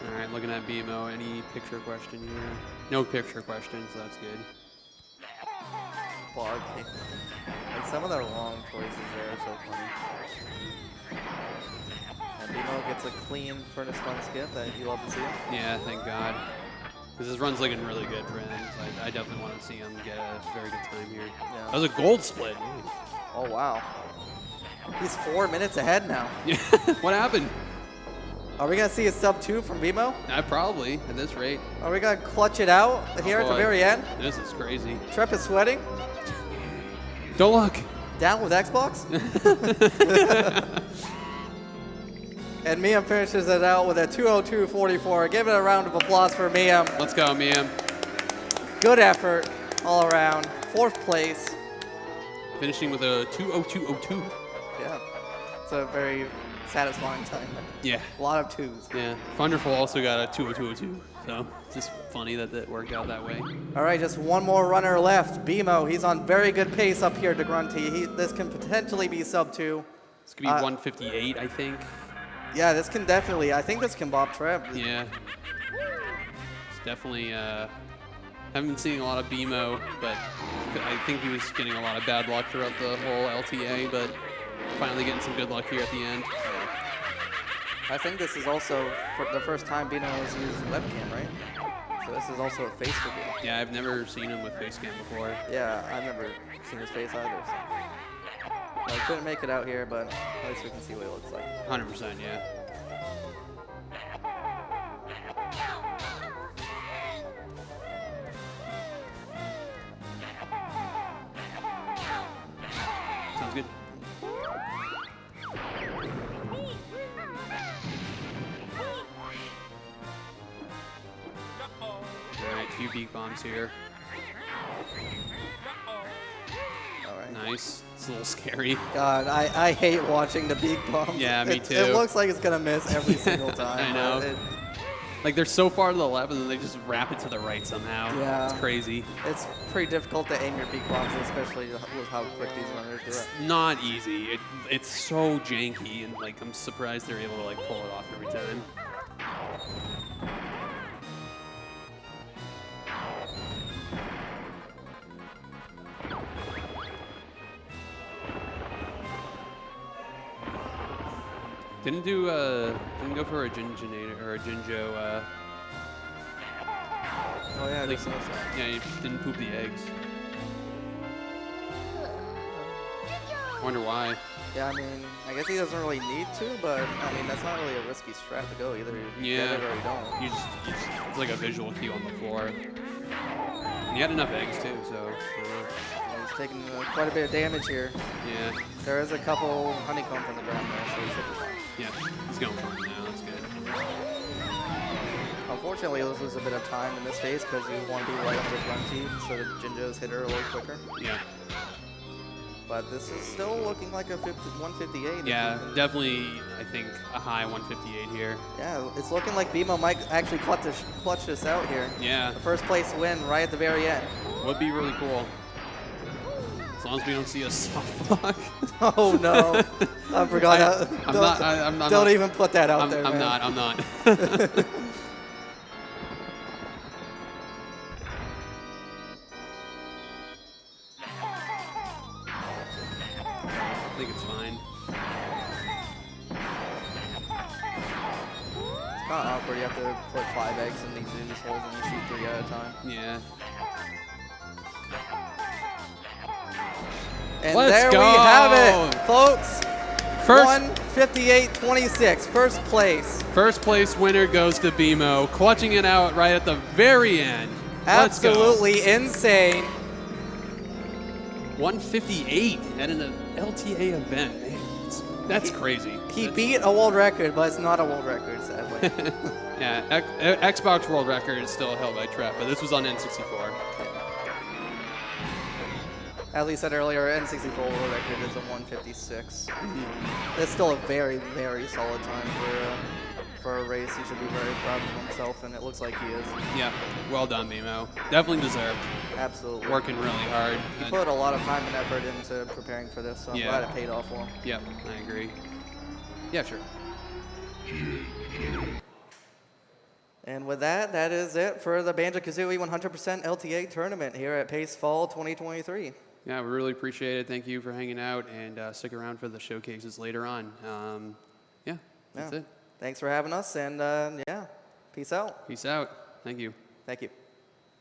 All right, looking at BMO. Any picture question here? No picture question, so that's good.
Blog. Like some of their long choices there are so funny. And BMO gets a clean Furnace Fun skip that you love to see.
Yeah, thank God. Because his run's looking really good for him. So I definitely want to see him get a very good time here.
Yeah.
That was a gold split.
Oh, wow. He's 4 minutes ahead now.
Yeah. What happened?
Are we going to see a sub 2 from BMO?
Probably at this rate.
Are we going to clutch it out here at the
boy.
very end?
This is crazy.
Trep is sweating.
Don't look.
Down with Xbox. And Miam finishes it out with a 202.44. Give it a round of applause for Miam.
Let's go, Miam.
Good effort all around. 4th place.
Finishing with a 202.02.
Yeah. It's a very satisfying time.
Yeah.
A lot of twos.
Yeah. Thunderful also got a 202.02. So it's just funny that that worked out that way.
All right, just one more runner left. BMO, he's on very good pace up here to Grunty. This can potentially be sub 2.
This could be 158, I think.
Yeah, this can definitely. I think this can bop Treb.
Yeah. Definitely haven't been seeing a lot of BMO, but I think he was getting a lot of bad luck throughout the whole LTA, but finally getting some good luck here at the end.
I think this is also for the first time Bino has used webcam, right? So this is also a face reveal.
Yeah, I've never seen him with face cam before.
Yeah, I've never seen his face either. So. I couldn't make it out here, but at least we can see what it looks like.
100%, yeah. Sounds good. Alright, 2 beak bombs here.
All right.
Nice. It's a little scary.
God, I hate watching the beak bombs.
Yeah, me too.
It looks like it's gonna miss every single time.
I know. Like they're so far to the left and then they just wrap it to the right somehow.
Yeah.
It's crazy.
It's pretty difficult to aim your beak bombs, especially with how quick these runners do
It's
it.
not easy. It's so janky, and like I'm surprised they're able to like pull it off every time. Didn't go for a Jinjinator or a Jinjo.
Oh yeah, I
Like,
just noticed that.
yeah, you didn't poop the eggs. Wonder why.
Yeah, I mean, I guess he doesn't really need to, but I mean, that's not really a risky strat to go either. You
Yeah.
get it or you don't.
You just it's like a visual cue on the floor. And he had enough eggs too, so.
He's taking quite a bit of damage here.
Yeah,
There is a couple honeycombs on the ground there, so he should be fine.
yeah, he's going for it now. That's good.
Unfortunately, he loses a bit of time in this phase because you want to be right on the run team, so the Jinjos hit her a little quicker.
Yeah,
But this is still looking like a 158. if
yeah,
you can-
definitely. I think a high 158 here.
Yeah, it's looking like Bimo might actually clutch this out here.
Yeah,
The first place win right at the very end.
would be really cool. As long as we don't see a soft block.
Oh no, I forgot.
I'm not.
Don't even put that out there,
I'm
man.
not. I'm not. I think it's fine.
It's kind of awkward. You have to put 5 eggs in these holes and you shoot 3 at a time.
Yeah.
And
Let's
there
go.
we have it, folks.
First
158.26, first place.
First place winner goes to BMO, clutching it out right at the very end. Let's go.
Absolutely insane.
158 at an LTA event. Man, that's crazy.
He
That's-
beat a world record, but it's not a world record, sadly.
Yeah, Xbox World Record is still held by Trap, but this was on N64.
As we said earlier, N64 world record is a 156. It's still a very, very solid time for a race. He should be very proud of himself, and it looks like he is.
Yeah, well done, BMO. Definitely deserved.
Absolutely.
Working really hard.
He put a lot of time and effort into preparing for this, so I'm
Yeah.
glad it paid off for him.
Yep, I agree. Yeah, sure.
And with that, that is it for the Banjo-Kazooie 100% LTA tournament here at Pace Fall 2023.
Yeah, we really appreciate it. Thank you for hanging out, and stick around for the showcases later on. Yeah, that's
Yeah.
it.
Thanks for having us, and yeah, peace out.
Peace out. Thank you.
Thank you.